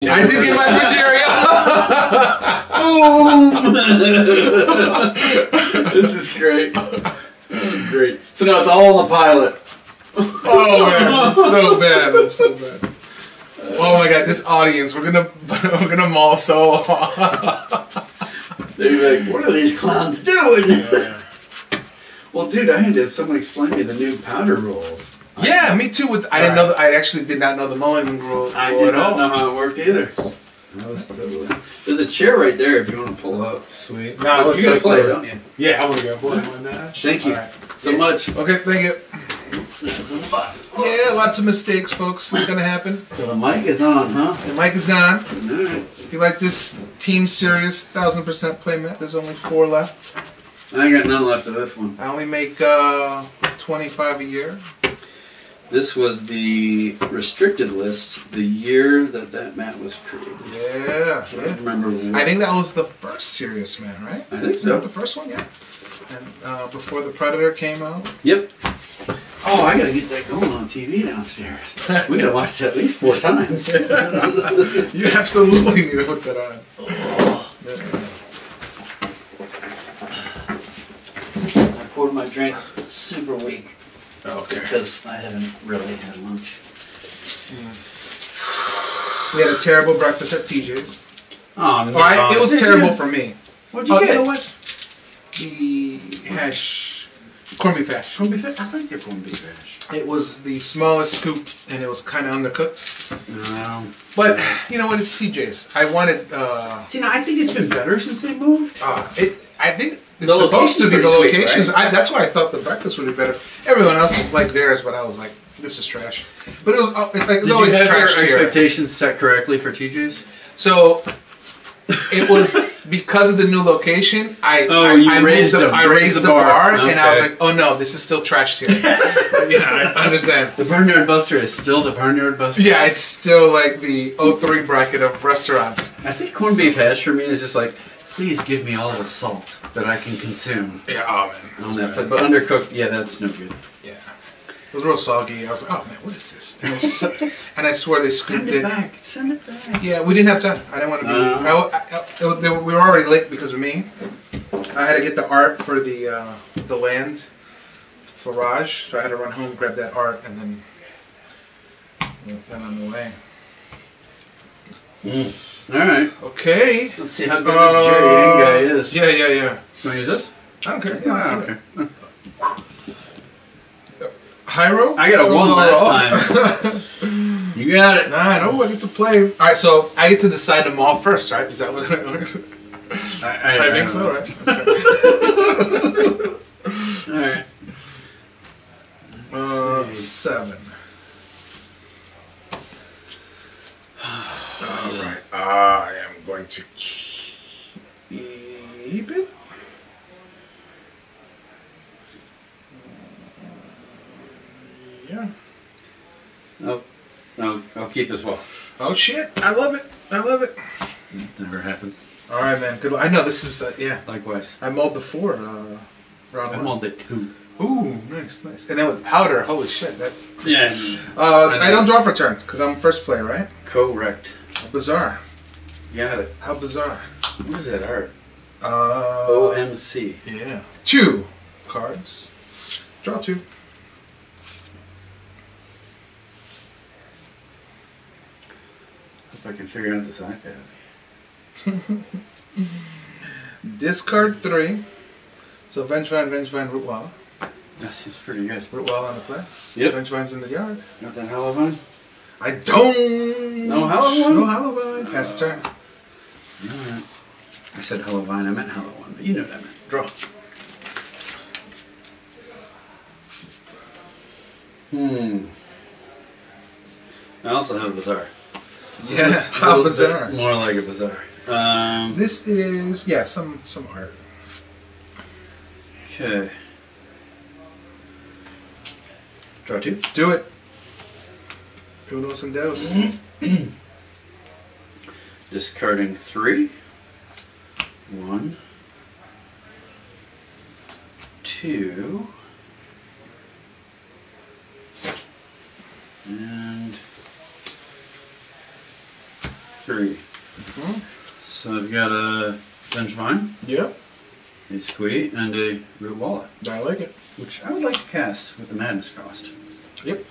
I did get my Boom! This is great. Great. So now it's all on the pilot. Oh man, it's so bad. It's so bad. Oh my god, this audience, we're gonna maul so hard. They're like, what are these clowns doing? Yeah. Well, dude, I had someone explain me the new powder rolls. Yeah, me too. I didn't know. I actually did not know the mulling rule I at did not all. know how it worked either. That was totally. There's a chair right there if you want to pull up. Sweet. No, you're gonna play, don't you? Yeah, I want to go. Thank you so much. Okay, thank you. Yeah, lots of mistakes, folks. It's gonna happen. So the mic is on, huh? The mic is on. All right. If you like this Team Series 1000% playmat, there's only 4 left. I got none left of this one. I only make 25 a year. This was the restricted list the year that mat was created. Yeah. I don't remember. I think that was the first Serious Man, right? I think so. Is that the first one? Yeah. And before the Predator came out. Yep. Oh, I gotta get that going on TV downstairs. We gotta watch that at least 4 times. You absolutely need to put that on. I poured my drink super weak. Okay. Because I haven't really had lunch. We had a terrible breakfast at TJ's. Oh, no. It was terrible for me. What'd you get? You know what? The hash. Corned beef hash. Corned beef hash? I like the corned beef hash. It was the smallest scoop, and it was kind of undercooked. No. But, you know what? It's TJ's. I wanted... See, now I think it's been better since they moved. I think... It's supposed to be the locations. Sweet, right? That's why I thought the breakfast would be better. Everyone else liked theirs, but I was like, this is trash. But it was Did always you have trash your here. expectations set correctly for TJ's? So it was because of the new location. I raised the bar, okay. And I was like, oh no, this is still trash here. Yeah, I understand. The Barnyard Buster is still the Barnyard Buster. Yeah, it's still like the 03 bracket of restaurants. I think corned beef hash for me is just like, please give me all the salt that I can consume. Yeah, oh man. On that plate. But undercooked, yeah, that's no good. Yeah. It was real soggy. I was like, oh man, what is this? And, and I swear they scooped it. Send it back. Yeah, we didn't have time. I didn't want to be... we were already late because of me. I had to get the art for the land, Farage, so I had to run home, grab that art, and then on the way. Alright. Okay. Let's see how good this Jerry Yang guy is. Yeah. You want to use this? I don't care. Yeah, I don't care. Hyro? I got a 1 last time. You got it. Nah, I get to play. Alright, so I get to decide them all first, right? Is that what it works? I think so, right? Okay. Alright. 7. Alright, I am going to keep it. Yeah. No, I'll keep as well. Oh shit, I love it. That never happened. Alright, man, good luck. I know, this is, yeah. Likewise. I mulled the 4, round 1. I mulled it 2. Ooh, nice. And then with powder, holy shit. Yeah. I don't draw for turn, because I'm first player, right? Correct. How bizarre. Got it. How bizarre. What is that art? OMC. Yeah. 2 cards. Draw 2. If I can figure out this iPad. Discard 3. So Vengevine, Rootwall. That seems pretty good. Rootwall on the play. Yep. Vengevine's in the yard. Got that Hellvine? I don't. No Hellvine? No Hellvine. Pass the turn. Alright. I said Hellvine, I meant Hellvine, but you know what I meant. Draw. I also have a Bazaar. Yeah, how bizarre. More like a Bazaar. This is, yeah, some art. Okay. Draw 2. Do it. Uno some dos. Discarding 3. 1. 2. And 3. So I've got a Vengevine, Yep. a Squiddy, and a Root Wallet, I like it. which I would like to cast with the Madness cost. Yep.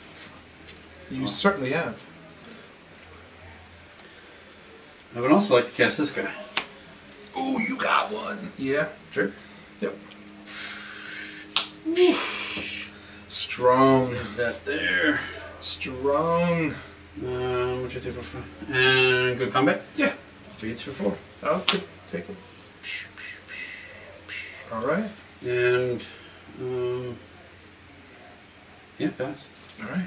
You certainly have. I would also like to cast this guy. Ooh, you got one. Yeah. Sure. Yep. Strong. Get that there. Strong. Which I take for? And good combat? Yeah. Beats for 4. Oh, good. Take it. All right. And, yeah, pass. All right.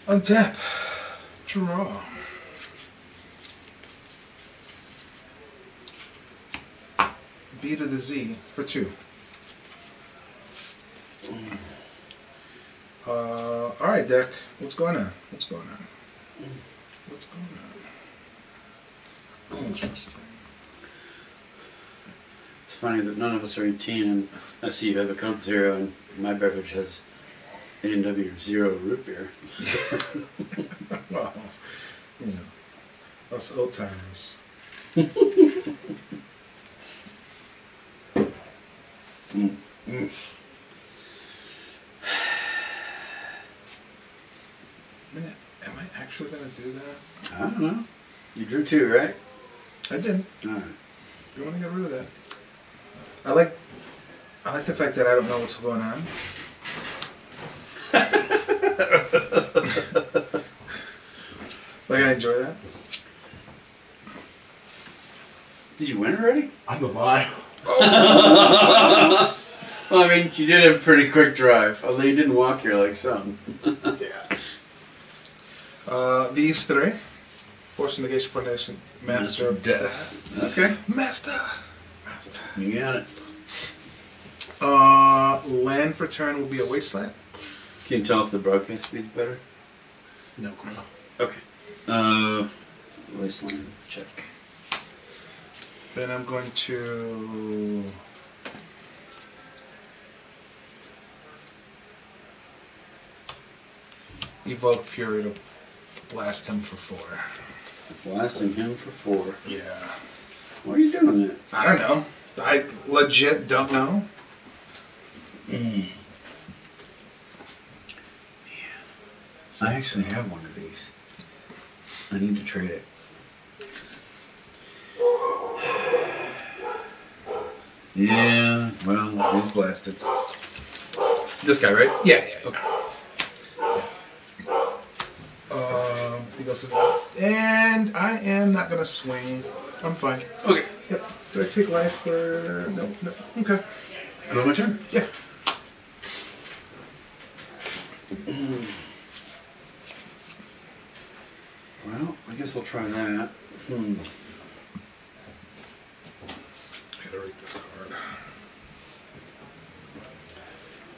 Untap. Draw. B to the Z for 2. All right, deck. What's going on? What's going on? What's going on? Interesting. It's funny that none of us are 18, and I see you have a Coke Zero, and my beverage has A&W Zero root beer. Well, you know, us old timers. Am I actually gonna do that? I don't know. You drew 2, right? I did. Alright. You want to get rid of that? I like the fact that I don't know what's going on. Like I enjoy that. Did you win already? I'm a lie. Well, I mean, you did have a pretty quick drive, although you didn't walk here like some. Yeah. These 3. Force negation for nation. Master of Death. Okay. Master. You got it. Land for turn will be a wasteland. Can you tell if the broadcast speed's better? No clue. Okay. Wasteland, check. Then I'm going to evoke Fury to blast him for 4. Blasting him for 4. Yeah. Why are you doing that? I don't know. I legit don't know. I actually have one of these. I need to trade it. Yeah, well, he's blasted. This guy, right? Yeah. Okay. He goes, and I am not gonna swing. I'm fine. Okay. Yep. Do I take life or no? No. Okay. Go my turn? Yeah. Well, I guess we'll try that. I gotta read this card.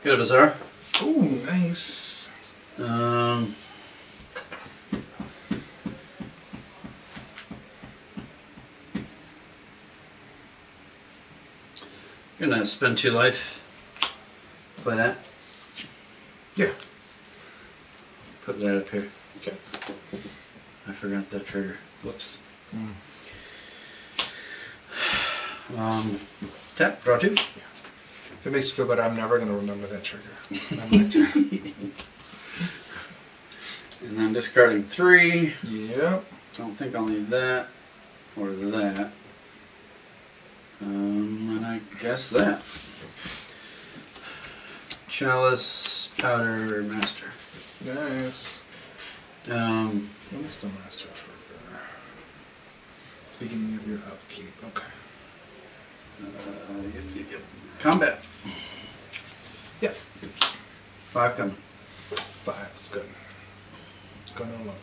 Get a Bazaar. Ooh, nice. Gonna spend 2 life. Play that. Yeah. Put that up here. Okay. I forgot that trigger. Whoops. Tap, draw 2. If it makes you feel better, I'm never gonna remember that trigger. On my turn. And then discarding 3. Yep. Don't think I'll need that or that. And I guess that. Chalice, Powder, Master. Nice. When is the master trigger? Beginning of your upkeep. Okay. Yep. Combat. Yep. 5 coming. 5 is good. It's going to 11.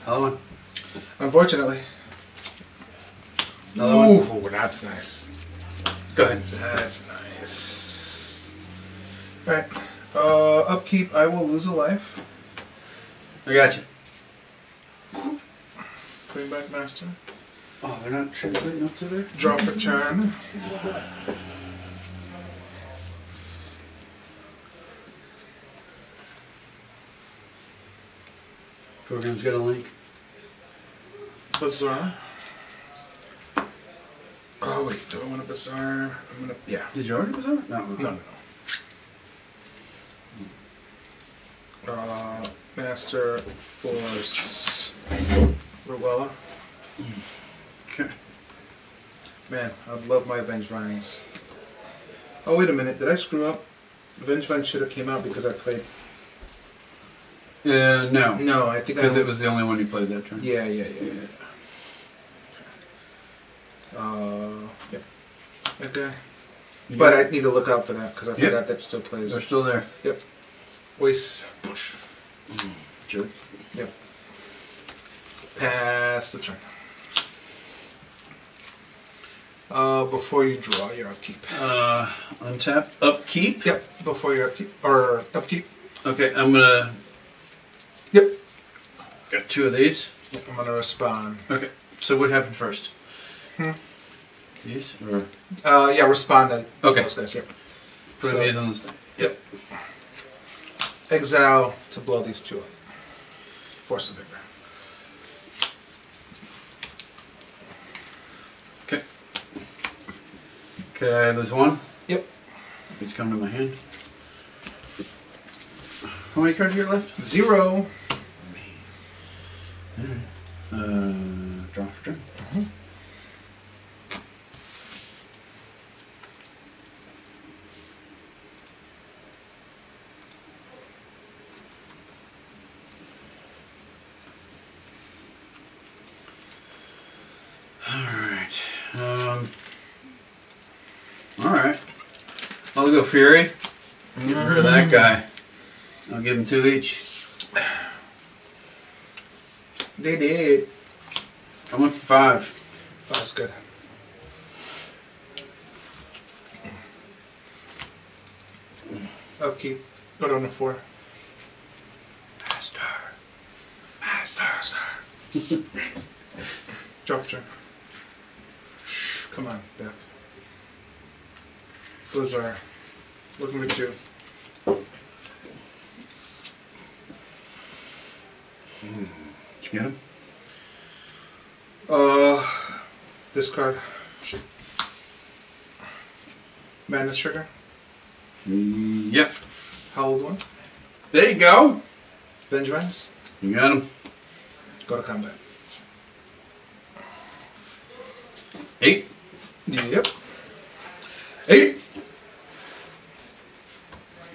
Another one. Unfortunately. Another one. Ooh, that's nice. Go ahead. That's nice. Alright. Upkeep, I will lose a life. I got you. Bring back master. Oh, they're not translating up to there? Draw for turn. Program's got a link. Bazaar. Oh wait, do I want a bazaar? I'm gonna, yeah. Did you already Bazaar? No. No. Master Force. Ruella. Okay. Man, I love my Vengevines. Oh wait a minute, did I screw up? Vengevine should have came out because I played. No. No, I think because it was the only one you played that turn. Yeah. Yep. Okay. But I need to look out for that because I forgot that still plays. They're still there. Yep. Waste push. Sure. Yep. Pass the turn. Before you draw your upkeep. Untap. Upkeep? Yep. Before your upkeep. Or upkeep. Okay, I'm gonna... Yep. Got 2 of these. Yep, I'm gonna respond. Okay, so what happened first? These? Or... yeah, respond to okay. Those guys, yep. Put these on this thing. Yep. Exile to blow these 2 up. Force of Vigor. Okay. Okay, there's 1. Yep. It's come to my hand. How many cards you got left? 0. Draw for turn. Alright. I'll go Fury. Get rid of that guy. I'll give him 2 each. They did. I went for 5. That's good. Upkeep. Put on the 4. Master. Drop turn. Come on, back. Blizzard. Looking for 2. Did you get him? Discard. Madness trigger. Yep. Howled 1. There you go. Vengevines. You got him. Go to combat. 8. Yep. 8.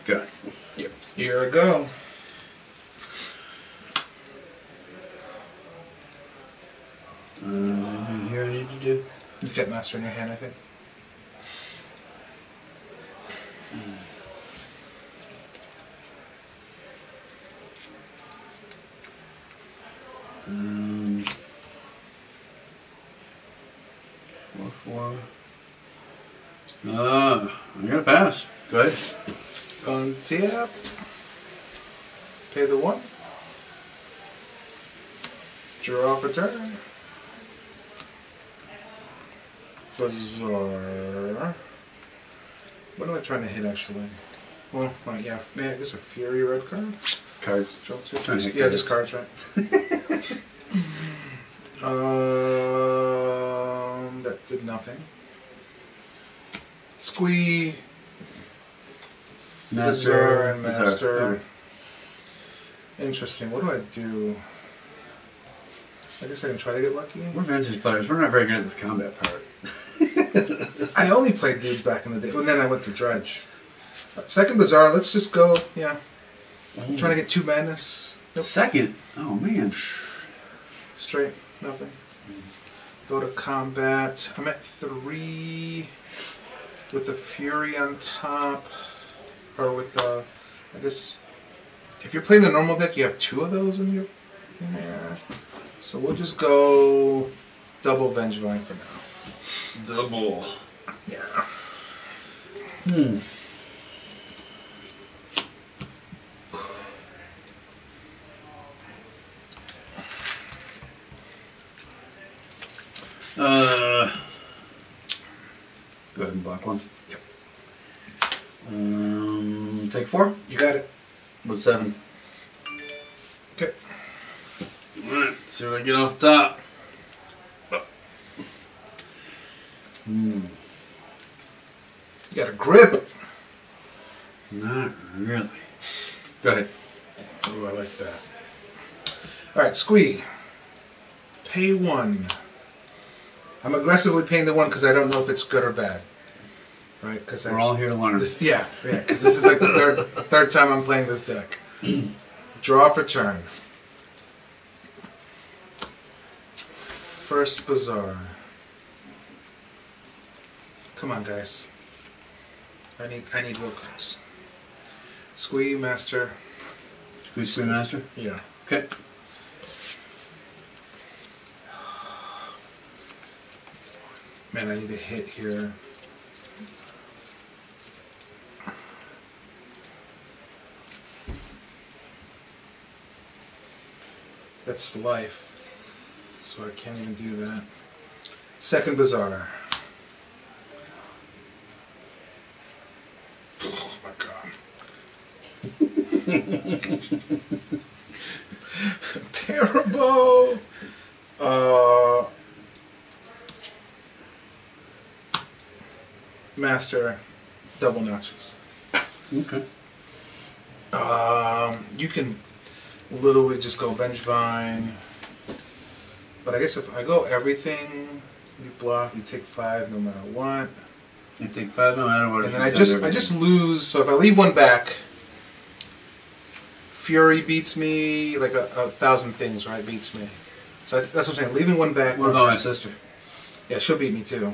Got it. Yep. Here we go. Here I need to do. You kept Master in your hand, I think. I gotta pass. Go ahead. Untap. Pay the 1. Draw for turn. Bazaar. What am I trying to hit actually? Well, yeah. Man, I guess a Fury red card. Cards. Draw 2. Yeah, just cards, right? That did nothing. Squee. Bazaar and Master. Interesting. What do I do? I guess I can try to get lucky. We're vintage players. We're not very good at this combat part. I only played dudes back in the day. And then I went to Dredge. Second Bazaar, let's just go. Yeah. I'm trying to get 2 madness. Nope. Second? Oh, man. Straight. Nothing. Go to combat. I'm at 3 with the Fury on top. Or with, I guess, if you're playing the normal deck, you have 2 of those in there. So we'll just go double Vengevine for now. Double. Yeah. Go ahead and block 1. Yep. Take 4. You got it. With 7. Okay. see what I get off top. You got a grip. Not really. Go ahead. Oh, I like that. All right, squee. Pay 1. I'm aggressively paying the 1 because I don't know if it's good or bad. Right? Because we're all here to learn. Yeah, because this is like the third time I'm playing this deck. Draw for turn. First Bazaar. Come on, guys. I need real cards. Squee Master. Squee Master? Yeah. Okay. Man, I need a hit here. That's life. So I can't even do that. Second Bazaar. Oh my god. Terrible. Master, double notches. Okay. You can literally just go Vengevine. But I guess if I go everything, you block, you take 5 no matter what. You take 5 no matter what. And then I just lose, so if I leave 1 back, Fury beats me, like a 1,000 things, right, beats me. So that's what I'm saying, leaving 1 back. What about my sister? Yeah, she'll beat me too.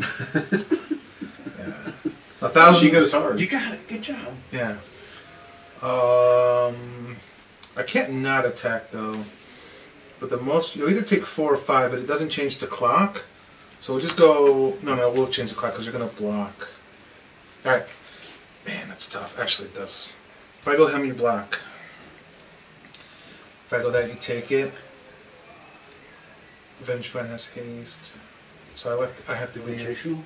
Yeah. 1,000. She goes hard. You got it. Good job. Yeah. I can't not attack though. But the most, you'll either take 4 or 5, but it doesn't change the clock. So we'll just go, no, we'll change the clock because you're going to block. Alright. Man, that's tough. Actually, it does. If I go him, you block. If I go that, you take it. Vengevine has haste. So I have to leave. Invitational?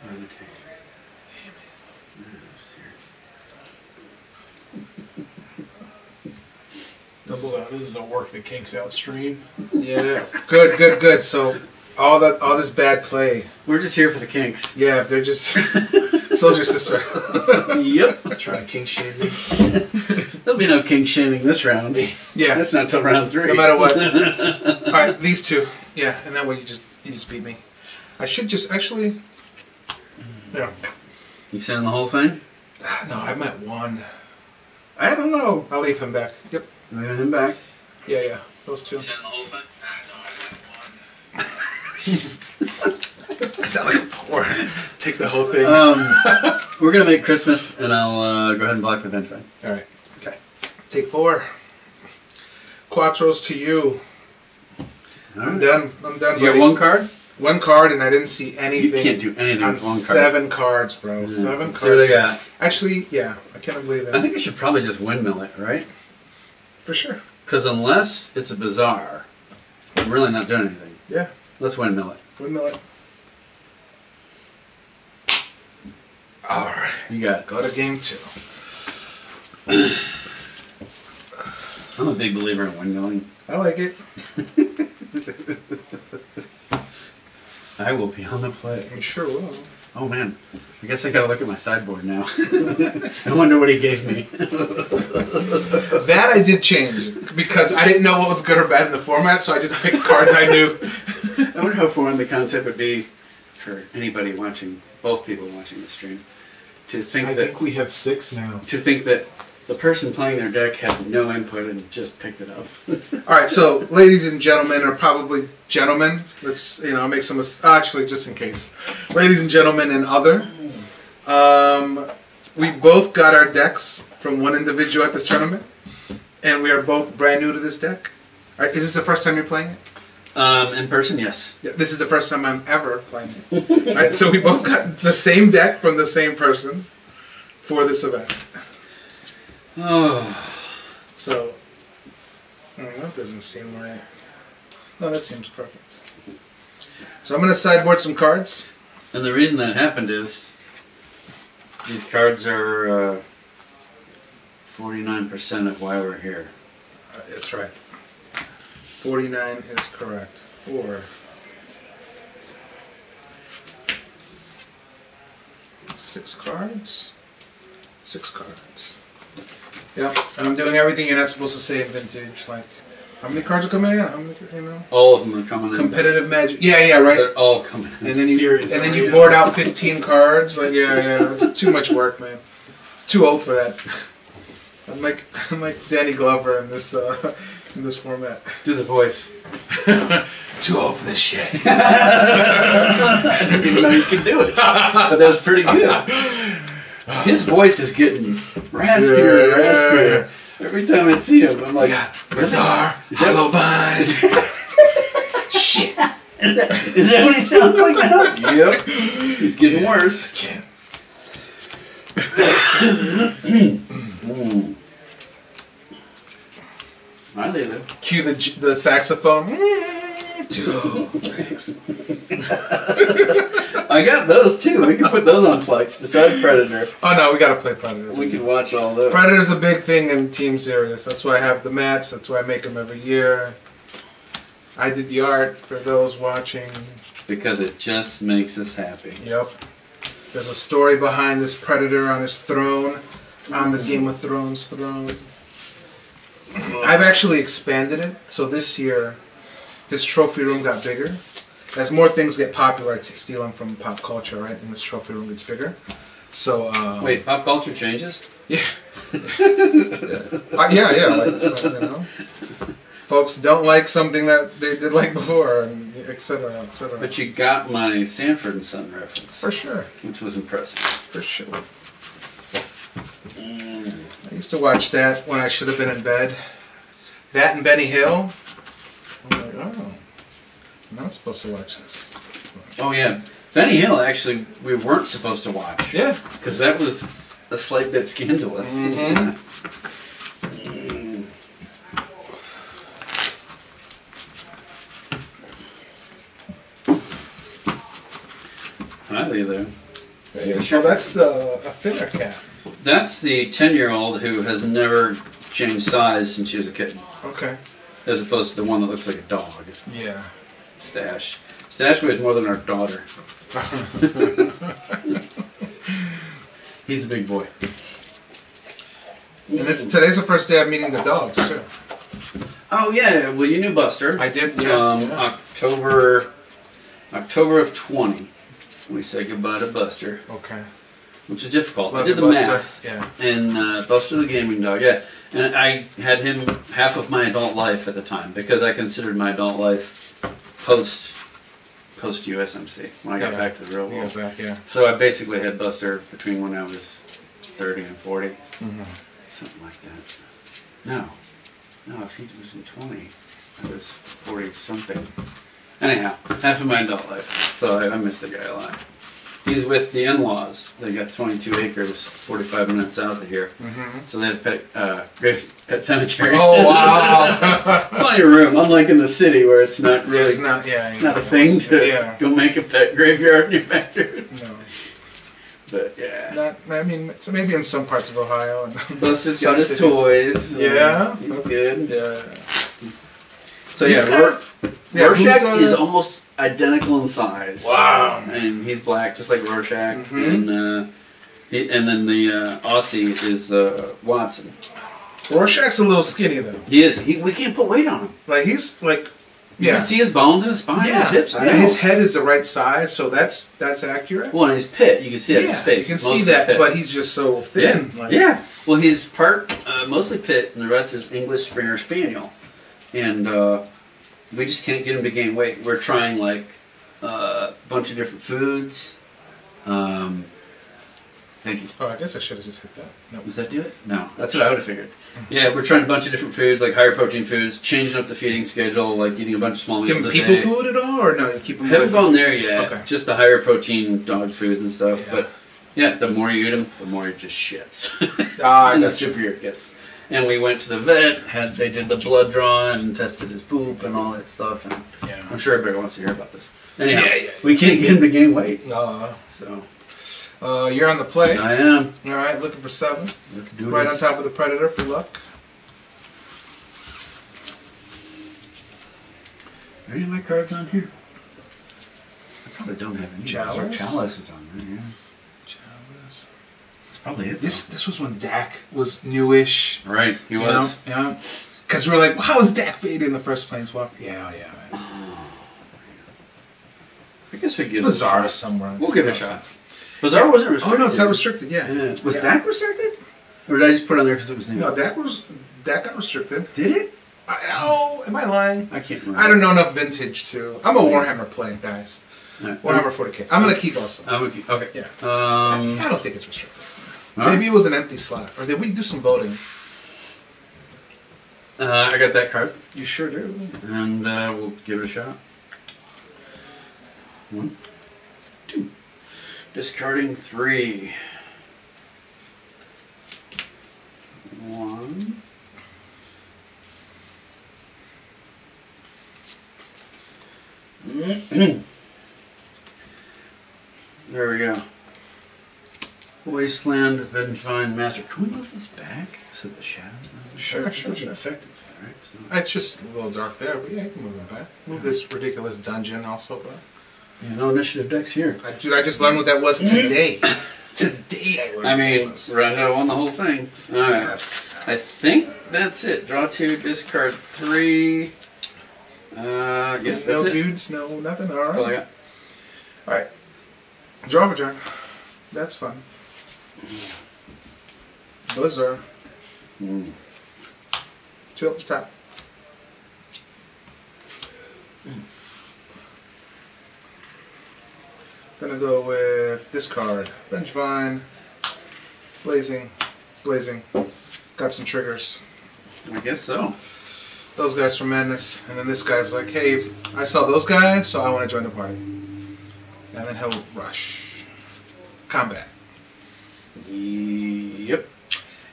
Damn it. This is a work the kinks out stream. Yeah. Good. So all this bad play. We're just here for the kinks. Yeah, they're just so's your sister. Yep. Trying to kink shame me. There'll be no kink shaming this round. Yeah. That's not till round 3. No matter what. Alright, these 2. Yeah, and that way you just beat me. I should just actually yeah. You send the whole thing? No, I'm at 1. I don't know. I'll leave him back. Yep. Leaving him back. Yeah. Those 2. You send the whole thing? No, I'm at 1. I sound like a poor. Take the whole thing. We're gonna make Christmas, and I'll go ahead and block the Vengevine. Alright. Okay. Take 4. Quattros to you. I'm done. I'm done. You got 1 card? 1 card, and I didn't see anything. You can't do anything on with 1 card. 7 cards, bro. 7 Let's cards. see what I got. Actually, yeah, I can't believe that. I think I should probably just windmill it, right? For sure. Because unless it's a bazaar, I'm really not doing anything. Yeah. Let's windmill it. Windmill it. Alright. You got it. Go to game 2. I'm a big believer in windmilling. I like it. I will be on the play. You sure will. Oh man, I guess I gotta look at my sideboard now. I wonder what he gave me. That I did change because I didn't know what was good or bad in the format, so I just picked cards I knew. I wonder how foreign the concept would be for anybody watching, both people watching the stream, to think I think we have 6 now. to think that the person playing their deck had no input and just picked it up. Alright, so ladies and gentlemen, or probably gentlemen, let's, make some, actually, just in case. Ladies and gentlemen and other, we both got our decks from one individual at this tournament, and we are both brand new to this deck. Is this the first time you're playing it? In person, yes. Yeah, this is the first time I'm ever playing it. Alright, so we both got the same deck from the same person for this event. Oh. So, that doesn't seem right. No, that seems perfect. So I'm going to sideboard some cards. And the reason that happened is these cards are 49% of why we're here. That's right. 49 is correct. 4. 6 cards. 6 cards. Yep, and I'm doing everything you're not supposed to say in vintage. Like, how many cards are coming out? How many, you know? All of them are coming in. Competitive magic. Yeah, right. They're all coming in. And then you Serious, and then yeah. you board out 15 cards. Like, yeah, that's too much work, man. Too old for that. I'm like Danny Glover in this format. Do the voice. Too old for this shit. I didn't even know you could do it. But that was pretty good. His voice is getting raspier, raspier. Every time I see him, I'm like, bizarre, hollow vines. Shit. Is that what he sounds like now? Yep. He's getting worse. Can't. Hi, Leila. Cue the saxophone. Thanks. I got those too. We can put those on Flex beside Predator. Oh no, we gotta play Predator. We can watch all those. Predator's a big thing in Team Serious. That's why I have the mats. That's why I make them every year. I did the art for those watching. Because it just makes us happy. Yep. There's a story behind this Predator on his throne, on the Game of Thrones throne. I've actually expanded it, so this year his trophy room got bigger. As more things get popular, I steal them from pop culture, right? And this trophy room gets bigger. So wait, pop culture changes? Yeah. Yeah. Like, you know, folks don't like something that they did like before, and et cetera, et cetera. But you got my Sanford and Son reference. For sure. Which was impressive. For sure. I used to watch that when I should have been in bed. That and Benny Hill. I'm like, oh, I'm not supposed to watch this. Oh yeah, Benny Hill actually we weren't supposed to watch. Yeah. Because that was a slight bit scandalous. Mm-hmm. Hi there. So that's a fitter cat. That's the 10-year-old who has never changed size since she was a kitten. Okay. As opposed to the one that looks like a dog. Yeah. Stash. Stash weighs more than our daughter. He's a big boy. And today's the first day I'm meeting the dogs too. Oh yeah, well you knew Buster. I did. Yeah. October of 20. We said goodbye to Buster. Okay. Which is difficult. Love I did the Buster. math. Yeah. And Buster the gaming dog, yeah. And I had him half of my adult life at the time because I considered my adult life post USMC when I got back to the real world. So I basically had Buster between when I was 30 and 40, something like that. No, if he was in 20, I was 40 something. Anyhow, half of my adult life. So I miss the guy a lot. He's with the in-laws. They got 22 acres, 45 minutes south of here. So they have pet cemetery. Oh wow! Plenty of room, unlike in the city where it's not really not a thing to go make a pet graveyard in your backyard. No. But yeah. I mean, so maybe in some parts of Ohio. And Buster's got his toys. Yeah. He's good. Yeah. So yeah, Rorschach is almost identical in size. Wow. And he's black, just like Rorschach. And then the Aussie is Watson. Rorschach's a little skinny though. He is. We can't put weight on him. Like he's like, You can see his bones and his spine, and his hips. His head is the right size, so that's accurate. Well, and his pit, you can see that in his face. You can see that, but he's just so thin. Yeah. Like, Well, he's part mostly pit, and the rest is English Springer Spaniel. And we just can't get him to gain weight. We're trying like a bunch of different foods. Thank you. Oh, I guess I should have just hit that. No. Does that do it? No, that's what I would have figured. Yeah, we're trying a bunch of different foods, like higher protein foods, changing up the feeding schedule, like eating a bunch of small meals. Give him people food at all, or no? You keep them. Haven't gone there yet. Okay. Just the higher protein dog foods and stuff. Yeah. But yeah, the more you eat them, the more it just shits. And the superior it gets. And we went to the vet. They did the blood draw and tested his poop and all that stuff. And I'm sure everybody wants to hear about this. Anyhow, we can't get him to gain weight. So. You're on the play. I am. All right, looking for 7. Let's do On top of the Predator for luck. Are any of my cards on here? I probably don't have any. Chalice? Chalice is on there, yeah. Chalice. That's probably it. This was when Dak was newish. Right, he You was. know? Yeah. Because we were like, well, how is Dak Vader in the first Planeswalker? Yeah. I guess we give Bizarre it a shot. somewhere. We'll give it a shot. Bizarre wasn't Oh, restricted. no, it's not restricted, yeah. Yeah. Was Yeah. Dak restricted? Or did I just put it on there because it was new? No, Dak got restricted. Did it? Am I lying? I can't remember. I don't know enough vintage to. I'm a Warhammer player, guys. Right. Warhammer 40k. I'm gonna keep also. I'm okay. Okay. Yeah. Um, I don't think it's restricted. all Maybe it was an empty slot, or did we do some voting? right. I got that card, You sure do. and we'll give it a shot. 1, 2. Discarding 3. 1. There we go. Wasteland, Vengefine, Master. Can we move this back so the shadows? Sure. It doesn't affect it, right? So. It's just a little dark there, but yeah, you can move it back. Move this ridiculous dungeon also, but. Yeah, no initiative decks here. Dude, I just learned what that was today. Today I learned I mean, what that was. Raja won the whole thing. Alright. Yes. I think that's it. Draw 2, discard 3. Yeah, that's No it. dudes, no nothing. That's all I Alright. got. Alright. Draw for turn. That's fun. Buzzer. 2. 2 up the top. Gonna go with discard. Vengevine. Blazing. Got some triggers. I guess so. Those guys from Madness. And then this guy's like, hey, I saw those guys, so I want to join the party. And then he'll rush. Combat. Yep.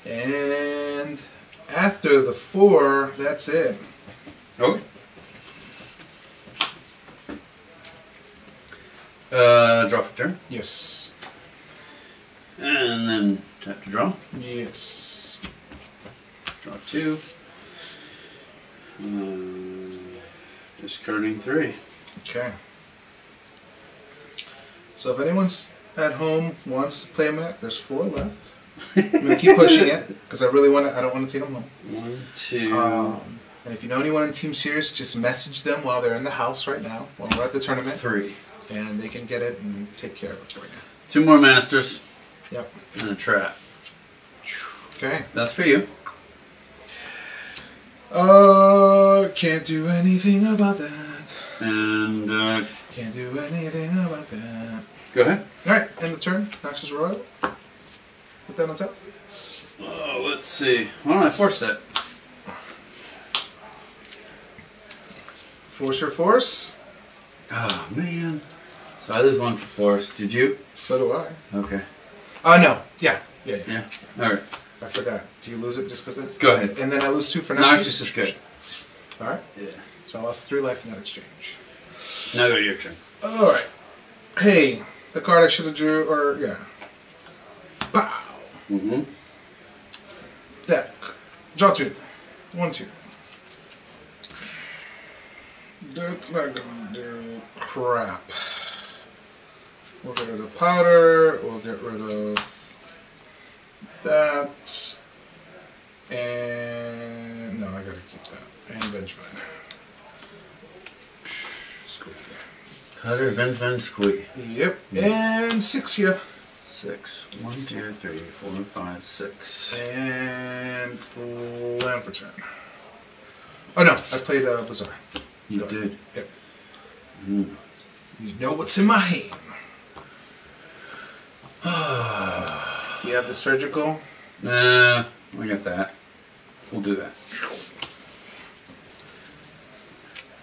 And after the 4, that's it. Okay. Draw for turn. Yes. And then tap to draw. Yes. Draw 2. Discarding 3. Okay. So if anyone's at home wants to play a Mac, there's 4 left. I'm gonna keep pushing it because I really want to. I don't want to take them home. 1, 2. And if you know anyone in Team Series, just message them while they're in the house right now, while we're at the tournament, 3. and they can get it and take care of it for you. 2 more masters. Yep. And a trap. Okay. That's for you. Can't do anything about that. And Can't do anything about that. go ahead. All right, end the turn. Noxious Royal. Put that on top. Oh, let's see. Why don't I force that? Force your force. Oh man. So I lose 1 for force. Did you? So do I. Okay. Oh no. Yeah. Yeah. All right. I forgot. Do you lose it just because of Go ahead. And then I lose 2 for Noxious is good. All right. Yeah. So I lost 3 life in that exchange. Now go to your turn. All right. Hey, the card I should have drew, or yeah. Pow. Mm-hmm. Deck. Draw 2. 1, 2. That's not gonna do crap. We'll get rid of powder. We'll get rid of that. And no, I gotta keep that. And Vengevine. Cutter, Vengefine, Squeak. Yep. And 6 here. 6. 1, 2, 3, 4, 5, 6. And land for turn. Oh no, I played Bizarre. You did. Yep. Mm. You know what's in my hand. Do you have the surgical? Nah, I got that. We'll do that.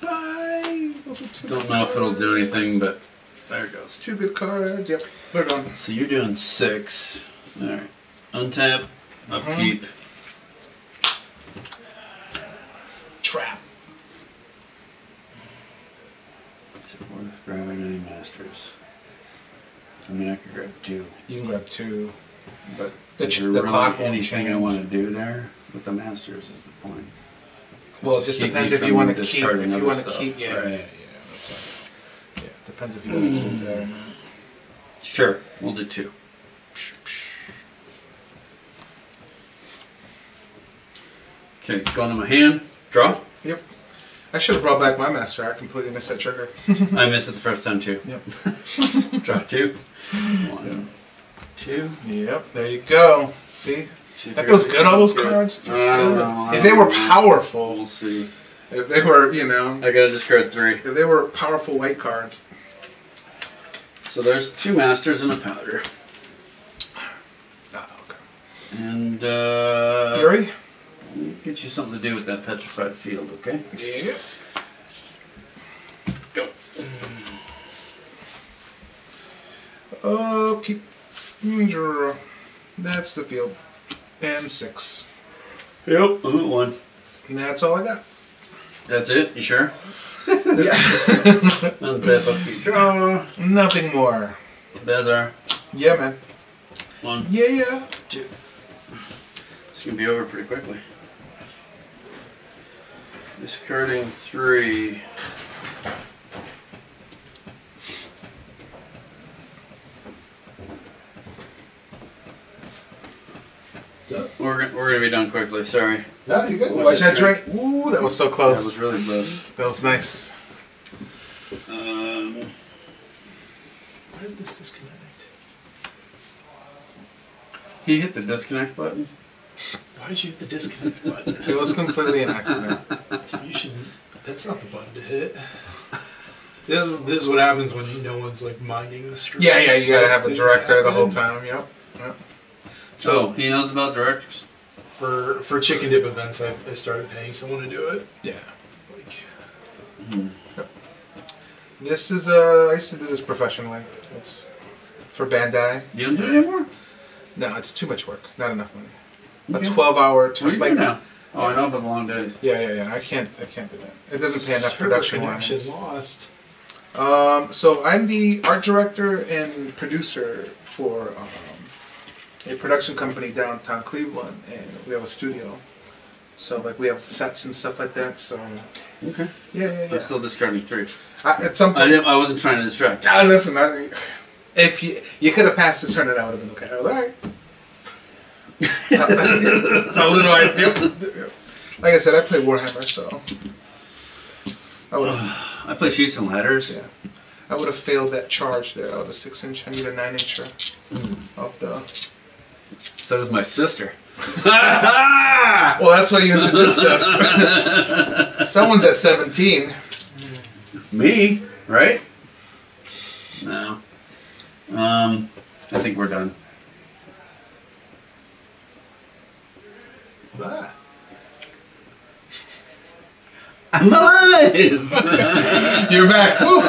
Bye. Those were 2 Don't good know if it'll do cards. anything, but there it goes. 2 good cards. Yep. They're gone. So you're doing 6. Alright. Untap, upkeep. Trap. Is it worth grabbing any masters? I mean, I could grab 2. You can grab 2. But The is there the really clock won't anything I change. want to do there with the masters is the point. Well, it just Keep depends me if you from want to keep. discarding If you other want to stuff. keep, yeah, Right. That's yeah. Depends if you want to keep that or not. Sure, we'll do 2. Okay, going to my hand. Draw. Yep. I should have brought back my master. I completely missed that trigger. I missed it the first time too. Yep. Draw 2. 1, 2. Yep. There you go. See, that feels good. All those cards. It feels good. If they were powerful, We'll see. if they were, you know, I gotta discard 3. if they were powerful white cards. So there's 2 masters and a powder. Oh, okay. And Fury. get you something to do with that petrified field, okay? Yeah. Go. Keep. That's the field. And 6. Yep, I'm at 1. And that's all I got. That's it? You sure? Yeah. Untap up your draw. Nothing more. Bazaar. Yeah, man. 1, Yeah. 2. It's gonna be over pretty quickly. Discarding 3. We're gonna be done quickly. Sorry. No, you good. Watch that drink. Ooh, that was so That close. was really close. That was nice. Where did this disconnect? He hit the disconnect button. Why did you hit the disconnect button? It was completely an accident. You should. That's not the button to hit. This is what happens when no one's like minding the stream. Yeah, you gotta have a Things director the whole happen. time. Yep. So he knows about directors. For chicken dip events, I started paying someone to do it. Yeah. Like, This is I used to do this professionally. It's for Bandai. You don't do it anymore? No, it's too much work. Not enough money. Okay. A 12-hour What do you do now? Oh, I know about the long days. Yeah. I can't do that. It doesn't pay enough server production connection wise. lost. So I'm the art director and producer for a production company downtown Cleveland, and we have a studio. So like we have sets and stuff like that. So Okay. yeah. I'm still discarding 3. At some point, I wasn't trying to distract. listen. If you could have passed the turn, that would have been okay. I was all right. It's a little. Like I said, I play Warhammer, so I would have. I play Sheets and Ladders. Yeah, I would have failed that charge there. Out of a 6-inch, I need a 9-incher of the. So does my sister. Well, that's why you introduced us. Someone's at 17. Me, right? No. I think we're done. Ah. I'm alive! You're back. Woo.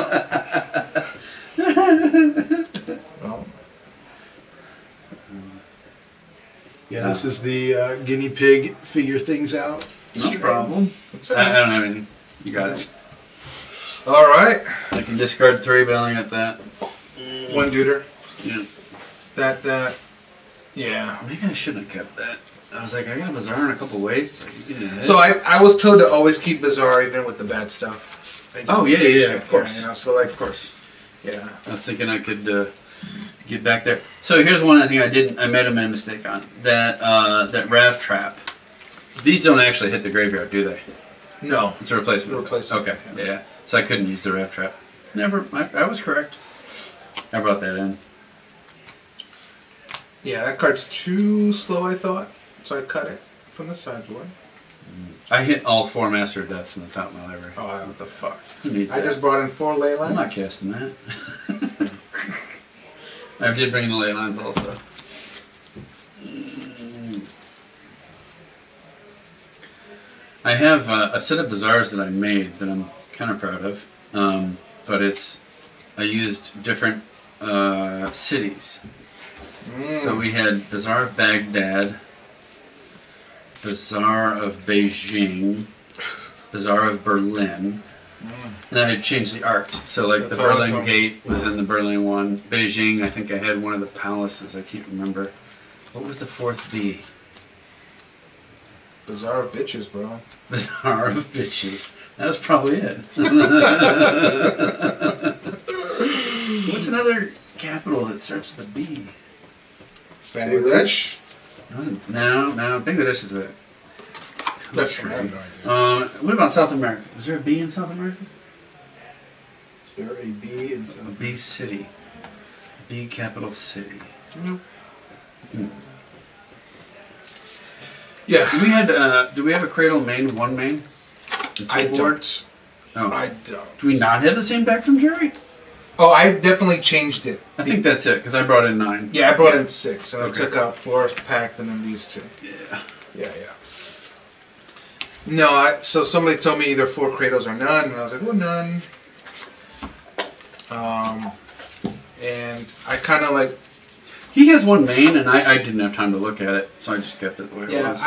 Well, Yeah, this is the guinea pig figure things out. No problem. that's I all right. don't have anything. You got it. All right. I can discard 3, but I only got that. One duder. Yeah. That. Yeah. Maybe I shouldn't have kept that. I was like, I got a bazaar in a couple ways. So I was told to always keep Bizarre even with the bad stuff. I just Oh, yeah, make yeah, shit of course. there, you know, so like, Of course. yeah. I was thinking I could get back there. So here's one thing I made a mistake on. That Rav Trap. These don't actually hit the graveyard, do they? No. It's a replacement. Replacement, Okay, yeah. yeah. So I couldn't use the Rav Trap. Never. I was correct. I brought that in. Yeah, that card's too slow, I thought. So I cut it from the sideboard. I hit all 4 Master of Deaths in the top of my library. Oh, what the fuck? Who needs I that? just brought in 4 ley lines. I'm not casting that. I did bring in the ley lines also. I have a set of bazaars that I made that I'm kind of proud of, but I used different cities. So we had Bazaar of Baghdad, Bazaar of Beijing, Bazaar of Berlin, and I had changed the art. So like That's the Berlin awesome. Gate was in the Berlin one. Beijing, I think I had one of the palaces. I can't remember. What was the 4th B? Bizarre bitches, bro. Bizarre of bitches. That was probably it. What's another capital that starts with a B? Bangladesh? No, Bangladesh is a That's country. no idea. What about South America? Is there a B in South America? Is there a B in South? B city. B capital city. Nope. Hmm. Yeah. Do we have a Cradle main, one main? I Boards? don't. Oh. I don't. Do we not have the same deck from Jerry? Oh, I definitely changed it. I think that's it, because I brought in 9. Yeah, I brought in 6, and Okay. I took out 4 packed, and then these 2. Yeah. Yeah. No, so somebody told me either 4 cradles or none, and I was like, well, none. And I kind of like... He has one main, and I didn't have time to look at it, so I just kept it the way it was.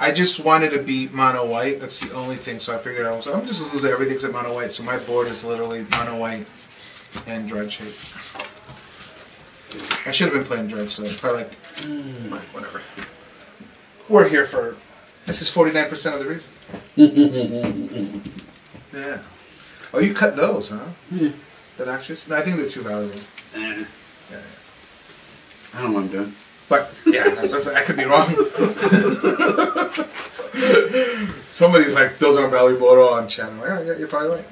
I just wanted to be mono white. That's the only thing, so I figured I'm just losing everything except mono white, so my board is literally mono white and dredge shape. I should have been playing dredge, so if I like... whatever. We're here for... This is 49% of the reason. Yeah. Oh, you cut those, huh? Yeah. The notches? No, I think they're too valuable. Eh, Yeah. I don't know what I'm doing. But, yeah, listen, I could be wrong. Somebody's like, those aren't valuable at all on chat. I'm like, oh, yeah, you're probably right.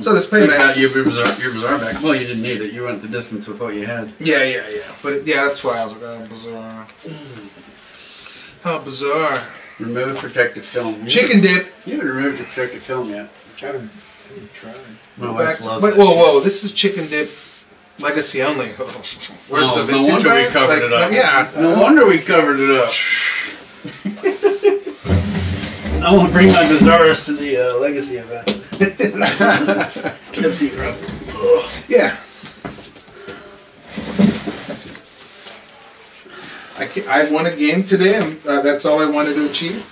So this Look playmat... at your bizarre back. Well, you didn't need it. You went the distance with what you had. Yeah. But, yeah, that's why I was like, oh, bizarre. How bizarre. Remove protective film. Chicken dip. You haven't removed your protective film yet. I haven't tried. My Back wife to- loves Wait, it. whoa. This is chicken dip legacy only. Where's Oh, the no vintage? wonder we one? covered it up. Yeah. No wonder we covered it up. I want to bring my bizarres to the legacy event. Kept seat rub. Yeah. I won a game today, and that's all I wanted to achieve.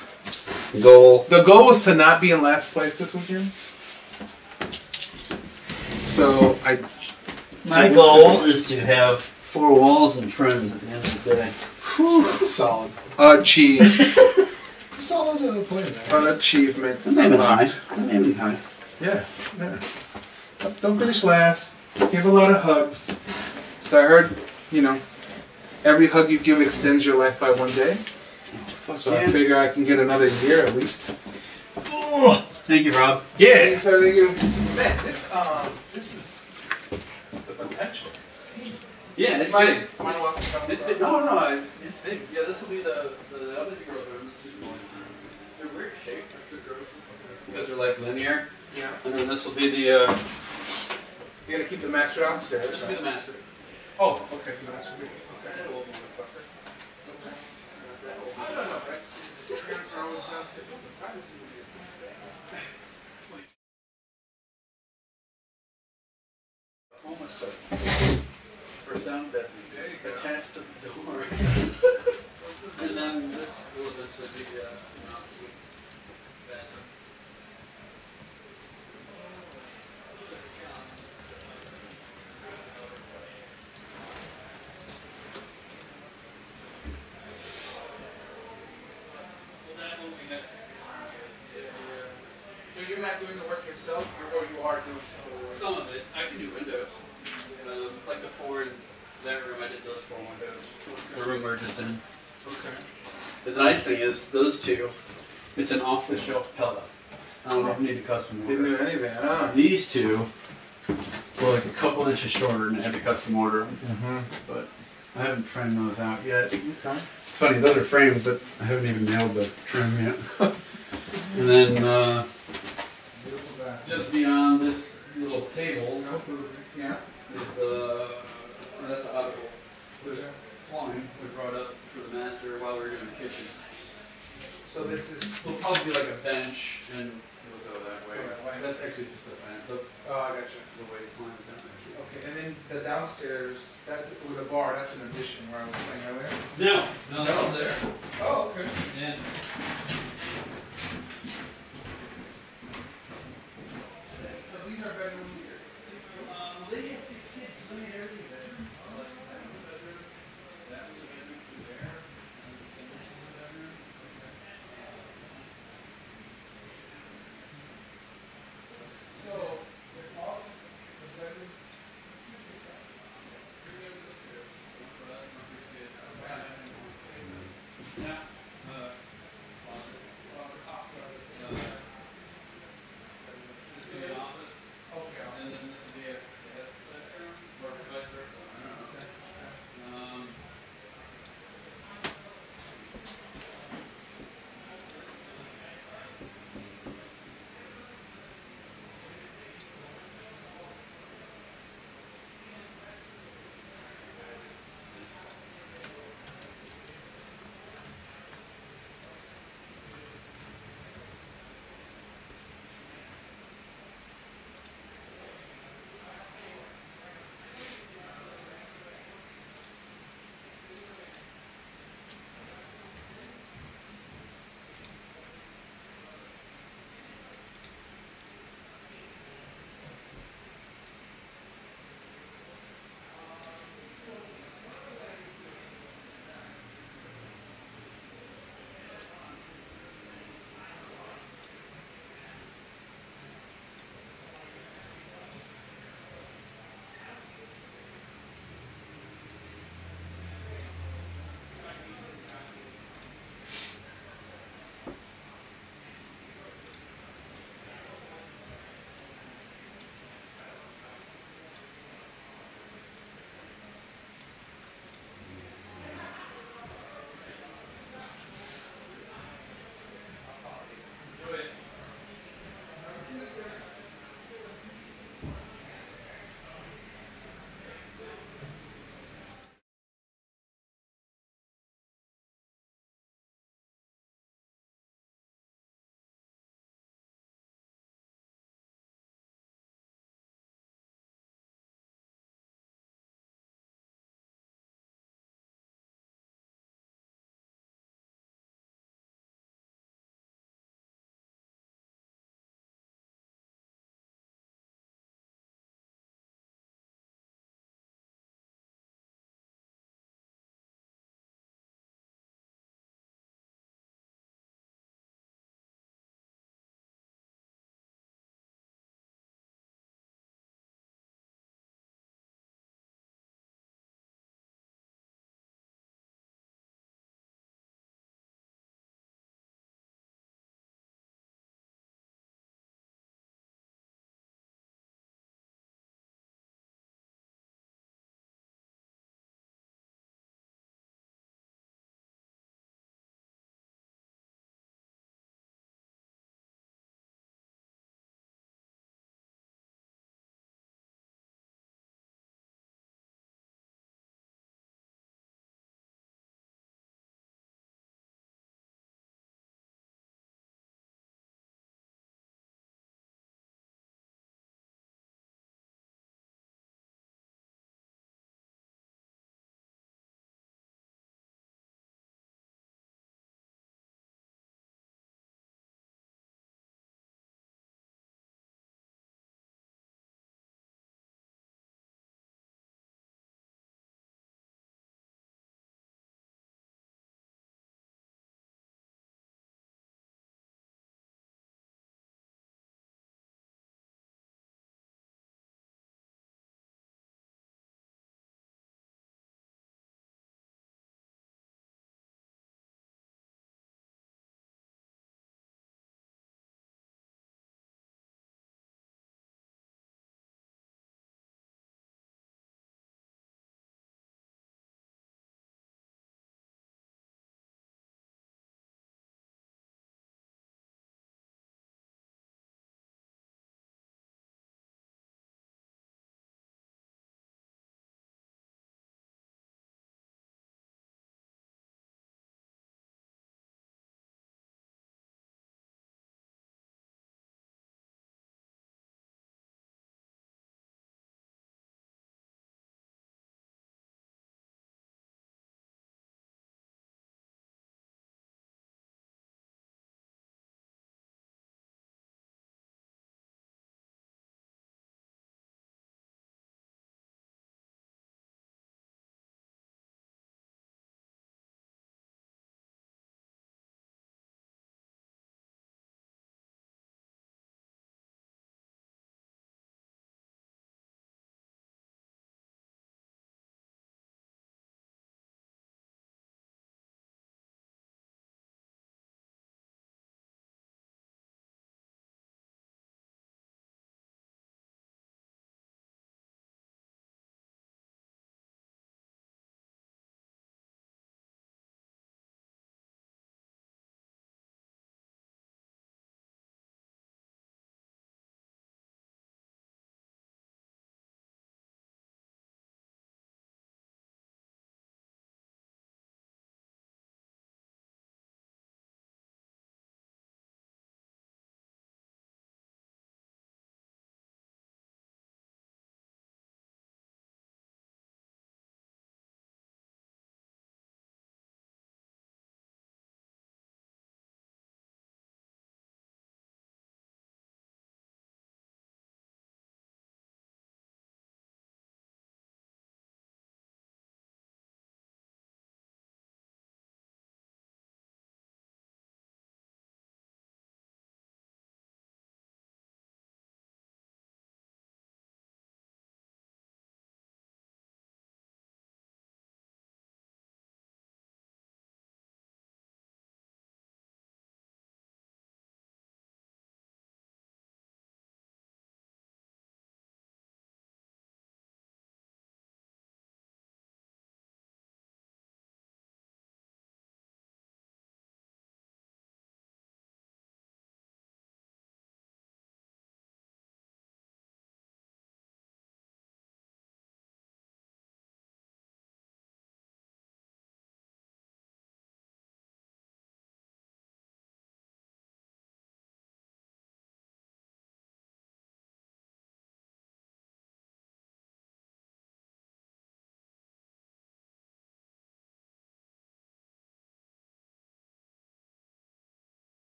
Goal. The goal was to not be in last place this weekend. So My goal is to have 4 walls and friends at the end of the day. That's a solid. achieved. It's a solid plan there. Achievement. I'm aiming high. unlocked. I'm aiming high. Yeah. Don't finish last. Give a lot of hugs. So I heard, every hug you give extends your life by 1 day. So I figure I can get another year at least. Oh, thank you, Rob. Yeah. So man, this is the potential is insane. Yeah, it's Mine big. walk the It's big. No, it's big. Yeah, this will be the other girl room. This is one. They're weird shaped. That's the girl. Because they're like linear. Yeah. And then this will be the. You gotta keep the master downstairs. This will be the master. Oh, okay. The master. Okay. Little motherfucker. What's that? I don't know, right? Parents are always downstairs. What's the privacy with you? Almost so. For sound deadening. There you go. Attached to the door. And then this will eventually be non-suite bathroom. So you're not doing the work yourself, or you are doing some of the work? Some of it. I can do windows. Like the 4 in that room, I did those 4 windows. The room we're just in. Okay. The nice thing is, those 2, it's an off-the-shelf Pella. I don't even need a custom order. Didn't do anything, huh? These 2 were like a couple inches shorter and I had to custom order them. Mm-hmm. But I haven't framed those out yet. Okay. It's funny, those are framed, but I haven't even nailed the trim yet. And then, just beyond this little table, Yeah. is that's the audible. There's plumbing we brought up for the master while we were doing the kitchen. So this is. Will probably be like a bench and we'll go that way. That's actually just the vent, but Oh, I gotcha. the way it's planned is that way. Okay, and then the downstairs, that's with a bar. That's an addition where I was saying earlier. No, that was there. Oh, okay. And So these are bedrooms here. they had 6 kids, so they had everything there. That was the bedroom. That was the bedroom through there. And the bedroom.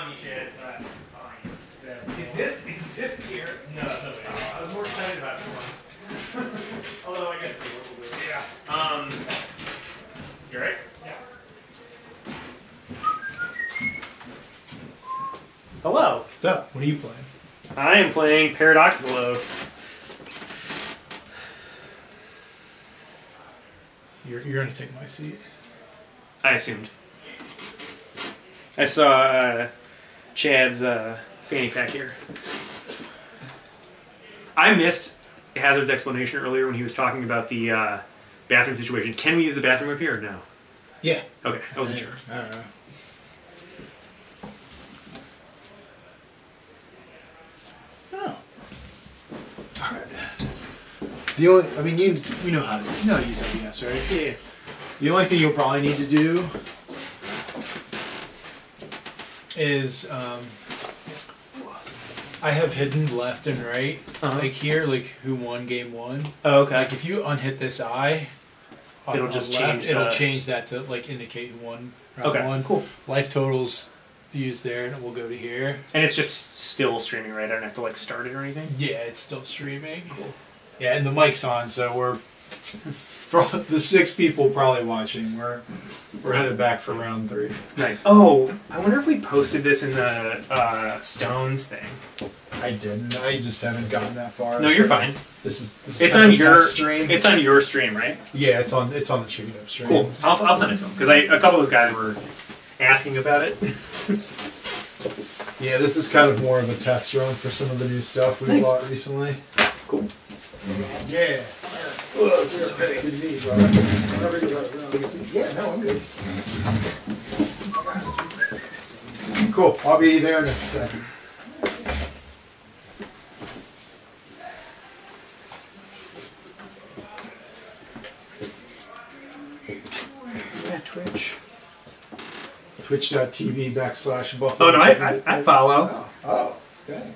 on you, Chad. Fine. Is this here? No, that's not I was more excited about this one. Although I guess what we'll do. Yeah. You alright? Yeah. Hello. What's up? What are you playing? I am playing Paradoxical Oath. You're gonna take my seat. I assumed. I saw Chad's fanny pack here. I missed Hazard's explanation earlier when he was talking about the bathroom situation. Can we use the bathroom up here or no? Yeah. Okay, I wasn't sure. I don't know. Oh. All right. The only, I mean, you know how to use OBS, right? Yeah. The only thing you'll probably need to do is I have hidden left and right, like here, like who won game 1. Oh, okay. Like if you unhit this eye, It'll on just left, change it'll the- change that to like indicate who won round Okay, 1. cool. Life totals used there, and it will go to here. And it's just still streaming, right? I don't have to like start it or anything? Yeah, it's still streaming. Cool. Yeah, and the mic's on, so we're for all the 6 people probably watching. We're headed back for round 3. Nice. Oh, I wonder if we posted this in the Stones thing. I didn't. I just haven't gotten that far. No, you're fine. This is It's kind on of a your test stream. It's on your stream, right? Yeah, it's on the Chicken Up stream. Cool. I'll send it to him because a couple of those guys were asking about it. Yeah, this is kind of more of a test run for some of the new stuff we bought recently. Cool. Yeah. Oh, this is so heavy. Yeah, no, I'm good. Cool. I'll be there in a second. Yeah, Twitch. Twitch.tv/Buffalo. Oh, no, I follow. Oh, okay.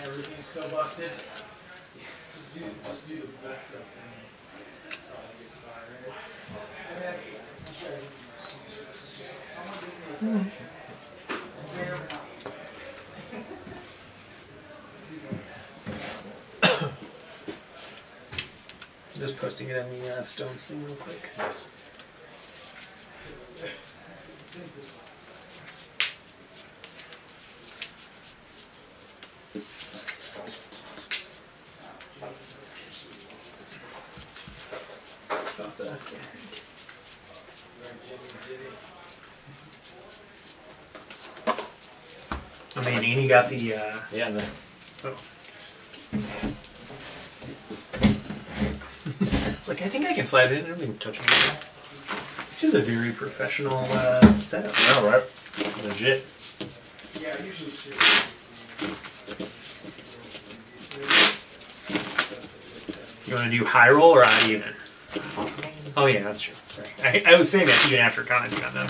Everything's still busted. Just do the best stuff. And that's it. I'm sure it's just someone didn't Just posting it on the Stones thing real quick. Yes. Stop that. I mean, Annie got the Yeah, the oh. It's like, I think I can slide it in. I don't even touch it. This is a very professional setup. yeah, right. Legit. Yeah, I usually shoot. You want to do high roll or odd even? Oh yeah, that's true. Sorry. I was saying that even after commenting on them.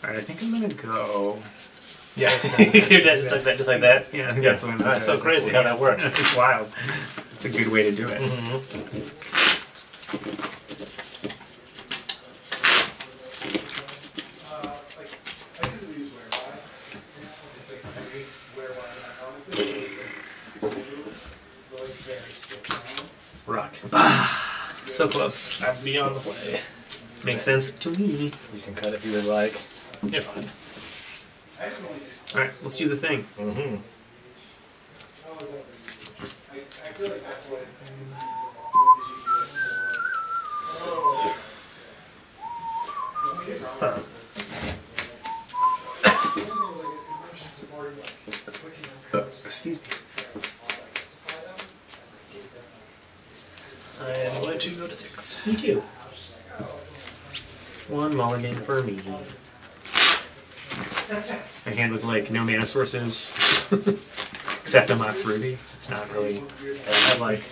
Alright, I think I'm gonna go. Yeah, just like that. Yeah, Yeah. so That's so crazy how that works. It's wild. It's a good way to do it. Rock. So close. I'm beyond the play. Makes sense to me. You can cut if you would like. You're fine. Alright, let's do the thing. Mm-hmm. I feel like that's what Excuse me. I'm going to go to 6. Me too. One mulligan for me. My hand was like, no mana sources. Except a Mox Ruby. It's not really. I had like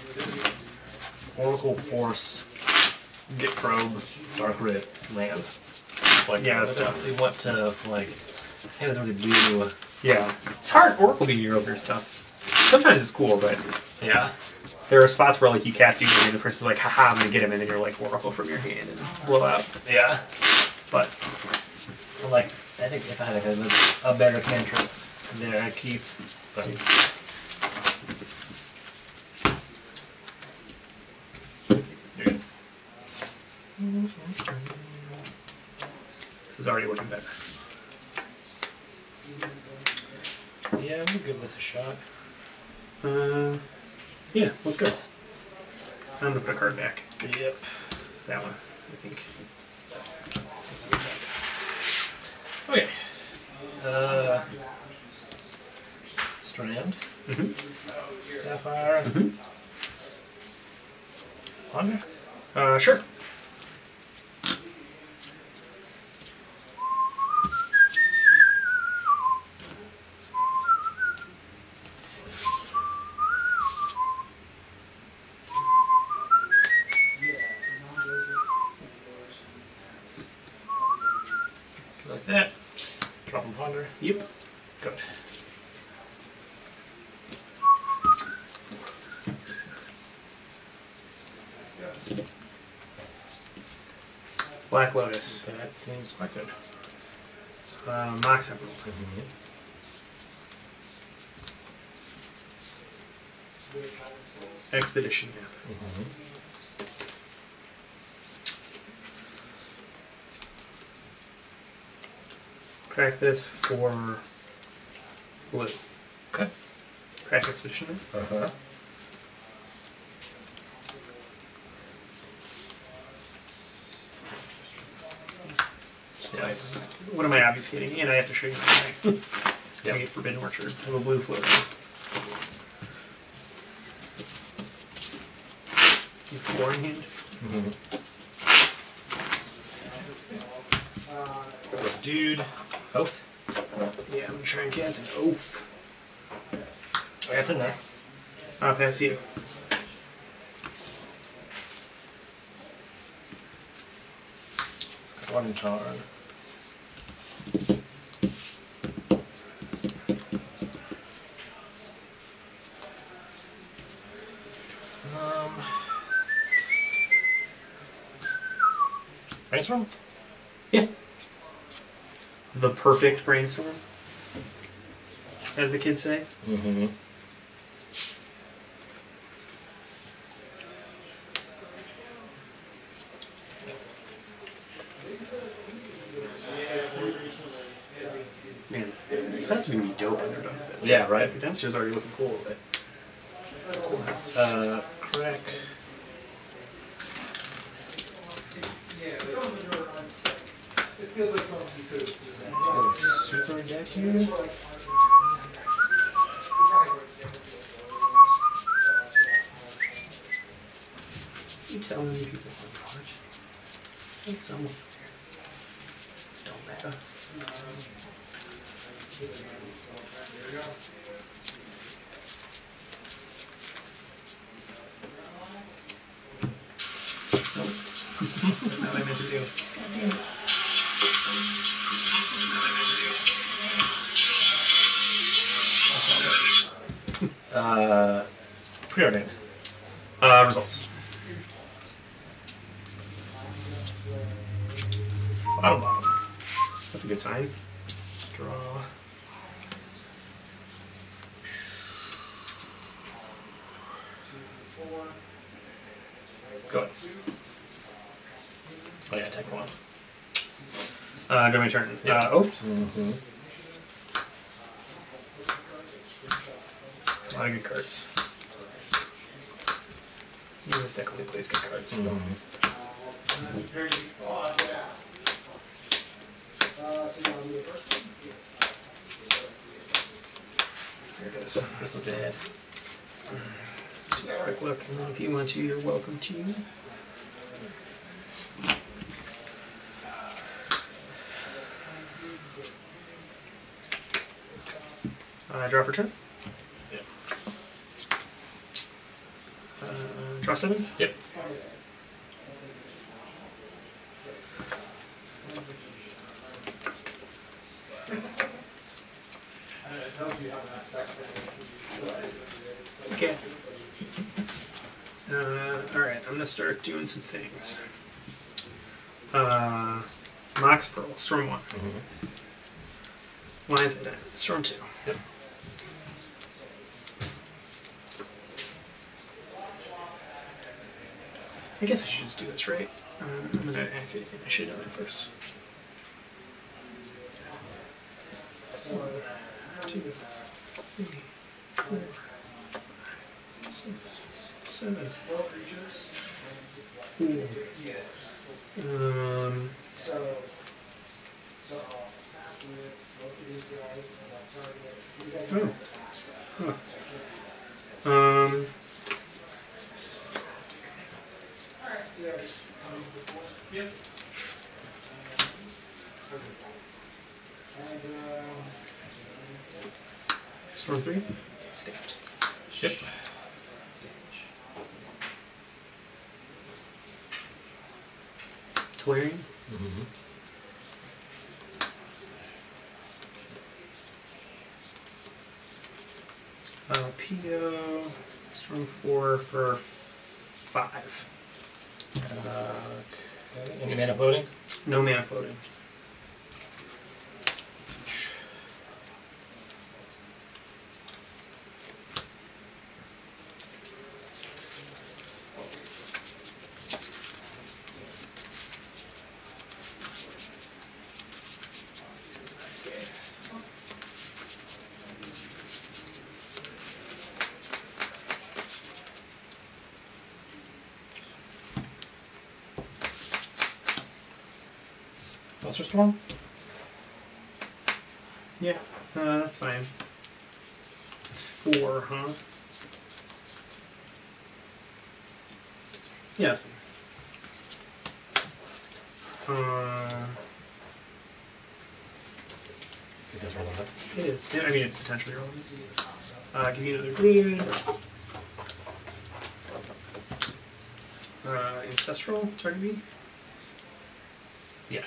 Oracle Force, Get Probe, Dark Rit, lands. Like yeah, that's stuff. They want to like. It doesn't really do. Yeah, it's hard. Oracle being your over stuff. Sometimes it's cool, but yeah, there are spots where like you cast you and the person's like, haha, I'm gonna get him, and then you're like Oracle from your hand and blow out. Yeah, but like I think if I had a better cantrip there, I'd keep. But you're good. This is already looking better. Yeah, we'll give this a shot. Yeah, let's go. I'm gonna put a card back. Yep. It's that one, I think. Okay. Strand. Sapphire. Ponder? Sure. Like that. Drop and ponder. Yep. Good. Black Lotus. That seems quite good. Mox Emerald. Expedition. Yeah. Crack this for blue. Okay. Crack Expedition. Yeah. What am I obfuscating? And I have to show you my I get Forbidden Orchard. I have a blue floater. You 4 in hand. Dude. Oath? Yeah, I'm gonna try and cast an Oath. Oh, that's in there. I'll pass you. It's got 1 card. Brainstorm? Yeah. The perfect brainstorm, as the kids say. Man, this has to be dope when they're done with it. Yeah, right. The downstairs already looking cool with it. Crack. It feels like something you could have seen. Super deck here. You tell how many people are large. There's someone here. Don't matter. That's not what I meant to do. Preordained. Results. Bottom. That's a good sign. Draw. Go. Oh yeah, take 1. Go my turn. Oath. A lot of good cards. This deck only plays good cards. So. Here it is. Crystal Dead. Quick look, and then if you want to, you're welcome to. Draw for turn. Yep. Draw 7. Yep. Okay. Alright, I'm gonna start doing some things. Mox Pearl, Storm 1. Lines at Storm 2. Yep. I guess I should just do this, right? I'm gonna activate it. I should know that first. 1, 2, 3, 4, 6, 7, 4. Oh. Huh. Yep. Storm 3? Stamped. Yep. Tolarian? PO, Storm 4 for 5. Okay. Any mana floating? No mana floating. Monster Storm? Yeah, that's fine. It's 4, huh? Yeah, that's fine. Is this relevant? It is. Yeah, I mean, it's potentially relevant. Give you another green. Ancestral, target B? Yeah.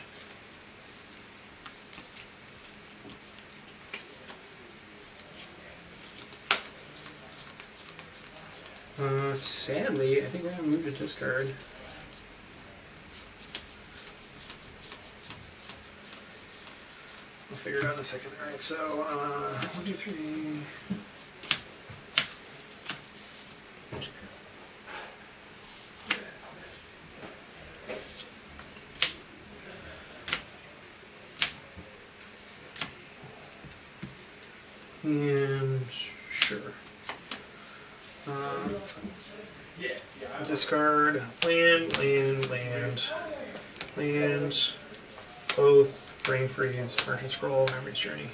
Sadly, I think we're gonna move to discard. We'll figure it out in a second. Alright, so 1, 2, 3. And sure. Discard land, both Brain Freeze, Merchant Scroll, Memory's Journey.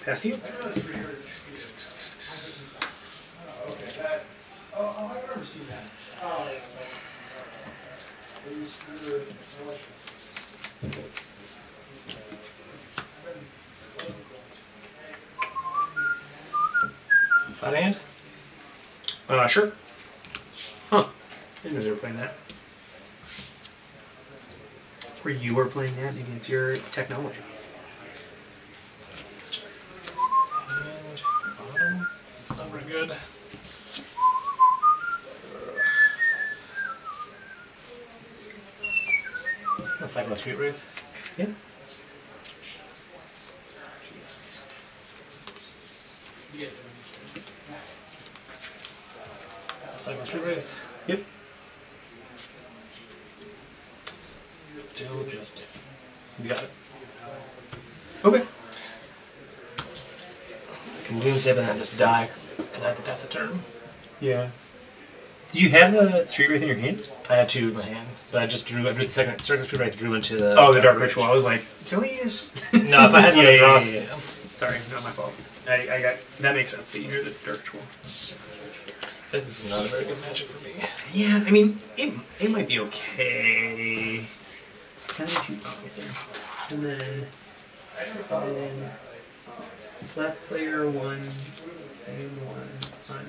Past you. Oh, I remember seeing that. Oh, Side hand? Sure. Huh. I didn't know they were playing that. Or you were playing that, maybe it's your technology. And bottom. It's not very good. Let's cycle a Sweet Wraith. Yeah. Jesus. Cycle Sweet Wraith. Yep. Still just it. You got it. Okay. Can Doomsday and then just die, because I think that's a turn. Yeah. Did you have the Street Wraith in your hand? I had 2 in my hand, but I just drew, after the second Sweet Wraith drew into the... Oh, the Dark Ritual. I was like, don't you just... No, if I had one to draw... yeah. Sorry, not my fault. I got... That makes sense that you drew the Dark Ritual. This is not a very good matchup for me. Yeah, I mean, it might be okay. How did you... Oh, right there. And then seven. Left player 1 and 1 on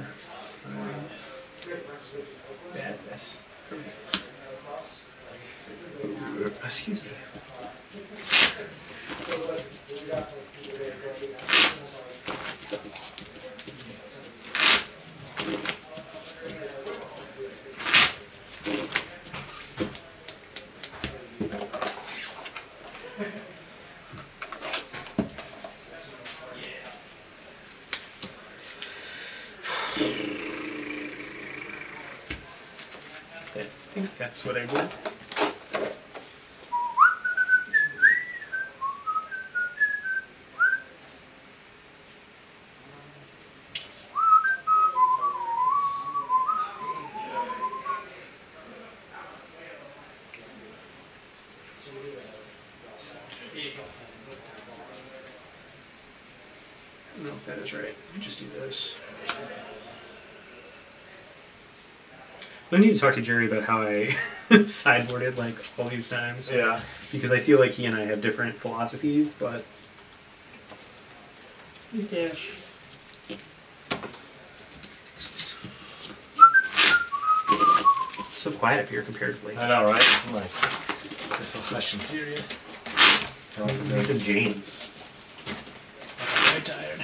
badness. Excuse me. I think that's what I would. I don't know if that is right. Just do this. I need to talk to Jerry about how I sideboarded like all these times. Yeah. Because I feel like he and I have different philosophies, but. Please dash. So quiet up here comparatively. I know, right? I'm like, this whole question serious. He said James. I'm so tired.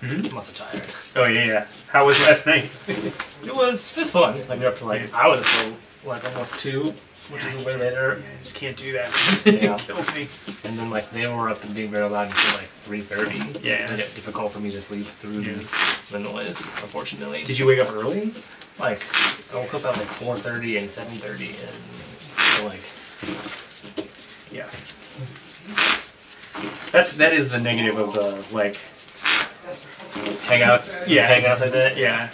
Hmm? I'm also tired. Oh yeah. How was last night? It was fun. Like, we were up to like hours until like almost 2, which is way later. I just can't do that. Yeah. It kills me. And then like they were up and being very loud until like 3:30. Yeah. It made it difficult for me to sleep through the noise, unfortunately. Did you wake up early? Like, I woke up at like 4:30 and 7:30 and so like, Yeah. That is the negative of the like hangouts. Yeah. Hangouts like that. yeah.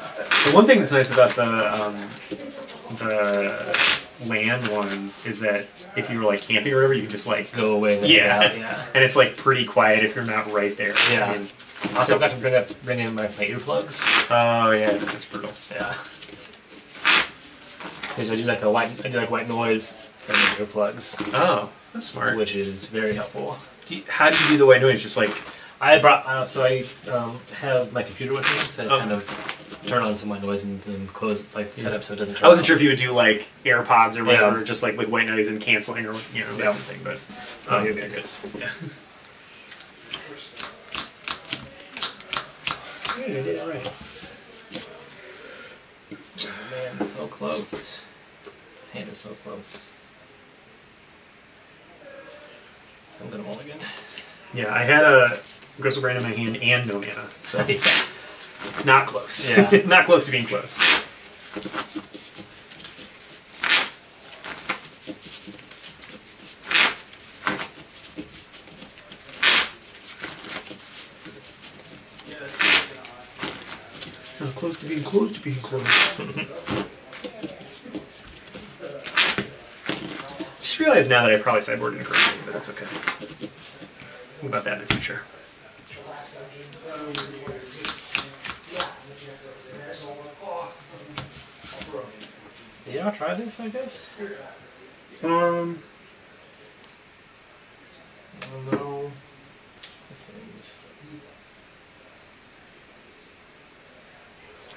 The one thing that's nice about the land ones is that if you were like camping or whatever, you can just like Go away. And yeah. hang out, yeah. And it's like pretty quiet if you're not right there. Yeah. I mean, I also got to bring in my earplugs. oh yeah, that's brutal. Yeah. Because I do like white noise and earplugs, Oh, that's smart. which is very helpful. How do you do the white noise? Just like I brought so I have my computer with me, so I just Oh. kind of turn on some white noise and close set up so it doesn't. Turn I wasn't off. sure if you would do like AirPods or whatever, Yeah. just like with white noise and canceling or that Yeah. kind of thing. But Oh, you'd be good. yeah. Yeah, you did all right. Oh, man, it's so close. His hand is so close. I'm gonna mulligan. Yeah, I had a Gristle Brand in my hand and no mana, so not close. Yeah. Not close to being close. Not close to being close to being close. Just realized now that I probably sideboarded incorrectly, but that's okay. Think about that in the future. Yeah, I'll try this, I guess. Um, I don't know. This seems.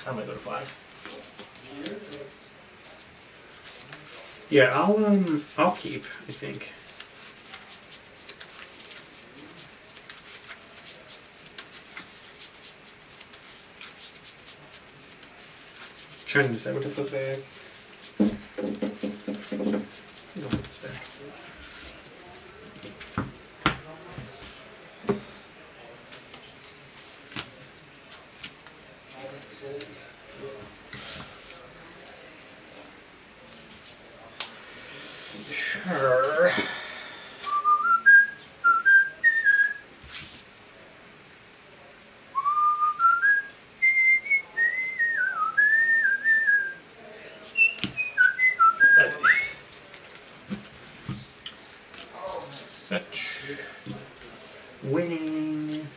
I'm gonna go to 5. yeah, I'll keep, I think. Trying to decide what to put back. I'll put this back. Sure. Fetch. Winning.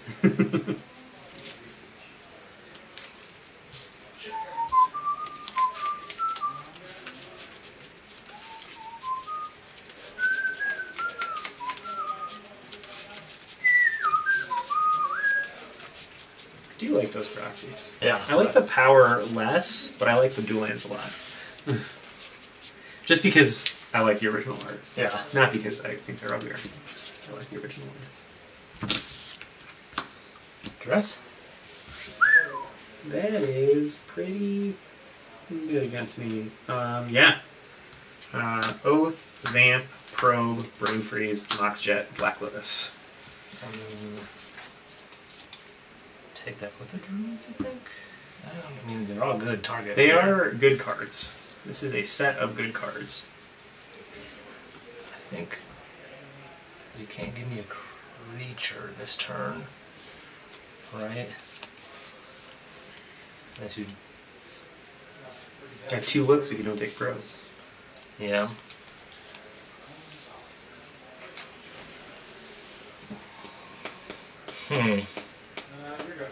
do like those proxies. Yeah. I like the power less, but I like the dual lands a lot. Just because I like the original art. Yeah. Not because I think they're uglier. Just I like the original art. Dress? That is pretty good against me. Yeah. Oath, Vamp, Probe, Brain Freeze, Moxjet, Black Lotus. Take that with the druids, I think. I mean, they're all good targets. They are good cards. This is a set of good cards. I think you can't give me a creature this turn, right? Unless you. Got 2 looks if you don't take Probe. Yeah. Here we go.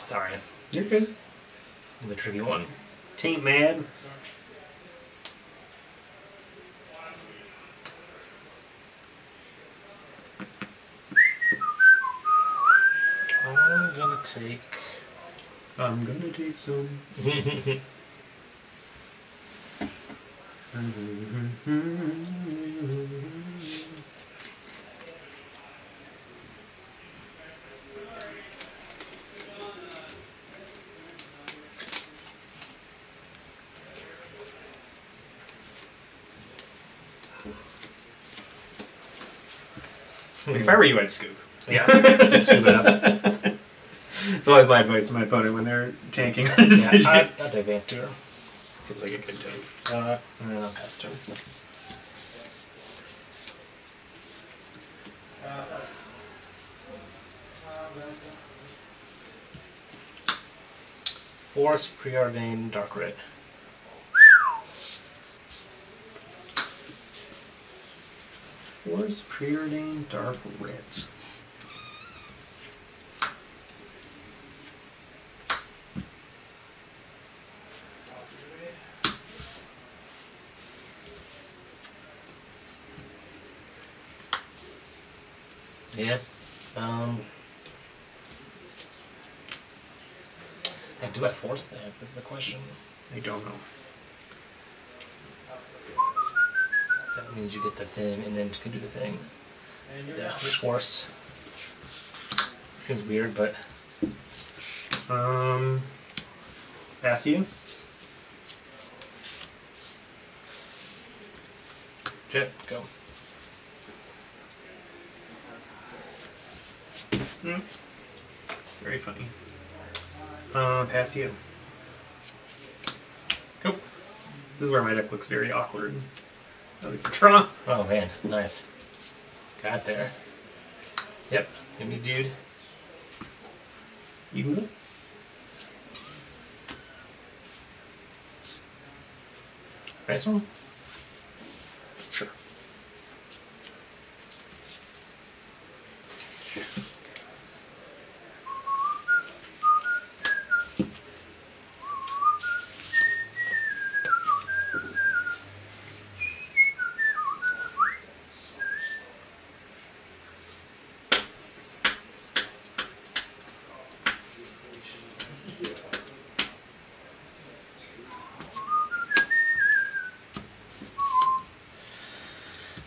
Sorry. You're good. The tricky one. Taint Mad. I'm gonna take. I'm gonna take some. If I were you, I'd scoop. Yeah. Just scoop it up. It's always my advice to my opponent when they're tanking a Yeah, decision. I'll take Vamp too. Seems like a good take. And then I'll pass turn. Force Preordained Dark Red. Force Preordained Dark Rit. Yeah. Do I force that? Is the question. I don't know. That means you get the thing and then you can do the thing. Yeah, force. Seems weird, but Pass you. Jet, go. It's very funny. Pass you. Nope. This is where my deck looks very awkward. Draw. Oh man, nice. Got there. Yep, give me dude. You move it? Nice one. Sure.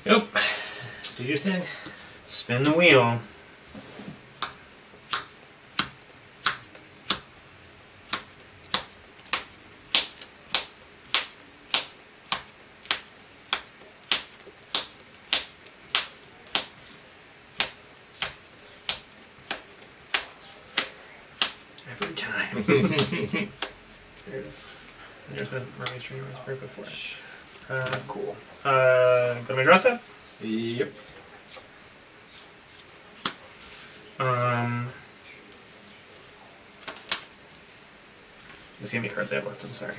Yep. Do your thing. Spin the wheel. Every time. There it is. There's the mermaid tree was right before it. Cool. Go to my draw step? Yep. Let's see how many cards I have left, I'm sorry.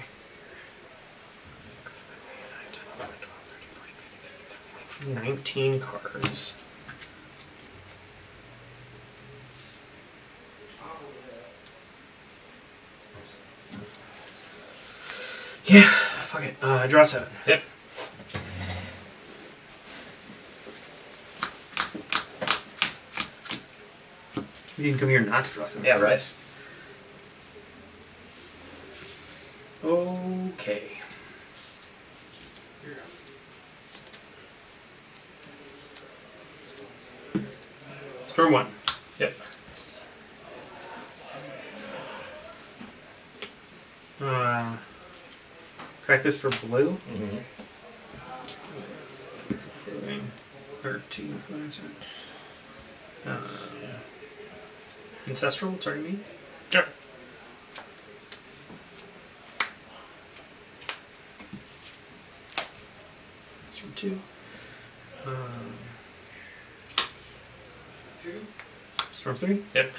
19 cards. Yeah, fuck it. Draw 7. Yep. You didn't come here not to draw 7. Yeah, right. cards. Okay. Turn 1. Yep. Crack this for blue. Mm-hmm. Floating. Or 2 floating, sorry. Ancestral, target me. Sure. Storm 2. Storm 3. Yep.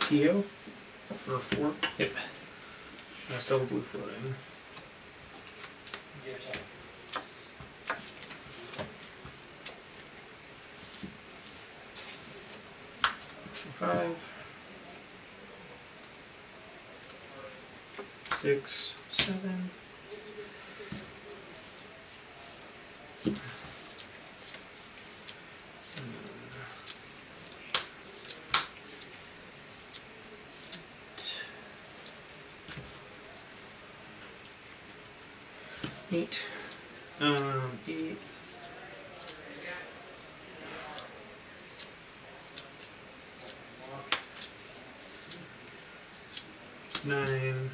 Tio for 4. Yep. Still blue floating. So 5, 6, 7. Eight. 8. Nine.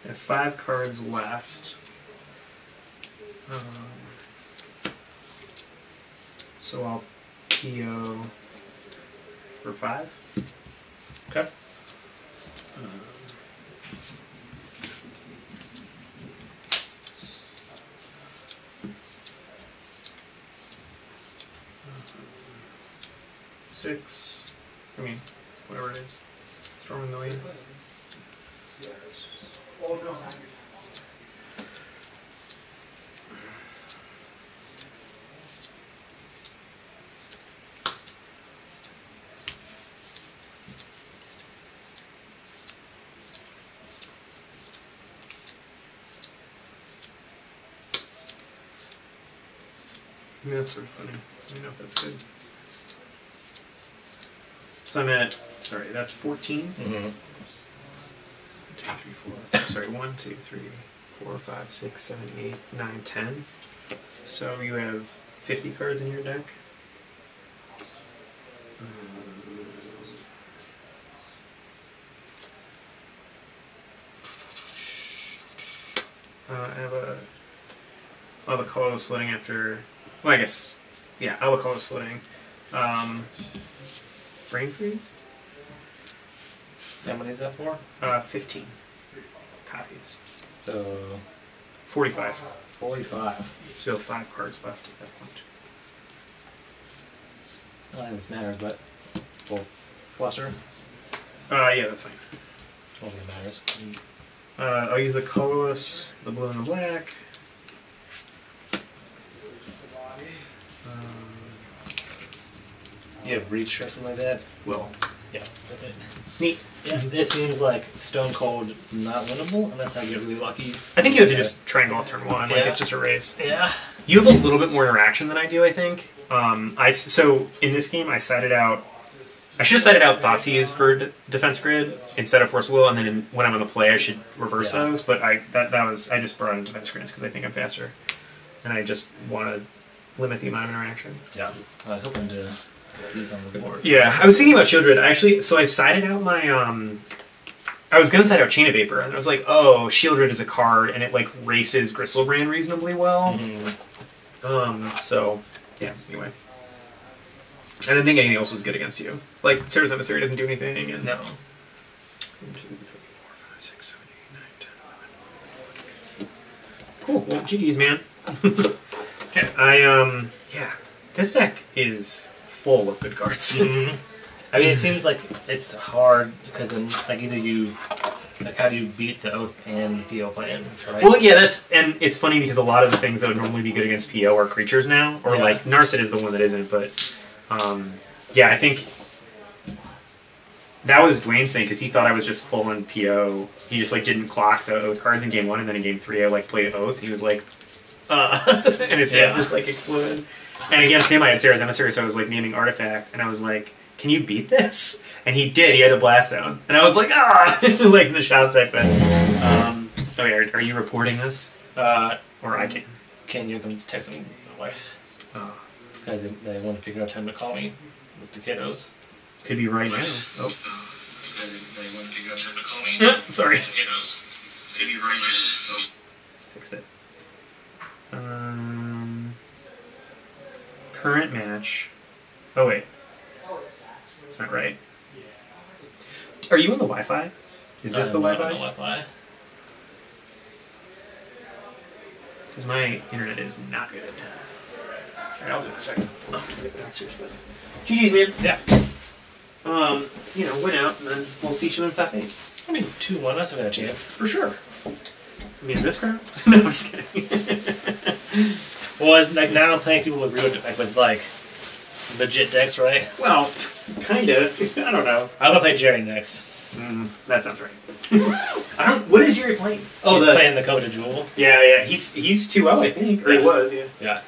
I have 5 cards left. So I'll PO for 5. Okay. Six. I mean, whatever it is. Storm in the lead. I mean, that's sort of funny. Let me know if that's good. So I'm at, sorry, that's 14. Mm-hmm. 2, 3, 4. Sorry, 1, 2, 3, 4, 5, 6, 7, 8, 9, 10. So you have 50 cards in your deck. I'll have a colorless floating after. Well, I guess, yeah, I'll have a colorless floating. Brain freeze? How many is that for? 15 copies. So 45. 45. So 5 cards left at that point. I don't think this matters, but well, fluster. Yeah, that's fine. I don't think it matters. I'll use the colorless, the blue and the black. You have reach or something like that? Well, Yeah, that's it. neat. Yeah, this seems like stone cold not winnable unless I get really lucky. I think you have to just triangle off turn 1. Like, Yeah. it's just a race. Yeah. You have a little bit more interaction than I do, I think. So in this game, I sided out. I should have sided out Thoughtseize for defense grid instead of Force Will, and then when I'm on the play, I should reverse those. But I just brought in defense grids because I think I'm faster, and I just want to limit the amount of interaction. Yeah. I was hoping to get these on the board. Yeah, I was thinking about Shieldred. Actually, so I sided out my. I was gonna side out Chain of Vapor, and I was like, oh, Shieldred is a card, and it like races Gristlebrand reasonably well. Mm-hmm. So, yeah, anyway. I didn't think anything else was good against you. Like, Sarah's Emissary doesn't do anything, and... No. 1, 2, 3, 4, 5, 6, 7, 8, 9, 10, 11. Cool. Well, GG's, man. Okay, yeah. This deck is full of good cards. Mm-hmm. I mean, it seems like it's hard because then, like, either you, like, how do you beat the Oath and PO plan, right? Well, yeah, and it's funny because a lot of the things that would normally be good against PO are creatures now, or Yeah. like Narset is the one that isn't, but yeah, I think that was Dwayne's thing because he thought I was just full on PO. He just like didn't clock the Oath cards in game 1, and then in game 3 I like played Oath. He was like, and his head just like exploded. And against him, I had Sarah's Emissary, so I was like naming Artifact, and I was like, can you beat this? And he did. He had a blast zone. And I was like, like in the shots I fed. Oh yeah, are you reporting this? Or I can? Can you can text my wife? Because they want to figure out time to call me with the kiddos. Could be right now. Oh. They want to figure out time to call me. Sorry. With the kiddos. Could be right now. Fixed it. Current match. Oh wait. That's not right. Are you on the Wi-Fi? Is this the Wi-Fi? Wi-Fi. Because my internet is not good. Alright, I'll do it in a second. Oh, get downstairs, but GG's, man. Yeah. You know, win out, and then we'll see each other in top 8. I mean, 2-1. I still got a chance. For sure. I mean, this crowd? No, I'm just kidding. Well, it's like now I'm playing people with real, like legit decks, right? Well, kinda. I don't know. I'm gonna play Jerry next. That sounds right. What is Jerry playing? Oh, He's playing the Coda Jewel. Yeah. He's 2-0, I think. Or he was, yeah. Yeah.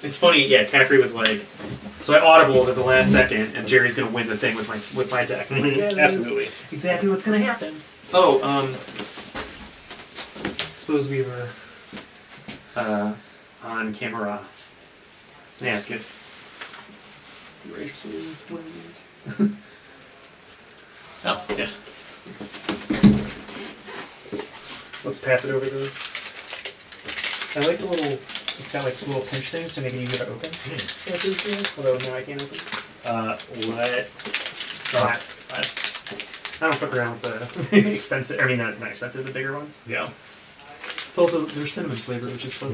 It's funny, yeah, Caffrey was like, so I audibled at the last second, and Jerry's gonna win the thing with my deck. I'm like, yeah, that is Absolutely. exactly what's gonna happen. Oh, suppose we were on camera. Let me ask if you were interested in one of these. Oh, yeah. Let's pass it over to. I like the little. It's got like little pinch things to make it easier to open. Although now I can't open. What? Stop. I don't fuck around with the expensive. I mean, not expensive. The bigger ones. Yeah. It's also there's cinnamon flavor, which is fun.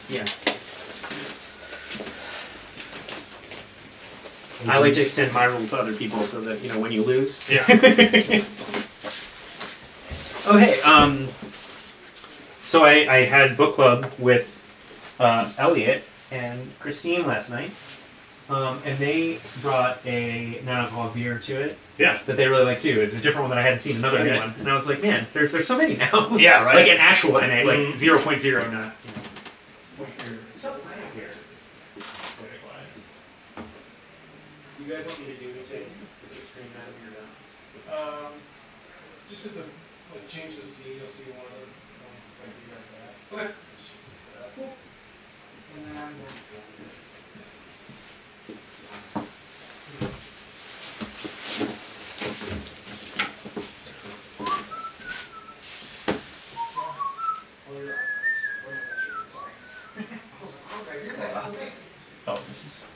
Yeah. I like to extend my rule to other people so that when you lose. Yeah. Oh hey, so I had book club with Elliot and Christine last night, and they brought a non-alcoholic beer to it. Yeah. That they really like too. It's a different one that I hadn't seen, another new one, and I was like, man, there's so many now. Yeah, right. Like an actual NA, like 0.0, not. You guys want me to do anything? Screen that or Just hit the change the C. You'll see one of the ones that's like you got that. Okay. Cool. And then oh, this is.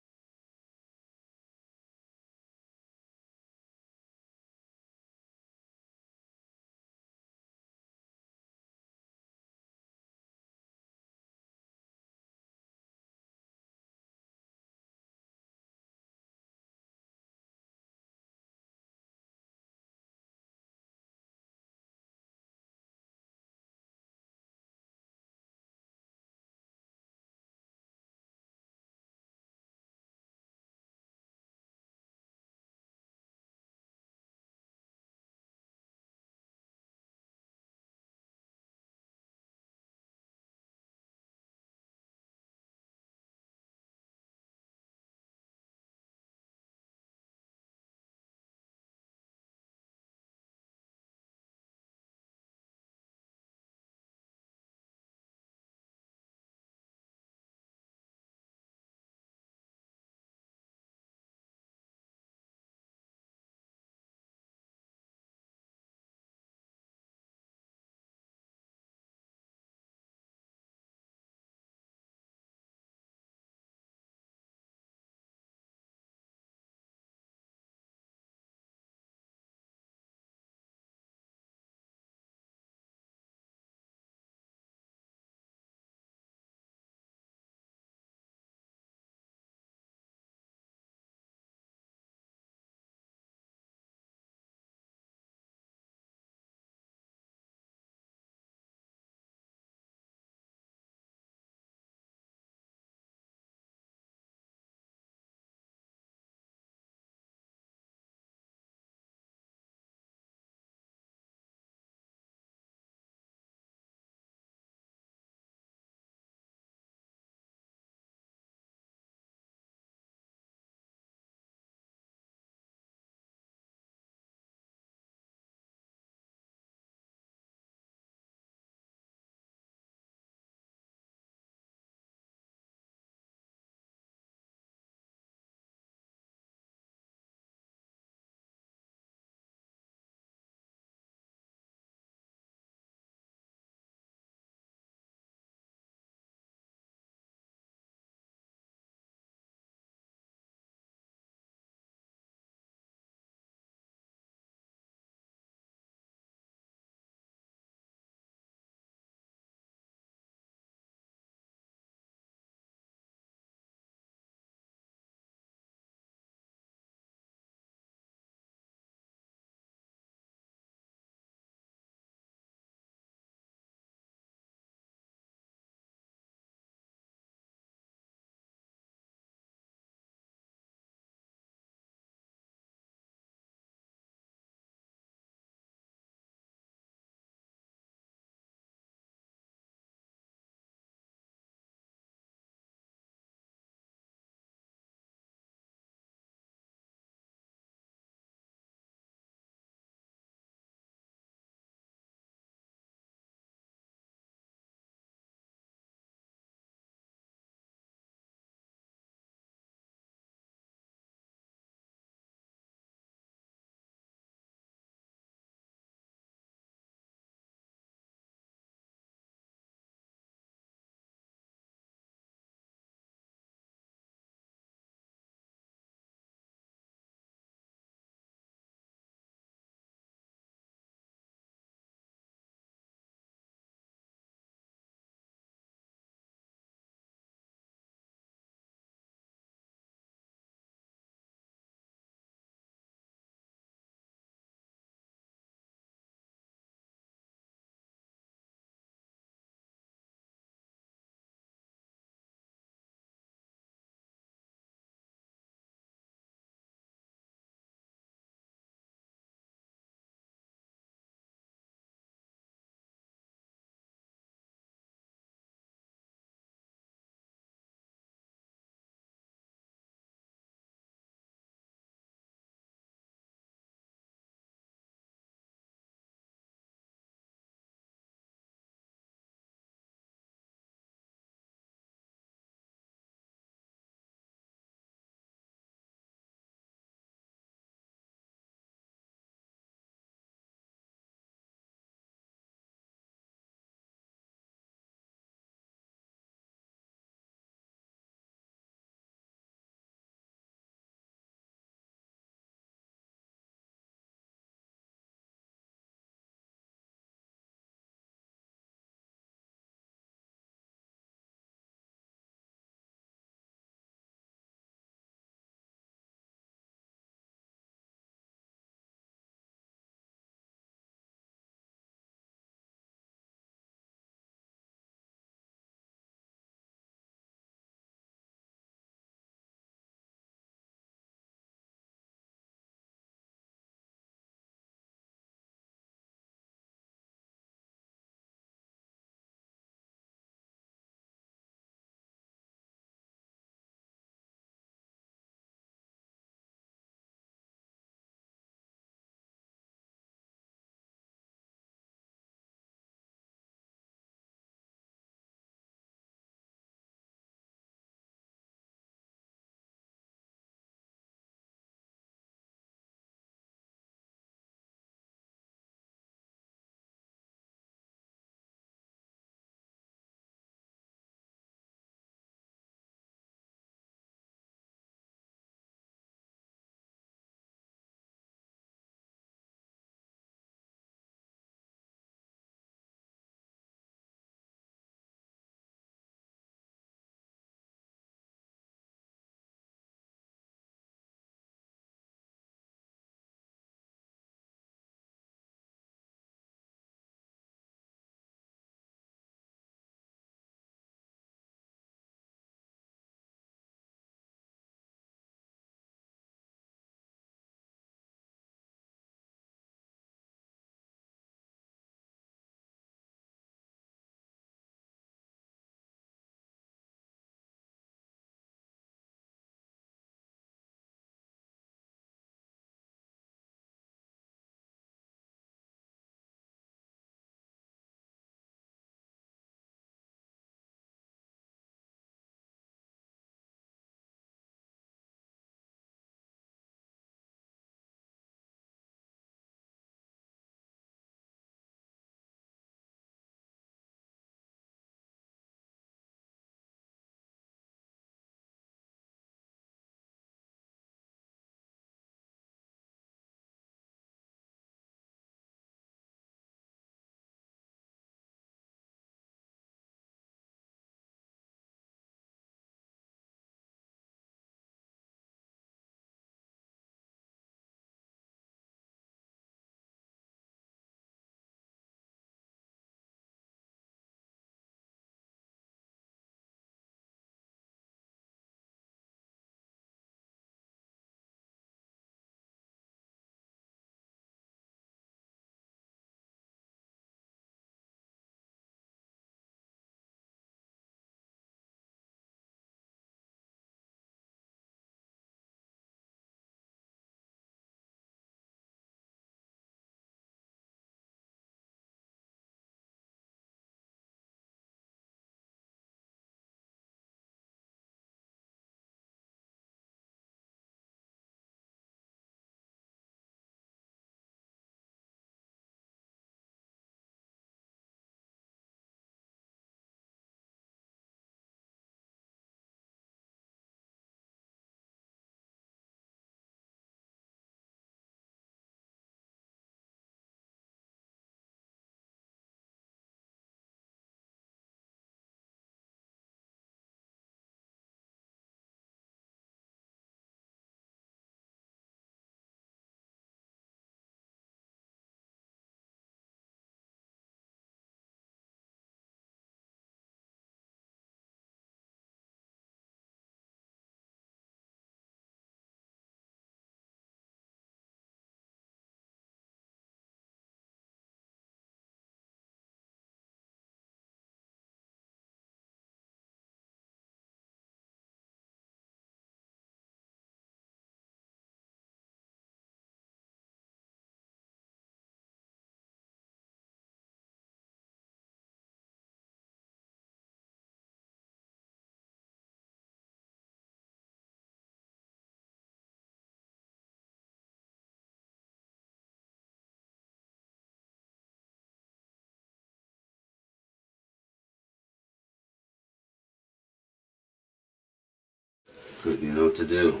Good, you know what to do.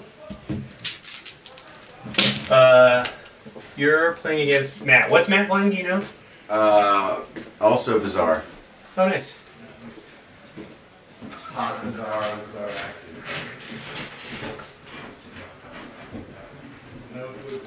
You're playing against Matt. What's Matt playing? Do you know? Also Bizarre. Oh, nice. Bizarre action. No clue.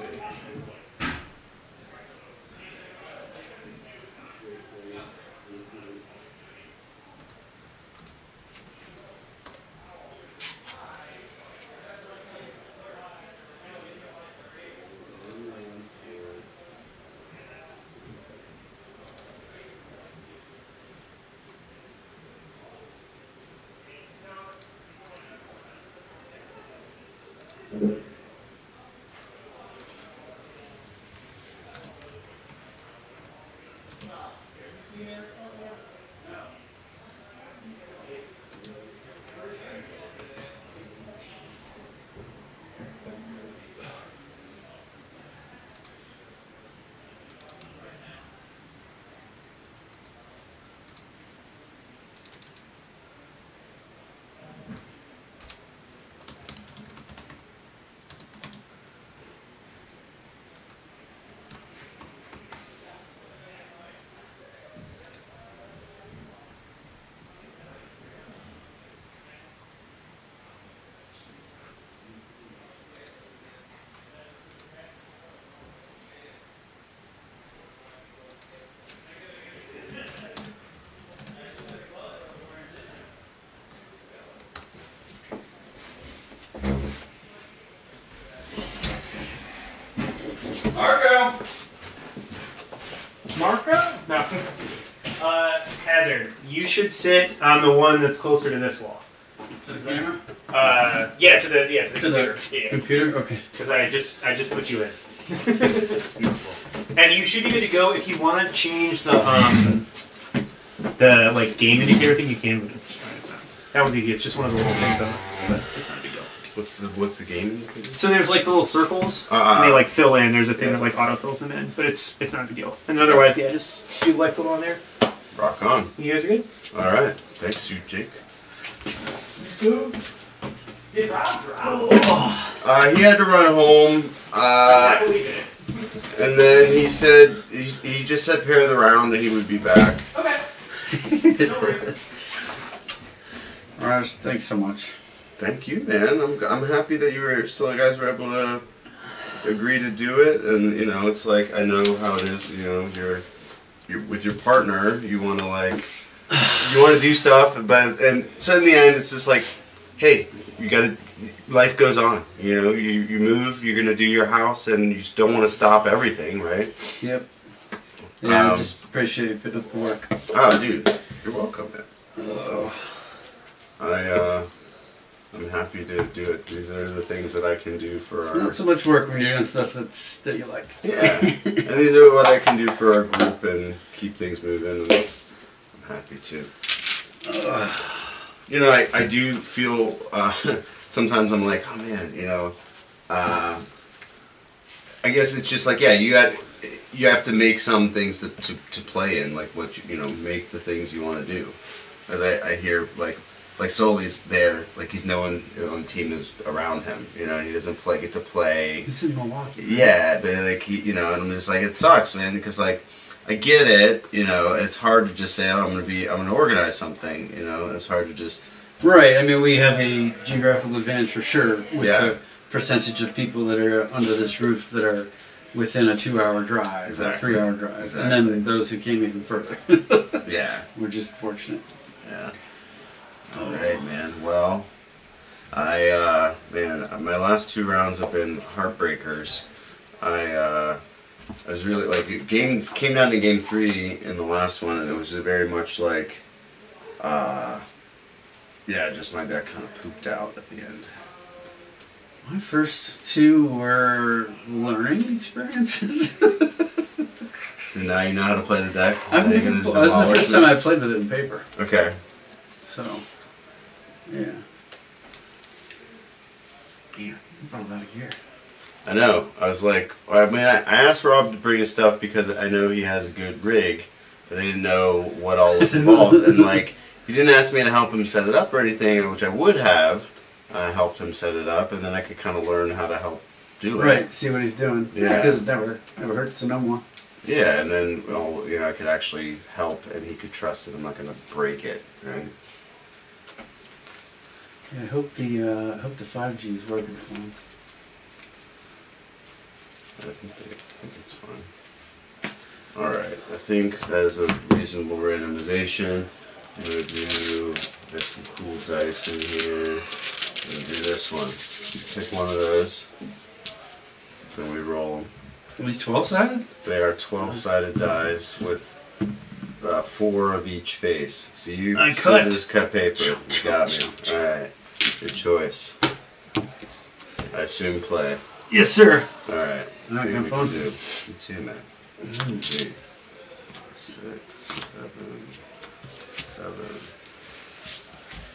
Marco? No. Hazard, you should sit on the one that's closer to this wall. To the camera? Yeah, to the To computer. the computer? Okay. Because I just put you in. And you should be good to go. If you want to change the like game indicator thing, you can. But that one's easy. It's just one of the little things on it, but it's not a big deal. What's the game? So there's like the little circles, and they like fill in. There's a thing that like auto fills them in, but it's not a big deal. And otherwise, yeah, just do lights on there. Rock on. You guys are good. All right. Thanks, you, Jake. Did Rob drop? He had to run home. I believe it. And then he said he just said pair the round and he would be back. Okay. No worries. All right. Thanks so much. Thank you, man. I'm happy that you guys were able to agree to do it, and you know, it's like I know how it is. You know, you're with your partner. You want to do stuff, and so in the end, it's just like, hey, life goes on. You know, you move. You're gonna do your house, and you just don't want to stop everything, right? Yep. Yeah, I just appreciate you putting up the work. Oh, dude, you're welcome, man. I'm happy to do it. These are the things that I can do for It's not so much work when you're doing stuff that you like. Yeah, and these are what I can do for our group and keep things moving. And I'm happy to. You know, I do feel sometimes I'm like, oh man, you know, I guess it's just like, yeah, you have to make some things to play in, like what you know, make the things you want to do. As I hear like Soli's there, like he's no one on the team is around him, you know, and he doesn't get to play. He's in Milwaukee. Right? Yeah, but like you know, and I'm just like, it sucks, man, because like I get it, you know, it's hard to just say, oh, I'm gonna organize something, you know, it's hard to just. Right. I mean, we have a geographical advantage for sure with the percentage of people that are under this roof that are within a 2-hour drive, exactly. or 3-hour drive, exactly. And then those who came even further. Yeah, we're just fortunate. Yeah. All right, man. Well, man, my last 2 rounds have been heartbreakers. I was really like came down to game 3 in the last one, and it was very much like, yeah, just my deck kind of pooped out at the end. My first 2 were learning experiences. So now you know how to play the deck. That's the first time I played with it in paper. Okay. So, yeah. Yeah, you brought a lot of gear. I know. I was like, I mean, I asked Rob to bring his stuff because I know he has a good rig, but I didn't know what all was involved. And like, he didn't ask me to help him set it up or anything, which I would have. I helped him set it up, and then I could kind of learn how to help do it. Right, see what he's doing. Yeah. Because it never hurts to know more. Yeah, and then I could actually help, and he could trust that I'm not going to break it. Right? Yeah, I hope the 5G is working for him. I think it's fine. All right, I think that is a reasonable randomization. I'm gonna do. There's some cool dice in here. I'm gonna do this one. Pick one of those. Then we roll them. At least 12-sided? They are 12-sided dice with 4 of each face. So you I cut. scissors, cut paper. You got me. All right, your choice. I assume play. Yes, sir. All right. All right, See have what we fun. can do. You too, man. 8, 6, 7.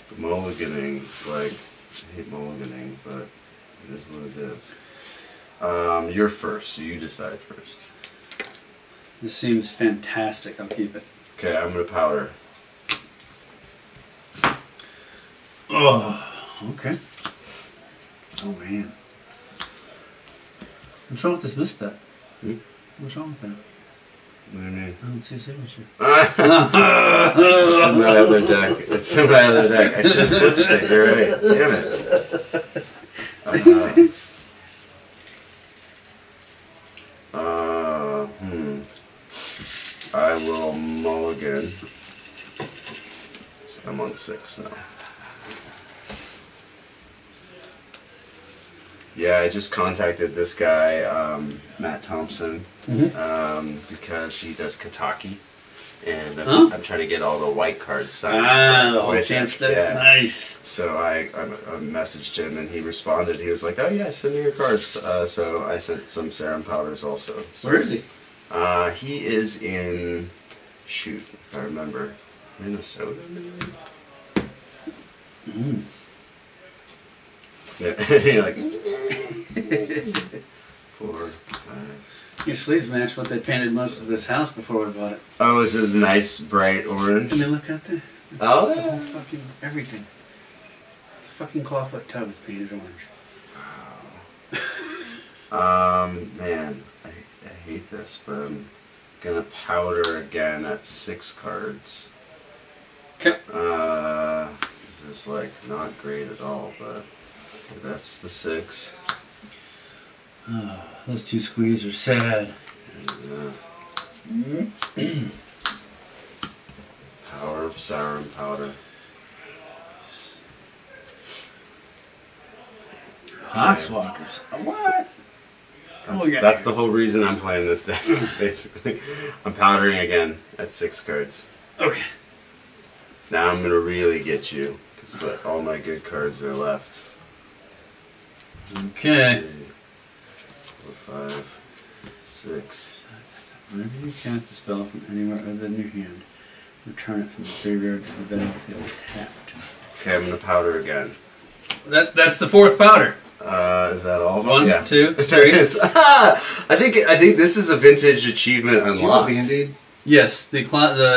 The mulliganing, it's like, I hate mulliganing, but it is what it is. You're first, so you decide first. This seems fantastic. I'll keep it. Okay, I'm gonna powder. Oh, okay. Oh, man. What's wrong with this misstep? Hmm? What's wrong with that? What do you mean? I don't see a signature. It's in my other deck. It's in my other deck. I should have switched it. You're right. Damn it. I will mulligan. So I'm on 6 now. Yeah, I just contacted this guy, Matt Thompson, because he does Kataki, and I'm trying to get all the white cards signed. The whole with champ it. stick. Yeah. Nice. So I messaged him, and he responded. He was like, "Oh yeah, send me your cards." So I sent some serum powders also. So, Where is he? he is in, shoot, if I remember, Minnesota maybe? Yeah, you're like 4, 5. Your sleeves match what they painted most of this house before we bought it. Oh, is it a nice bright orange? Can you look out there? Oh, The yeah. whole fucking everything. The fucking clawfoot tub is painted orange. Man, I hate this, but I'm gonna powder again at 6 cards. Okay. This is like not great at all, but that's the 6. Oh, those 2 squeeze are sad. And, power of sour and powder. Poxwalkers. What? That's the whole reason I'm playing this deck, basically. I'm powdering again at 6 cards. Okay. Now I'm gonna really get you, because all my good cards are left. Okay. 4, 5, 6. Whenever you cast a spell from anywhere other than your hand, return it from the graveyard to the battlefield tapped. Okay, I'm gonna powder again. That's the 4th powder. Is that all of them? 1, Yeah. 2, 3. There it is. I think this is a vintage achievement unlocked. Yes, the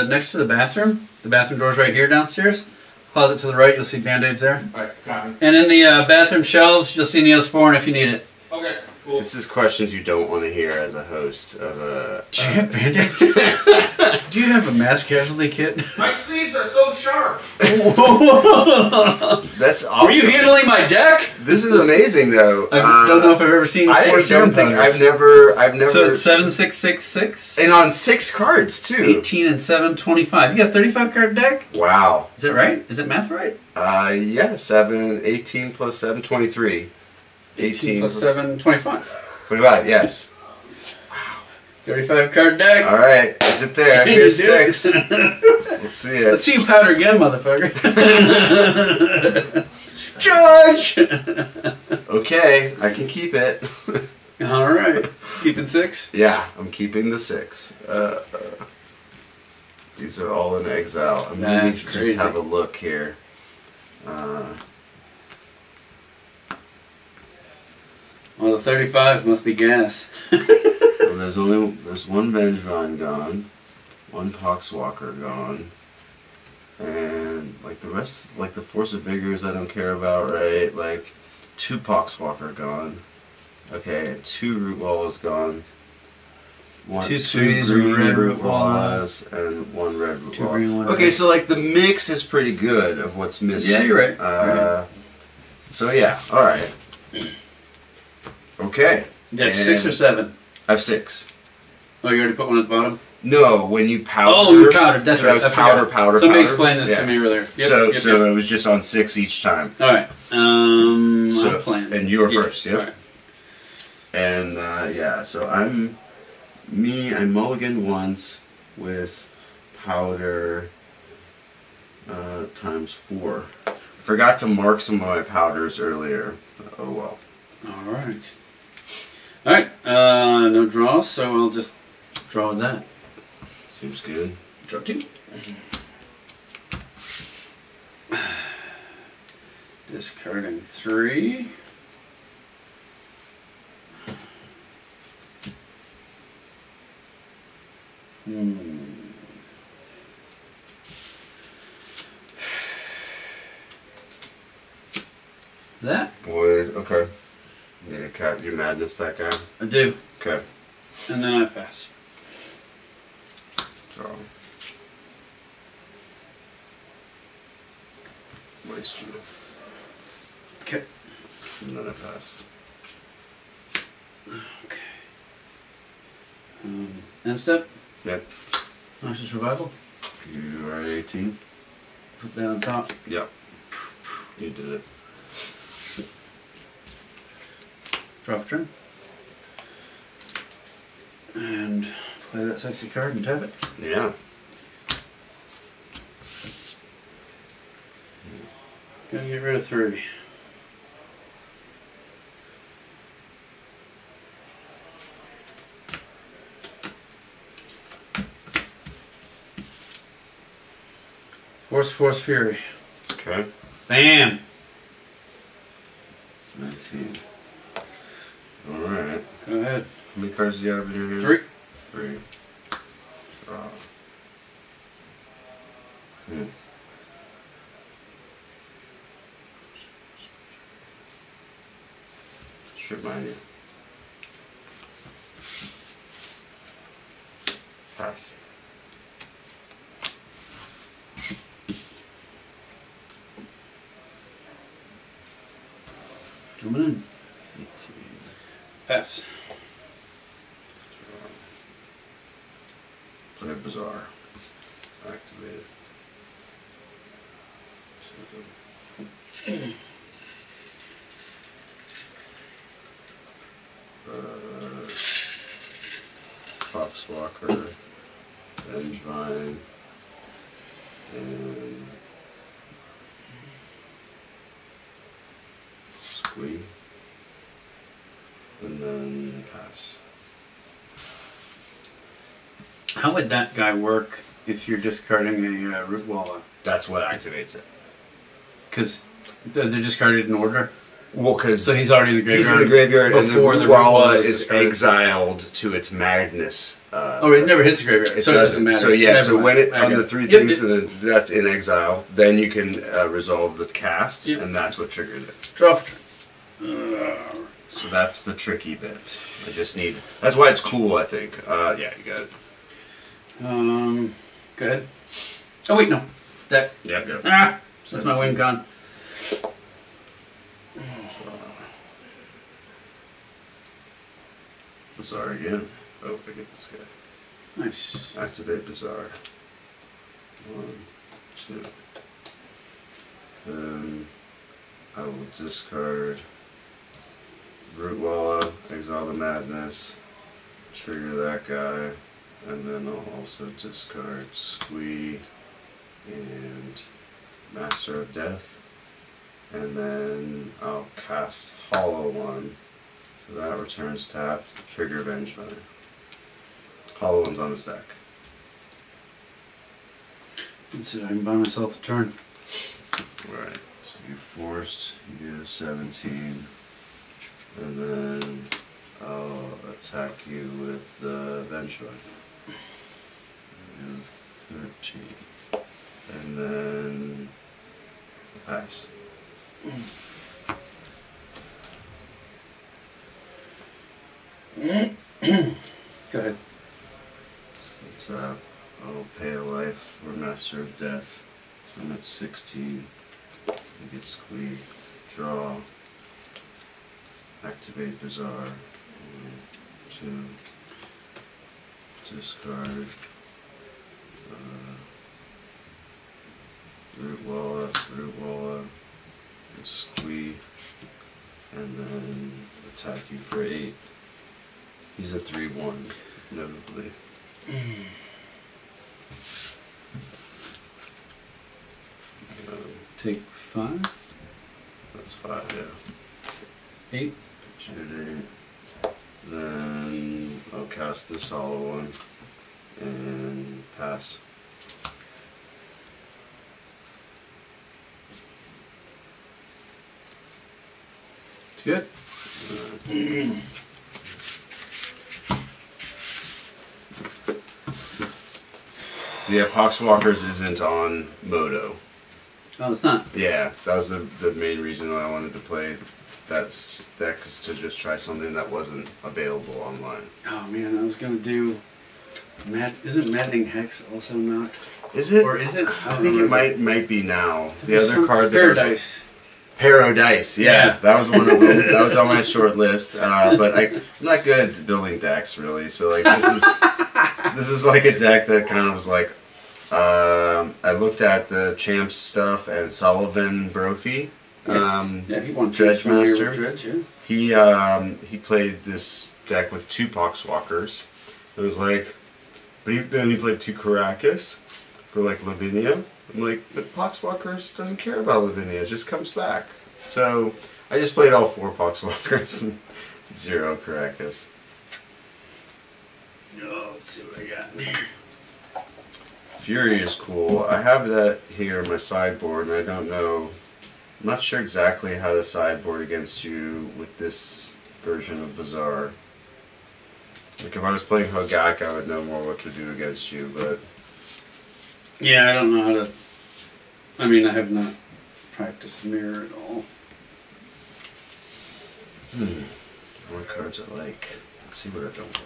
next to the bathroom. The bathroom door's right here downstairs. Closet to the right, you'll see band-aids there. Alright, got me. And in the bathroom shelves, you'll see Neosporin if you need it. Okay, cool. This is questions you don't want to hear as a host of a. Do you have band-aids? Do you have a mass casualty kit? My sleeves are so sharp! That's awesome. Were you handling my deck? This is amazing, though. I don't know if I've ever seen 4 I serum don't think powders. I've never. So it's 7, 6, 6, 6. And on 6 cards too. 18 and 7, 25. You got a 35 card deck? Wow. Is that right? Is that math right? Yeah, 18 plus 7, 23. 18 plus 7, 25. 25, yes. 35 card deck. All right, is it there? Can Here's you do it? 6. Let's see it. Let's see you powder again, motherfucker. Judge! Okay, I can keep it. All right. Keeping 6? Yeah, I'm keeping the 6. These are all in exile. I'm going That's to crazy. just have a look here. Well, the 35s must be gas. Well, there's one Vengevine gone, one Poxwalker gone. And like the rest, like the Force of Vigors, I don't care about, right? Like 2 Poxwalker gone. Okay, and 2 Root Wallas gone. 2 2 Squeeze, green red Root Root Walla. Wallas, and 1 red Root 2 Walla. green, 1 Okay, red. so like the mix is pretty good of what's missing. Yeah, you're right. So yeah, all right. Okay. Yeah, 6 or 7. I have 6. Oh, you already put one at the bottom? No, when you powder. Oh, you powdered. That's right. That was I forgot. powder. Somebody explained this Yeah. to me earlier. Yep, so yep, so yep. it was just on 6 each time. All right. So, I'm playing. and you were Yeah, first, yep. all right. And yeah, so I mulliganed once with powder times 4. Forgot to mark some of my powders earlier. Oh well. All right. All right. No draws, so I'll just draw with that. Seems good. Draw 2. Discarding 3. That Would okay. Yeah, cat. You madness that guy. I do, Okay. and then I pass. Draw. Waste you. Okay. And then I pass. Okay. End step. Yep. Conscious revival. You are 18. Put that on top. Yep. You did it. Draw for turn. And play that sexy card and tap it. Yeah. Gonna get rid of 3. Force Fury. Okay. Bam! 19. Alright. Go ahead. How many cards do you have in your hand? 3. 3. Draw. Strip mine you. Pass. Coming in. 18. Pass. Play Bizarre. Activate. 7. Poxwalker, Vengevine, and Squee, and then pass. How would that guy work if you're discarding a Root Walla? That's what activates it. Because they're discarded in order. Well, because So he's already in the graveyard. he's in the graveyard, and the before Root Root Walla is is discarded. exiled to its madness. Oh, it never hits the graveyard, It so it doesn't matter. So yeah, Never so mind. when it on Okay. the 3 Yep, things yep. and that's in exile, then you can resolve the cast, Yep. and that's what triggers it. Draw for turn. So that's the tricky bit. I just need. That's why it's cool, I think. Yeah, you got it. Go ahead. Oh wait, no. That. Yep. Ah, that's my win con. Bizarre again. Oh, I get this guy. Nice. Activate Bizarre. 1, 2. Then I will discard Root Walla, Exile the Madness, trigger that guy, and then I'll also discard Squee and Master of Death, and then I'll cast Hollow One, so that returns tap, trigger Vengevine. Hollow One's on the stack. That's it. I can buy myself a turn. Right, so you forced, you get a 17, and then I'll attack you with the Vengevine. You have 13. and then pass. Go ahead. It's I'll pay a life for Master of Death. So I'm at 16. I get squeak, draw, activate Bizarre, 2, discard, root walla, and squeak, and then attack you for 8. He's a 3/1, inevitably. Take 5. That's 5, yeah. 8. Shoot 8. Then I'll cast this hollow one and pass. It's good. So yeah, Poxwalkers isn't on Moto. Oh, it's not. Yeah, that was the main reason why I wanted to play that deck, is to just try something that wasn't available online. Oh man, I was gonna do. Isn't Maddening Hex also not? Is it? Or is it? I think it might be now. The There's other card that Paradise. Paradise, yeah, Yeah. that was one of them. That was on my short list, but I'm not good at building decks really. So like this is like a deck that kind of was like, I looked at the Champs stuff and Sullivan Brophy, Yeah, he won Dredge Master. Dredge, yeah. He played this deck with 2 Poxwalkers. It was like, but then he played 2 Caracas for like Lavinia. I'm like, but Poxwalkers doesn't care about Lavinia, it just comes back. So I just played all 4 Poxwalkers and 0 Caracas. Oh, let's see what I got in here. Fury is cool. I have that here in my sideboard, and I don't know. I'm not sure exactly how to sideboard against you with this version of Bizarre. Like if I was playing Hogak, I would know more what to do against you, but Yeah, I don't know how to. I mean, I have not practiced Mirror at all. what cards I like. Let's see what I don't like.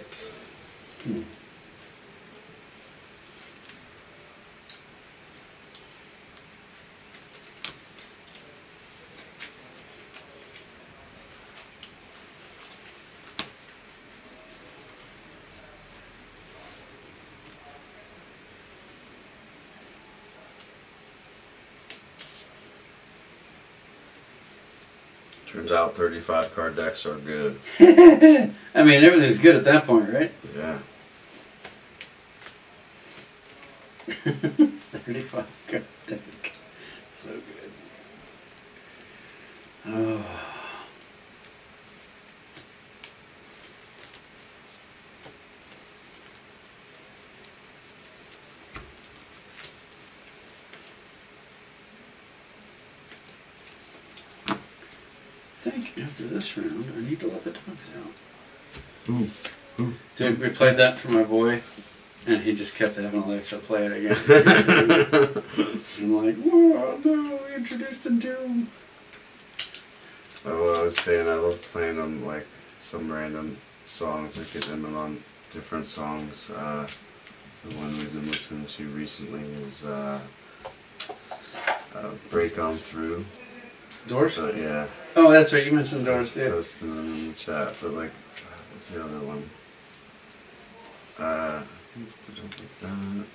Turns out 35 card decks are good. I mean, everything's good at that point, right? Yeah. 35 card deck. So good. Oh. I think after this round, I need to let the dogs out. Ooh. Dude, we played that for my boy, and he just kept having Alexa play it again. I'm like, whoa, no, we introduced a Doom. Oh, I was saying I love playing them like some random songs or getting them on different songs. The one we've been listening to recently is Break On Through. Doors? So, yeah. Oh, that's right, you mentioned Doors, yeah. Posting them in the chat, but like, what's the other one? I think we don't get that.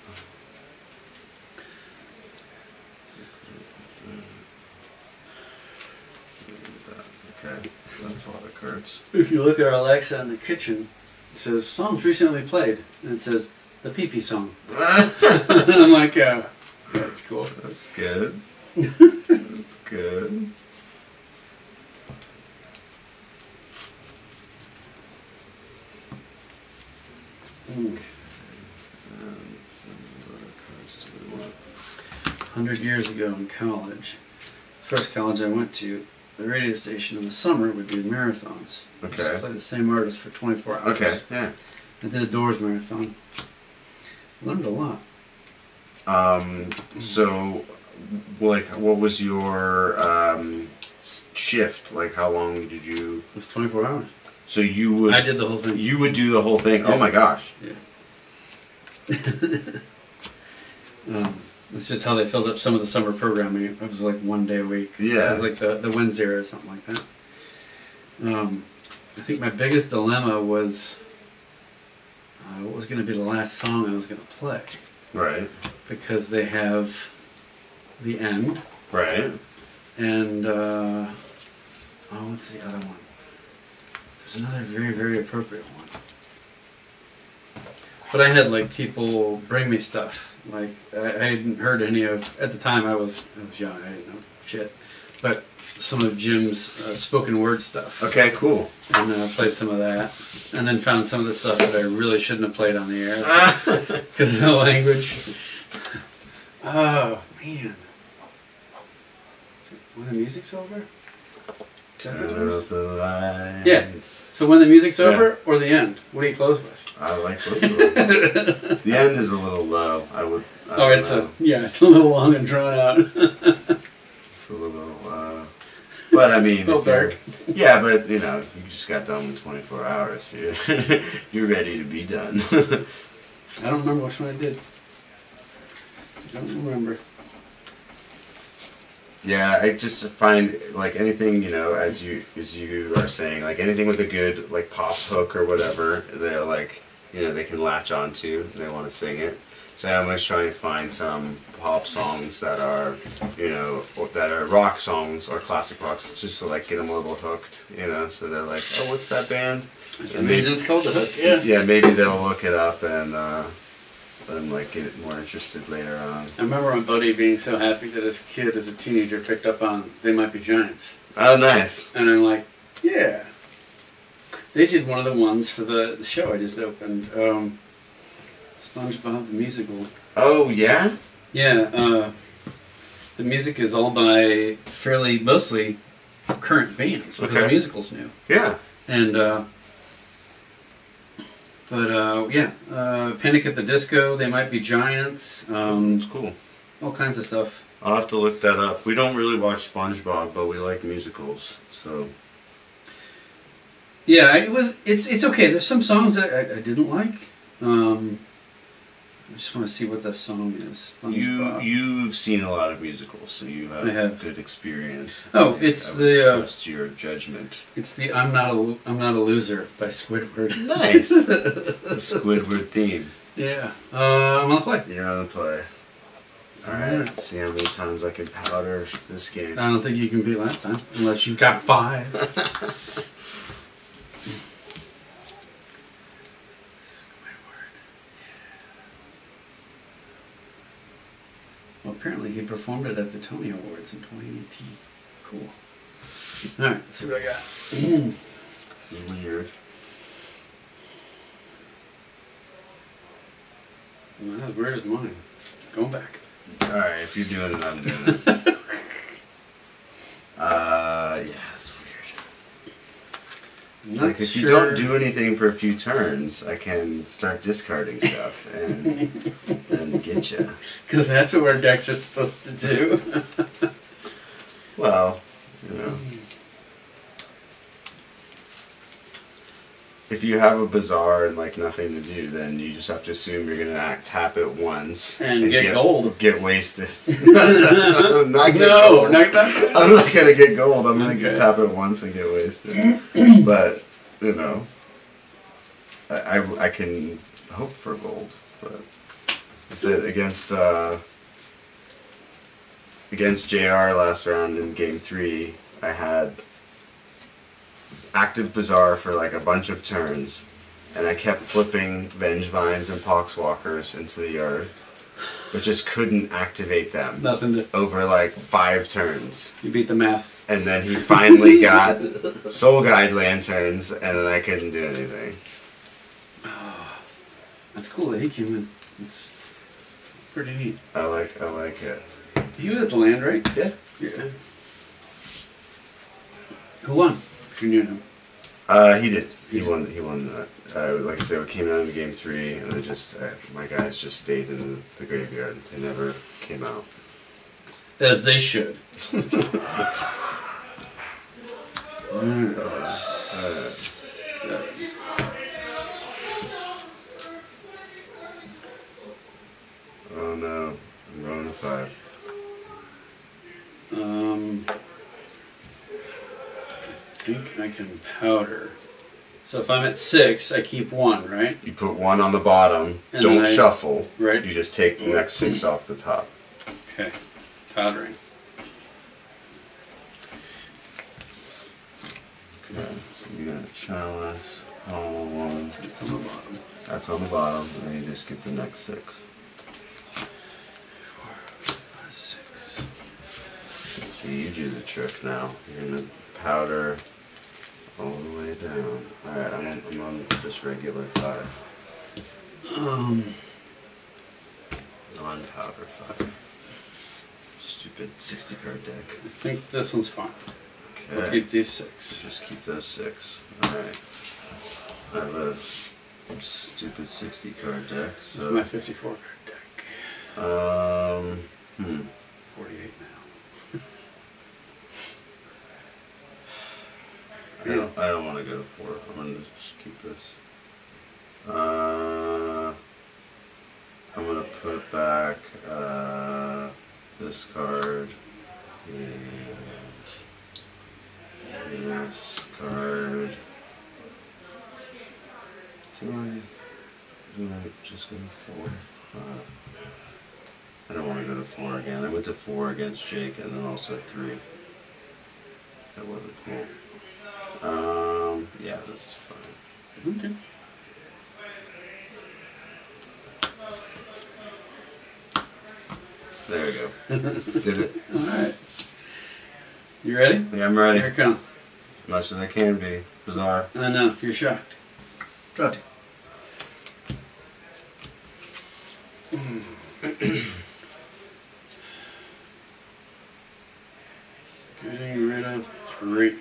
Okay, so that's all the cards. If you look at our Alexa in the kitchen, it says, songs recently played, and it says, the pee-pee song. And I'm like, that's cool. That's good. That's good. Mm. What other cards do we want? 100 years ago in college, first college I went to, the radio station in the summer would do marathons. Okay. Just play the same artist for 24 hours. Okay, yeah. I did a Doors marathon. Learned a lot. So, like, what was your shift? Like, how long did you? It was 24 hours. So you would. I did the whole thing. You would do the whole thing. Yeah. Oh my gosh. Yeah. It's just how they filled up some of the summer programming. It was like 1 day a week. Yeah. It was like the Wednesday or something like that. I think my biggest dilemma was what was going to be the last song I was going to play. Right. Because they have the end. Right. And, what's the other one? There's another very, very appropriate one. But I had, like, people bring me stuff. Like, I hadn't heard any of, at the time I was young, I didn't know shit. But some of Jim's spoken word stuff. Okay, cool. And played some of that. And then found some of the stuff that I really shouldn't have played on the air. Because of the language. Oh, man. When the music's over? Yeah. So when the music's over or the end? What do you close with? I like both of them. The end is a little low. It's a little long and drawn out. It's a little, but I mean, a little dark. Yeah, but you know, you just got done with 24 hours. You're ready to be done. I don't remember which one I did. I don't remember. Yeah, I just find like anything, you know, as you are saying, like anything with a good like pop hook or whatever, they're like, you know, they can latch onto. They want to sing it. So I'm always trying to find some pop songs that are, you know, that are rock songs or classic rocks, just to like get them a little hooked, you know. So they're like, oh, what's that band? The reason it's called The Hook. Yeah. Yeah, maybe they'll look it up and like get more interested later on. I remember my buddy being so happy that his kid, as a teenager, picked up on They Might Be Giants. Oh, nice. And I'm like, yeah. They did one of the ones for the show I just opened, SpongeBob the Musical. Oh, yeah? Yeah, the music is all by mostly current bands, because the musical's new. Yeah. And, Panic at the Disco, They Might Be Giants. It's cool. All kinds of stuff. I'll have to look that up. We don't really watch SpongeBob, but we like musicals, so. Yeah, it's okay. There's some songs that I didn't like. I just want to see what that song is. You've seen a lot of musicals, so you have good experience. Oh, it's I would trust your judgment. It's the I'm Not a Loser by Squidward. Nice. The Squidward theme. Yeah. I'm gonna play. You're gonna play. All right. Let's see how many times I can powder this game. I don't think you can beat last time, unless you've got 5. Well, apparently he performed it at the Tony Awards in 2018. Cool. Alright, let's see what I got. This is weird. Not as weird as mine. Going back. Alright, if you're doing it, I'm doing it. Yeah, that's weird. It's like if you don't do anything for a few turns, I can start discarding stuff and get you. Because that's what our decks are supposed to do. Well, you know. If you have a bazaar and like nothing to do, then you just have to assume you're gonna tap it once and get gold. Get wasted. I'm not gonna get gold. I'm gonna tap it once and get wasted. But you know, I can hope for gold. But I said against JR last round in game 3, I had active Bazaar for like a bunch of turns, and I kept flipping Vengevines and Poxwalkers into the yard, but just couldn't activate them. Over like 5 turns. You beat the math. And then he finally got Soul Guide Lanterns, and then I couldn't do anything. Oh, that's cool that he came in. It's pretty neat. I like it. He was at the land, right? Yeah. Yeah. Who won? If you knew him. He did. He won that. Like I said, we came out in game 3, and I just my guys just stayed in the graveyard. They never came out. As they should. Oh no, I'm going to 5. I think I can powder. So if I'm at 6, I keep 1, right? You put 1 on the bottom. And Don't then shuffle. Right. You just take the next 6 off the top. Okay. Powdering. Okay. So you got a chalice. Hollow 1. It's on the bottom. That's on the bottom, and then you just get the next 6. 4, 5, 6. Let's see, you do the trick now. You're gonna powder all the way down. Alright, I'm on just regular 5. Non-powder 5. Stupid 60 card deck. I think this one's fine. Okay. I'll keep these 6. Just keep those 6. Alright. I have a stupid 60 card deck, This so is my 54 card deck. 48 now. I don't want to go to 4. I'm gonna just keep this. I'm gonna put back this card and this card. Do I just go to 4? I don't want to go to 4 again. I went to 4 against Jake and then also 3. That wasn't cool. Yeah, this is fine. Okay. There we go. Did it. Alright. You ready? Yeah, I'm ready. Here it comes. Much as I can be. Bizarre. I know, you're shocked. Draw 2. Getting rid of 3.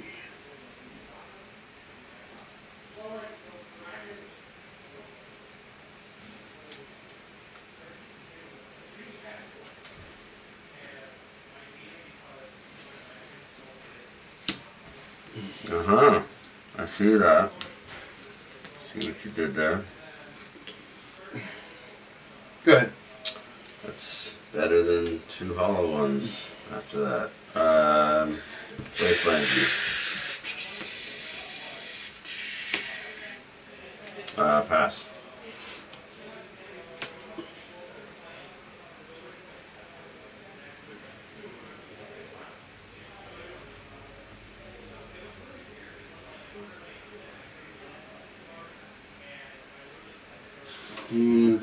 Uh-huh. I see that. See what you did there. Go ahead. That's better than 2 hollow ones after that. Wasteland View. Pass.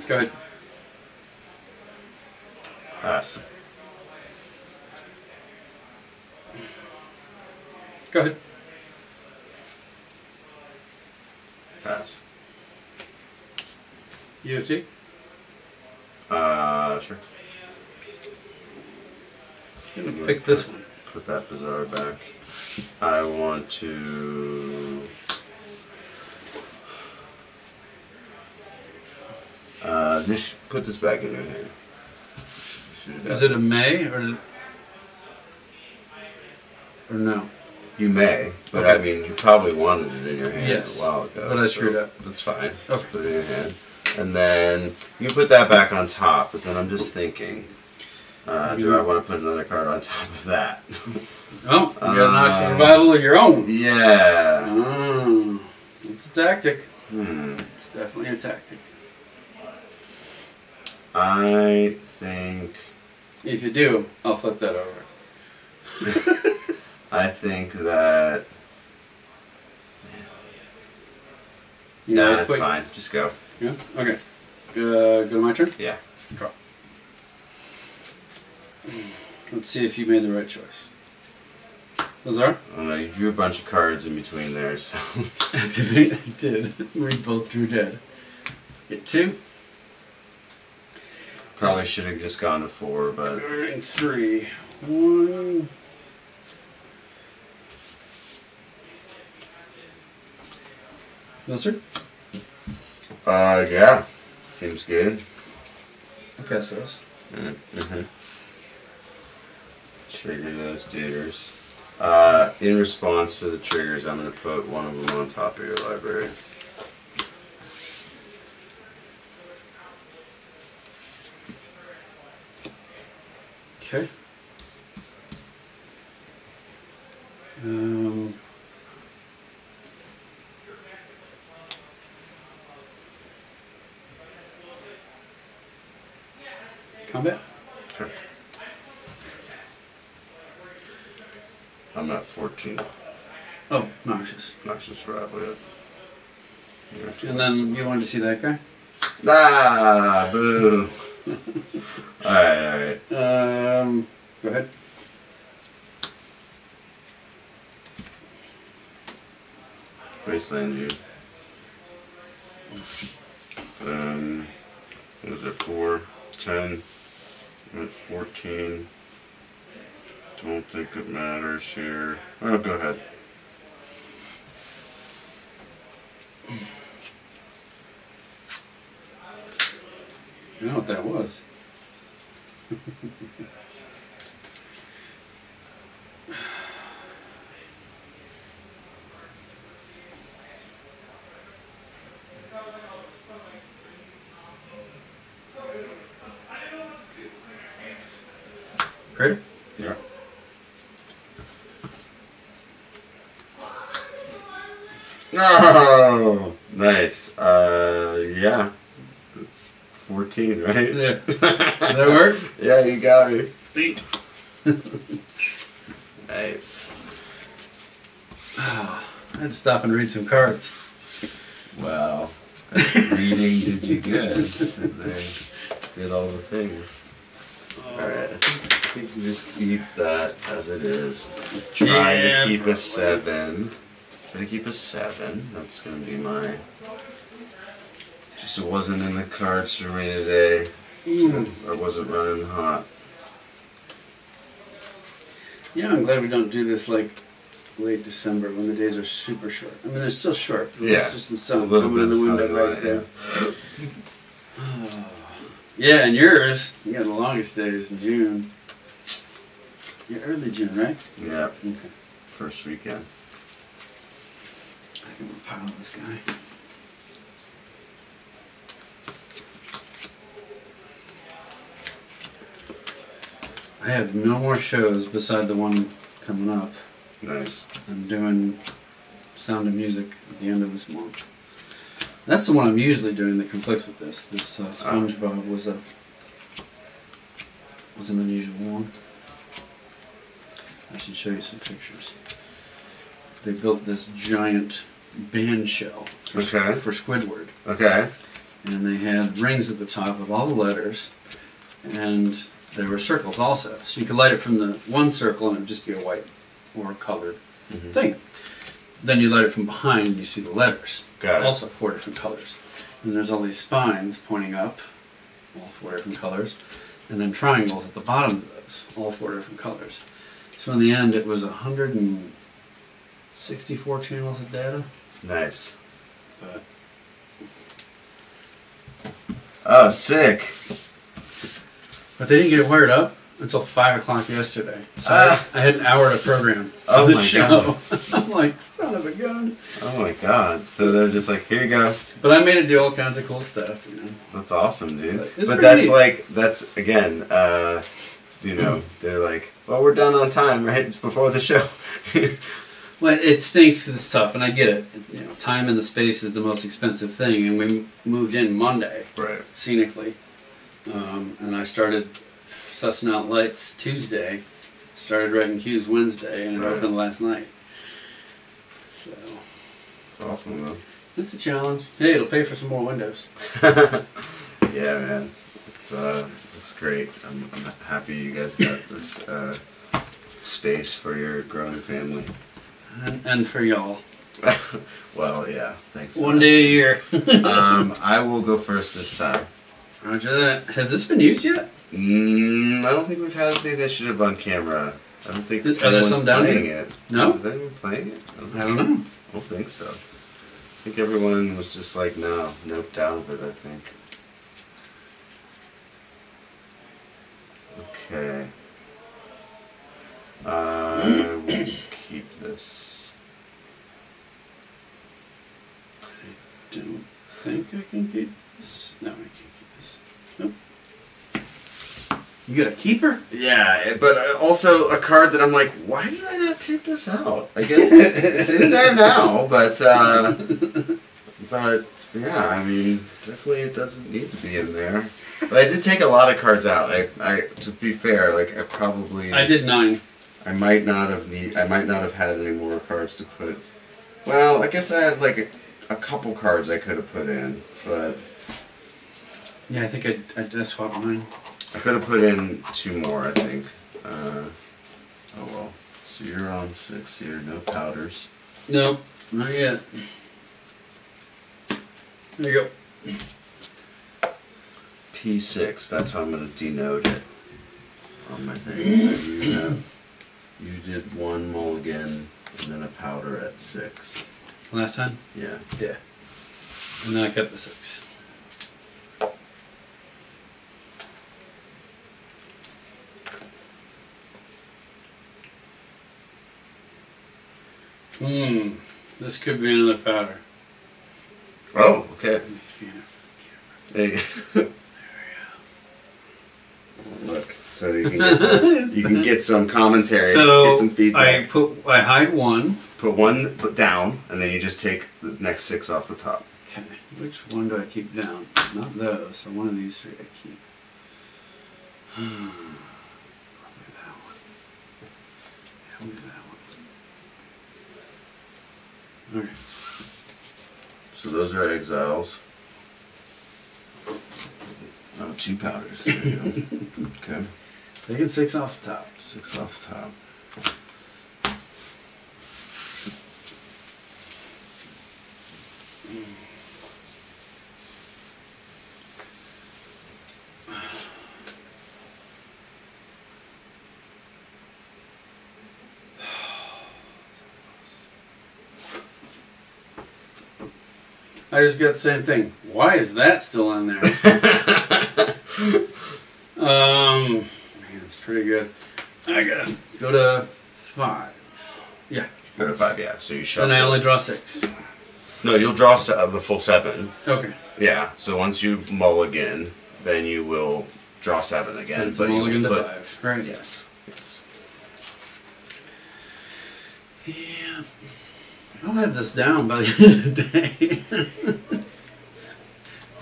Go ahead. Pass. Go ahead. Pass. UFT? Sure. I'm gonna pick this one. Put that Bazaar back. I want to... put this back in your hand. Is it a May or no? You may, but Okay. I mean, you probably wanted it in your hand Yes, a while ago. but I screwed up. That's fine. Okay. Just put it in your hand. And then you can put that back on top, but then I'm just thinking, do I want to put another card on top of that? Oh, you got an option survival of your own. Yeah. Oh, it's a tactic. Hmm. It's definitely a tactic. I think... If you do, I'll flip that over. I think that... You No, guys that's quick? fine. Just go. Yeah? Okay. Go to my turn? Yeah. Draw. Let's see if you made the right choice. Lazar? I don't know, you drew a bunch of cards in between there, so... Activate. I did. We both drew dead. Get 2. Probably should have just gone to 4, but... Guarding 3. 1. Wilson? Yeah. Seems good. I guess those. Mm-hmm. Trigger those daters. In response to the triggers, I'm going to put one of them on top of your library. Okay. Combat? Okay. I'm at 14. Oh, Noxious. Noxious Rattle, yeah. And then you wanted to see that guy? Ah, boo. Alright. Go ahead. Wasteland you. What is it? 4, 10, I'm at 14. Don't think it matters here. Oh, go ahead. You know what that was? Great. Yeah. Oh, nice. Yeah. That's 14, right? Yeah. Does that work? Yeah, you got me. Beat. Nice. I had to stop and read some cards. Wow. Reading did you good. 'Cause they did all the things. Alright, I think we just keep that as it is. Try to keep a 7. Try to keep a 7. That's gonna be my... Just it wasn't in the cards for me today. I wasn't running hot. Yeah, I'm glad we don't do this like late December when the days are super short. I mean, they're still short. But Yeah. It's just the sun A little coming in bit the of window right sunlight, there. Yeah, and yours, you got the longest days in June. You're early June, right? Yeah. Okay. First weekend. I can pile this guy. I have no more shows beside the one coming up. Nice. I'm doing Sound of Music at the end of this month. That's the one I'm usually doing that conflicts with this. This SpongeBob was an unusual one. I should show you some pictures. They built this giant band shell for Squidward. Okay. And they had rings at the top of all the letters, and there were circles also. So you could light it from the one circle and it would just be a white or colored thing. Then you light it from behind and you see the letters. Got it. Also 4 different colors. And there's all these spines pointing up, all 4 different colors. And then triangles at the bottom of those, all 4 different colors. So in the end it was 164 channels of data. Nice. But oh, sick. But they didn't get it wired up until 5 o'clock yesterday. So I had an hour to program for the show. I'm like, son of a gun. Oh my god. So they're just like, here you go. But I made it do all kinds of cool stuff, you know. That's awesome, dude. It's But pretty that's neat. like, that's, again, you know, they're like, well, we're done on time, right? It's before the show. Well, it stinks because it's tough, and I get it. You know, time and the space is the most expensive thing, and we moved in Monday, Right. scenically. And I started sussing out lights Tuesday, started writing cues Wednesday, and it Right. opened last night. So, It's awesome, though. it's a challenge. Hey, it'll pay for some more windows. Yeah, man. It's great. I'm happy you guys got this space for your growing family. And for y'all. Well, yeah. Thanks. One day a year. I will go first this time. Roger that. Has this been used yet? I don't think we've had the initiative on camera. I don't think Are there anyone's some down playing here? it. No? Is anyone playing it? I don't know. I don't think so. think everyone was just like, no, noped out of it, I think. Okay. I will keep this. I don't think I can keep this. No, I can't keep this. Nope. You got a keeper? Yeah, but also a card that I'm like, why did I not take this out? I guess it's in there now, but yeah, I mean, definitely it doesn't need to be in there. But I did take a lot of cards out. I to be fair, like I did 9. I might not have had any more cards to put. Well, I guess I had like a couple cards I could have put in, but Yeah, I think I just swapped mine. I could have put in 2 more, I think. Oh well. So you're on 6 here, no powders. Nope, not yet. There you go. P6, that's how I'm going to denote it on my thing. So you did 1 mulligan and then a powder at 6. Last time? Yeah. Yeah. And then I kept the 6. This could be another powder. Oh, okay. There you go. Look, so you can get some commentary, get some feedback. I hide 1. Put 1 down, and then you just take the next 6 off the top. Okay, which one do I keep down? Not those, so one of these 3 I keep. Probably that one. Probably that one. Okay. So those are exiles. Oh, 2 powders. There you go. Okay. Taking 6 off the top. 6 off the top. I just got the same thing. Why is that still in there? Man, it's pretty good. I gotta go to 5. Yeah. Go to 5, yeah. So you shuffle. And I only draw 6. No, you'll draw the full 7. Okay. Yeah. So once you mulligan, then you will draw 7 again. It's mulligan to 5. Right. Yes. Yes. Yeah. I'll have this down by the end of the day.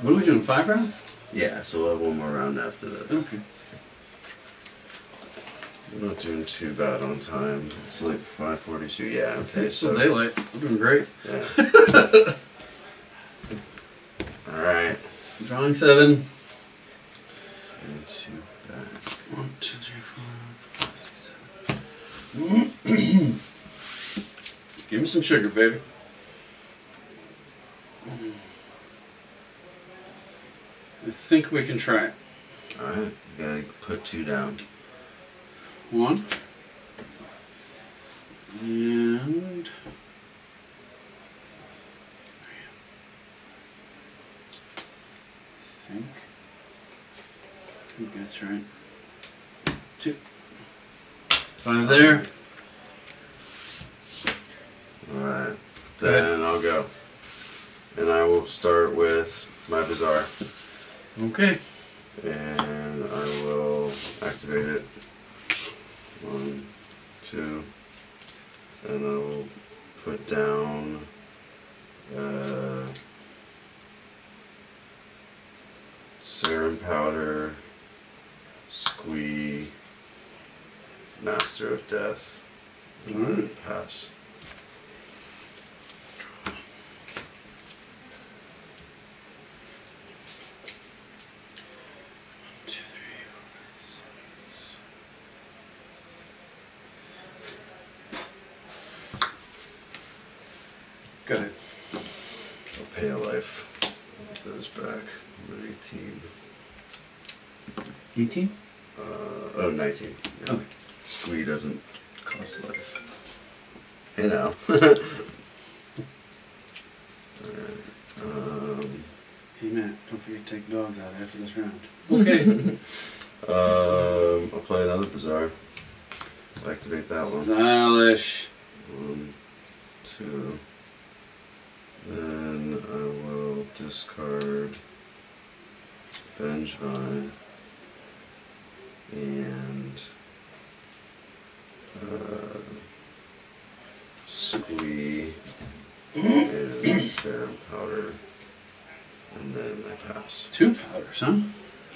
What are we doing? 5 rounds? Yeah. So we'll have 1 more round after this. Okay. We're not doing too bad on time. It's like 5:42. Yeah. Okay. It's still daylight. We're doing great. Yeah. All right. Drawing 7. And 2 back. 1, 2, 3, 4, 5, 6, 7. Give me some sugar, baby. I think we can try it. All right. You gotta put 2 down. 1. And... I think that's right. 2. 5 there. Alright, then I'll go. And I will start with my Bazaar. Okay. And I will activate it. 1, 2. And I will put down Serum Powder, Squee, Master of Death. And pass. Go ahead. I'll pay a life. Get those back. I'm at 18. 18? Oh, 19. Yeah. Okay. Squee doesn't cost life. Hey now. Alright. You can take dogs out after this round. Okay. I'll play another Bazaar. Activate that one. Stylish. 1, 2. Then I will discard Vengevine and Squee and Serum Powder, and then I pass. 2 powders, huh?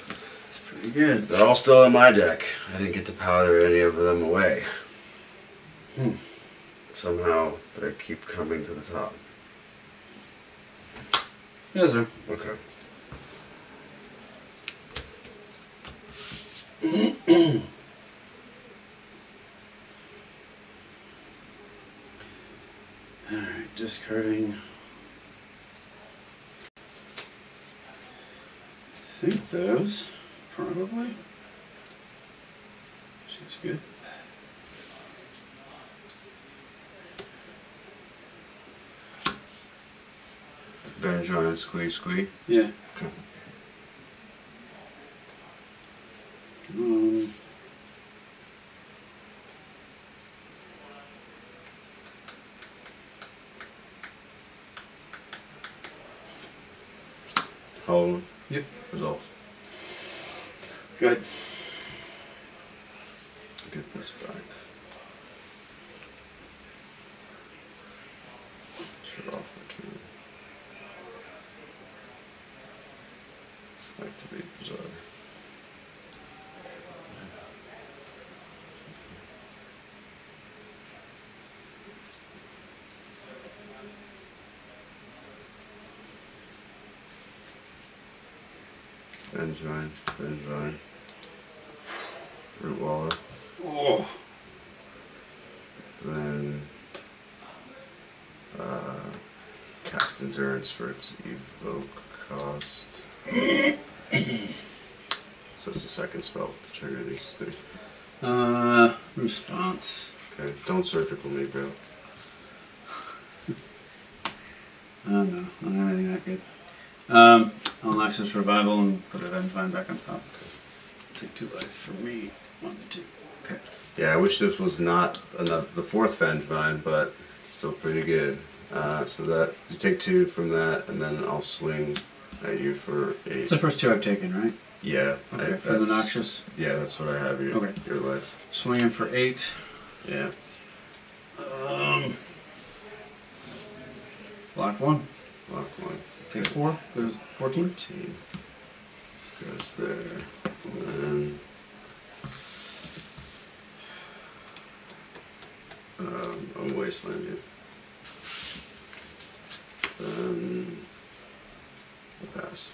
That's pretty good. They're all still in my deck. I didn't get to powder any of them away. Somehow they keep coming to the top. Yes, sir. Okay. Alright, discarding. I think those, probably. Seems good. Vengevine, Squee. Yeah. Okay. Hold. Yep. Results. Good. Get this back. Shut off return. Activate Bazaar. Vengevine. Root Waller. Oh. Then cast Endurance for its evoke cost. So it's a second spell to trigger these 3. Response. Okay, don't surgical me, bro. No, not anything that good. I'll access revival and put a Vengevine back on top. Take 2 life for me. 1, 2. Okay. Yeah, I wish this was not the 4th Vengevine, but it's still pretty good. So that you take 2 from that, and then I'll swing at you for 8. It's the first 2 I've taken, right? Yeah. Okay, for the Noxious? Yeah, that's what I have your, okay. Your life. Swinging for 8. Yeah. Block 1. Block 1. Take 4. Goes 14. 14. This goes there. And then I'm wasteland you. Then I'll pass.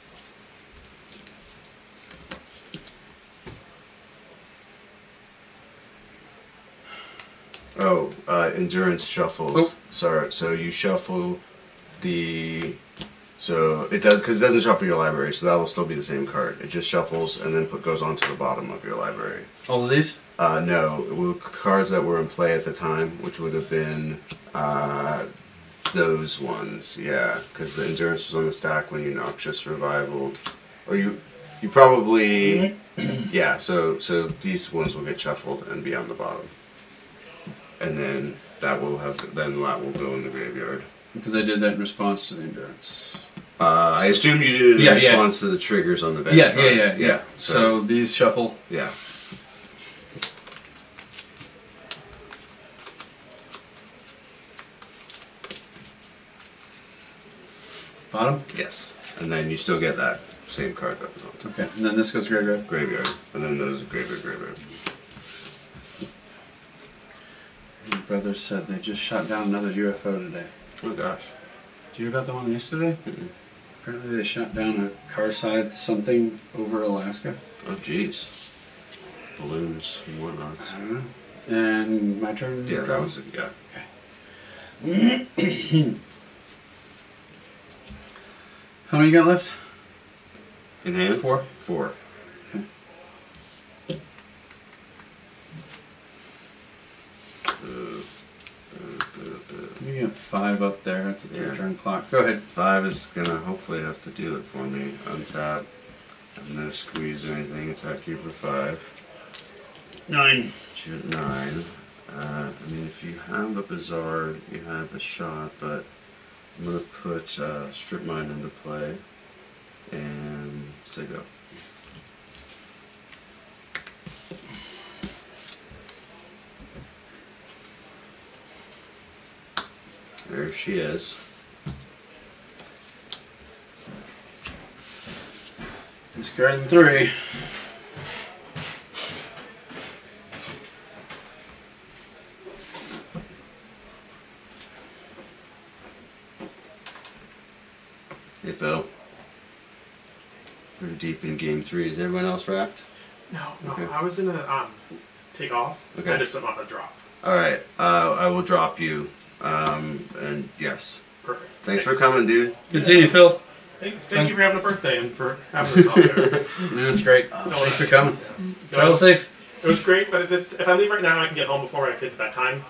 Oh, endurance shuffled. Oh. Sorry, so you shuffle the. So it does, because it doesn't shuffle your library, so that will still be the same card. It just shuffles and then goes onto the bottom of your library. All of these? No, it were cards that were in play at the time, which would have been those ones. Yeah, because the endurance was on the stack when you Noxious revivaled, or you probably yeah. So these ones will get shuffled and be on the bottom, and then that will go in the graveyard. Because I did that in response to the endurance. I assumed you did it in response to the triggers on the bench. Yeah. So these shuffle. Yeah. Bottom? Yes. And then you still get that same card that was on top. Okay. And then this goes graveyard. Graveyard. And then those graveyard. My brother said they just shot down another UFO today. Oh gosh. Did you hear about the one yesterday? Mm-mm. Apparently they shot down a car-side something over Alaska. Oh jeez. Balloons and whatnot. I don't know. And my turn? Yeah, that was it. Yeah. Okay. How many you got left? In hand? 4. 4. Okay. You got 5 up there. That's a 3-turn Yeah. clock. Go ahead. 5 is gonna hopefully have to do it for me. Untap. Have no squeeze or anything. Attack you for 5. 9. Shoot 9. I mean, if you have a bizarre, you have a shot, but I'm gonna put strip mine into play and say go. There she is. Discarding 3. Hey Phil. We're deep in game 3. Is everyone else wrapped? No, Okay. I was gonna take off. Okay. I just am on a drop. Alright, I will drop you. And yes. Perfect. Thanks for coming, dude. Good seeing you, Phil. Thank you for having a birthday and for having us all there. That's great. Thanks for coming. No, Travel safe. It was great, but if I leave right now, I can get home before my kids' bedtime.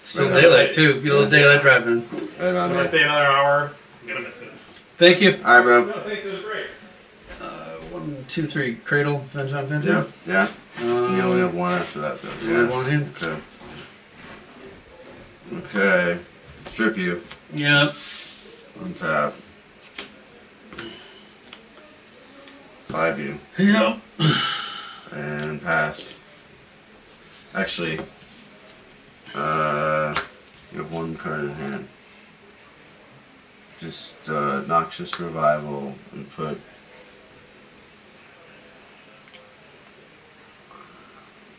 Still daylight, too. Get a little daylight driving. Right on, I'm gonna man. stay another hour. I'm gonna miss it. Thank you. Alright, bro. No, thanks. It was great. 1, 2, 3. Cradle. Venge on Venge. Yeah, yeah. You only have 1 after that, though. You only have 1 hand. Okay. Okay. Strip you. Yep. Untap. 5 you. Yep. And pass. Actually, you have 1 card in hand. Just Noxious Revival and put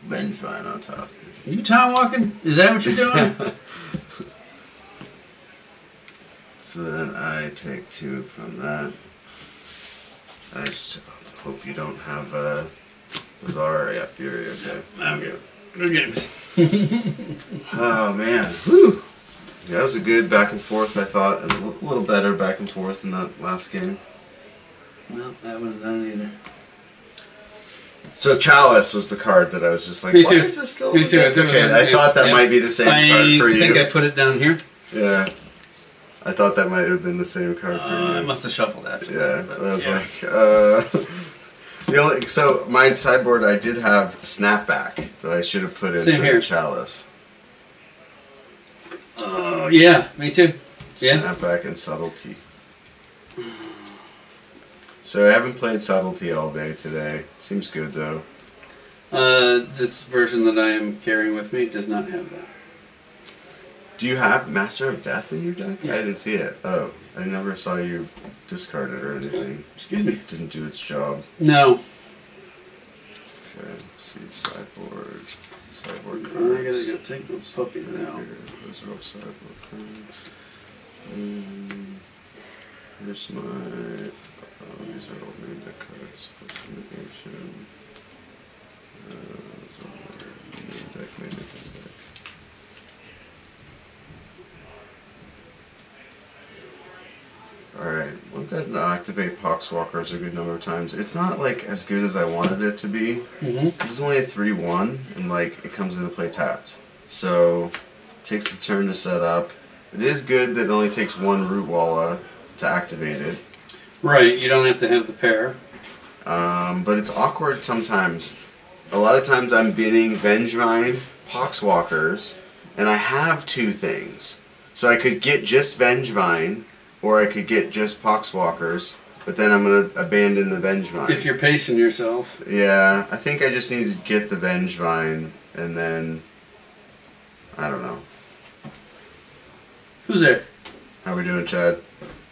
Vengevine on top. Are you time walking? Is that what you're doing? So then I take 2 from that. I just hope you don't have Bizarre, yeah, Fury, okay. I'm good. Good games. Oh man, whew. Yeah, that was a good back and forth, I thought. A little better back and forth than that last game. Well, that wasn't done either. So Chalice was the card that I was just like, Me why too. is this still Me in too. the deck? Okay, I thought that might be the same card for you. I think I put it down here. Yeah. I thought that might have been the same card for you. I must have shuffled after Yeah, that. But I was like, so my sideboard, I did have Snapback that I should have put in Same for here. the Chalice. Oh, yeah, me too. Yeah. Snapback and Subtlety. So I haven't played Subtlety all day today. Seems good though. This version that I am carrying with me does not have that. Do you have Master of Death in your deck? Yeah. I didn't see it. Oh, I never saw you discard it or anything. Excuse me. Didn't do its job. No. Okay, let's see. Sideboard. Sideboard I cards. gotta go take those puppies now. Those are all sideboard cards. Here's my... Oh, these are all main deck cards. First Negation. Those are main deck. Alright, we'll go ahead and activate Poxwalkers a good number of times. It's not like as good as I wanted it to be. Mm-hmm. This is only a 3-1, and like it comes into play tapped. So, it takes the turn to set up. It is good that it only takes 1 Root Walla to activate it. Right, you don't have to have the pair. But it's awkward sometimes. A lot of times I'm bidding Vengevine, Poxwalkers, and I have 2 things. So I could get just Vengevine, or I could get just Poxwalkers, but then I'm going to abandon the Vengevine. If you're pacing yourself. Yeah, I think I just need to get the Vengevine, and then... I don't know. Who's there? How we doing, Chad?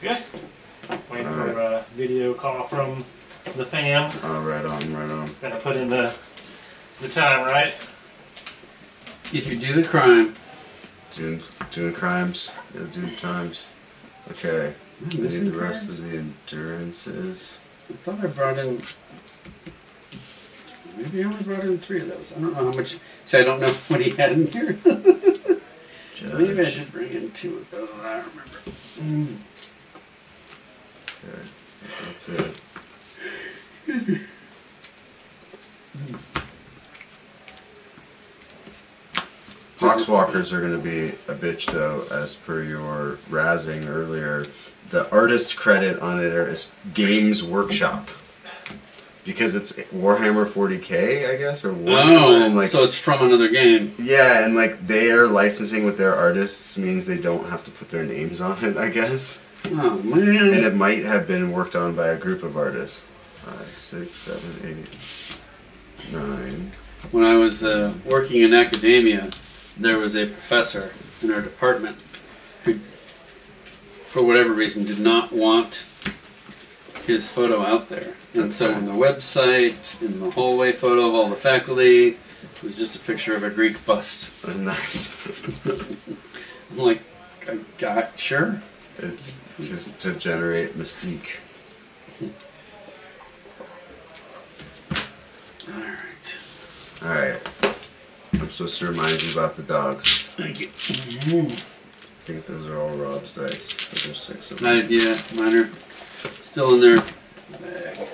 Good. Waiting Alright. for a video call from the fam. Oh, right on, right on. Gonna put in the time, right? If you do the crime. Doing crimes, gotta do times. Okay, Am I I need missing the rest cards? of the endurances. I thought I brought in... Maybe I only brought in 3 of those. I don't know how much... See, I don't know what he had in here. Maybe I Judge. did bring in 2 of those. I don't remember. Okay, that's it. Poxwalkers are going to be a bitch, though, as per your razzing earlier. The artist credit on it is Games Workshop. Because it's Warhammer 40k, I guess, or Warhammer, and like, so it's from another game. Yeah, and like their licensing with their artists means they don't have to put their names on it, I guess. Oh man! And it might have been worked on by a group of artists. 5, 6, 7, 8, 9. When I was working in academia, there was a professor in our department who, for whatever reason, did not want his photo out there. And so on the website, in the hallway photo of all the faculty, was just a picture of a Greek bust. Oh, nice. I'm like, I got, sure. It's just to generate mystique. Alright. Alright. I'm supposed to remind you about the dogs. Thank you. I think those are all Rob's dice. Those are 6 of them. Yeah, mine are still in their bag.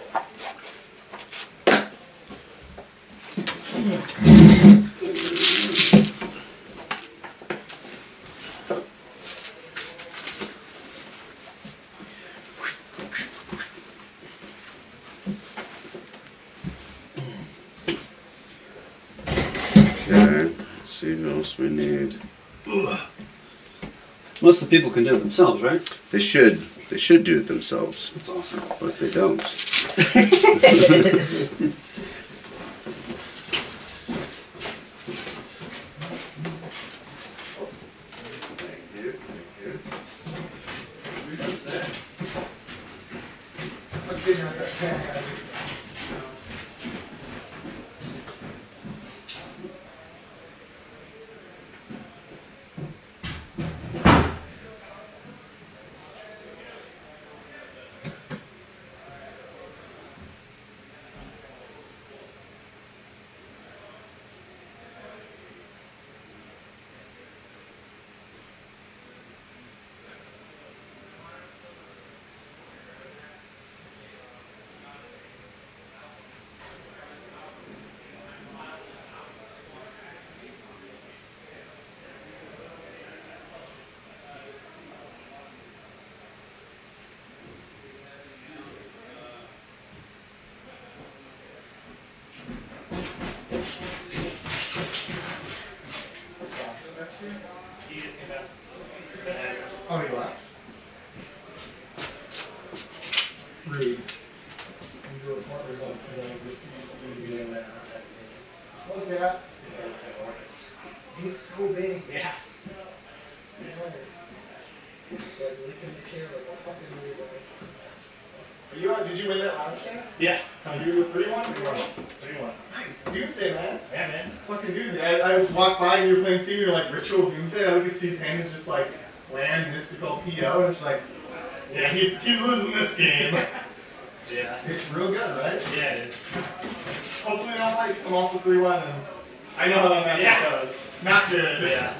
Okay, let's see what else we need. Most of the people can do it themselves, right? They should. They should do it themselves, That's awesome. but they don't. Oh, he left. Rude. Look at that. He's so big. Yeah. Are you on? Did you win that lounge thing? Yeah. So you 3-1? 3-1. Nice. Doomsday, man. Yeah, man. Fucking dude. I walked by and you were playing Steve, you're like Ritual Doomsday. I look at Steve's hand, it's just like land, mystical, PO, and it's like, Yeah, he's losing this game. Yeah. it's real good, right? Yeah, it is. Hopefully they don't like I'm also 3-1 and I know how that match Yeah. goes. Not good. Yeah.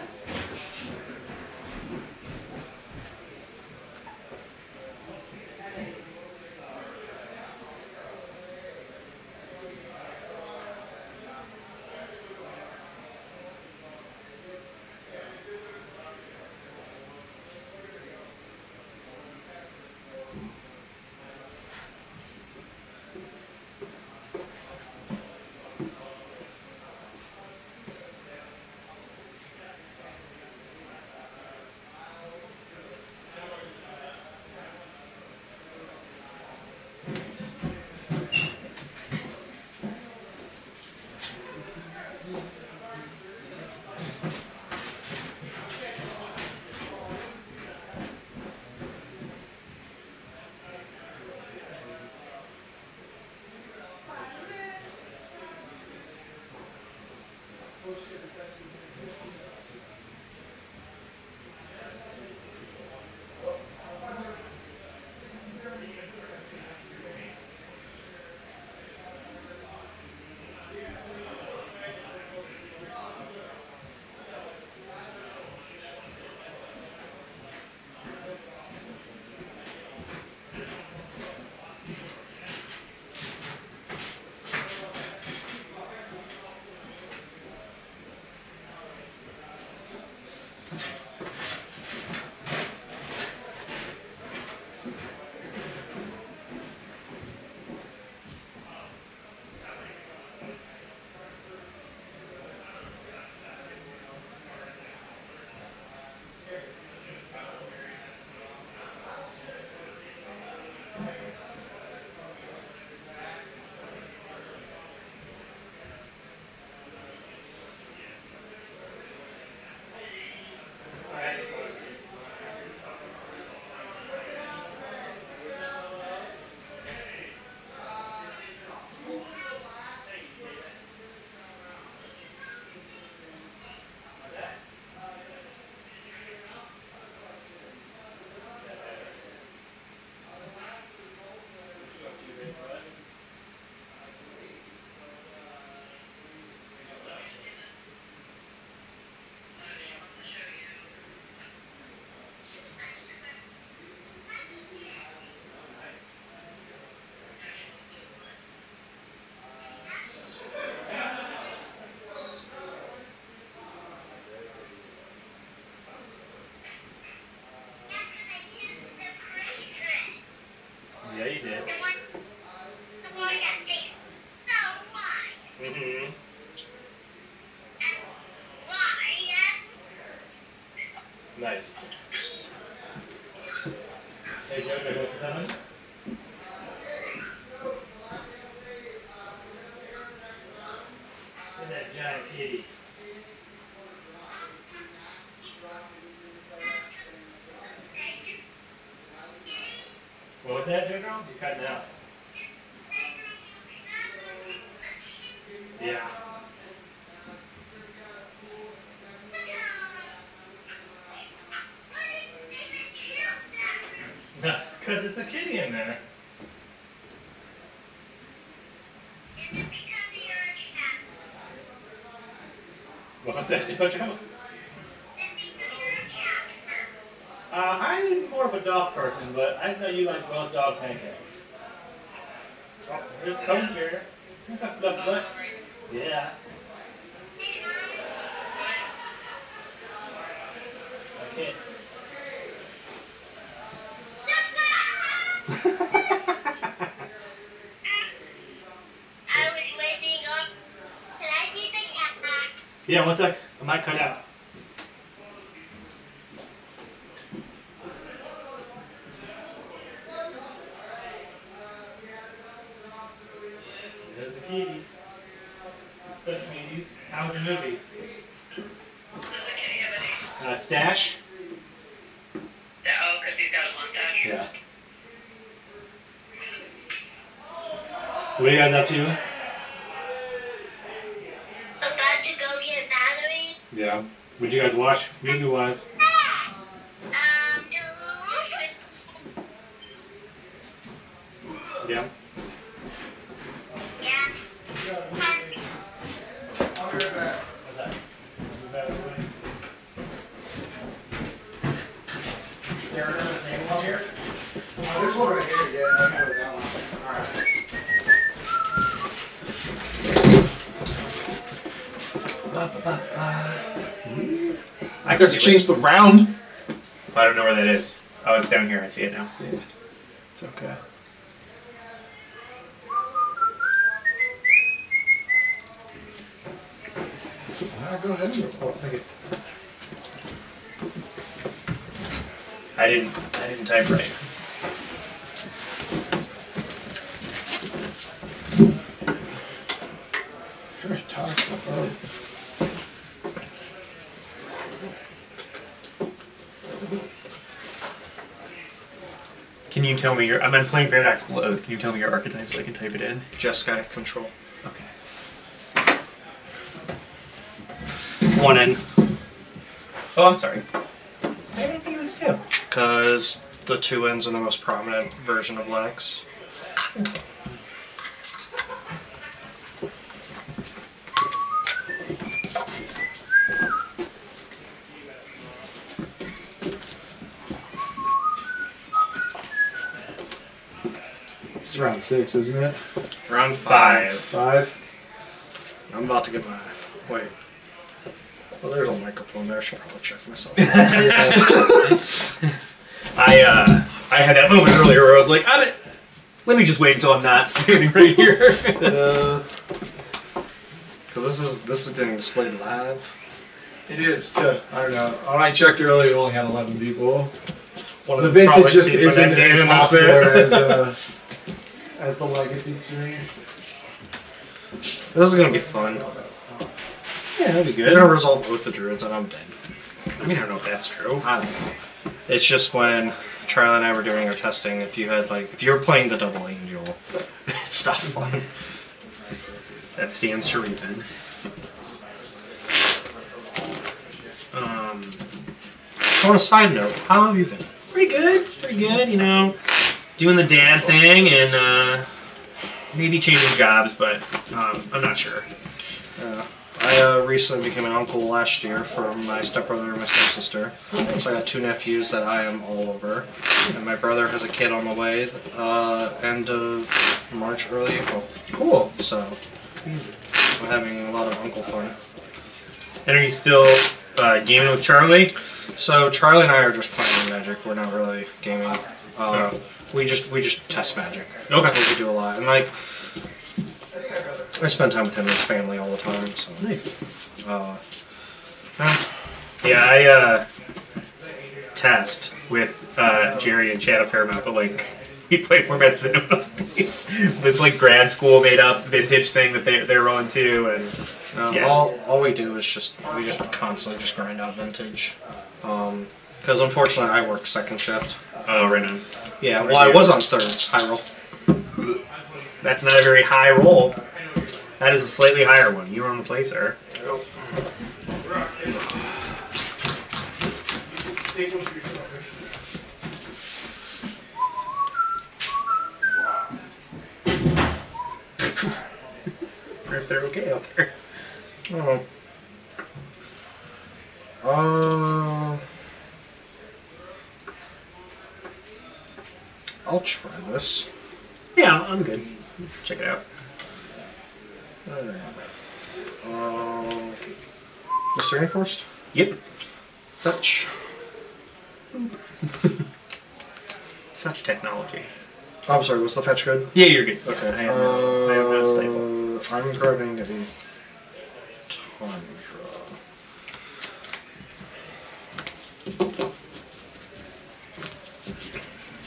Yeah, you did. Mm-hmm. Nice. Hey, Jojo, what's something? Look at that giant kitty. What was that, Jojo? You're cutting out. Yeah. Because it's a kitty in there. What was that, Jojo? I'm more of a dog person, but I know you like both dogs and cats. Oh, there's Cody here. What's up, love butt? Yeah. I can't. I was waiting up. Can I see the cat? Yeah, 1 sec. I might cut out. There's the kitty. Such meaties. How was the movie? Stash? Oh, because he's got a mustache. Yeah. What are you guys up to? About to go get batteries. Yeah. What'd you guys watch movie-wise? Yeah. Yeah. I'll be right back. What's that? Move out of the way. Is there another table up here? There's one right here, yeah. I can go that one. Alright. I Because it changed the round. I don't know where that is. Oh, it's down here. I see it now. Yeah. It's okay. Go ahead and go. Oh, thank you. I didn't type right. Very tough. Can you tell me your? I'm playing Paradoxical Oath. Can you tell me your archetype so I can type it in? Jeskai control. Okay. 1 N. Oh, I'm sorry. I didn't think it was 2. Because the 2 N's are the most prominent version of Linux. It's round 6, isn't it? Round 5. 5. I'm about to get my... Wait. Well, there's a microphone there. I should probably check myself. I had that moment earlier where I was like, let me just wait until I'm not standing right here. Because this is getting displayed live. It is too. I don't know. When I checked earlier, it only had 11 people. One The of them vintage just probably isn't that as game, that's popular it. as the legacy streams. This is gonna be fun. Yeah, that'll be We're gonna resolve with the druids, and I'm dead. I mean, I don't know if that's true. I don't know. It's just when Charlie and I were doing our testing. If you were playing the double angel, it's not fun. That stands to reason. So on a side note, how have you been? Pretty good, you know. Doing the dad thing and maybe changing jobs, but I'm not sure. I recently became an uncle last year for my stepbrother and my stepsister. So I got 2 nephews that I am all over. And my brother has a kid on the way end of March, early April. Cool. So I'm having a lot of uncle fun. And are you still gaming with Charlie? So Charlie and I are just playing Magic. We're not really gaming. We just test Magic. Okay. That's what we do a lot. And like, I spend time with him and his family all the time. So Nice. Yeah, I test with Jerry and Chad a fair amount, but like we play formats that no one else plays. This like grad school made up vintage thing that they're rolling too, and yes. all we do is we just constantly just grind out vintage. Because unfortunately I work second shift. Oh, right now. Yeah, well I was on thirds, high roll. That's not a very high roll. That is a slightly higher one. You were on the play, sir. Or if they're okay out there. I'll try this. Yeah, I'm good. Check it out. Alright. Mr. Enforced? Yep. Fetch. Such technology. Oh, I'm sorry, was the fetch good? Yeah, you're good. Okay. I have no stifle. I'm grabbing a Tundra.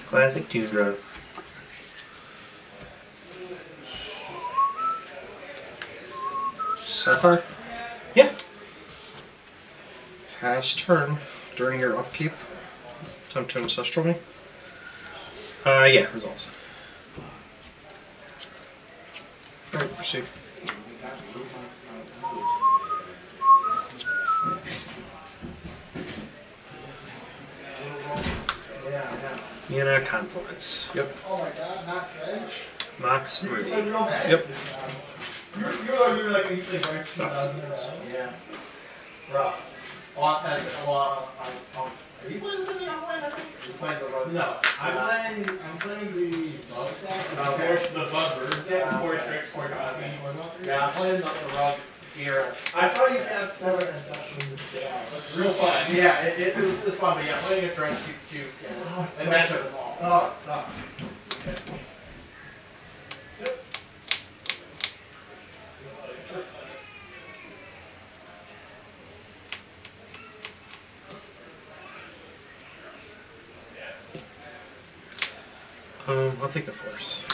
Classic Tundra. Sapphire? Yeah. Pass turn. During your upkeep, attempt to ancestral me. Yeah, resolves. Alright, proceed. Yana Confluence. Yep. Oh my god, not Dredge? Mox Ruby. Yep. You're like usually right 2000. Yeah. Rough. Are you playing this in the online? Are you playing the road? No. I'm playing the bug deck. The Bug Birds deck, 4 tricks, 4 coffee. Yeah, I'm playing the rug era. I saw you cast 7 Ancestral. Yeah, it's real fun. Yeah, it was fun, but yeah, playing against Dredge too. Yeah. And matchup is awful. Oh, it sucks. I'll take the Force.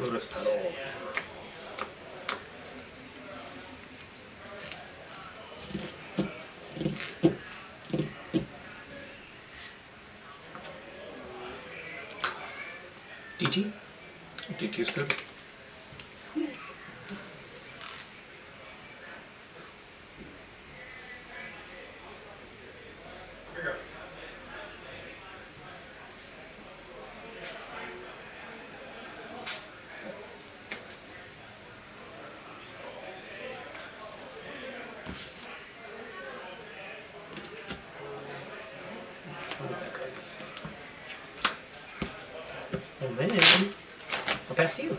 Lotus Petal. DT? DT's good. And then I'll pass to you.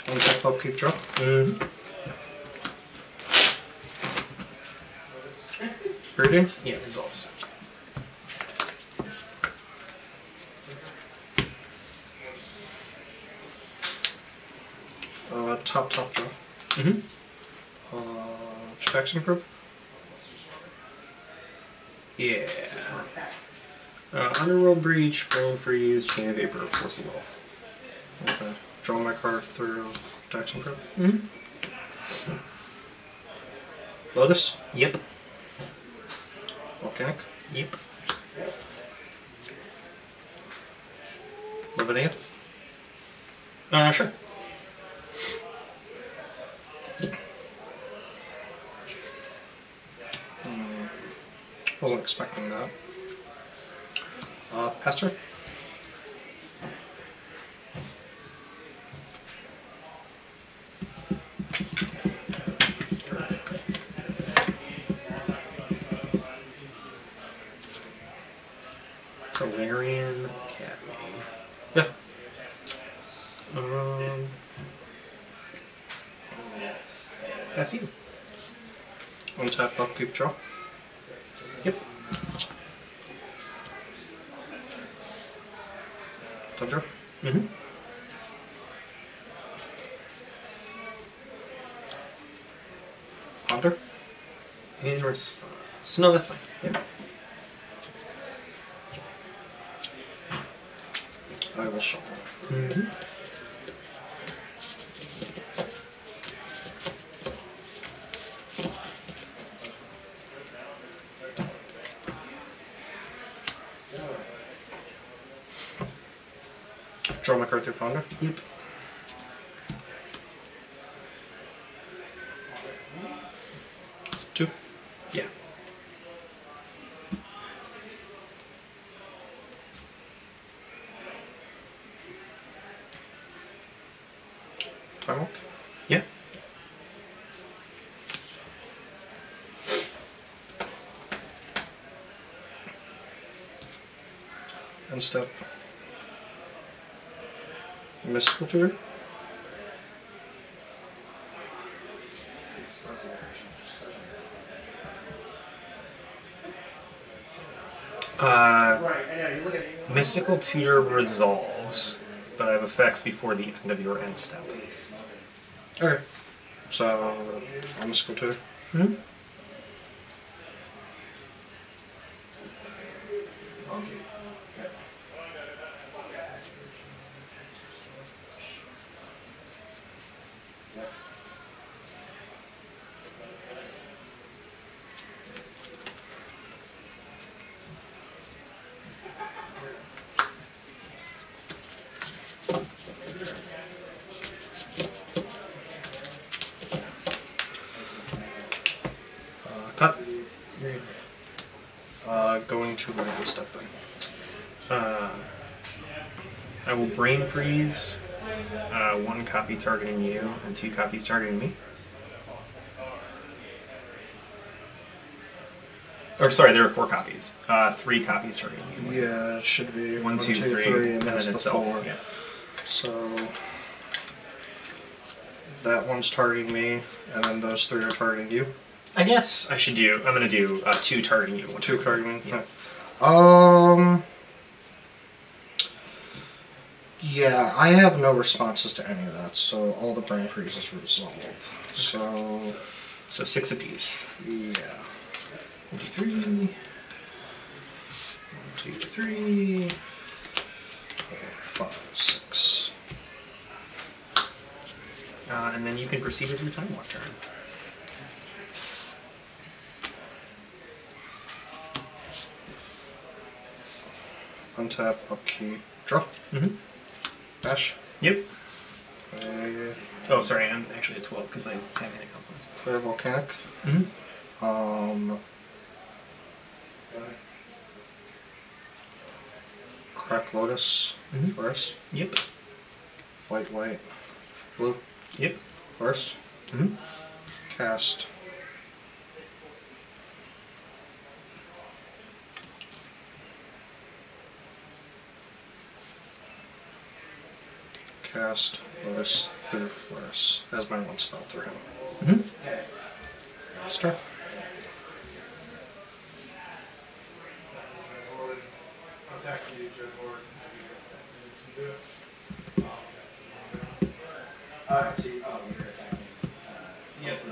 One tap upkeep draw. Mm-hmm. Greeting. Yeah, resolves. Top draw. Mm-hmm. Jackson group. Yeah. Underworld Breach, Brain Freeze, Chain of Vapor, Force of Will. Okay. Draw my card through Jackson group. Mm-hmm. Lotus. Yep. Volcanic. Yep. Levitate. Sure. Wasn't expecting that. Pastor. Valerian Academy. Yeah. That's you. Untap, upkeep, draw. Yep. Thunder. Mm-hmm. Ponder. In response. No, that's fine. Yep. I will shuffle. Mm-hmm. Draw my card through Ponder. Yep. Two. Yeah. Time walk. Yeah. End step. Mystical Tutor. Mystical Tutor resolves, but I have effects before the end of your end step. Okay. So, I'm Mystical Tutor. Hmm? Cut. Going to my end step then. I will Brain Freeze, 1 copy targeting you, and 2 copies targeting me. Or sorry, there are 4 copies. 3 copies targeting you. Yeah, it should be 1, 2, 3, and that's then the itself. 4. Yeah. So that one's targeting me, and then those 3 are targeting you. I guess I should do. I'm gonna do 2 targeting you. 1 2 targeting targeting. me. Yeah. Yeah, I have no responses to any of that, so all the brain freezes resolve. So 6 apiece. yeah. 1, 2, 3. 1, 2, 3. 4, 5, 6. And then you can proceed with your time walk turn. Untap, upkeep, draw. Mm-hmm. Dash. Yep. Play, Oh, sorry, I'm actually at 12 because I have any confluence. play volcanic. Mm-hmm. Crack lotus. Mhm. Verse. Yep. White, white. Blue. Yep. Verse. Mm-hmm. Cast. Cast lotus through Floris as my 1 spell through him. Mm-hmm. Star.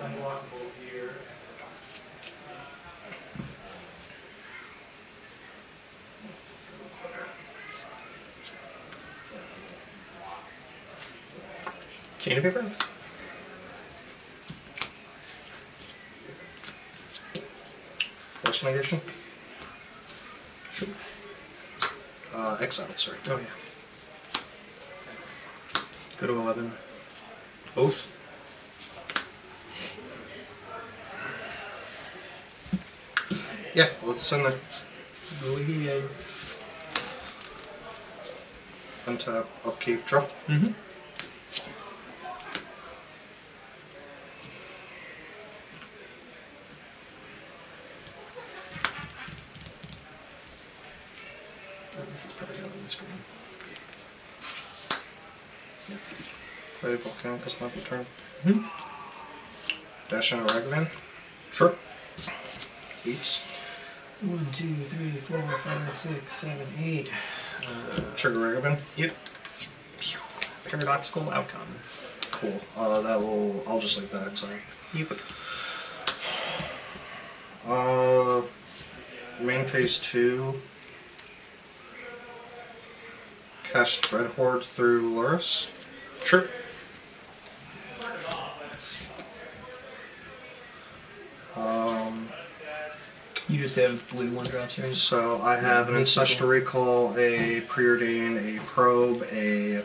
unblockable here. Chain of paper? Force negation. Sure. Exile, sorry. Oh, yeah. Go to 11. Oath. Yeah, well, it's in there. Go ahead. Untap, upkeep, draw. Mm-hmm. This is probably not on the screen. Yes. Play Volcanic as my turn. Mm-hmm. Dash in a Ragavan. Sure. Beats. 1, 2, 3, 4, 5, 6, 7, 8. Trigger Ragavan. Yep. Paradoxical outcome. Cool. That will. I'll just leave that exile. Yep. Main phase 2. Cast Dreadhorde through Luris. Sure. You just have blue 1-drops here. So I have an Ancestral Recall, a Preordain, a Probe, a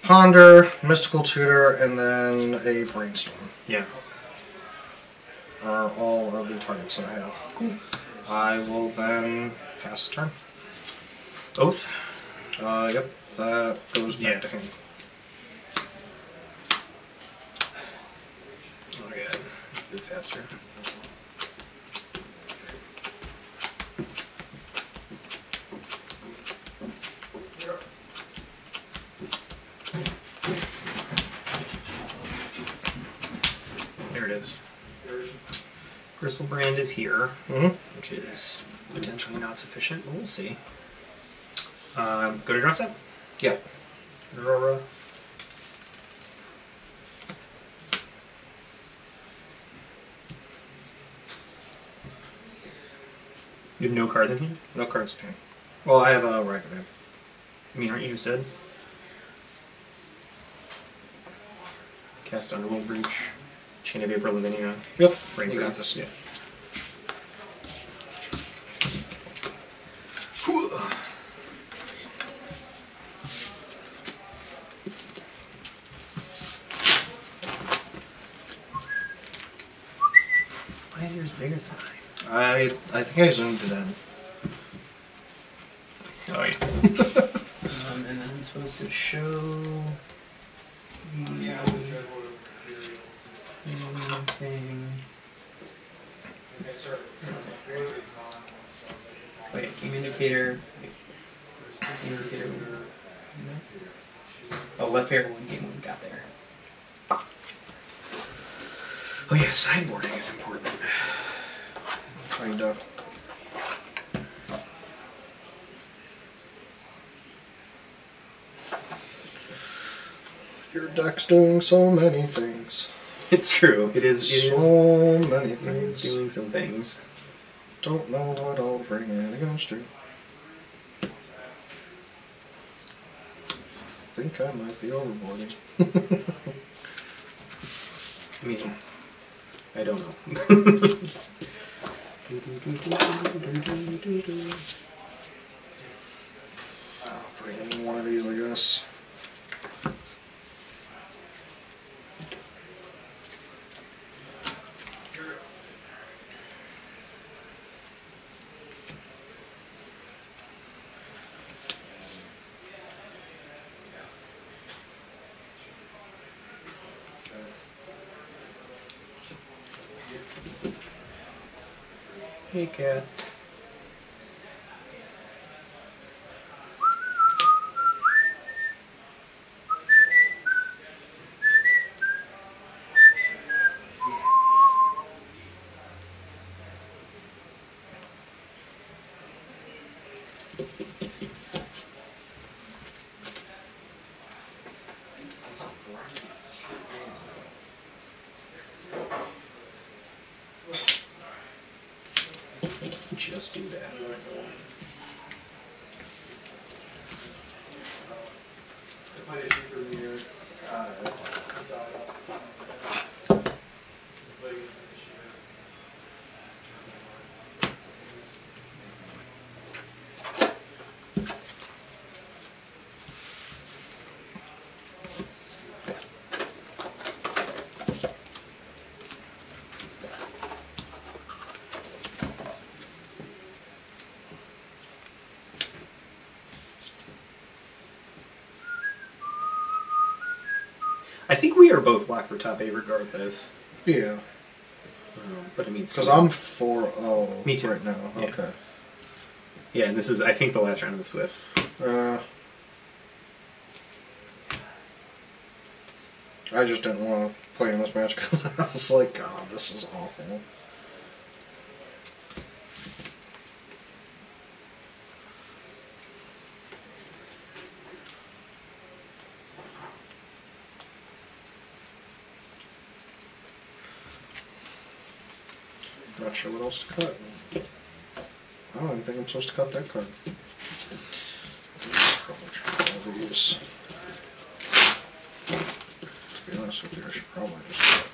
Ponder, Mystical Tutor, and then a Brainstorm. Yeah. Are all of the targets that I have. Cool. I will then pass the turn. Oath. Yep, that goes back to him. Oh my god. This faster. There it is. Crystal Brand is here, which is potentially not sufficient, but we'll see. Go to draw set? Yep. Aurora. You have no cards in hand? No cards in hand. Well, I have a Ragavan. I mean, aren't you just dead? Cast Underworld Breach. Chain of Vapor Lavinia. Yep. Rain You got Freeze. this. Yeah. Why is yours bigger than mine? I think I zoomed it in. Oh, yeah. And then I'm supposed to show the thing. Wait, game indicator. Game indicator. Oh, left pair one game one got there. Oh yeah, sideboarding is important. Kind of. Your deck's doing so many things. It's true. It is. So many It is things. doing some things. Don't know what I'll bring in against you. Think I might be overboarding. I mean, I don't know. I'll bring in one of these, I guess. Hey, cat. just do that. I think we are both locked for top 8 regardless. Yeah. But I mean, Because I'm 4-0 Me too. right now. Yeah. Okay. Yeah, and this is, I think, the last round of the Swifts. I just didn't want to play in this match because I was like, God, this is awful. Not sure what else to cut. I don't even think I'm supposed to cut that card. Probably try all these. To be honest with you, I should probably just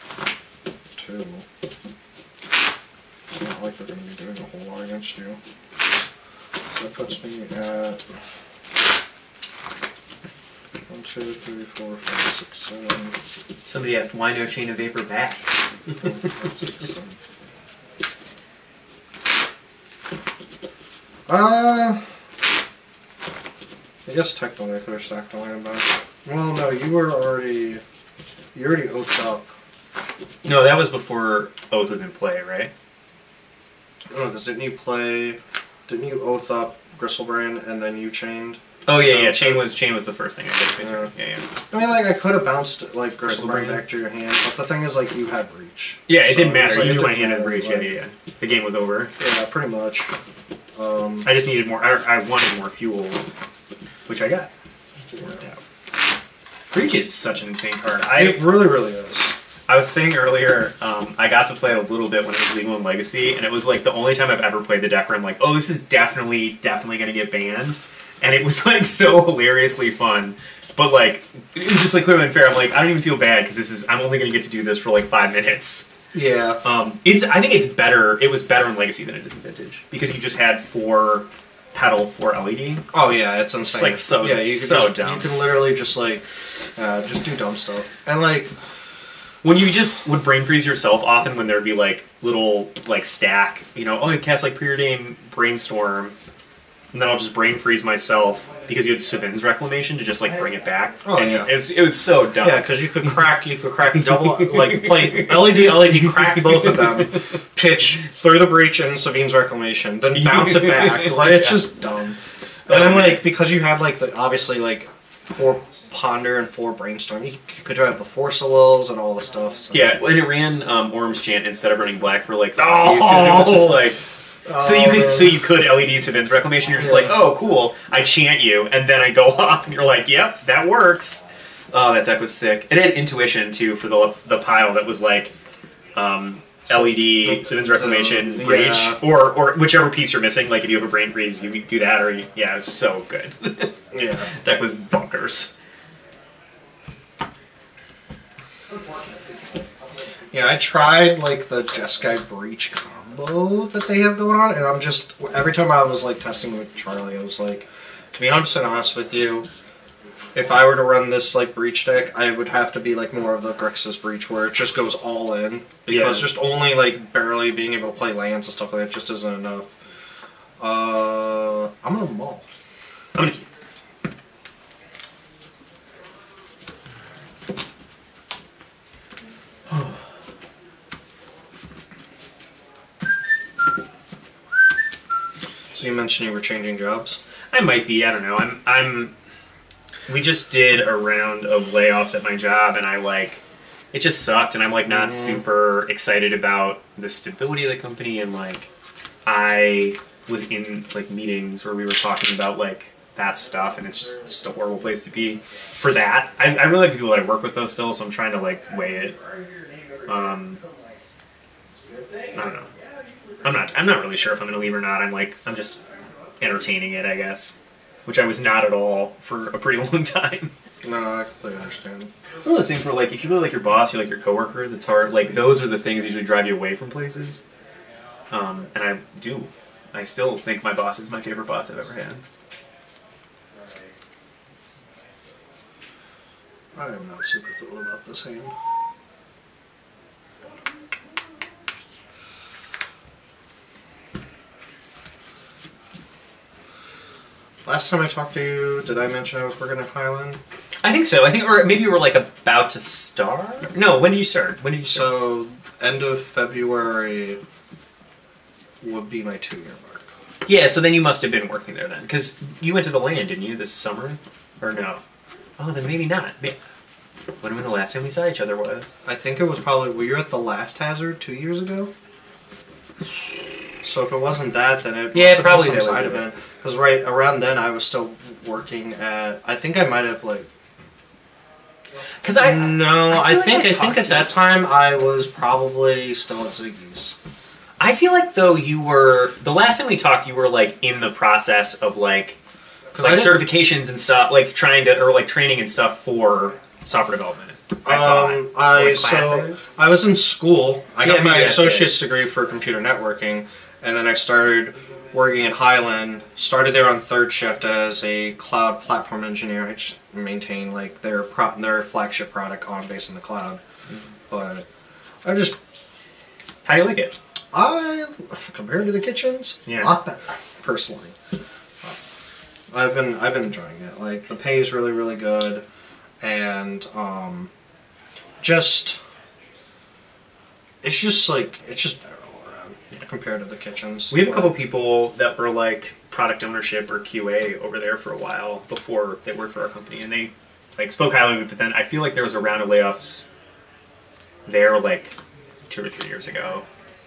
cut 2. It's not like they're going to be doing a whole lot against you. So that puts me at 1, 2, 3, 4, 5, 6, 7. Somebody asked, why no Chain of Vapor back? 4, 5, 6, 7. I guess technically I could have stacked the land back. Well, no, you already oathed up. No, that was before Oath was in play, right? No, because didn't you oath up Gristlebrand and then you chained? Oh yeah, Chain was the first thing I did. Yeah. I mean, like I could have bounced like Gristlebrand Gristlebrand back to your hand, but the thing is, like you had breach. Yeah, it So didn't matter. it's like, You it knew my didn't hand had matter, breach. like- Yeah. The game was over. Yeah, pretty much. I just needed more. I wanted more fuel, which I got. Worked out. Breach is such an insane card. It really, really is. I was saying earlier, I got to play it a little bit when it was legal in Legacy, and it was like the only time I've ever played the deck where I'm like, oh, this is definitely going to get banned. And it was like so hilariously fun. But like, it was just like clearly unfair. I'm like, I don't even feel bad because I'm only going to get to do this for like 5 minutes. Yeah. I think it's better. It was better in Legacy than it is in Vintage because you just had 4 pedal, 4 LED. Oh yeah, it's insane. It's like so, yeah, you can so just, dumb. You can literally just like, just do dumb stuff. And like, when you just would brain freeze yourself, often when there'd be like little like stack, oh, you cast like preordained brainstorm, and then I'll just brain freeze myself because you had Savin's Reclamation to just like bring it back. Oh and yeah, it was so dumb. Yeah, because you could crack double like play LED, crack both of them, pitch through the breach and Savin's Reclamation, then bounce it back. Like it's just dumb. And then like because you had like obviously like 4 Ponder and 4 Brainstorm, you could have the Force of Wills and all the stuff. So. Yeah, when it ran Orm's Chant instead of running black for like 5 years, 'cause it was just like. So you could LED Savin's Reclamation. You're just like, oh, cool. I chant you, and then I go off, and you're like, yep, that works. Oh, that deck was sick. It had Intuition too for the pile that was like LED Savin's Reclamation, Breach, or whichever piece you're missing. Like if you have a brain freeze, you do that. Or it was so good. Yeah, deck was bonkers. Yeah, I tried like the Jeskai Breach combo that they have going on, and I'm just every time I was like testing with Charlie, I was like, to be 100% honest with you, if I were to run this like Breach deck, I would have to be like more of the Grixis Breach where it just goes all in because just only like barely being able to play lands and stuff like that just isn't enough. I'm gonna maul. I'm gonna keep. So you mentioned you were changing jobs? I might be. I don't know. We just did a round of layoffs at my job, and it just sucked, and I'm like not super excited about the stability of the company, and like I was in like meetings where we were talking about like that stuff, and it's just a horrible place to be for that. I really like the people that I work with though still, so I'm trying to like weigh it. I don't know. I'm not really sure if I'm going to leave or not. I'm just entertaining it, I guess, which I was not at all for a pretty long time. No, I completely understand. It's one of those things where, like, if you really like your boss, you like your coworkers, it's hard. Like, those are the things that usually drive you away from places. And I do. I still think my boss is my favorite boss I've ever had. I am not super thrilled about this hand. Last time I talked to you, did I mention I was working at Highland? I think so. Or maybe you were like about to start. No, when did you start? So, end of February would be my 2-year mark. Yeah, so then you must have been working there then, because you went to the land, didn't you, this summer? Or no? Oh, then maybe not. When the last time we saw each other was? I think it was probably, were you at the last Hazard 2 years ago? So if it wasn't that, then it yeah, must have probably been some that side event. Because right around then, I was still working at. I think I might have like. Because I think at that time I was probably still at Ziggy's. I feel like though you were the last time we talked, you were like in the process of like certifications and stuff, like trying to or like training and stuff for software development. I was in school. I got my associate's degree for computer networking, and then I started working at Highland. Started there on third shift as a cloud platform engineer. I just maintain like their flagship product on based in the cloud. But I just how do you like it? Compared to the kitchens, a lot better personally. I've been enjoying it. Like the pay is really really good, and it's just better all around compared to the kitchens. We have a couple people that were like product ownership or QA over there for a while before they worked for our company, and they like spoke highly of it. But then I feel like there was a round of layoffs there like 2 or 3 years ago,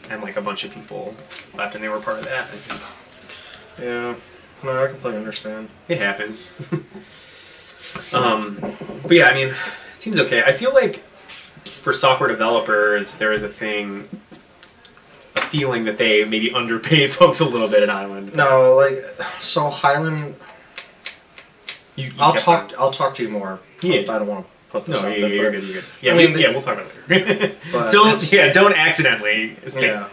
and like a bunch of people left, and they were part of that. I think. Yeah, no, I completely understand. It happens. But yeah, I mean, it seems okay. I feel like for software developers, there is a feeling that they maybe underpay folks a little bit at Highland. No, so Highland. I'll talk to you more. Yeah. I don't want to put this out there. You're good. Yeah, we'll talk about it later. Don't accidentally. Yeah.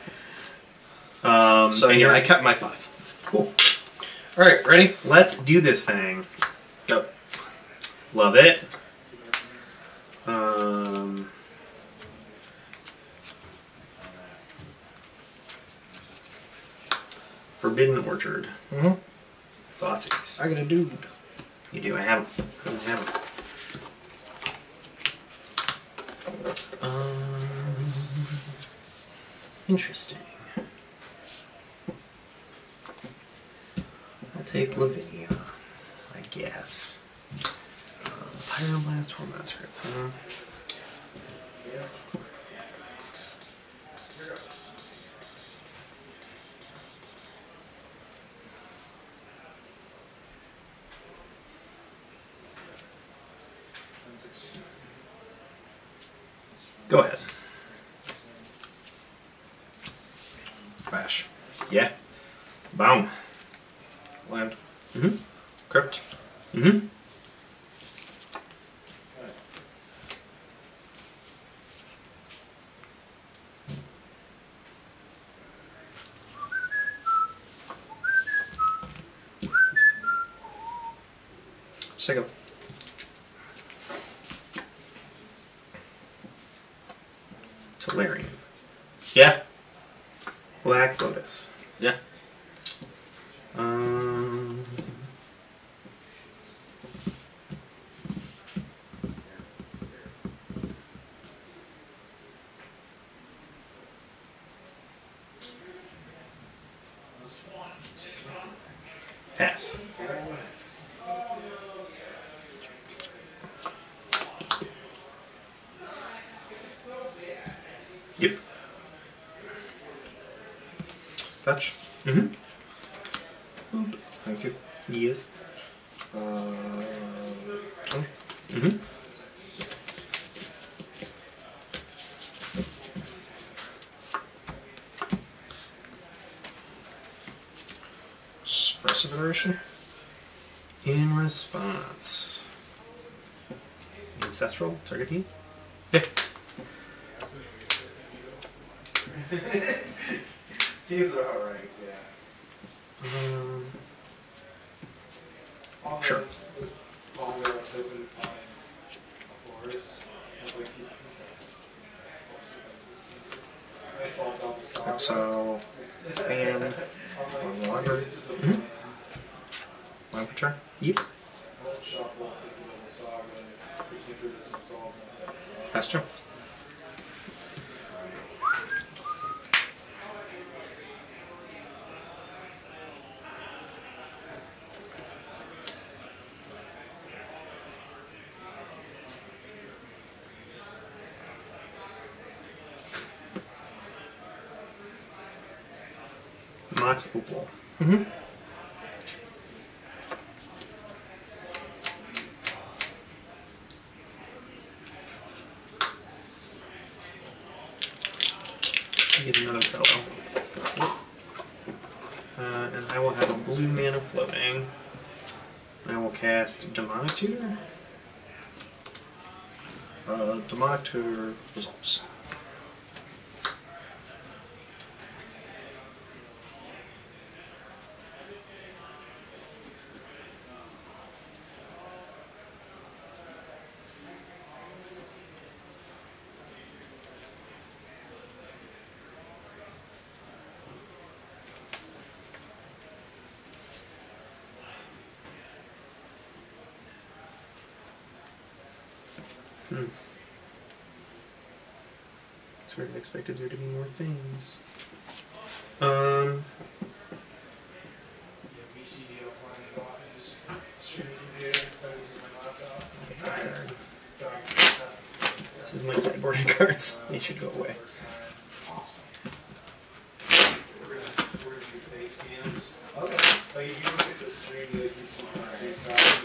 I kept my 5. Cool. All right, ready? Let's do this thing. Go. Love it. Forbidden Orchard. Mm-hmm. Thoughtsies. I got a dude. You do. I have him. Interesting. I'll take Lavinia, I guess. Pyroblast, Torment Script, huh? Go ahead. Bash. Yeah. Boom. Land. Mm-hmm. Crypt. Mm-hmm. Second. Solarian. Yeah. Black Lotus. Yeah. Pass. Yep. Fetch. Mm-hmm. Boop. Thank you. Yes. 20. Mm-hmm. of iteration. In response. Ancestral Target. Yeah. Seems about right, yeah. Sure. Exile and on the library. Land per turn. Yep. Pass turn. Mox Opal. Mm-hmm. Get another fellow. And I will have a blue mana floating. I will cast Demonic Tutor. Demonic Tutor resolves. Sort of expected there to be more things. BCDL playing a lot. Just streaming video, so using my laptop. This is my sideboarding cards. They should go away. Okay. Like if you look at the stream, like you see my two sides.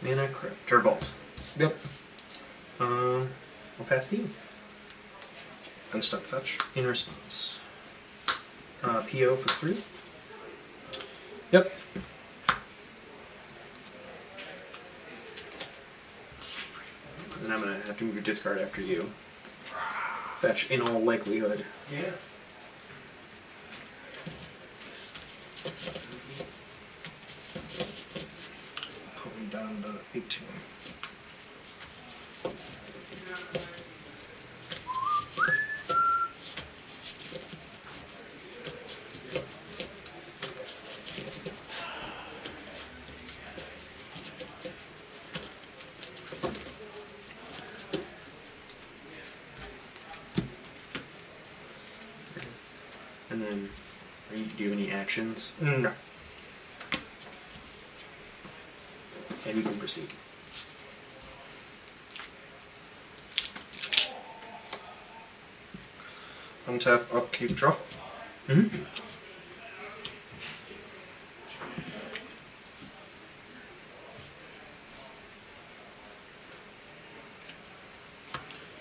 Mana Crypt or Vault. Yep. I'll pass D. Instant fetch. In response. PO for 3. Yep. And I'm gonna have to move your discard after you. Fetch in all likelihood. Yeah. Put me down to 18. And then, do you have any actions? No. And we can proceed. Untap, upkeep, draw. Mm-hmm.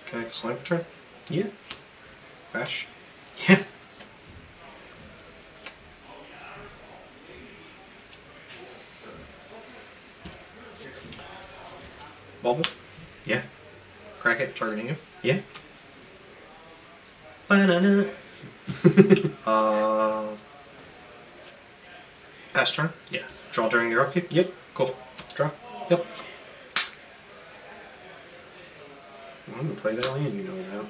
Okay, slam turn. Yeah. Bash. Yeah. Bubble. Yeah. Crack it, targeting you. Yeah. Banana. Pass turn. Yeah. Draw during your upkeep. Yep. Cool. Draw. Yep. I'm gonna play that land, you know that.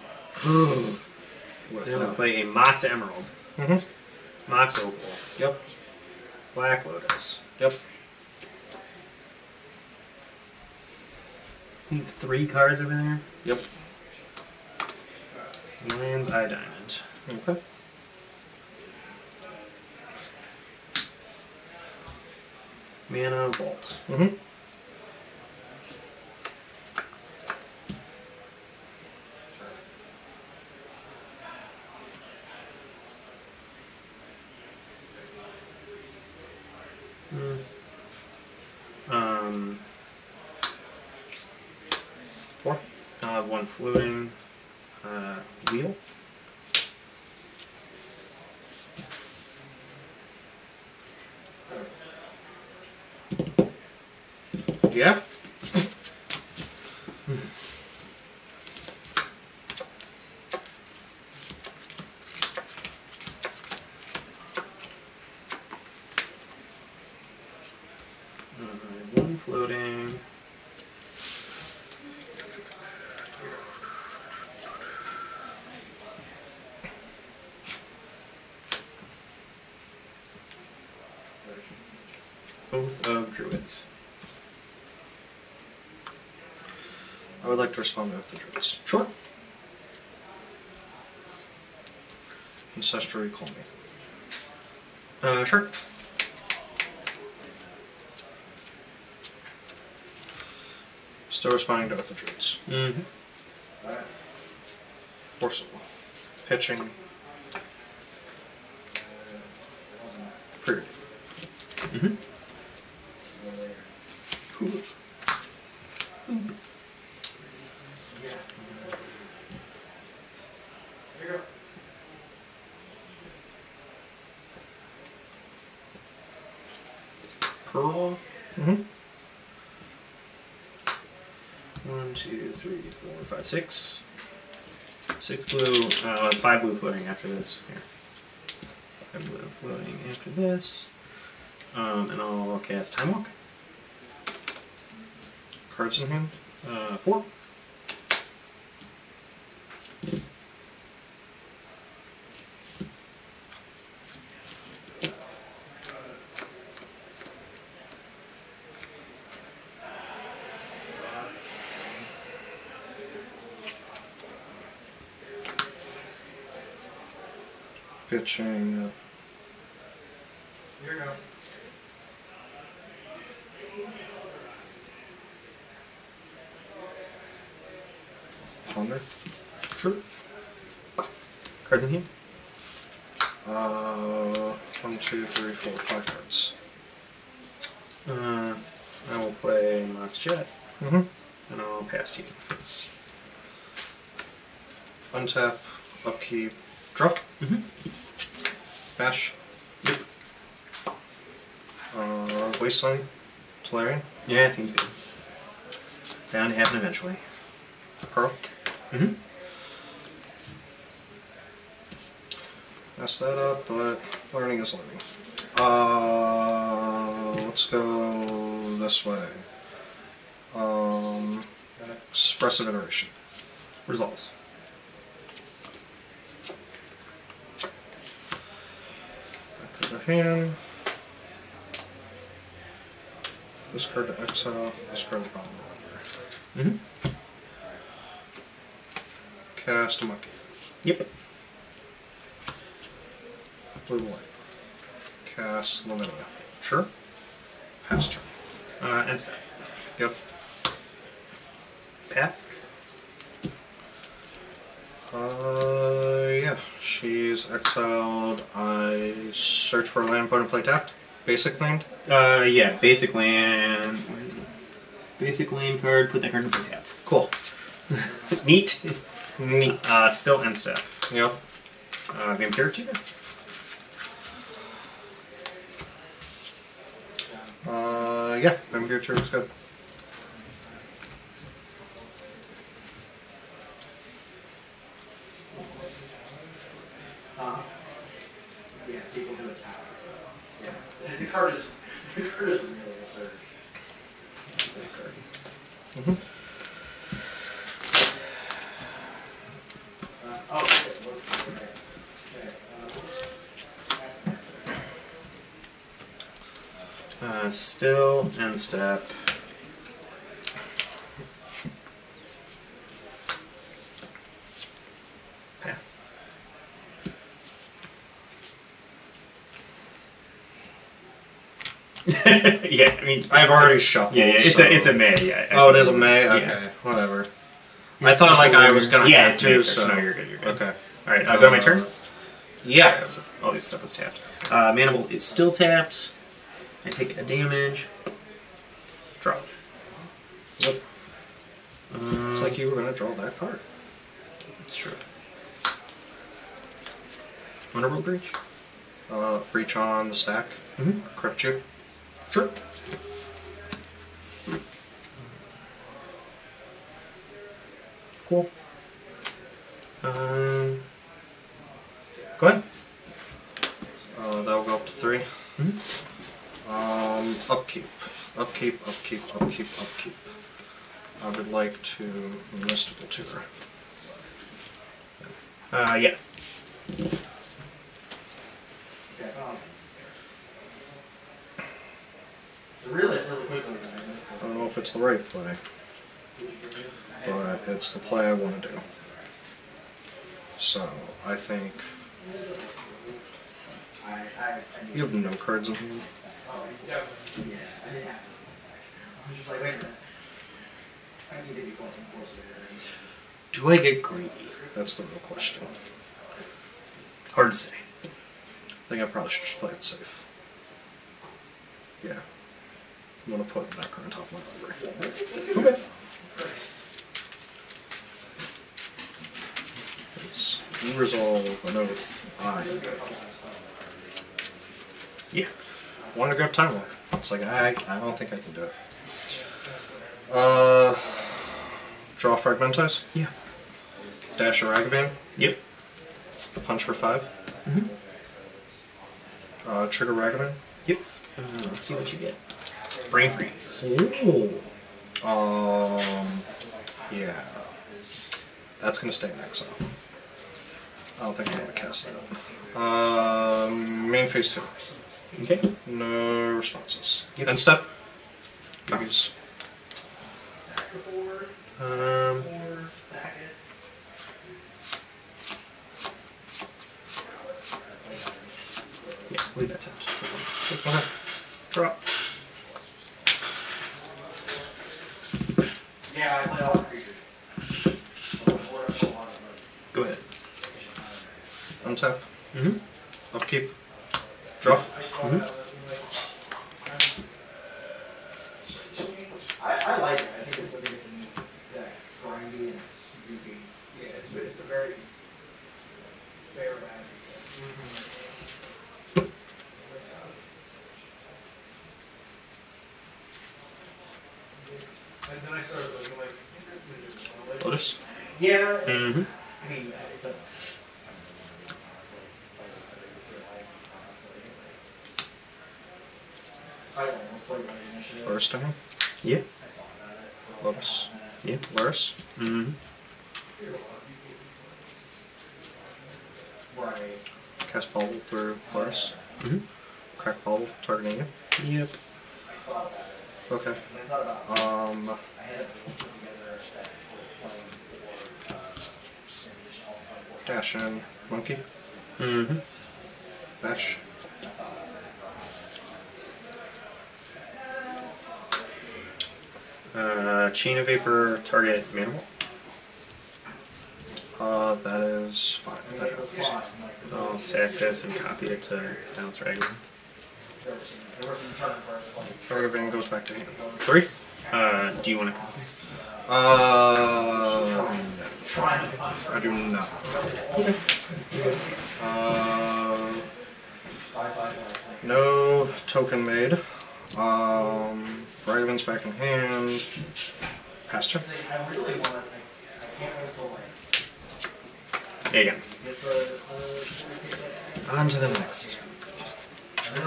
What I'm gonna play a Mox Emerald. Mm-hmm. Mox Opal. Yep. Black Lotus. Yep. I think 3 cards over there. Yep. Lands Eye Diamond. Okay. Mana Vault. Mm-hmm. floating. Wheel. Yeah. One floating. Both of druids. I would like to respond to the druids. Sure. Ancestral recall me. Sure. Still responding to the druids. Mm-hmm. Forcible. Pitching. Period. Mm-hmm. Pearl. Mm-hmm. 1, 2, 3, 4, 5, 6. 6 blue. 5 blue floating after this. Here. 5 blue floating after this. And I'll cast Time Walk. Cards in hand. 4. Pitching. Here you go. Ponder. Sure. Cards in hand. 1, 2, 3, 4, 5 cards. I will play Mox Jet. Mm-hmm. And I'll pass to you. Untap. Upkeep. Draw. Mm-hmm. Bash. Wasteland. Tolarian. Yeah, it seems good. Bound to happen eventually. Pearl. Mm-hmm. Mess that up, but learning is learning. Let's go this way. Expressive iteration. Resolves. Back of the hand. This card to exile. This card to bottom of the library. Mm-hmm. Cast a monkey. Yep. Blue white. Cast Lavinia. Sure. Pass turn. And step. Yep. Path. Yeah. She's exiled. I search for a land opponent play tapped. Basic land. Yeah, basic land. Where is it? Basic land card, put that card in play tapped. Cool. Neat. Neat. Still end step. Yep. Vampire Tutor. Yeah. Vampire Tutor is good. Yeah, people do this. Yeah. The card is really absurd. Still end step. Path. Yeah, I mean, I've already shuffled. Yeah, so- it's a May. Yeah. Oh, it is a May. Okay, Yeah. whatever. I thought like I was gonna have it's to. May So search. No, you're good. You're good. okay. All right, go to my turn. Yeah. All this stuff was tapped. Manible is still tapped. I take a damage. Draw. Yep. It's like you were going to draw that card. It's true. Honorable breach? Breach on the stack. Crypt you. Sure. Cool. Go ahead. That'll go up to 3. Upkeep. Upkeep, upkeep, upkeep, upkeep. I would like to Mystical Tutor. Yeah. Really quickly. I don't know if it's the right play, but it's the play I want to do. So, I think you have no cards in hand. Do I get greedy? That's the real question. Hard to say. I think I probably should just play it safe. Yeah. I'm going to put that card on top of my library. Okay. You resolve an oath. I am good. Yeah. Want to grab Time Walk. It's like, I don't think I can do it. Draw Fragmentize. Yeah. Dash a Ragavan. Yep. Punch for 5. Trigger Ragavan. Yep. Let's see what you get. Brain freeze. Ooh. Yeah. That's gonna stay in exile. I don't think I'm gonna cast that. Main phase 2. Okay. No responses. Yep. End step. Copies. Yeah, leave that tapped. Okay. Drop. Yeah, I play all the creatures. Go ahead. Untap. Upkeep. Draw. I like it. I think it's a neat deck. It's grindy and it's goofy. Yeah, it's a very fair magic. And then I started looking like, Lotus. yeah. Mm-hmm. I mean, I almost played my initiative. Lotus to him. Yeah. Lotus. Yeah. Lotus. Mm-hmm. Right. Cast Bubble through Lotus. Mm-hmm. Crack Bubble, targeting you. Yep. Okay. Dash in. Monkey. Mm-hmm. Bash. Chain of Vapor, target Manimal. That is fine. That happens. I'll sack this and copy it to bounce Ragavan. Ragavan goes back to hand. 3. Do you want to copy? No. I do not. No token made. Ragavan's back in hand. Pass turn. There you go. On to the next.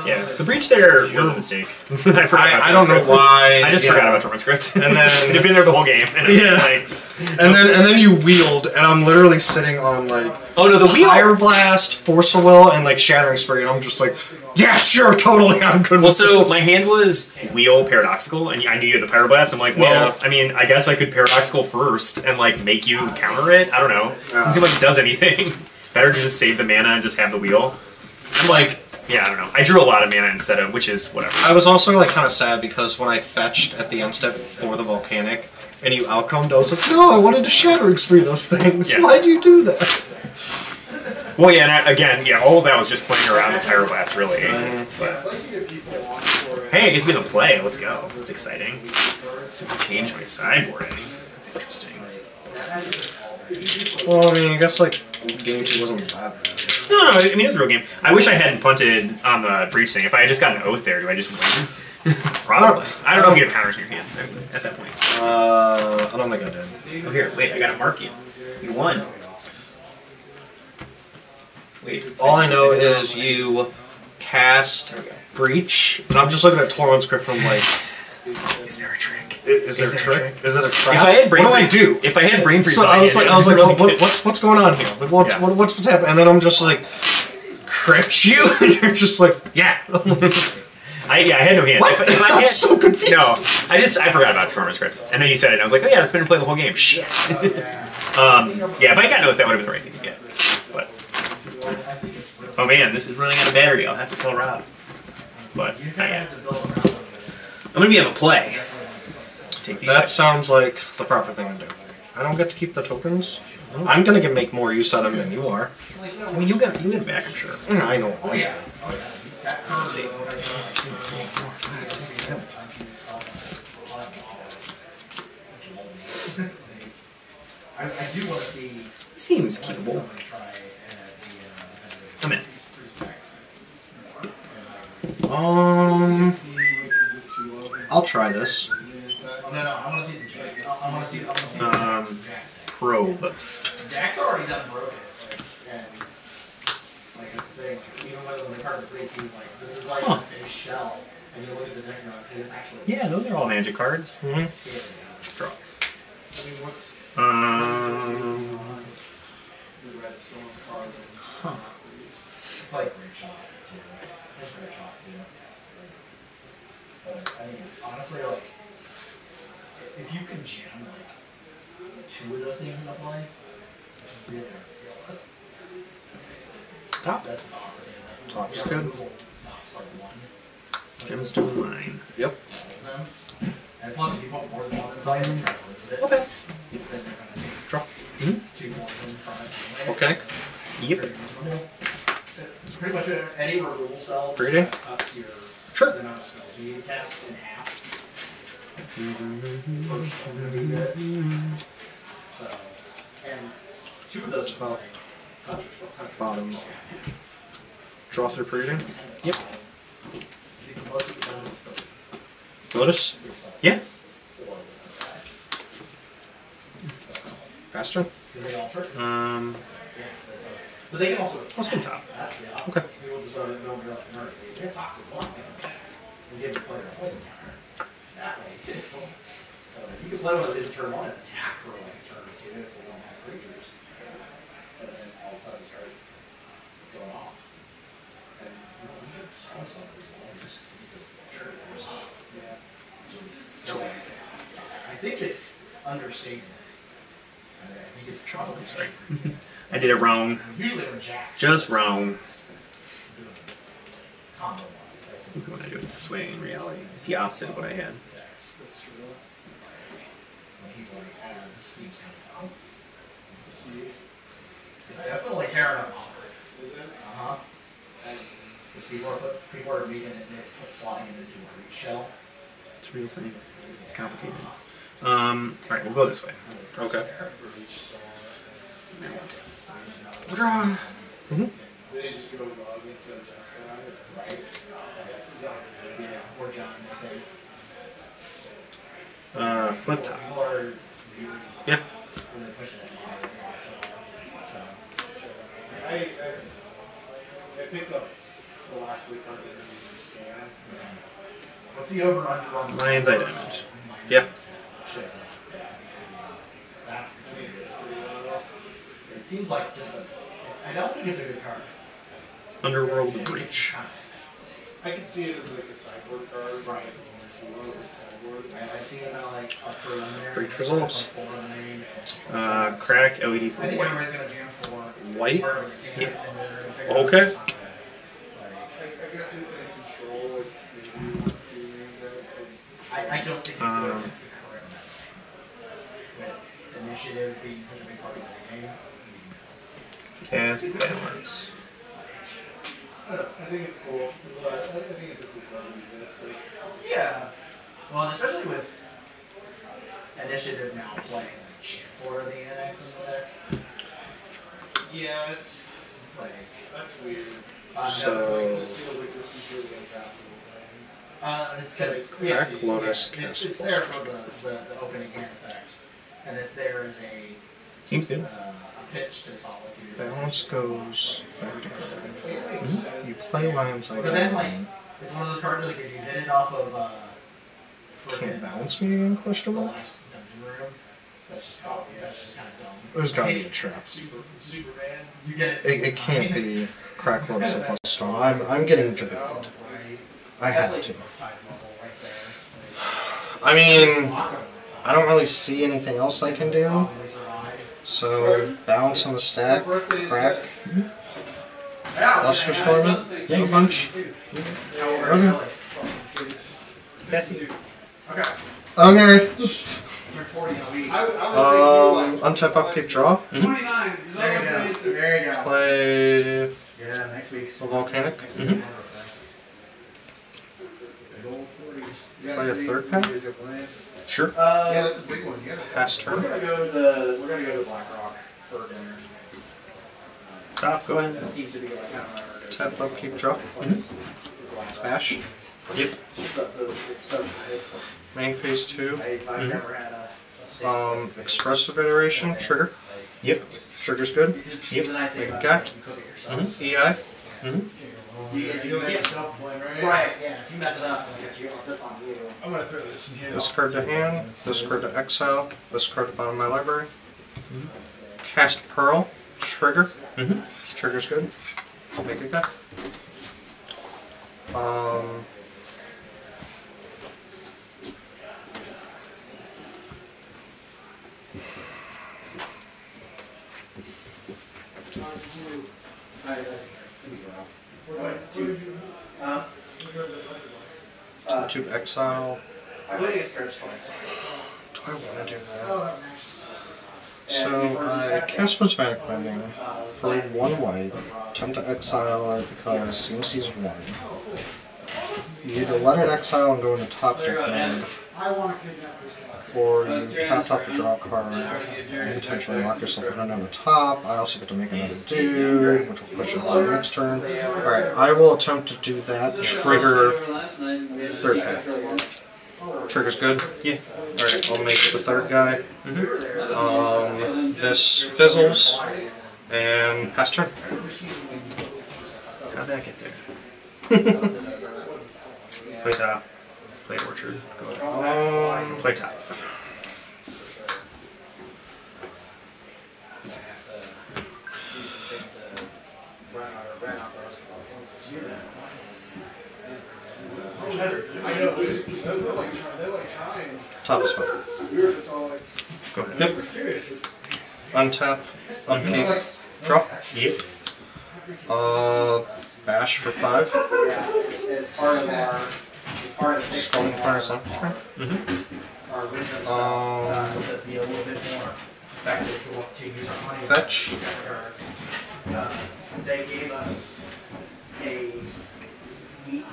Yeah, the breach there was a mistake. I don't know why. I just forgot about Torment Script. And then it had been there the whole game. And and then you wheeled, and I'm literally sitting on like the wheel. Fire Blast, Force of Will, and like Shattering Spree, and I'm just like, yeah, sure, totally, I'm good. Well, with so this. my hand was wheel paradoxical, and I knew you had the Pyroblast. I'm like, well, I mean, I guess I could paradoxical first and like make you counter it. I don't know. It doesn't seem like it does anything. Better to just save the mana and just have the wheel. I'm like, yeah, I don't know. I drew a lot of mana instead of, which is whatever. I was also like kind of sad because when I fetched at the end step for the Volcanic, and you outcomed, I was like, no, I wanted to Shattering Spree those things. Yeah. Why'd you do that? Well, yeah, and again, all of that was just playing around with Pyroblast, really. But hey, it gives me the play. Let's go. It's exciting. Change my sideboarding. It's interesting. Well, I mean, I guess like game 2 wasn't that bad. No, I mean, it was a real game. I wish I hadn't punted on the breach thing. If I had just gotten an oath there, do I just win? Probably. I don't know if you have counters in your hand at that point. I don't think I did. Oh, here, wait, I gotta mark you. You won. Wait. All I know is you cast breach, and I'm just looking at Torrent's script and I'm like, Is there a trick? is there a trick? Is it a trap? If I had brain what do I freeze- do? If I had brain freeze, So in my I was hand, like, it well, really good. what's going on here? Like, what's happening? And then I'm just like, crypt you, and you're just like, yeah. I had no hand. What? If I I'm had, so confused. No, I forgot about Torment Script, and then you said it, and I was like, oh yeah, it's been in play the whole game. Shit. Yeah, if I got no, that would have been the right thing to get. But oh man, this is running out of battery. I'll have to tell Rob. But not yet. I'm gonna be able to play. Take these That back. sounds like the proper thing to do. I don't get to keep the tokens. I'm gonna make more use out of them than you are. I mean, you get them back, I'm sure. I know. Let's see. I do want to see. Seems keepable. I'm in. I'll try this. No, I want to see the Jacks. I want to see Probe. Jack's already done broken. And like that's the thing. Even when the card was great, he was like, "This is like a fish shell." And you look at the deck and it's actually. Yeah, those are all magic cards. Draw. I mean, what's the red stone card? Huh. It's like great shot too. It's great shot too. But I mean, honestly, like, if you can jam like 2 of those things into play, it's really ridiculous. Top. That's an awkward thing. It's like, Top's good. Stops like 1. Gemstone line. Yep. And plus, if you put more than 1 in play, then try to live with it. Okay. Then you're gonna take Draw. 2 points in front. Okay. Yep. Pretty much any removal spell Breeding? ups your Sure. the amount of spells you need to cast in half. So, and 2 of those Well, conjure spell. bottom. Draw through breeding. Yep. Notice. Yeah. Faster. But they can also. I'll spin top. That's the option. Okay. People just don't know real emergency. They're toxic 1. And give the player a poison counter. That way, too. So you can play with it in turn 1 and attack for like a turn or 2 if they don't have creatures. And then all of a sudden start going off. And you know, you should solve some of these ones. Just keep the triggers. Yeah. So I think it's understated. I think it's I'm sorry. I did it wrong. usually when Jack's Just wrong. combo wise. I think when I do it this way, in reality, it's the opposite of what I had. That's true. When he's like, this seems kind of fun to see. It's definitely tearing up awkward. Is it? Because people are making it slotting it into a reach shell. It's a real thing. It's complicated. Alright, we'll go this way. Okay. Draw. Did he just go log instead of Jessica? Right. Yeah, or John, I think. Flip top. People are Yeah. when they push it in so. I picked up the last 3 cards that didn't even scan. What's the over under on the Lion's Eye damage. Yeah. shows up? That's the key. It seems like just a. I don't think it's a good card. Underworld Breach. I could see it as like a sideboard card. Right. Sideboard. I've seen it now like up for in there. Breach resolves. Crack LED for I think white. everybody's gonna jam for White? part of it. Yeah. And then they're gonna figure Okay. out something. I guess it can control like maybe I don't think it's good against the current meta. With initiative being such a big part of the game. Cast balance. I don't know. I think it's cool. But I think it's a cool card to exist. Like, Yeah. Well, and especially with initiative now playing like Chancellor of the Annex in the deck. Yeah, it's Like, that's weird. So- It just feels like this is really impossible. it's because Back Lotus it's cast there Foster. for the opening hand effect, and it's there as a Seems good. a pitch to Solitude. Balance goes back to card. You play lands like But then like it's one of those cards like if you hit it off of can't frickin' balance me again? Question the mark. last dungeon room. That's just kind of dumb. There's gotta be a trap. Superman. You get It can't be Crack Lotus and plus Storm. I'm getting debated. I have to. I mean, I don't really see anything else I can do. So balance on the stack, crack, Luster Storm it, a bunch. Okay. Passy. Okay. I Untap upkeep draw. 29. There you go. There you go. Play Yeah, next week's a volcanic. Play a third path. Sure. Yeah, that's a big one. You gotta Fast turn. We're gonna go to Blackrock for dinner. Stop. Go ahead. That seems to be like kind of my Tap upkeep draw. Bash. Yep. It's so good. Main phase 2. I've never had a Expressive iteration. Trigger. Yep. Trigger's good. Yep. The nice thing about Okay. it is you cook it yourself. EI. If you make get yourself play, right? right, yeah. If you mess it up, that's on you. I'm gonna throw this in here. This card to hand. This card to exile. This card to bottom of my library. Cast Pearl. Trigger. Trigger's good. I'll make it good. To exile. I played against Dredge twice. Do I want to do that? So I cast Plasmatic Bending for 1 white. Attempt to exile it because CMC is 1. You either let it exile and go into top deck mode, or you tap up to draw a card and potentially lock yourself behind on the top. I also get to make another dude, which will push it on the next turn. Alright, I will attempt to do that. Trigger third path. Trigger's good? Yeah. Alright, I'll make the third guy. This fizzles, and pass turn. How'd that get there? Play top. Play orchard. Go ahead. Play top. I know. They're like trying. Top is fine. We were just all like. Go ahead. Yep. Untap, upkeep, draw. Yep. Bash for 5. As part of our Scalding Fires on turn. our wisdom to be a little bit more effective to use our money. Fetch. They gave us a meat.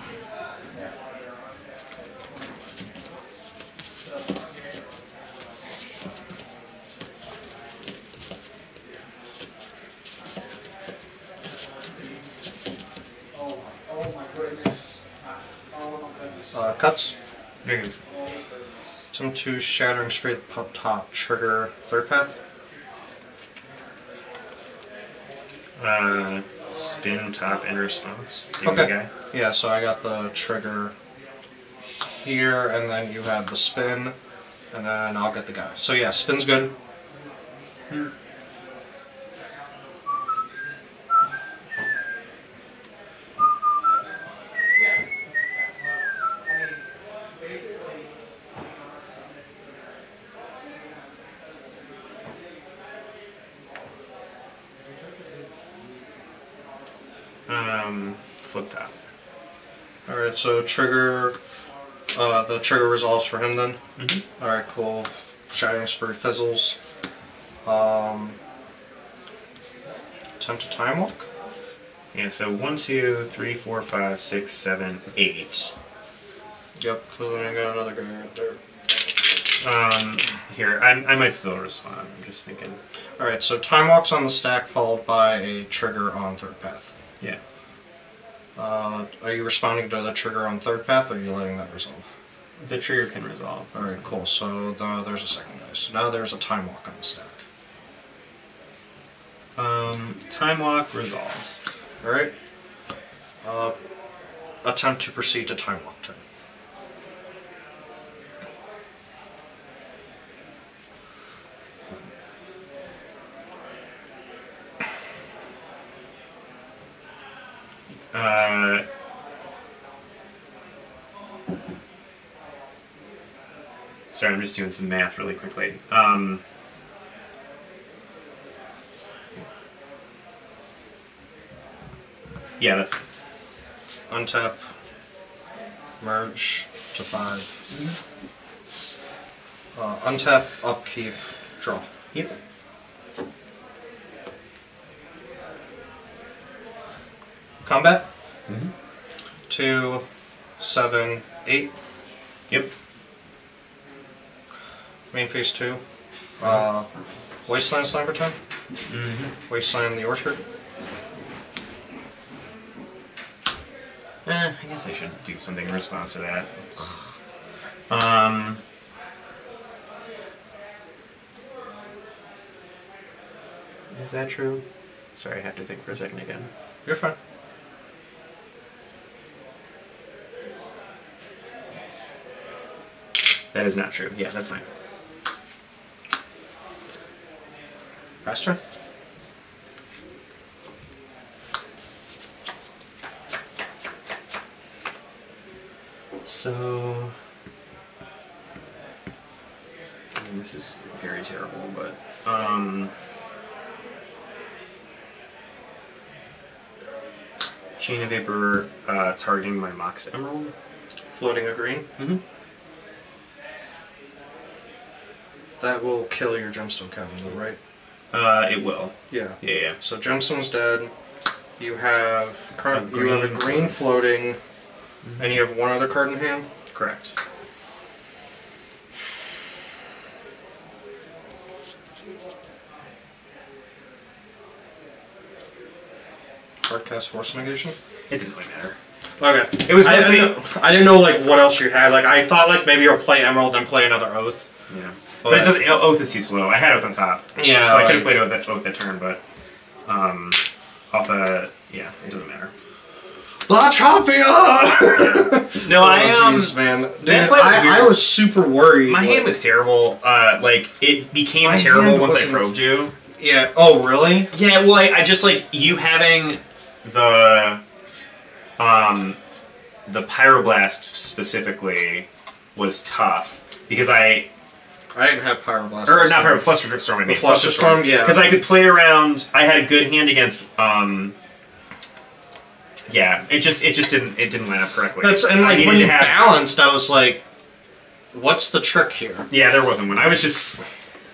Oh my goodness. Oh my goodness. Cuts. Very good. Some 2 Shattering Spray pop top. Trigger third path. Spin top in response. Take Okay. the guy. Yeah, so I got the trigger here, and then you have the spin, and then I'll get the guy. So yeah, spin's good. Flip top. Alright, so trigger, the trigger resolves for him then. Alright, cool. Shattering Spray fizzles. Attempt to time walk. Yeah, so 1, 2, 3, 4, 5, 6, 7, 8. Yep, because then I got another guy right there. Here, I might still respond. I'm just thinking. All right, so time walk's on the stack, followed by a trigger on third path. Yeah. Are you responding to the trigger on third path, or are you letting that resolve? The trigger can resolve. All right, cool. So there's a second guy. So now there's a time walk on the stack. Time walk resolves. All right. Attempt to proceed to time walk turn. Sorry, I'm just doing some math really quickly. Yeah, that's fine. Untap. Merge to 5. Untap, upkeep, draw. Yep. Combat. Mm-hmm. 2, 7, 8. Yep. Main phase 2. Wasteland Sniper turn. Mm-hmm. Wasteland the Orchard. I guess I should do something in response to that. Is that true? Sorry, I have to think for a second again. You're fine. That is not true. Yeah, that's fine. Last turn. So, I mean, this is very terrible, but Chain of Vapor targeting my Mox Emerald. Floating a green. Mm-hmm. That will kill your gemstone cabin, though, right? It will. Yeah. Yeah. So gemstone's dead. You have A you have a green floating, and you have one other card in hand. Correct. Hard cast force negation. It didn't really matter. Okay. It was I mostly. didn't know like what else you had. Like I thought like maybe you'll play Emerald and play another Oath. Yeah. But it doesn't. Oath is too slow. I had Oath on top. Yeah. So I could have played Oath that turn, but off the it doesn't matter. La Champion! No, jeez, man. Dude, that play was weird. I was super worried. My hand was terrible. Like it became My terrible hand once I wasn't- probed you. Yeah. Oh, really? Yeah. Well, I just like you having the Pyroblast specifically was tough because I didn't have Pyroblast. or not Pyroblast, Flusterstorm. I mean, The Flusterstorm, yeah. Because I could play around. I had a good hand against. Yeah, it just didn't line up correctly. That's and I like needed when you to have- balanced, I was like, "What's the trick here?" Yeah, there wasn't one. I was just.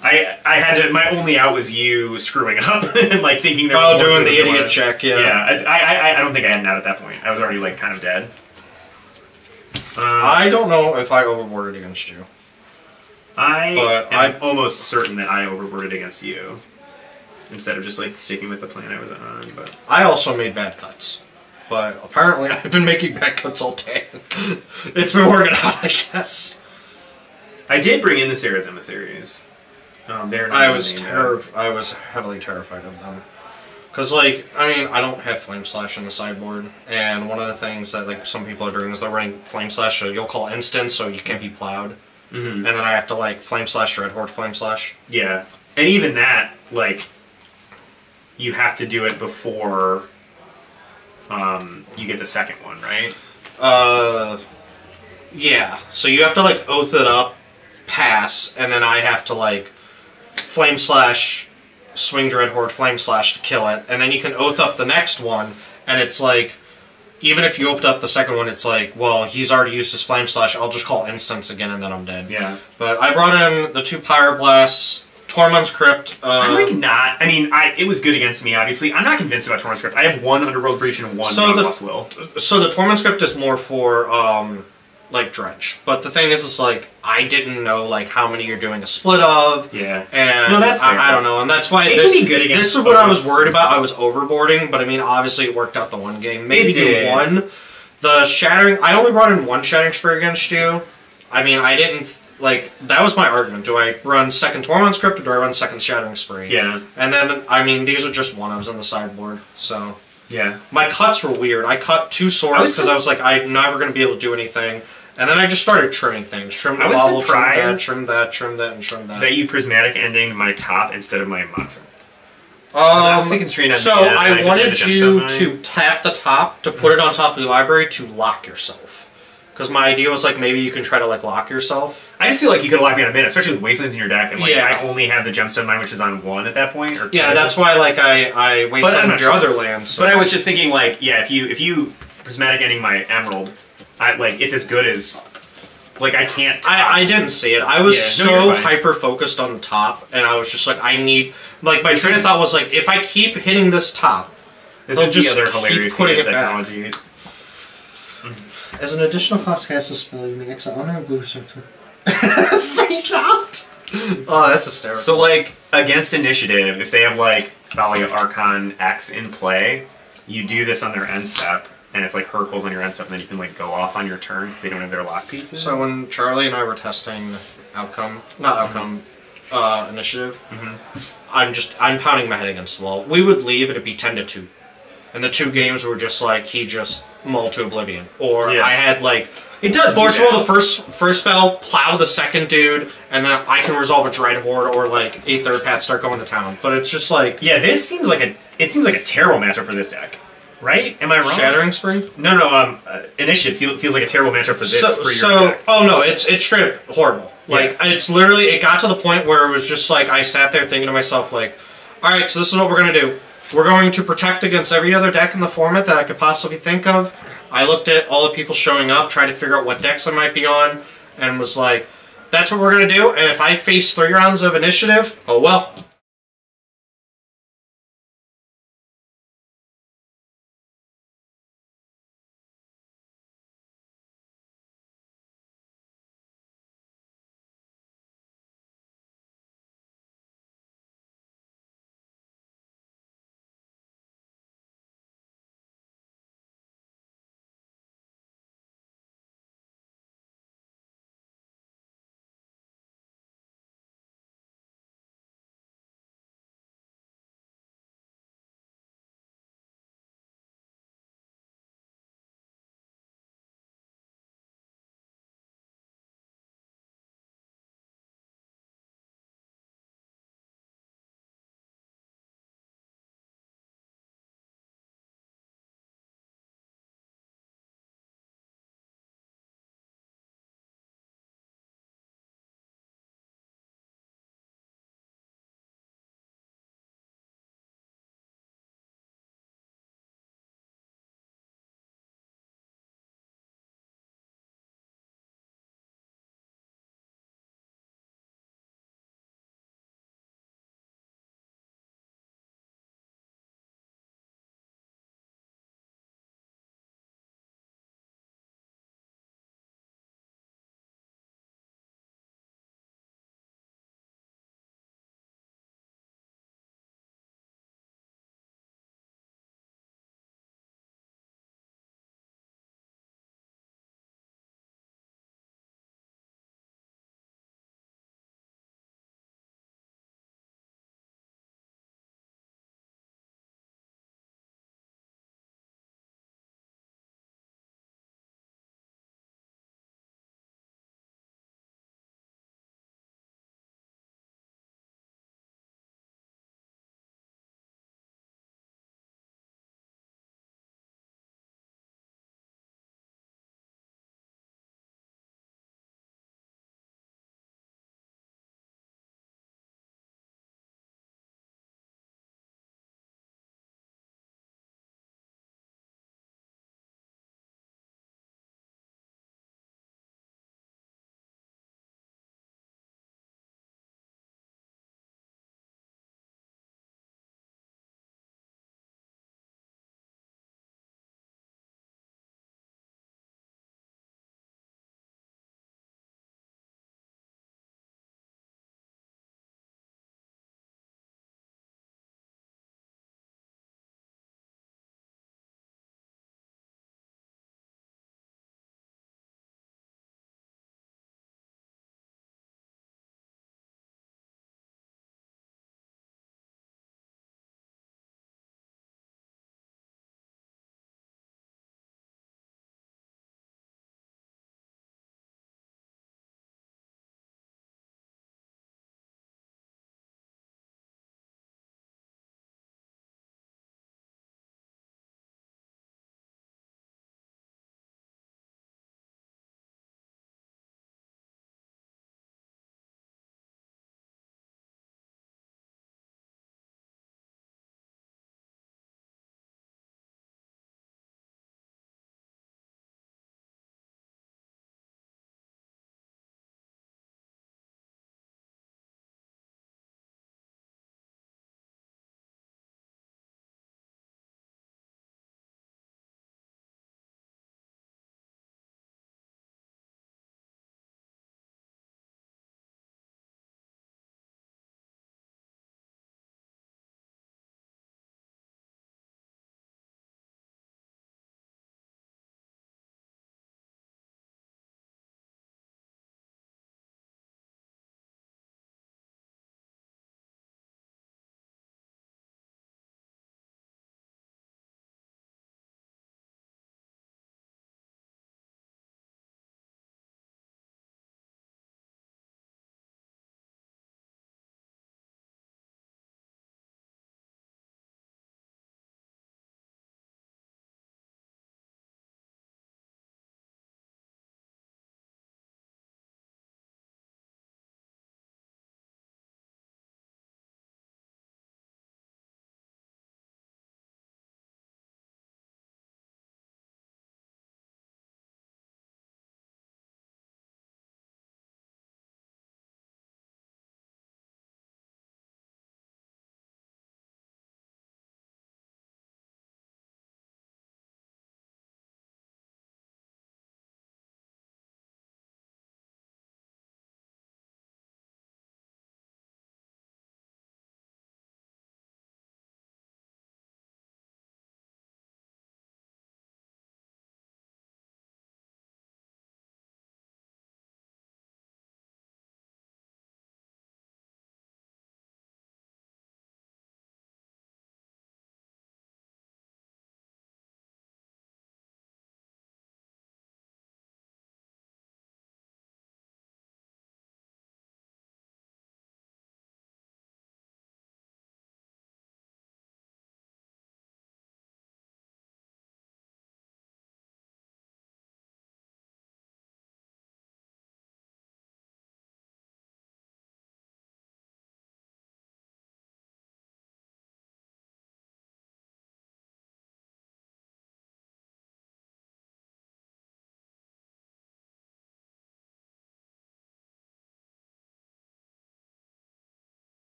I had to. My only out was you screwing up and like thinking there was more doing to the it than idiot was. check. Yeah. Yeah, I don't think I had an out at that point. I was already like kind of dead. I don't know if I overboarded against you. I But am almost certain that I overboarded against you instead of just like sticking with the plan I was on. But I also made bad cuts, but apparently I've been making bad cuts all day. It's been working out, I guess. I did bring in the Sarah's emissaries. They're not I was in there. I was heavily terrified of them. Cause like, I mean, I don't have Flame Slash in the sideboard, and one of the things that like some people are doing is they're running Flame Slash, so you'll call instant, so you can't be plowed, and then I have to like Flame Slash Red Horde Flame Slash. Yeah, and even that, like, you have to do it before you get the second one, right? Yeah. So you have to like Oath it up, pass, and then I have to like Flame Slash, Swing Dread Horde, Flame Slash to kill it, and then you can Oath up the next one, and it's like, even if you opened up the second one, it's like, well, he's already used his Flame Slash, I'll just call Instance again, and then I'm dead. Yeah. But I brought in the 2 Pyroblasts, Tormund's Crypt. I'm like not. I mean, it was good against me. Obviously, I'm not convinced about Tormund's Crypt. I have 1 Underworld Breach and 1 Lost Will. So the Tormund's Crypt is more for like dredge. But the thing is, it's like I didn't know like how many you're doing a split of. Yeah. And No, that's fair. I don't know, and that's why It this, can be good against this is what I was opponents. worried about. I was overboarding, but I mean, obviously it worked out the one game. Maybe It did. the one. The shattering. I only brought in one shattering spree against you. I mean, I didn't like. That was my argument. Do I run second Tormund script or do I run second shattering spree? Yeah. And then I mean, these are just one-ofs on the sideboard, so. Yeah. My cuts were weird. I cut 2 swords because I was like, I'm never going to be able to do anything. And then I just started trimming things. Trim the I was bubble, surprised trim that, trim that, and trim that. That you prismatic ending my top instead of my monster. So I wanted you to tap the top to put it on top of your library to lock yourself. Because my idea was like maybe you can try to like lock yourself. I just feel like you could lock me on a minute, especially with Wastelands in your deck, and like Yeah. I only have the Gemstone Mine, which is on 1 at that point. Or 2. Yeah, that's why like I wasted I'm on not your sure. other lands. So. But I was just thinking like, yeah, if you prismatic ending my Emerald, it's as good as like I can't. I didn't see it. I was Yeah, no, so you're fine. hyper focused on the top, and I was just like, I need like my train of thought was like, if I keep hitting this top, This they'll is the just other keep hilarious putting piece of it back. technology. As an additional cost, cast a spell, you may exile honor and blue face out. Oh, that's hysterical. So like against initiative, if they have like Thalia Archon X in play, you do this on their end step, and it's like Hercules on your end step, and then you can like go off on your turn because they don't have their lock pieces. So when Charlie and I were testing initiative, I'm pounding my head against the wall. We would leave, it'd be 10-2. And the 2 games were just like, he just mulled to oblivion. Or Yeah. I had like, it does Force do Will that. the first spell, plow the second dude, and then I can resolve a Dread Horde or like a third path start going to town. But it's just like Yeah, this seems like a terrible matchup for this deck, right? Am I wrong? Shattering Spree? No. Initiative feels like a terrible matchup for this for your deck. Oh no, it's straight up horrible. Like it's literally it got to the point where it was just like I sat there thinking to myself like, all right, so this is what we're gonna do. We're going to protect against every other deck in the format that I could possibly think of. I looked at all the people showing up, tried to figure out what decks I might be on, and was like, that's what we're gonna do. And if I face 3 rounds of initiative, oh well.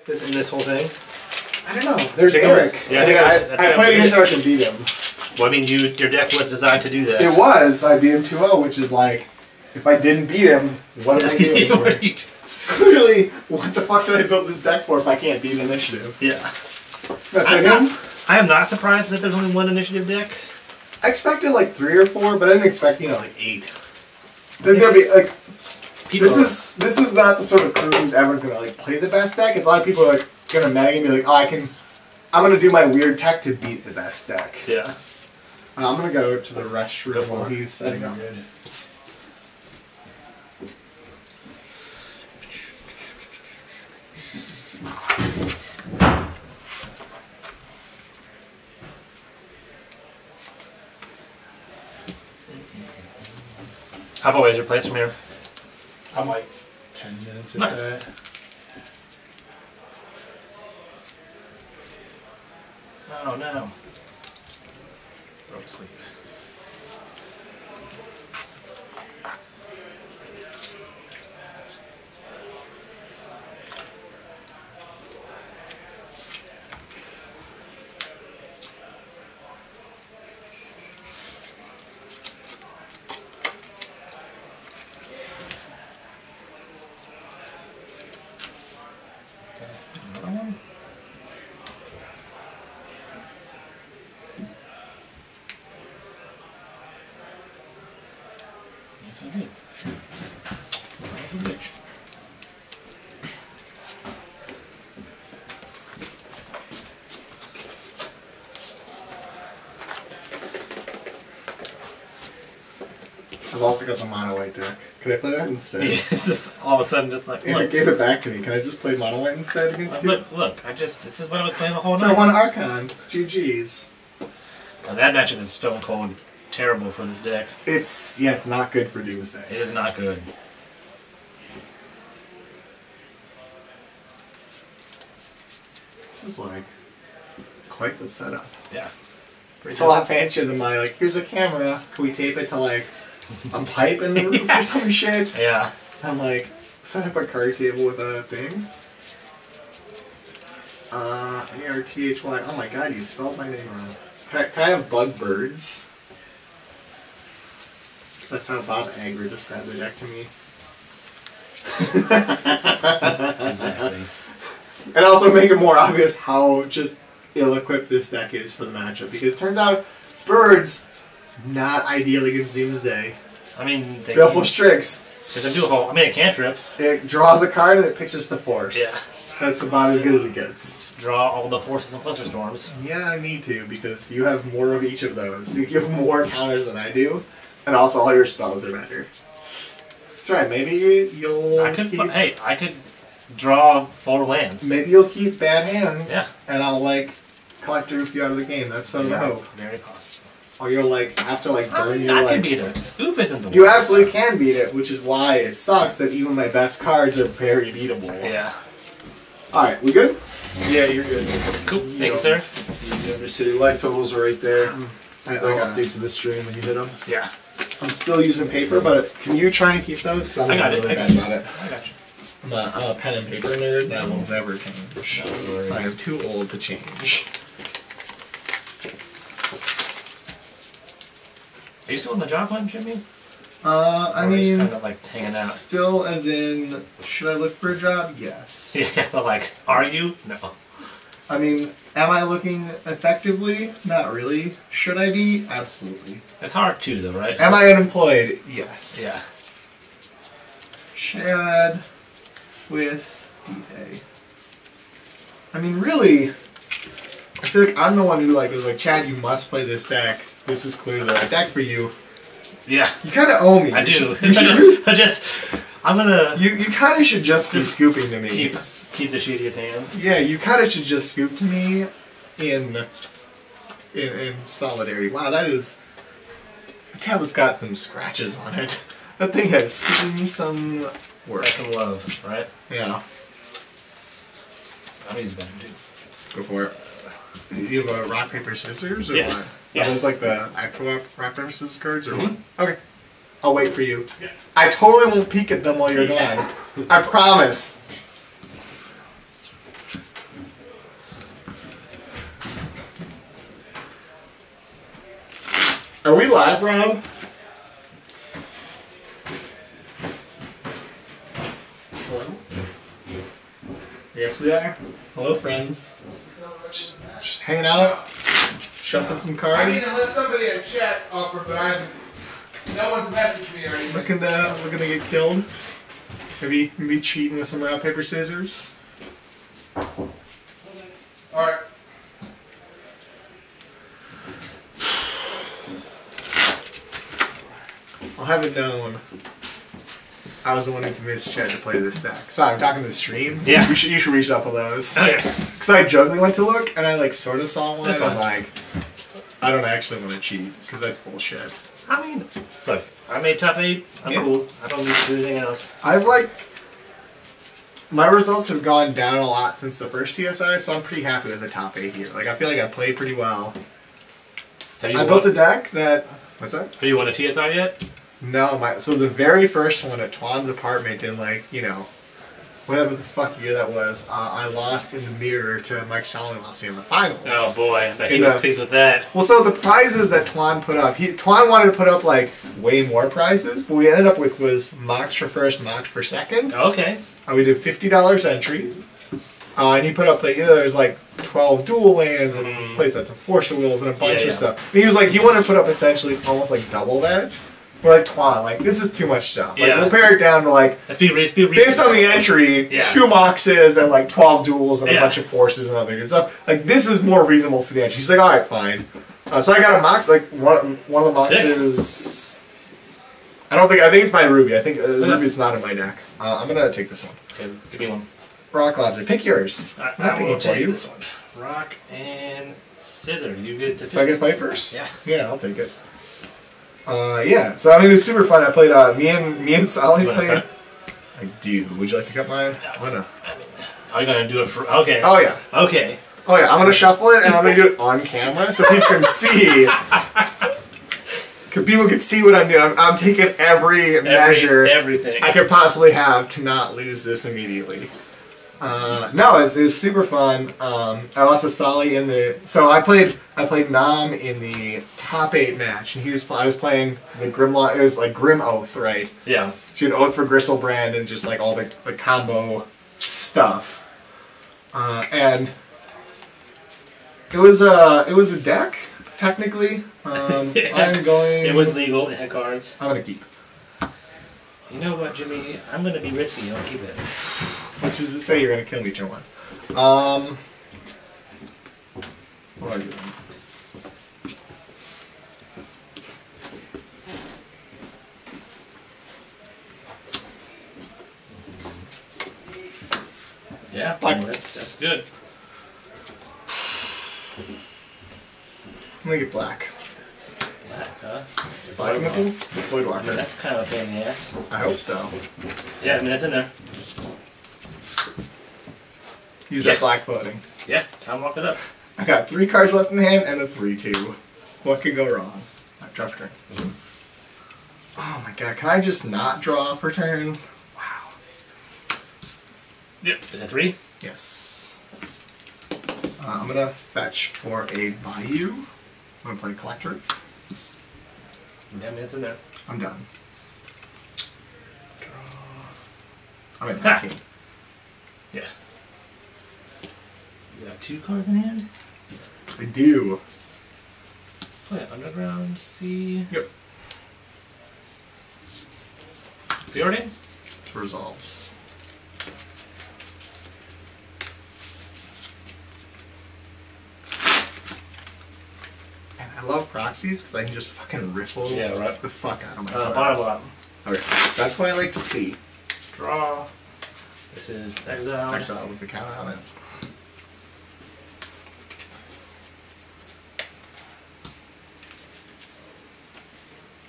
this whole thing? I don't know. There's I think Eric. Yeah, I think I played against Eric and beat him. Well, I mean, your deck was designed to do that. It was. I beat him 2-0, which is like, if I didn't beat him, what am I doing? What are you doing? Clearly, what the fuck did I build this deck for if I can't beat initiative? Yeah. I am not surprised that there's only one initiative deck. I expected like 3 or 4, but I didn't expect, like 8. Then there'd be like, this is not the sort of crew who's ever gonna like play the best deck. It's a lot of people are like gonna meta and be like, oh, I'm gonna do my weird tech to beat the best deck. Yeah. I'm gonna go to the restroom while he's setting up. How far away is your place from here? I'm like 10 minutes into Nice. it. Oh no. Go to sleep. Yes, I did. Son of a bitch. I've also got the mono white deck. Can I play that instead? Yeah, it's just all of a sudden just like, If look, it gave it back to me, can I just play mono white instead against you? look, this is what I was playing the whole So I night. won Archon. GG's. Now, that matchup is stone cold terrible for this deck. It's not good for Doomsday. It is not good. This is like quite the setup. Yeah. It's a lot fancier than my like. Here's a camera. Can we tape it to like a pipe in the roof or some shit? Yeah. I'm like, set up a card table with a thing. A-R-T-H-Y. Oh my god, you spelled my name wrong. Can I have bug birds? Because that's how Bob Agri described the deck to me. Exactly. And also make it more obvious how just ill-equipped this deck is for the matchup. Because it turns out, birds, not ideal against Doomsday. I mean, they Baleful Strix. They can do a whole. I mean, it cantrips. It draws a card and it pitches to force. Yeah. That's about as good as it gets. Just draw all the forces and cluster storms. Yeah, I need to, because you have more of each of those. You have more counters than I do, and also all your spells are better. That's right, maybe you'll I could draw 4 lands. Maybe you'll keep bad hands, Yeah. and I'll, like, collect a you out of the game. That's some of the hope. Very possible. Or you'll, like, have to, like, burn your, I like... can beat it. Oof isn't the You worst. absolutely can beat it, which is why it sucks that even my best cards are very beatable. Yeah. Alright, we good? Yeah, you're good. Cool. Thank you, sir. Your city life totals are right there. I They'll got update to the stream when you hit them. Yeah. I'm still using paper, but can you try and keep those? Because I'm I got not it. really I bad got about it. I got you. I'm a pen and paper nerd. That will never change. So I am too old to change. Are you still on the job hunt, Jimmy? I Or just mean, kind of like hanging out. still as in, should I look for a job? Yes. Yeah, but like, are you? No. I mean, am I looking effectively? Not really. Should I be? Absolutely. It's hard too, though, right? Am I unemployed? Yes. Yeah. Chad with eBay. I mean, really, I feel like I'm the one who like was like, Chad, you must play this deck. This is clearly the right deck for you. Yeah. You kind of owe me. I You do. should- I'm gonna You kind of should just be scooping to me. keep the shittiest hands. Yeah, you kind of should just scoop to me in solidarity. Wow, that is. The tablet's got some scratches on it. That thing has seen some work. That's some love, right? Yeah. I'm using better too. Go for it. You have a rock, paper, scissors? Or Yeah. what? Yeah. Are those like the actual rock, paper, scissors cards? Or Mhm. what? Okay. I'll wait for you. Yeah. I totally won't peek at them while you're gone. I promise. Are we live, Rob? Hello? Yes, we are. Hello, friends. Just hanging out, shuffling some cards. I need to let somebody in chat offer, but no one's messaged me or anything. Looking to get killed. Maybe cheating with some rock, paper, scissors. Alright. I'll have it known. I was the one who convinced Chad to play this deck. Sorry, I'm talking to the stream. Yeah. You should reshuffle those. Okay. Because I jokingly went to look, and I like sort of saw one, That's and I'm fine. like, I don't actually want to cheat, because that's bullshit. I mean, look, I made top 8. I'm cool. I don't need to do anything else. My results have gone down a lot since the first TSI, so I'm pretty happy with the top 8 here. Like, I feel like I played pretty well. I built a deck that... What's that? Have you won a TSI yet? No, so the very first one at Twan's apartment in, like, you know, whatever the fuck year that was, I lost in the mirror to Mike Solimasi in the finals. Oh boy, I bet he was pleased with that. Well, so the prizes that Twan put up, Twan wanted to put up, like, way more prizes, but we ended up with was mocks for first, mocks for second. Okay. We did $50 entry. And he put up, like, there's like 12 dual lands and play sets of Force Wheels and a bunch of stuff. And he was like, he wanted to put up essentially almost like double that. We're like, Twan, like, this is too much stuff. Like, we'll pare it down to, like, let's be based on the entry, 2 moxes and, like, 12 duels and a bunch of forces and other good stuff. Like, this is more reasonable for the entry. He's like, all right, fine. So I got a mox, like, one of the moxes... I think it's my Ruby. I think Ruby's not in my deck. I'm going to take this one. Okay, give me one. Rock Lobster. Pick yours. I'm not I will picking for take you. this one. Rock and scissor. You get to So I get to play first? Yeah. Yeah, I'll take it. Yeah, so I mean, it was super fun. I played, me and Sally played. I do. Would you like to cut mine? Why not? Are you going to do it for. Okay. Oh, yeah. Okay. Oh, yeah, I'm going to shuffle it and I'm going to do it on camera so people can see. Because people can see what I'm doing. I'm taking every measure everything I could possibly have to not lose this immediately. No, it was super fun. I lost to Solly in the... So I played Nam in the top 8 match, and I was playing the Grimlock... It was like Grim Oath, right? Yeah. So you had Oath for Gristlebrand and just like all the combo stuff. And it was a deck, technically. I'm going... It was legal. It had cards. I'm going to keep. You know what, Jimmy? I'm going to be risky. I'll keep it. Which is to say you're going to kill me, Joe. What are you doing? Yeah, Black. that's good. I'm going to get black. Black, huh? Black nickel? Voidwalker. That's kind of a pain in the ass. I hope so. Yeah, I mean, that's in there. Use that black floating. Yeah, time to walk it up. I got 3 cards left in hand and a 3/2. What could go wrong? I drop turn. Oh my god, can I just not draw for turn? Wow. Yep. Is that 3? Yes. I'm gonna fetch for a Bayou. I'm gonna play Collector. Yeah, I mean, it's in there. I'm done. Draw. I'm at 19. Yeah. You got 2 cards in hand? I do. Play Underground, see. Yep. Preordain? Resolves. And I love proxies because I can just fucking riffle the fuck out of my cards. Bottom. Okay, that's what I like to see. Draw. This is Exile. Exile with the count on it.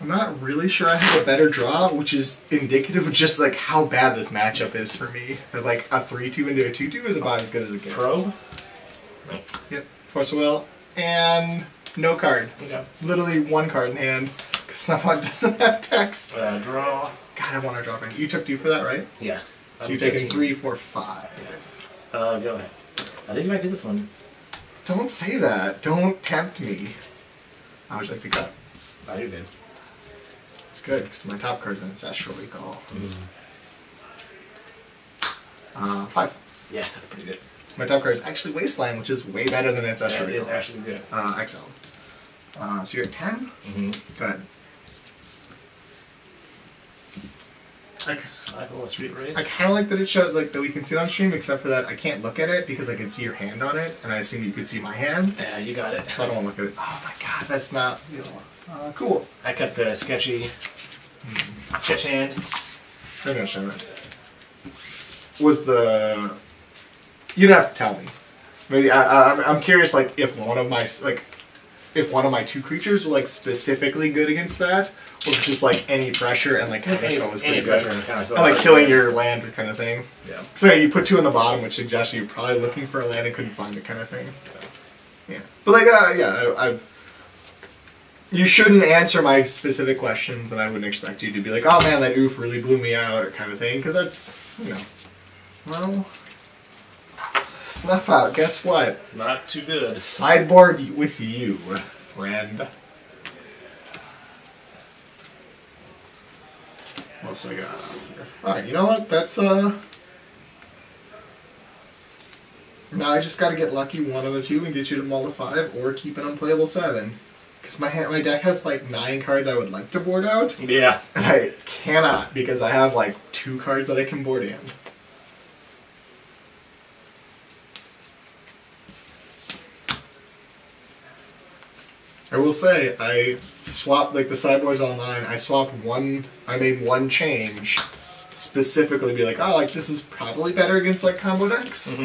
I'm not really sure I have a better draw, which is indicative of just like how bad this matchup is for me. That like a 3/2 into a 2/2 is about as good as it gets. Probe? Nope. Yep. Force of Will and no card. Okay. Literally 1 card in hand. Because Snuffhawk doesn't have text. Draw. God, I want to drop in. You took 2 for that, right? Yeah. So you're taking 3, 4, 5. Go ahead. I think you might get this one. Don't say that. Don't tempt me. How would you like to cut? Oh, you're good. It's good because my top card's Ancestral Recall. 5. Yeah, that's pretty good. My top card is actually Wasteland, which is way better than Ancestral That Recall. is actually good. XL. So you're at 10? Go ahead. Cycle a Street Race. I kind of like that it showed like that we can see it on stream, except for that I can't look at it because I can see your hand on it, and I assume you could see my hand. Yeah, you got it. So I don't want to look at it. Oh my god, that's not cool. I kept the sketchy sketch hand. I'm gonna show it. Was the you'd have to tell me. Maybe I'm curious, like if one of my 2 creatures were like specifically good against that, or just like any pressure and like counterspell was pretty good. And like killing your land kind of thing. Yeah. So you put 2 in the bottom, which suggests you're probably looking for a land and couldn't find it kind of thing. Yeah. But like I you shouldn't answer my specific questions, and I wouldn't expect you to be like, oh man, that oof really blew me out, or kind of thing, because that's, well, snuff out, guess what? Not too good. Sideboard with you, friend. What else I got out here? Alright, you know what? That's, now I just gotta get lucky one of the 2 and get you to mull to 5, or keep an unplayable 7. Because my deck has like 9 cards I would like to board out. Yeah. And I cannot because I have like 2 cards that I can board in. I will say, I swapped, like the sideboards online, I made one change, specifically be like, oh, like this is probably better against like combo decks.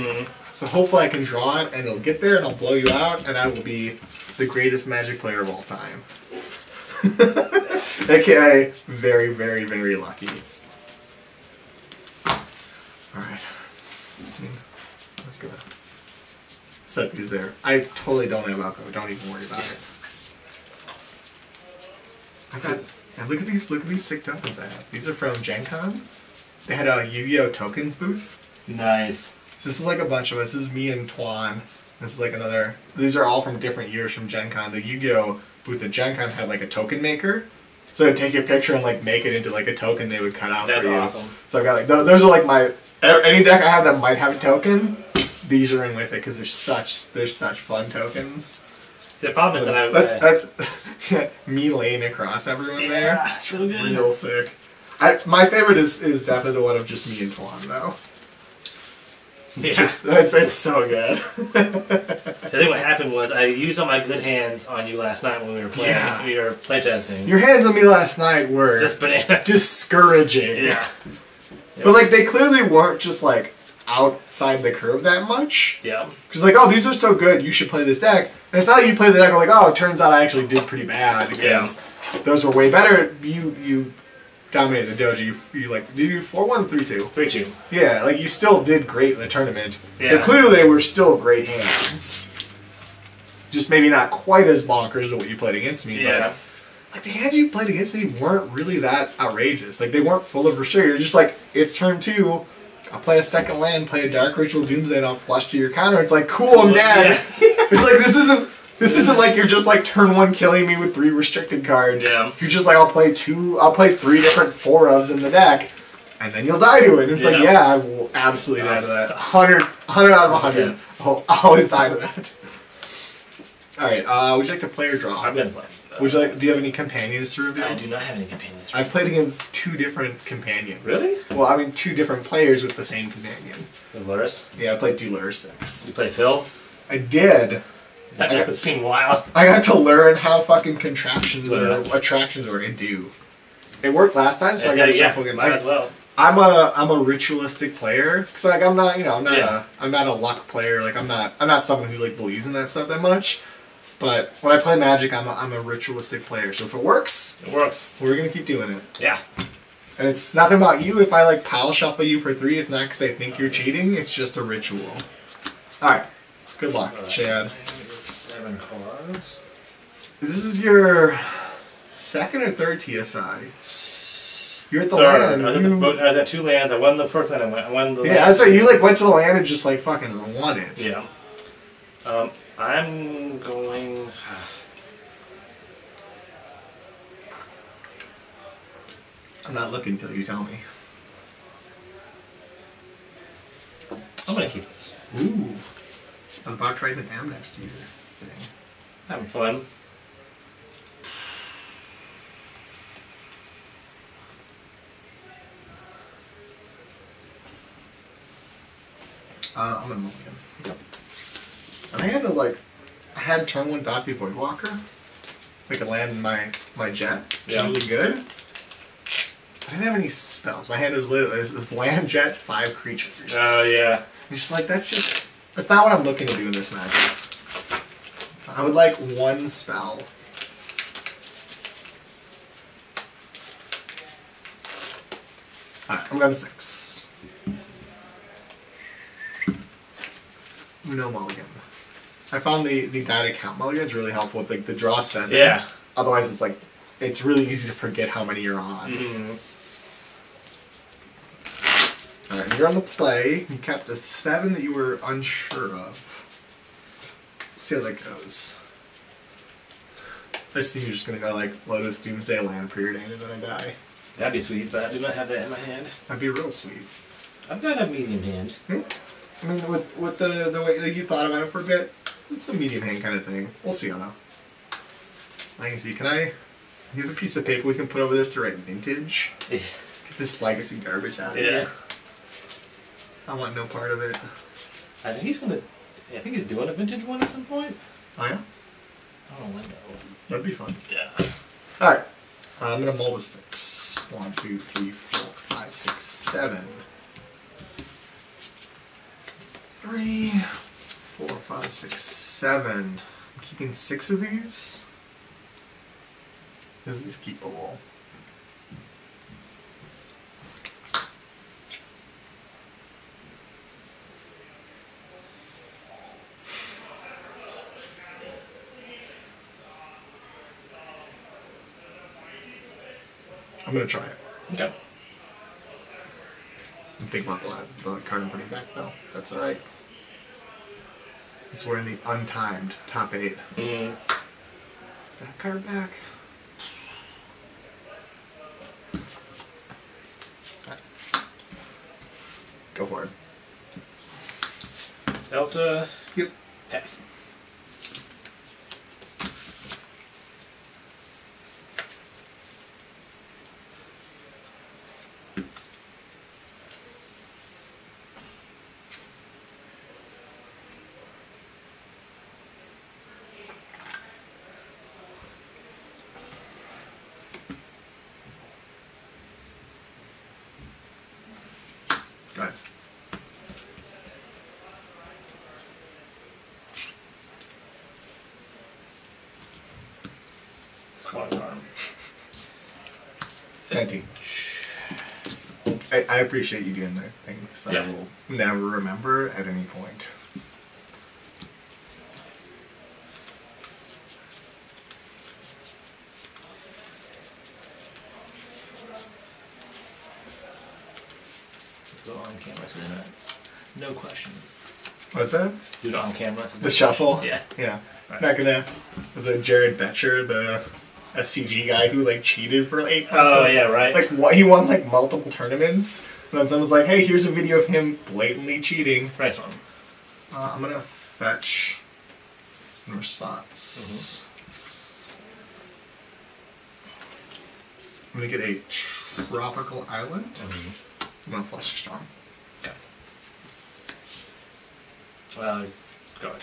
So hopefully I can draw it and it'll get there and I'll blow you out and I will be the greatest Magic player of all time. AKA, very, very, very lucky. Alright. Let's go. Set these there. I totally don't have alcohol. Don't even worry about it. Yeah, look at these sick tokens I have. These are from Gen Con. They had a Yu-Gi-Oh! Tokens booth. Nice. So this is like a bunch of us. This is me and Twan. This is like another. These are all from different years from Gen Con. The Yu-Gi-Oh! Booth at Gen Con had like a token maker. So they'd take your picture and like make it into like a token they would cut out for you. That's awesome. So I've got like, those are like my, any deck I have that might have a token, these are in with it because they're such fun tokens. The problem is that that's me laying across everyone there. Yeah, so good. Real sick. My favorite is definitely the one of just me and Twan though. Yeah. It's so good. I think what happened was I used all my good hands on you last night when we were playing. Yeah. We were playtesting. Your hands on me last night were just bananas. Discouraging. Yeah. But like they clearly weren't just like outside the curve that much. Yeah. Because like, oh, these are so good, you should play this deck. And it's not like you play the deck and like, oh, it turns out I actually did pretty bad because those were way better. You dominated the dojo. You like, did you 4-1, 3-2? 3-2. Yeah, like you still did great in the tournament. Yeah. So clearly they were still great hands. Just maybe not quite as bonkers as what you played against me. Yeah. But like the hands you played against me weren't really that outrageous. Like they weren't full of restriction. You're just like, it's turn 2. I'll play a second land, play a Dark Ritual Doomsday, and I'll flush to your counter. It's like, cool, I'm dead. Yeah. It's like this isn't like you're just like turn 1 killing me with 3 restricted cards. Yeah. You're just like I'll play 3 different 4-ofs in the deck, and then you'll die to it. And it's like, yeah, I will absolutely die to that. 100 out of 100. I'll always die to that. Alright, would you like to play or draw? I'm gonna play. Do you have any companions to reveal? I do not have any companions. I've played against 2 different companions. Really? Well, I mean 2 different players with the same companion. With Luris? Yeah, I played 2 Luris decks. You play Phil? I did. That deck would seem wild. I got to learn how fucking contraptions or attractions were to do. It worked last time, so I got to shuffle again. Might as well. I'm a ritualistic player because like I'm not I'm not a luck player. Like I'm not someone who like believes in that stuff that much. But when I play Magic, I'm a ritualistic player. So if it works, it works. We're gonna keep doing it. Yeah. And it's nothing about you. If I like pile shuffle you for 3, it's not because I think you're cheating. It's just a ritual. All right. Good luck, Chad. 7 cards. This is your 2nd or 3rd TSI. You're at the Third. land. I was at 2 lands. I won the first land. I won the. Yeah, I say you like went to the land and just like fucking won it. Yeah. I'm going. I'm not looking until you tell me. I'm gonna keep this. Ooh. I was about to write an am next to your thing. Having fun. I'm gonna mulligan. Yep. And my hand was like, I had turn 1 Donkey Voidwalker. I could land my jet, which is really good. I didn't have any spells. My hand was literally this land jet, 5 creatures. Oh yeah. It's just like that's not what I'm looking to do in this match. I would like 1 spell. Alright, I'm going to 6. No mulligan. I found the data count mulligan is really helpful with like the draw 7. Yeah. Otherwise it's like it's really easy to forget how many you're on. Mm-hmm. Alright, you're on the play. You kept a 7 that you were unsure of. Let's see how that goes. I see you're just gonna go like Lotus Doomsday Land for your day and then I die. That'd be sweet, but I do not have that in my hand. That'd be real sweet. I've got a medium hand. I mean, with the way like, you thought about it for a bit, it's a medium hand kind of thing. We'll see though. I can see. Can I? You have a piece of paper we can put over this to write vintage? Yeah. Get this legacy garbage out of here. I want no part of it. I think he's gonna. I think he's doing a vintage one at some point. Oh yeah? I don't know when though. That'd be fun. Yeah. Alright. I'm gonna mold a 6. 1, 2, 3, 4, 5, 6, 7. 3, 4, 5, 6, 7. I'm keeping 6 of these. This is keepable. I'm gonna try it. Okay. I'm thinking about the card I'm putting back though. That's alright. Since we're in the untimed top 8. That card back. Right. Go for it. Delta. Yep. Pass. Go ahead. Squad arm. 19. I appreciate you doing the things that I will never remember at any point. Do it on camera so they're not. No questions. What's that? Do it on camera so The shuffle? Yeah. Yeah. Right. Not gonna. Was it Jared Betcher, the SCG guy who like cheated for 8 months? Oh, yeah, right. Like what, he won like multiple tournaments, and then someone's like, "Hey, here's a video of him blatantly cheating." Nice one. I'm gonna fetch in response. I'm gonna get a tropical island. I'm gonna flush a storm. Okay. Go ahead.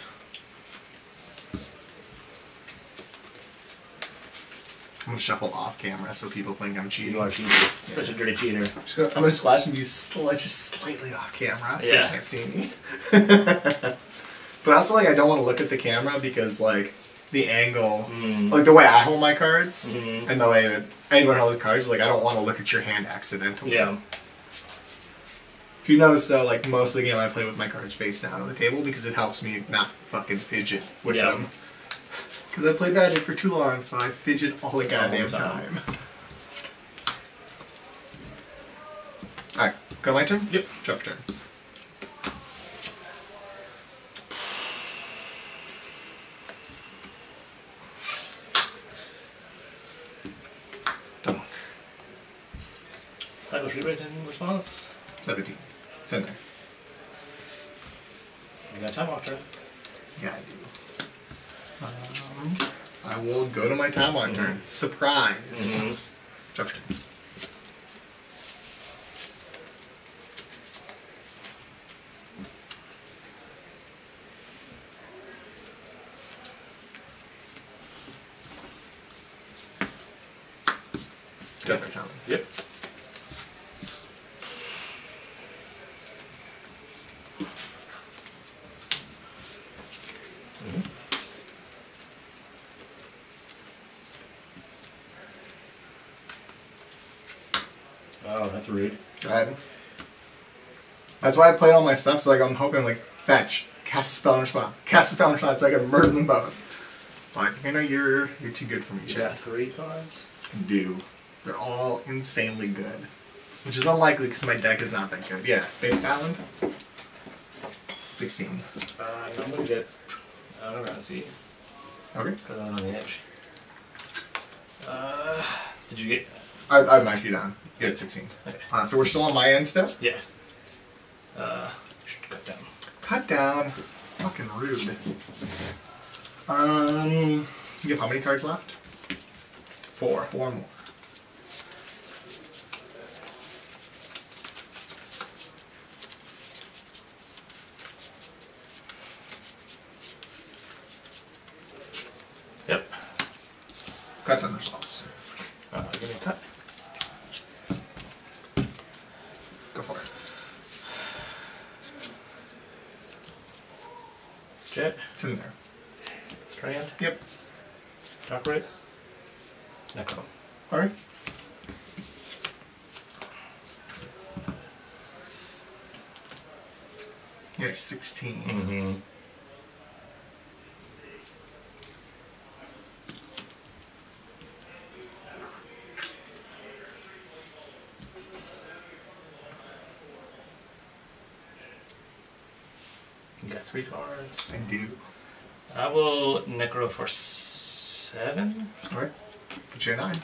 I'm gonna shuffle off camera so people think I'm cheating. You are cheating. Such a dirty cheater. I'm gonna splash and be just slightly off camera so Yeah. they can't see me. But also, like, I don't want to look at the camera because, like, the angle, like the way I hold my cards and the way that anyone holds cards, like, I don't want to look at your hand accidentally. Yeah. If you notice, though, like, most of the game I play with my cards face down on the table because it helps me not fucking fidget with them. Because I played Magic for too long, so I fidget all the goddamn time. Alright, go my turn? Yep. Jeff turn. Done. Special rating response. 17. It's in there. You got a time walk turn. Yeah, I do. I will go to my time on turn. Surprise. Josh turn. Josh turn. Yep. Oh, that's rude. Go ahead. That's why I played all my stuff, so like I'm hoping like fetch, cast a spell and response, cast a spell and response, so I can murder them both. But you know you're too good for me, You Chad. got 3 cards. Do. They're all insanely good. Which is unlikely because my deck is not that good. Yeah, base island. 16. I'm gonna get out of that seat. Okay. Because I'm on the edge. Did you get? I knocked you down. You had 16. Okay. So we're still on my end still? Yeah. Should cut down. Cut down. Fucking rude. You have how many cards left? 4. 4 more. Yep. Cut down ourselves. Give me a cut. Go for it. Jet. It's in there. Strand. Yep. Top right. Necro. Alright. You're 16. Mm-hmm. You got 3 cards. I do. I will Necro for 7. Alright. Put you at 9.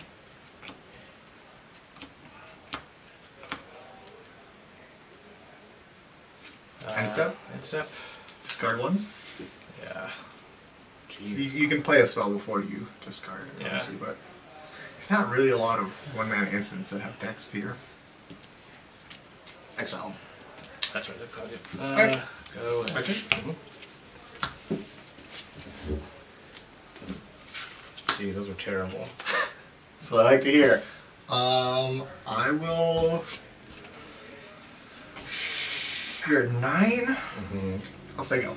End step? End step. Discard 1. Yeah. You can play a spell before you discard, Yeah. obviously, but there's not really a lot of one-mana instants that have text here. Exile. That's right, that's not good. Alright. Go ahead. Okay. Jeez, those are terrible. So I like to hear. I will. You're at 9. I'll say go.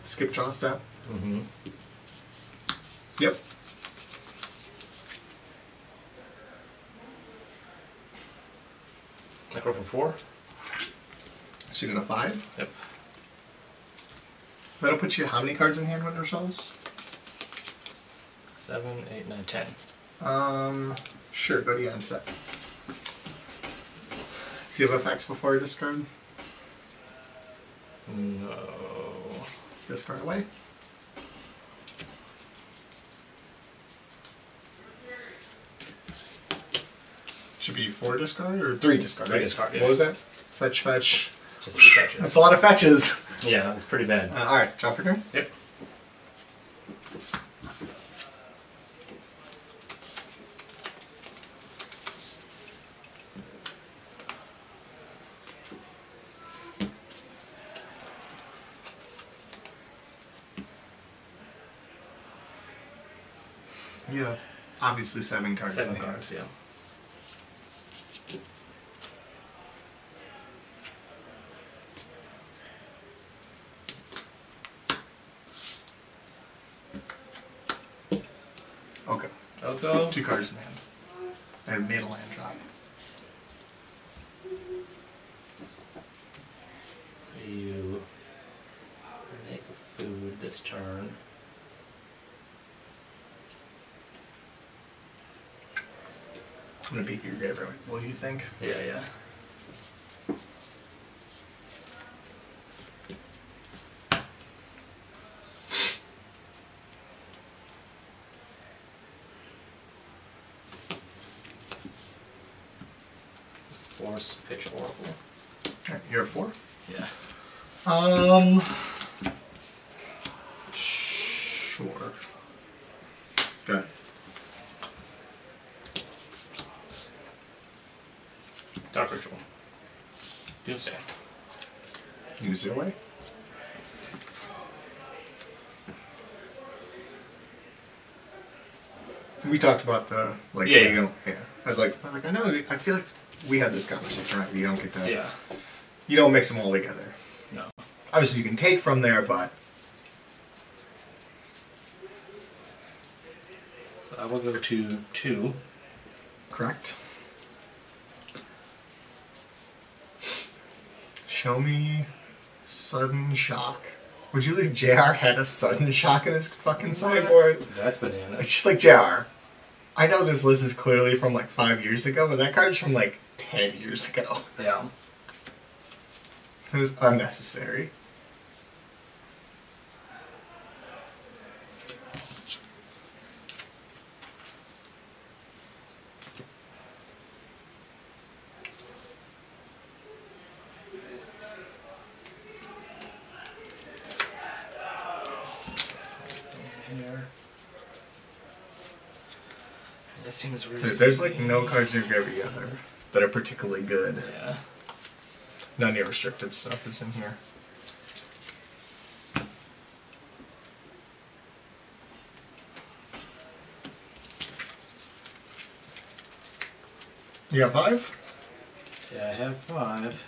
Skip draw step. Yep. Necro for 4. So you got a 5. Yep. That'll put you how many cards in hand with yourselves? 7, 8, 9, 10. Sure, go to your end step. Do you have effects before you discard? No. Discard away. Should be 4 discard or 3 discard, 3 right? discard, yeah. What was that? Fetch, fetch. Just 3 fetches. That's a lot of fetches. Yeah, that's pretty bad. Alright, drop your turn. Yep. You have obviously 7 cards 7 in hand. cards, yeah. Okay. Oko. 2 cards in hand. I have made a land drop. So you make a food this turn. I'm gonna beat your grave right. What do you think? Yeah, yeah. Force, pitch, Oracle. Alright, you're at 4? Yeah. Sure. Go ahead. Dark Ritual. Doomsday. Use it away. We talked about the like. Yeah, you yeah. don't, yeah. I was like, I know. I feel like we had this conversation, right? You don't get to. Yeah. You don't mix them all together. No. Obviously, you can take from there, but I will go to 2. correct. Show me sudden shock. Would you believe JR had a sudden shock in his fucking sideboard? That's bananas. It's just like, JR, I know this list is clearly from like 5 years ago, but that card's from like 10 years ago. Yeah. It was unnecessary. That seems really. There's like no cards in here together that are particularly good. Yeah. None of your restricted stuff is in here. You got 5? Yeah, I have 5.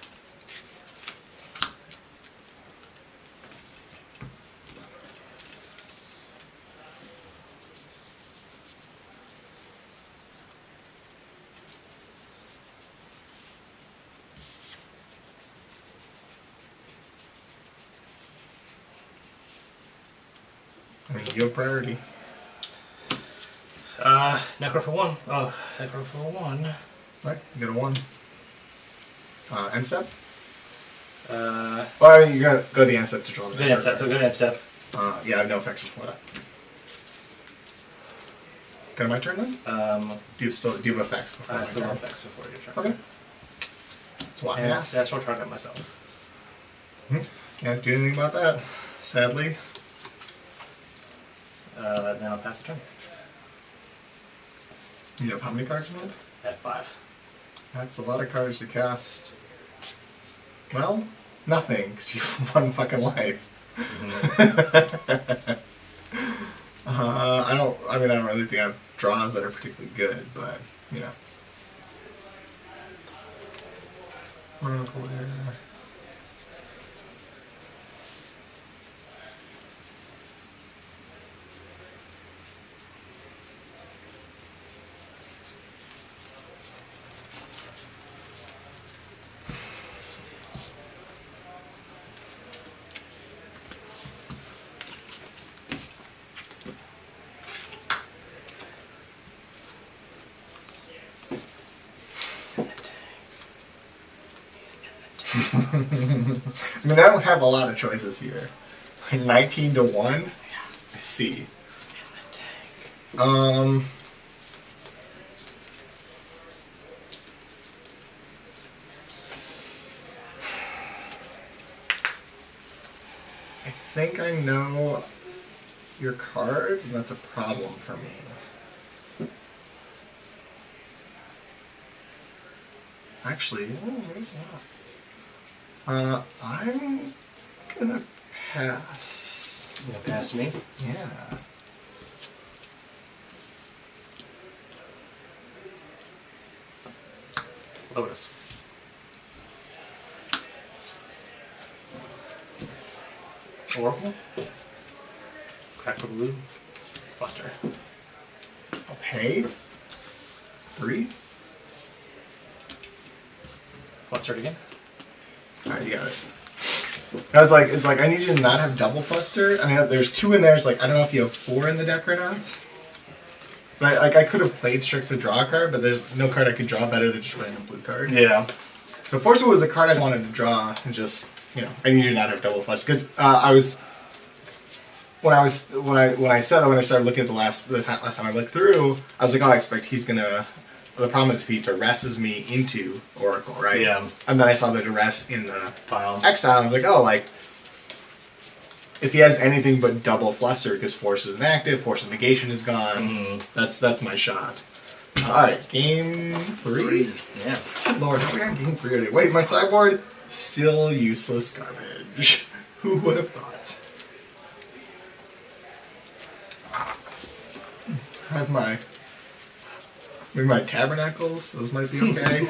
I mean, you have priority. Necro for 1. Oh, Necro for 1. Right, you get a 1. End step? Well, Well, I mean, you gotta go to the end step to draw the good end step, so good end step. Yeah, I have no effects before that. Got my turn then? Do you have effects before I my still turn? have effects before your turn. Okay. That's why I And asked. that's what I target myself. Can't do anything about that, sadly. Then I'll pass the turn. You have how many cards in hand? At 5. That's a lot of cards to cast. Well, nothing, because you have 1 fucking life. I don't really think I have draws that are particularly good, but, you know. Oracle there. I mean, I don't have a lot of choices here. 19 to 1? I see. I think I know your cards, and that's a problem for me. Actually, what is that? I'm gonna pass. You gonna pass to me? Yeah. Lotus. Oracle. Crack for blue. Buster. I'll pay 3. Fluster it again. Alright, you got it. It's like I need you to not have double fluster. I mean, there's 2 in there. It's like I don't know if you have 4 in the deck or not. But I could have played Strix to draw a card, but there's no card I could draw better than just random blue card. Yeah. So Force was a card I wanted to draw, and just I need you to not have double fluster because when I started looking at the last time I looked through, I was like, oh, I expect he's gonna the problem is if he duresses me into Oracle, right? Yeah. And then I saw the duress in the Pile. exile. I was like, oh, like if he has anything but double fluster because force is inactive, force of negation is gone. That's my shot. All right, game 3. Yeah. Good Lord, how we got game 3 already? Wait, my sideboard still useless garbage. Who would have thought? I have maybe my tabernacles. Those might be okay.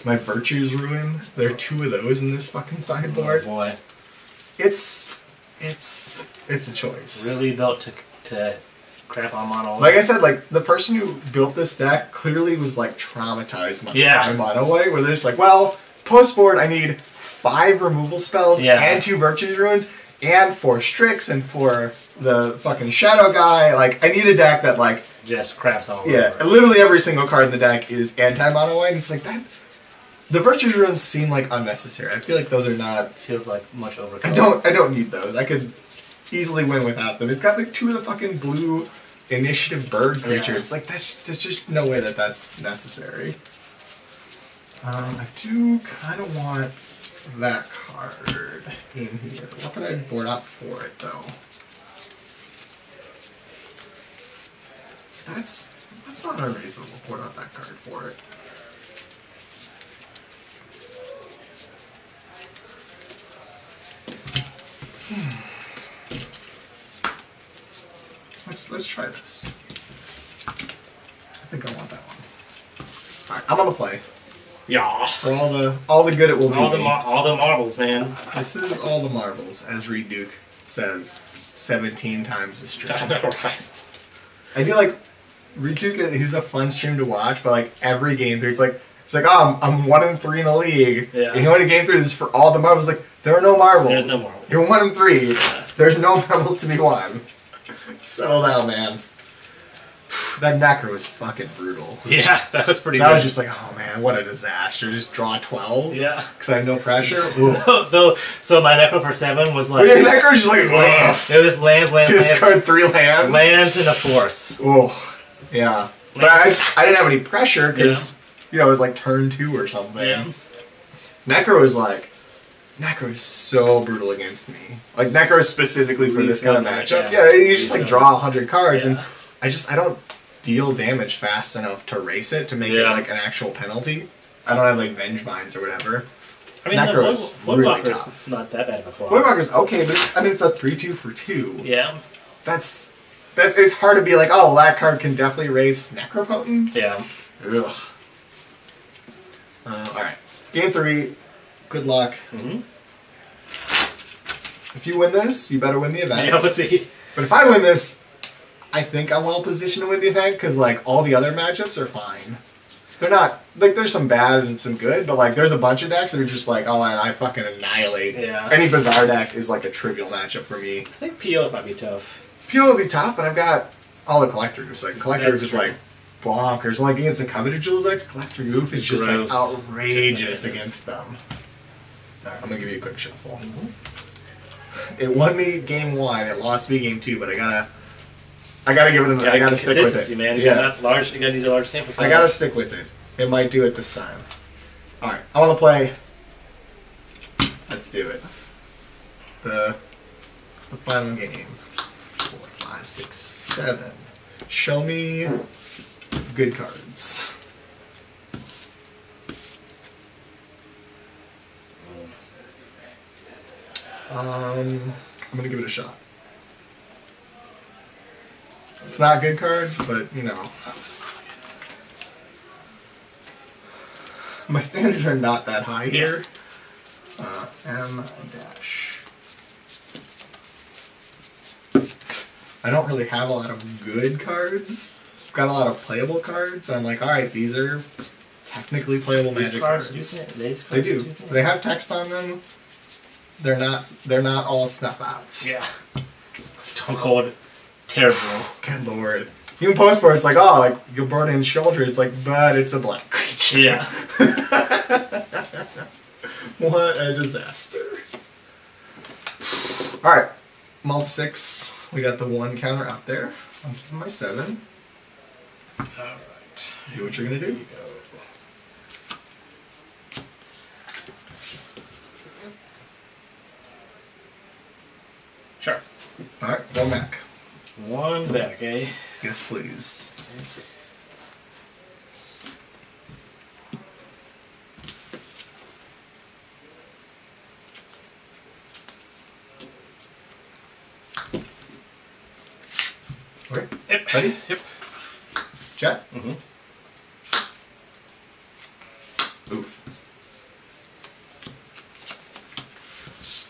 My virtues ruin. There are 2 of those in this fucking sideboard. Oh boy. It's a choice. Really built to crap on mono. Like I said, like the person who built this deck clearly was like traumatized by mono way, where they're just like, well, post board I need 5 removal spells and 2 virtues ruins and 4 Strix and 4 the fucking shadow guy. Like I need a deck that like just craps all over. Yeah, literally every single card in the deck is anti-mono white, and it's like that. The virtues runes seem like unnecessary. I feel like those are not. Feels like much overkill. I don't need those. I could easily win without them. It's got like 2 of the fucking blue initiative bird creatures. Yeah. It's like there's just no way that that's necessary. I do kind of want that card in here. What could I board out for it though? That's not unreasonable. Board out that card for it. Let's try this. I think I want that one. All right, I'm gonna play. Yeah. For all the good it will do. All the marbles, man. This is all the marbles, as Reed Duke says 17 times the stream. I know, right? I feel like Reed Duke, he's a fun stream to watch, but like every game through, it's like oh, I'm 1-3 in the league. Yeah. And you want to game through this for all the marbles? Like there are no marbles. There's no marbles. You're 1-3. Yeah. There's no marbles to be won. Settle down, man. That Necro was fucking brutal. Yeah, that was pretty That good. was just like, oh man, what a disaster. Just draw 12? Yeah. Because I have no pressure? So my Necro for 7 was like... Yeah, Necro was just like, lands. It was lands. Discard 3 lands? Lands and a force. Oh, yeah. But I didn't have any pressure because, you know, it was like turn 2 or something. Yeah. Necro was like... Necro is so brutal against me. Like, Necro is specifically for this kind of matchup. Yeah, you just like draw 100 cards and I don't deal damage fast enough to race it to make it like an actual penalty. I don't have like Venge Mines or whatever. I mean, Necro is really tough. Not that bad of a claw. Woodwalker's okay, but it's a 3/2 for 2. Yeah. It's hard to be like, oh, well, that card can definitely race Necropotence. Yeah. Ugh. Alright. Game 3. Good luck. Mm-hmm. If you win this, you better win the event. Yeah, we'll see. But if I win this, I think I'm well positioned to win the event because like all the other matchups are fine. They're not like there's some bad and some good, but like there's a bunch of decks that are just like, oh, and I fucking annihilate. Yeah. Any Bizarre deck is like a trivial matchup for me. I think PO might be tough. PO would be tough, but I've got all the collectors. Like collector is just like bonkers. Like against the Coveted Jewel decks, Collector Goof is just like outrageous against them. Alright, I'm gonna give you a quick shuffle. It won me game 1. It lost me game 2, but I gotta give it another. I gotta stick with it. Man. Yeah, you gotta need a large sample size. I gotta stick with it. It might do it this time. All right, I want to play. Let's do it. The final game. 4, 5, 6, 7. Show me good cards. I'm gonna give it a shot. It's not good cards, but you know. My standards are not that high here. M dash. I don't really have a lot of good cards. I've got a lot of playable cards. I'm like, alright, these are technically playable Magic cards. They do. They have text on them. They're not all snuff outs. Yeah. Stone Cold. Terrible. Good lord. Even postboard, it's like, oh, like, you'll burn in shoulder. It's like, but it's a black creature. Yeah. What a disaster. Alright. Multi 6. We got the 1 counter out there. I'm keeping my 7. Alright. Do what you're gonna do. Sure. All right, well, Mac. One back, eh? Yes, please. All right. Yep. Ready? Yep. Check. Mm-hmm. Oof.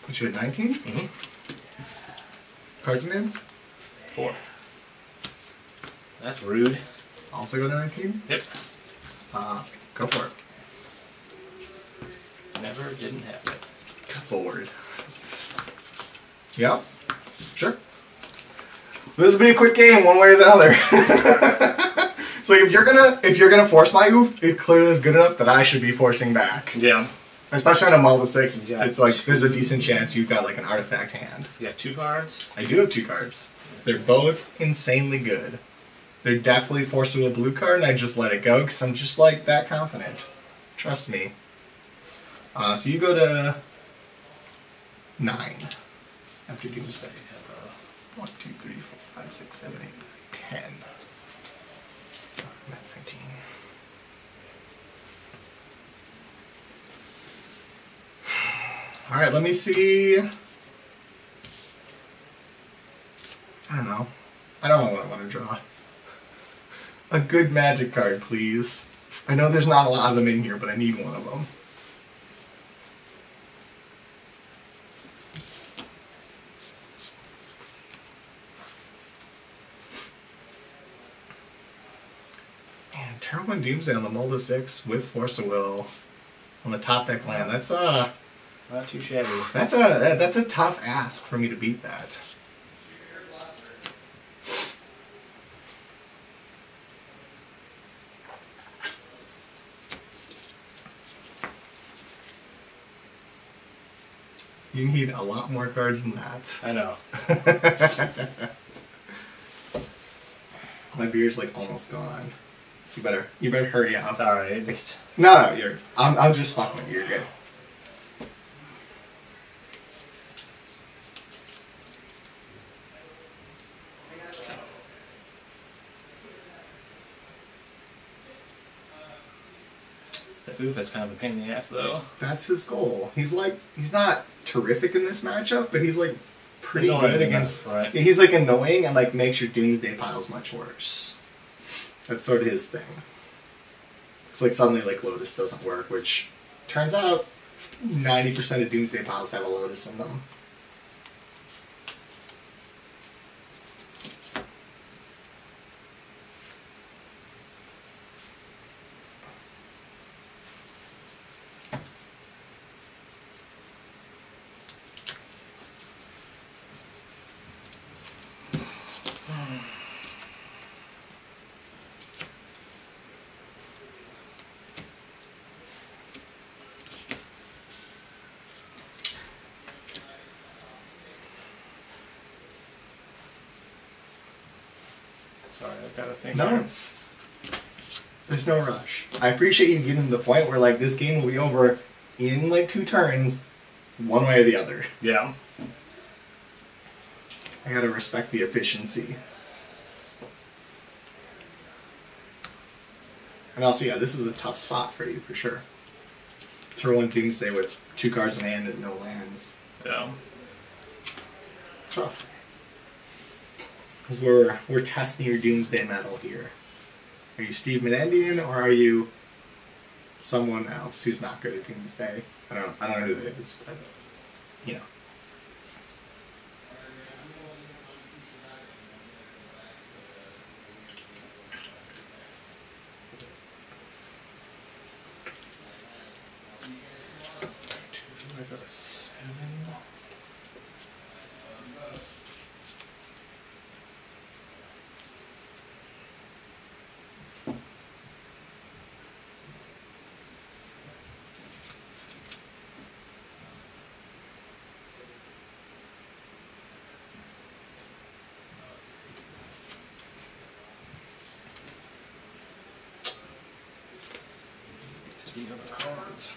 Put you at 19? Mm-hmm. Cards in hand? 4. That's rude. Also go to 19? Yep. Go for it. Never didn't happen. Go forward. Yep. Sure. This will be a quick game, one way or the other. So if you're gonna force my oof, it clearly is good enough that I should be forcing back. Yeah. Especially on a Marvel 6, it's, Yeah. it's like there's a decent chance you've got like an artifact hand. You got 2 cards. I do have 2 cards. They're both insanely good. They're definitely forceable blue card, and I just let it go because I'm just like that confident. Trust me. So you go to 9 after Doomsday. 1, 2, 3, 4, 5, 6, 7, 8, 9, 10. I'm at 19. All right, let me see. I don't know. I don't know what I want to draw. A good magic card, please. I know there's not a lot of them in here, but I need one of them. Man, turn 1 Doomsday on the Molda 6 with Force of Will on the top deck land. That's Not too shabby. that's a tough ask for me to beat that. You need a lot more cards than that. I know. My beer's like almost gone. So you better hurry up. Sorry, it just... No, I'm just fucking with you. You're good. The oof is kind of a pain in the ass, though. That's his goal. He's not terrific in this matchup, but he's like pretty Annoying good enough, against. right? He's like annoying and like makes your Doomsday piles much worse. That's sort of his thing. It's like suddenly like Lotus doesn't work, which turns out 90% of Doomsday piles have a Lotus in them. Sorry, I've got to think. No, there's no rush. I appreciate you getting to the point where like this game will be over in like 2 turns, one way or the other. Yeah. I gotta respect the efficiency. And also, yeah, this is a tough spot for you for sure. Throw 1 Doomsday with 2 cards in hand and no lands. Yeah. It's rough. Because we're testing your Doomsday metal here. Are you Steve Menendian or are you someone else who's not good at Doomsday? I don't know who that is, but you know. I got a 7. cards.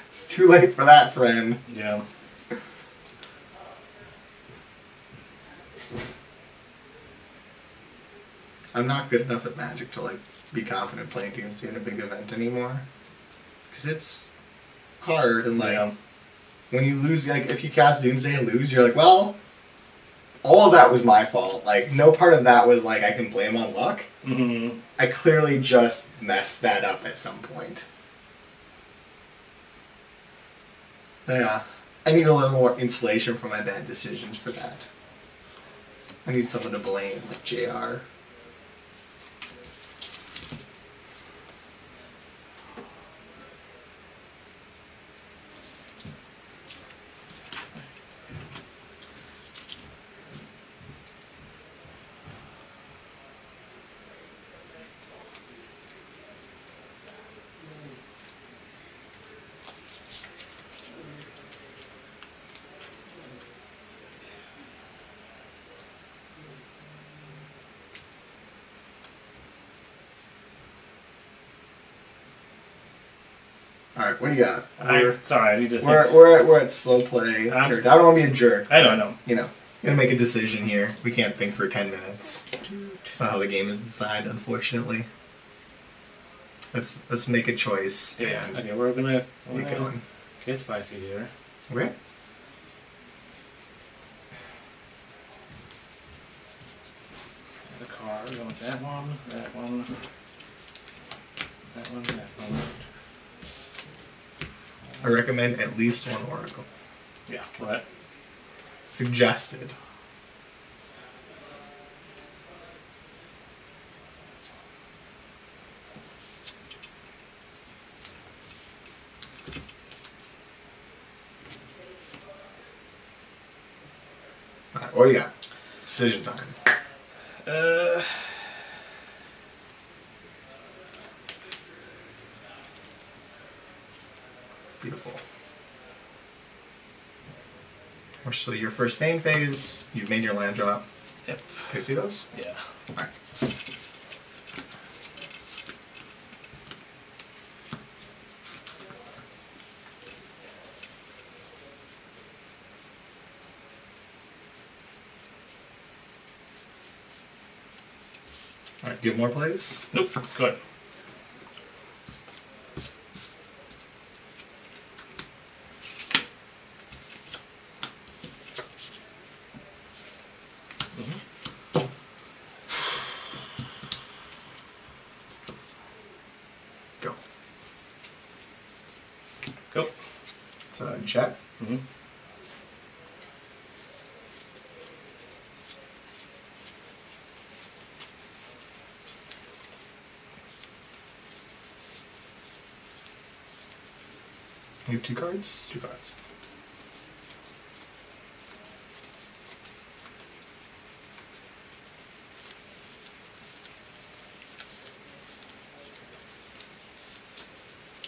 It's too late for that, friend. Yeah. I'm not good enough at Magic to like be confident playing DMC in a big event anymore. Because it's hard and like when you lose, like if you cast Doomsday and lose, you're like, well, all of that was my fault. Like no part of that was like I can blame on luck. Mm-hmm. I clearly just messed that up at some point. Yeah, I need a little more insulation from my bad decisions for that. I need someone to blame, like JR. Alright, what do you got? Sorry, I need to think. We're at slow play. I don't want to be a jerk. I don't know. You know, gonna make a decision here. We can't think for 10 minutes. It's not how the game is designed, unfortunately. Let's make a choice. Yeah. And Okay, we're gonna get going. get spicy here. Okay. The card. We want that one. That one. That one. That one. I recommend at least one oracle. Yeah. What? Suggested. Alright, what do you got? Decision time. Beautiful. We're still your first main phase. You've made your land drop. Yep. Can you see those? Yeah. Alright. Alright, do you have more plays? Nope. Good. Go. Go. It's a jet. Mm-hmm. You have 2 cards? 2 cards.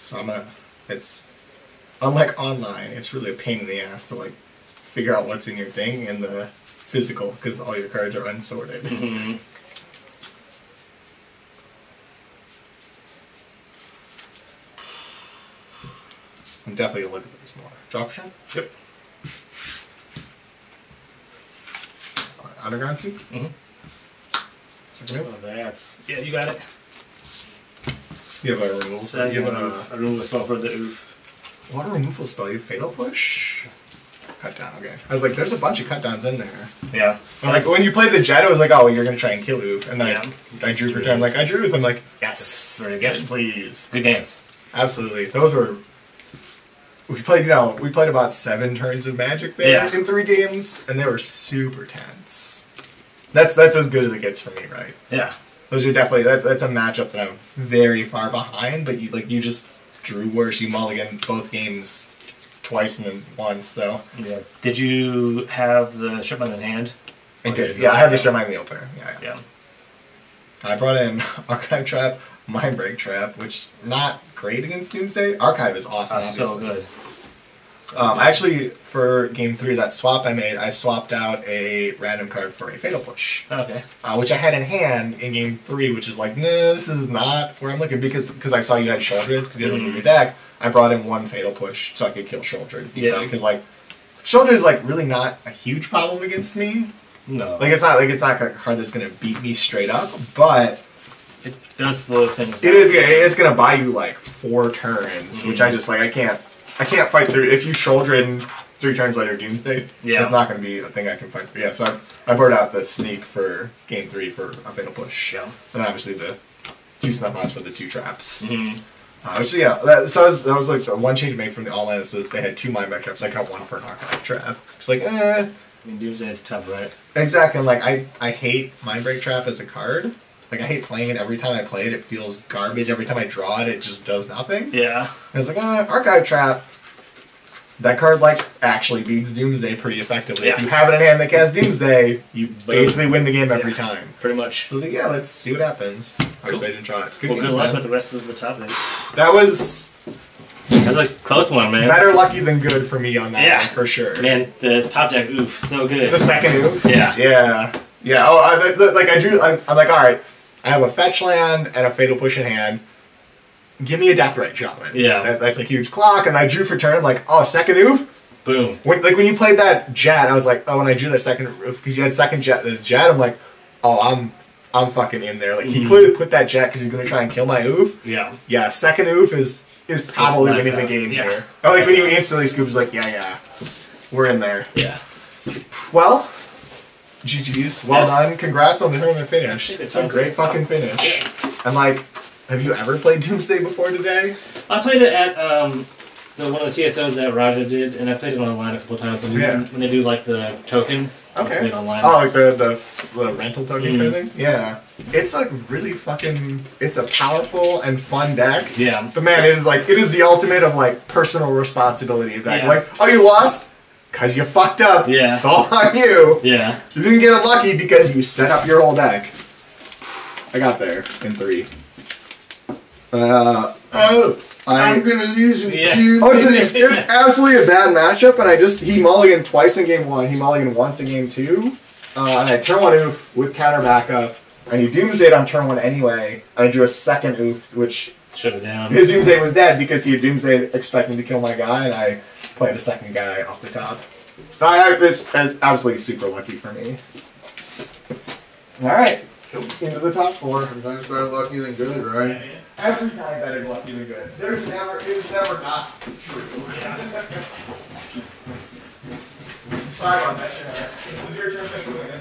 So I'm gonna, it's, unlike online, it's really a pain in the ass to like figure out what's in your thing in the physical because all your cards are unsorted. Mm-hmm. I'm definitely gonna look at those more. Draw for shot? Yep. Underground Sea? Mm-hmm. Second move? Oh, that's... Yeah, you got it. You have a removal spell. You have a removal spell for the oof. What a removal spell? You have Fatal Push? Cut down, okay. I was like, there's a bunch of cut downs in there. Yeah. Like when you played the Jet, I was like, oh, you're gonna try and kill Oof. And then Yeah. I drew for turn. I'm like, I drew Oof. I'm like, yes. Very Yes, good. please. Good games. Absolutely. Those were. We played, we played about 7 turns of Magic there in 3 games, and they were super tense. That's as good as it gets for me, right? Yeah. Those are definitely that's a matchup that I'm very far behind, but you just drew worse. You mulliganed both games twice and then once, so Yeah. Did you have the shipment in hand? I did. Yeah, I had the Showmine in the opener. Yeah. I brought in Archive Trap, Mindbreak Trap, which not great against Doomsday. Archive is awesome. So obviously. good. I actually, for game 3, that swap I made, I swapped out a random card for a Fatal Push. Okay. Which I had in hand in game 3, which is like, no, this is not where I'm looking, because I saw you had Shouldred, because you had like, your deck. I brought in one Fatal Push so I could kill Shouldred. Yeah. Because like, Shouldred is like really not a huge problem against me. No. Like it's not a card that's gonna beat me straight up, but it does slow things down. It is. It's gonna buy you like 4 turns, which I just like. I can't fight through. If you shoulder in 3 turns later Doomsday, it's not gonna be a thing I can fight through. Yeah, so I brought out the sneak for game 3 for a Fatal Push. Yeah. And obviously the 2 snuff outs for the 2 traps. Mm-hmm. Which that was like the one change made from the online. Is they had 2 mind back traps. I got 1 for an archive trap. It's like I mean, Doomsday is tough, right? Exactly. Like I hate Mind Break Trap as a card. Like I hate playing it. Every time I play it, it feels garbage. Every time I draw it, it just does nothing. Yeah. And it's like Archive Trap. That card like actually beats Doomsday pretty effectively. Yeah. If you have it in hand that casts Doomsday, you basically win the game every time. Pretty much. So I was like, yeah, let's see what happens. I just didn't draw it. Good luck with the rest of the topics. That was a close one, man. Better lucky than good for me on that one, for sure. Man, the top deck, oof, so good. The second oof? Yeah. Yeah. Oh, I drew, I'm like, alright, I have a fetch land and a Fatal Push in hand. Give me a Deathrite Shaman. Yeah. That's a huge clock, and I drew for turn, like, oh, second oof? Boom. When you played that Jet, I was like, oh, when I drew that second oof, because you had second Jet, I'm like, oh, I'm fucking in there. Like, he clearly put that Jet because he's going to try and kill my oof. Yeah. Yeah, second oof is probably winning the game here. Oh, like when you instantly scoop, it's like, yeah, we're in there. Yeah. Well, GG's, well done. Congrats on the tournament finish. It's a great fucking finish. And like, have you ever played Doomsday before today? I played it at one of the TSOs that Raja did, and I played it online a couple times when they do like the token. Okay. I played online. Oh, like the rental token kind of thing? Yeah. It's like really fucking, it's a powerful and fun deck. Yeah. But man, it is the ultimate of like personal responsibility deck. Yeah. Like, oh, you lost? Because you fucked up. Yeah. It's all on you. Yeah. You didn't get unlucky because you set up your whole deck. I got there in 3. I'm gonna lose in 2 Oh, minutes. it's absolutely a bad matchup, and he mulliganed twice in game 1, he mulliganed once in game 2, and I turn 1 oof with counter backup, and he Doomsdayed on turn 1 anyway, and I drew a second oof, which shut it down. His Doomsday was dead because he had Doomsday expecting to kill my guy, and I played a second guy off the top. It's absolutely super lucky for me. Alright, into the top 4. Sometimes better lucky than good, right? Every time better lucky than good. It's never not true. Sorry about that, Sharon. This is your turn to win.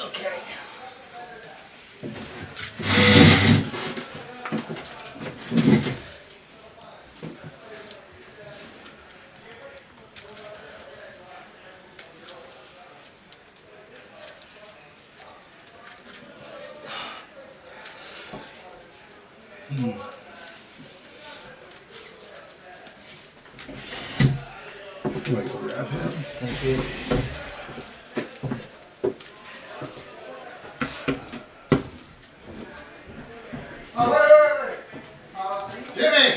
Okay. I'm gonna go grab him. Thank you. Jimmy!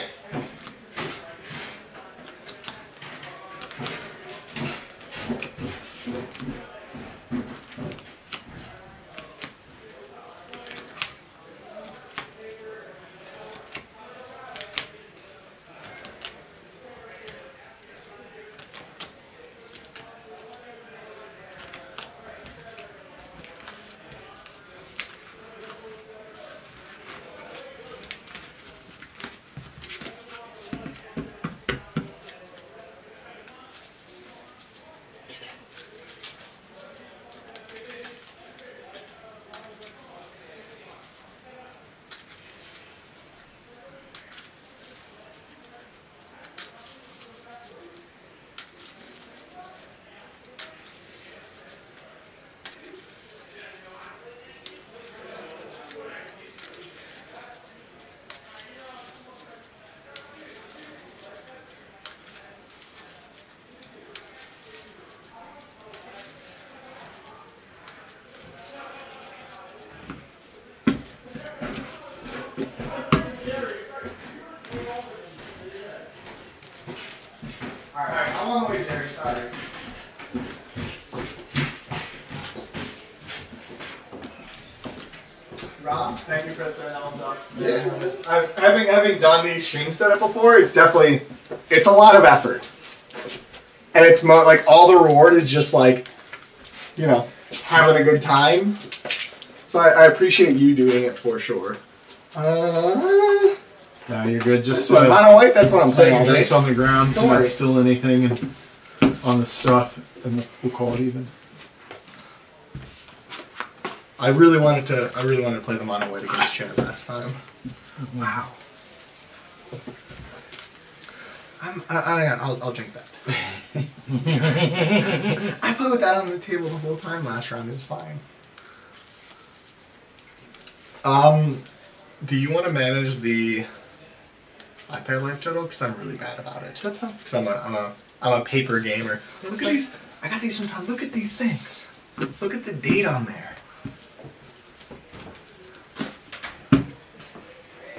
Alright, I'm on the way, Jerry. Sorry. Rob, thank you for setting all this up. Yeah. Having done these stream setup before, it's definitely, it's a lot of effort. And it's like all the reward is just like, you know, having a good time. So I appreciate you doing it for sure. No, you're good. Just mono white, that's what I'm set saying. your dice on the ground to Don't not worry. spill anything on the stuff, and we'll call it even. I really wanted to play the mono white against Chad last time. Wow. I'll drink that. I played with that on the table the whole time last round. It's fine. Do you want to manage the iPad life total? Because I'm really bad about it. That's fine. Because I'm a paper gamer. Look at these. I got these from Tom. Look at these things. Look at the date on there.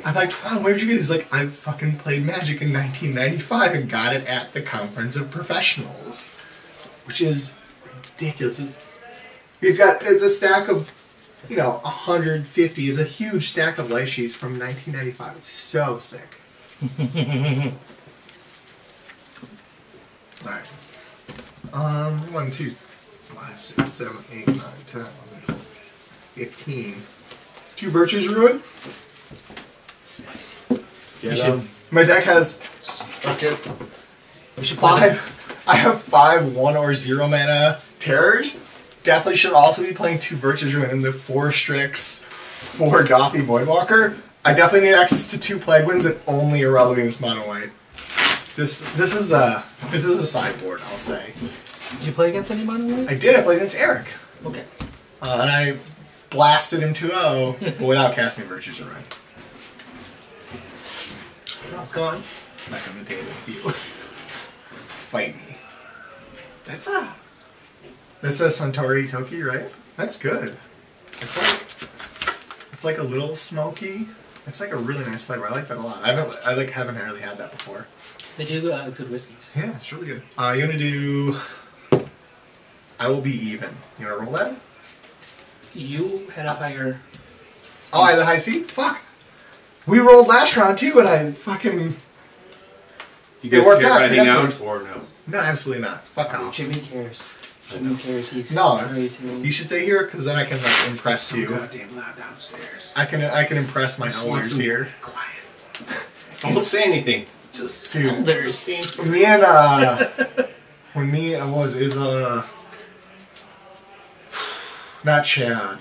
I'm like, Ron, where'd you get these? Like, I fucking played Magic in 1995 and got it at the Conference of Professionals. Which is ridiculous. It's a stack of, 150. It's a huge stack of life sheets from 1995. It's so sick. Alright. 1, 2, 5, 6, 7, 8, 9, 10, 11, 12, 15. 2 Virtues Ruin. Spicy. My deck has We should 5. I have 5 1 or 0 mana terrors. Definitely should also be playing 2 Virtues Ruin and the 4 Strix, 4 Gothy Voidwalker. I definitely need access to 2 Plague Winds and only Irrelevance Mono White. This is a sideboard, I'll say. Did you play against anyone? I did. I played against Eric. Okay. And I blasted him 2-0 but without casting Virtues Ruin. What's going on? Back on the table with you. Fight me. That's a Suntory Toki, right? That's good. It's like a little smoky. It's like a really nice flavor. I like that a lot. I haven't really had that before. They do good whiskeys. Yeah, it's really good. You want to do... I will be even. You want to roll that? You had a higher... Oh, I had the high seed? Fuck. We rolled last round too, and I fucking... You guys worked care out, anything yeah. else or no? No, absolutely not. Fuck off. Jimmy cares. Jimmy cares. He's No, crazy. you should stay here because then I can like impress you. Goddamn loud downstairs. I can impress my elders here. Quiet. Don't say anything. Dude, Elders. me and when me I was is not Chad.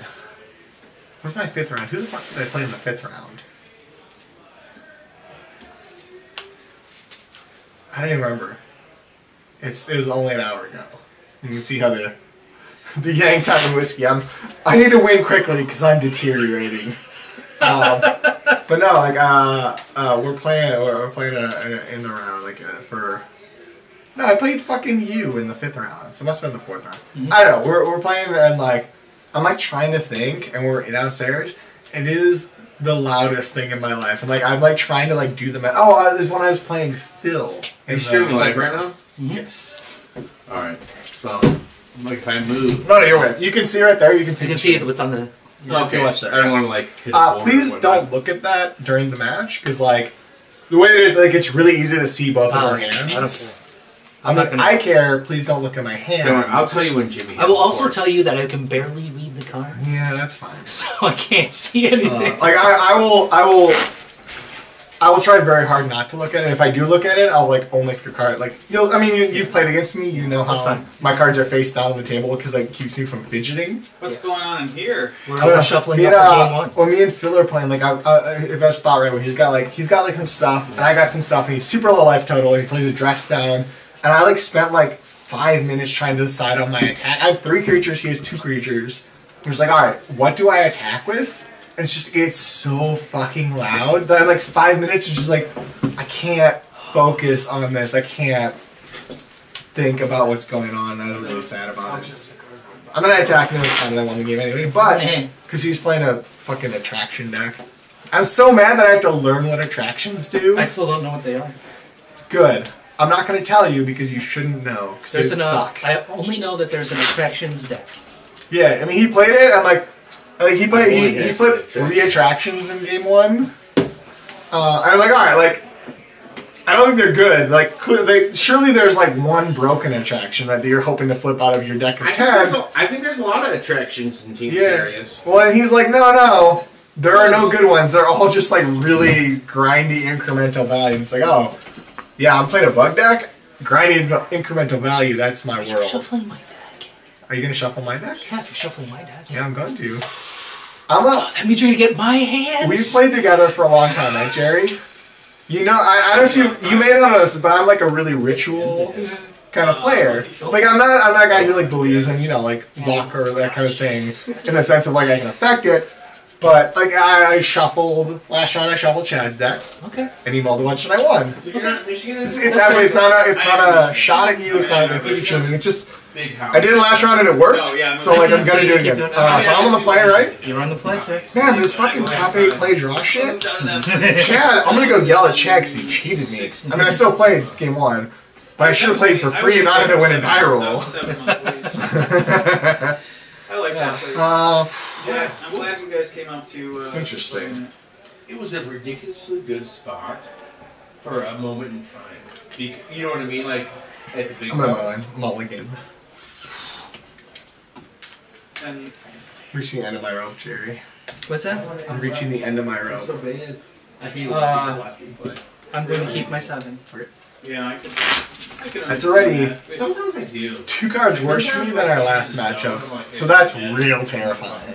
Where's my 5th round? Who the fuck did I play in the 5th round? I don't even remember. It was only an hour ago. You can see how the Yang time and whiskey. I need to win quickly because I'm deteriorating. But no, like we're playing in the round for. No, I played fucking you in the 5th round. So it must have been the 4th round. Mm-hmm. I don't know. We're playing and like I'm like trying to think, and we're downstairs. And it is the loudest thing in my life, and like I'm like trying to like do the. There's when I was playing Phil. Are you streaming live right now? Mm-hmm. Yes. All right. So, like, if I move. No, you're right. You can see right there. You can see. You can see what's on the. Okay. I don't want to like. Hit the board please don't look at that during the match because like the way it is, like it's really easy to see both of our hands. I don't care. I care. Please don't look at my hand. Don't worry, I'll tell you when Jimmy. I will also tell you that I can barely read the cards. Yeah, that's fine. So I can't see anything. Like I will try very hard not to look at it. If I do look at it, I'll like only if your card like you've played against me. You know how my cards are face down on the table because it keeps me from fidgeting. What's going on in here? We're shuffling up for game 1. When me and Phil are playing, like if that's thought right, where he's got like some stuff, and I got some stuff, and he's super low life total, and he plays a dress down, and I like spent like 5 minutes trying to decide on my attack. I have 3 creatures, he has 2 creatures. I'm just like, all right, what do I attack with? And it's so fucking loud that I'm like 5 minutes is just like I can't focus on this. I can't think about what's going on. I was really sad about it. I'm not attacking him as time that I won the game anyway, but because he's playing a fucking attraction deck. I'm so mad that I have to learn what attractions do. I still don't know what they are. Good. I'm not going to tell you because you shouldn't know because they suck. I only know that there's an attractions deck. Yeah, I mean he played it. I'm like he flipped 3 attractions in game 1. And I'm like, all right, like I don't think they're good. Like surely there's like 1 broken attraction that you're hoping to flip out of your deck of 10. I think there's a lot of attractions in team areas. Well, and he's like, no, there are no good ones. They're all just like really grindy incremental value. It's like, oh, yeah, I'm playing a bug deck. Grinding incremental value. That's my world. You're shuffling my deck. Are you going to shuffle my deck? Yeah, if you're shuffling my deck. Yeah, I'm going to. That means you're going to get my hands. We've played together for a long time, right, Jerry? You know, I don't know if you may not notice, but I'm like a really ritual kind of player. Like I'm not a guy who like believes in like luck or that kind of thing in the sense of like I can affect it. But like I shuffled last round. I shuffled Chad's deck. Okay. And he mulled a bunch and I won. You're not Michigan. It's actually it's not a shot at you. It's not a thing shooting. It's just I did it last round and it worked. So like I'm gonna do it again. So I'm on the play, right? You're on the play, sir. Man, this fucking top 8 play draw shit. Chad, I'm gonna go yell at Chad because he cheated me. I mean, I still played game 1, but I should have played for free and not have to win a die roll. I like that place. Yeah, I'm glad you guys came up to. Interesting. It was a ridiculously good spot for a moment in time. You know what I mean? Like at the big. I'm gonna mulligan. And reaching the end of my rope, Jerry. What's that? I'm reaching the end of my rope. So bad. I hate watching play. I'm going to keep my 7. Okay. yeah, I can. That's already Sometimes I do. 2 cards worse for me than our last matchup, so that's real terrifying.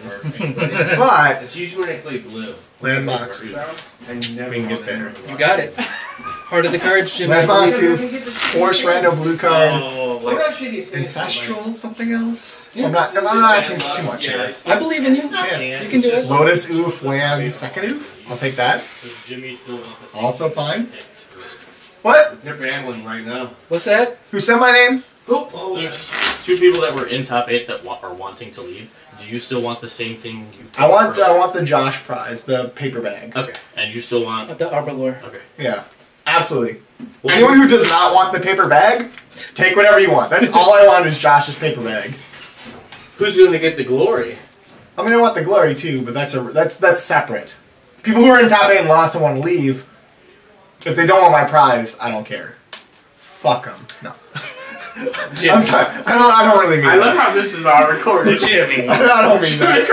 But it's usually when I play blue. Landbox. We can get there. You got it. Heart of the cards, Jim. Landbox 2. Force random blue card. Oh, Ancestral something else. I'm not asking for too much here. I believe in you. You can do it. Lotus Oof, Land, second Oof. I'll take that. Does Jimmy still want the same Also fine. What? They're battling right now. What's that? Who said my name? There's 2 people that were in top 8 that are wanting to leave. Do you still want the same thing you I want the Josh prize, the paper bag. Okay. And you still want The Arbor Lore. Okay. Yeah. Absolutely. Anyone who does not want the paper bag, take whatever you want. That's all I want is Josh's paper bag. Who's going to get the glory? I mean, I want the glory too, but that's separate. People who are in top 8 and lost and want to leave, if they don't want my prize, I don't care. Fuck them. No. I'm sorry. I don't really mean I that. love how this is all recorded. Jimmy. I don't mean that.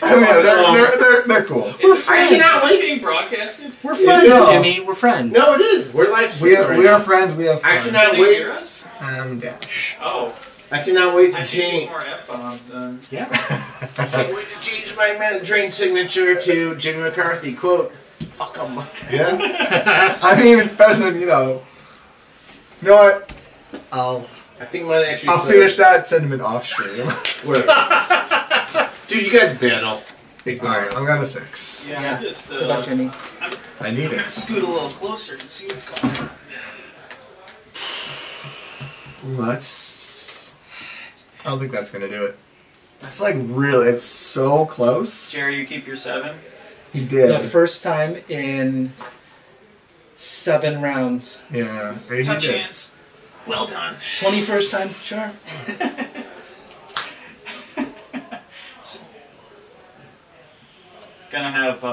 I mean, they're cool. I cannot wait being broadcasted. We're friends, Jimmy. We're friends. No, it is. We're live We streaming. are friends. We have fun. I cannot Can they wait. hear us? Dash. Oh, I cannot wait I to should use change. more F-bombs then. Yeah. I can't wait to change my Train signature to Jimmy McCarthy. Quote, fuck 'em. Yeah. I mean, it's better than, you know. You know what? I think mine actually. I'll finish that sentiment off stream. Dude, you guys battle. Big Alright, I'm going to 6. Yeah, I'm just, Good luck, Jimmy. I need I'm gonna it. scoot a little closer and see what's going on. Ooh, that's. I don't think that's going to do it. That's like really. It's so close. Jerry, you keep your 7. He did. The first time in 7 rounds. Yeah. He Touch did. chance. Well done. 21st time's the charm. Gonna have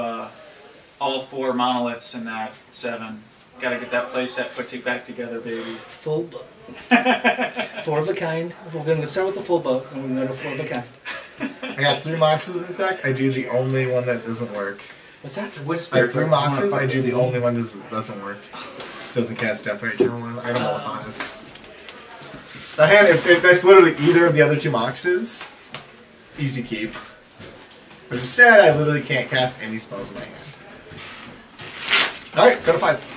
all 4 monoliths in that 7. Gotta get that playset put back together, baby. Full book. 4 of a kind. We're going to start with the full book, and we're going to go to 4 of a kind. I got 3 Moxes in stack. I do the only one that doesn't work. What's that? I have 3 Moxes. I do the only one that doesn't work. Just doesn't cast Death Ray Eternal one. I don't know 5. The hand, if that's literally either of the other 2 Moxes, easy keep. But instead, I literally can't cast any spells in my hand. Alright, go to 5.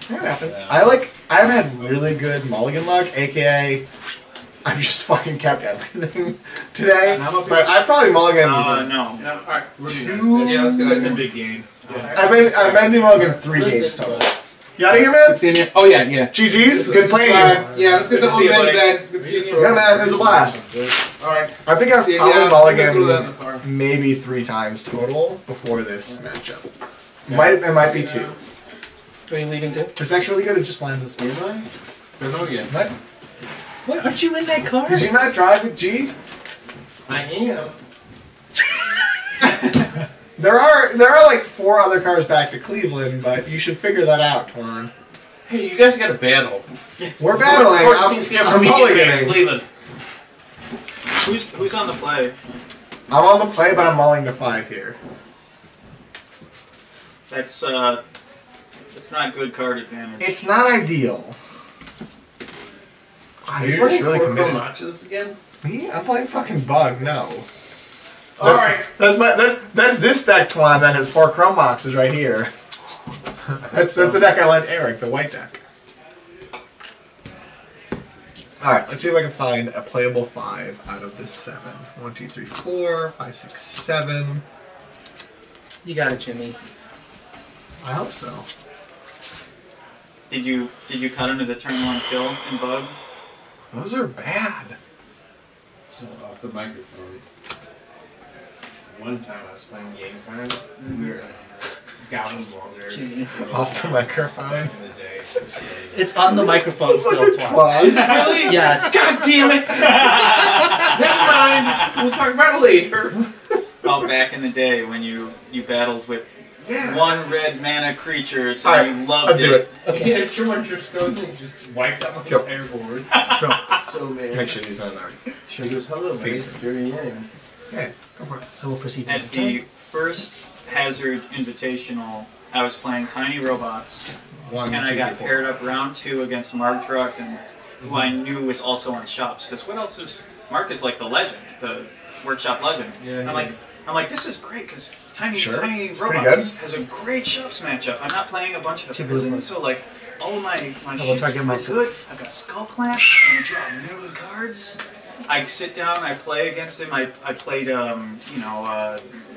That happens. Yeah. I've had really good mulligan luck, aka I've just fucking kept everything today. So I probably mulligan. No. Alright, we're 2. Yeah, let's go. That's a big game. I've been doing mulligan 3 games total. You out of here, man? Seeing you. Oh yeah, yeah. GG's. Good playing you. Yeah, let's get the whole man bed. Good to see you. Yeah, man, it was a blast. Alright. I think I've See you, probably yeah, we'll go through that in the car. mulliganed maybe 3 times total before this matchup. It might be 2. Are you leaving too? It's actually good. It just lands this way. Don't know yet. What? What? Aren't you in that car? Did you not drive with G? I am. There are like 4 other cars back to Cleveland, but you should figure that out, Torn. Hey, you guys got to battle. We're battling. I'm mulliganing. Cleveland. Who's on the play? I'm on the play, but I'm mulling to 5 here. That's not good card advantage. It's not ideal. Wow, You're you're just just really committed. Moxes again? Me? I'm playing fucking Bug. No. Alright. That's this deck, Twan, that has 4 Chrome Moxes right here. That's the deck I lent Eric, the white deck. Alright, let's see if I can find a playable 5 out of this 7. 1, 2, 3, 4, 5, 6, 7. You got it, Jimmy. I hope so. Did you cut into the turn 1 kill in Bug? Those are bad. So off the microphone. One time I was playing game time. We were goblin longer. Off the microphone. In the day. It's on the microphone still, Look at Twan. Twan. Really? Yes. God damn it! Never mind. We'll talk about it later. Oh, back in the day when you battled with Yeah. 1 red mana creatures Alright, and you loved let's do it. Okay. Yeah, sure, once you're stoned, you just wiped out my Go. entire board. Jump. So man. Make sure these aren't there. She goes, hello, Face man. Jerry Yang. Yeah, go for it. I will proceed. At the first Hazard Invitational, I was playing Tiny Robots, 1, and 2, I got 3, 4. paired up round 2 against Mark Truck, and who I knew was also on shops. Because what else is Mark is like the legend, the workshop legend. Yeah, I'm like, this is great because Tiny Sure. Tiny It's pretty Robots has a great shops matchup. I'm not playing a bunch of Two peasants, so like all of my will ships target are myself. good. I've got Skull Clamp, and I draw a million cards. I sit down, I play against him. I played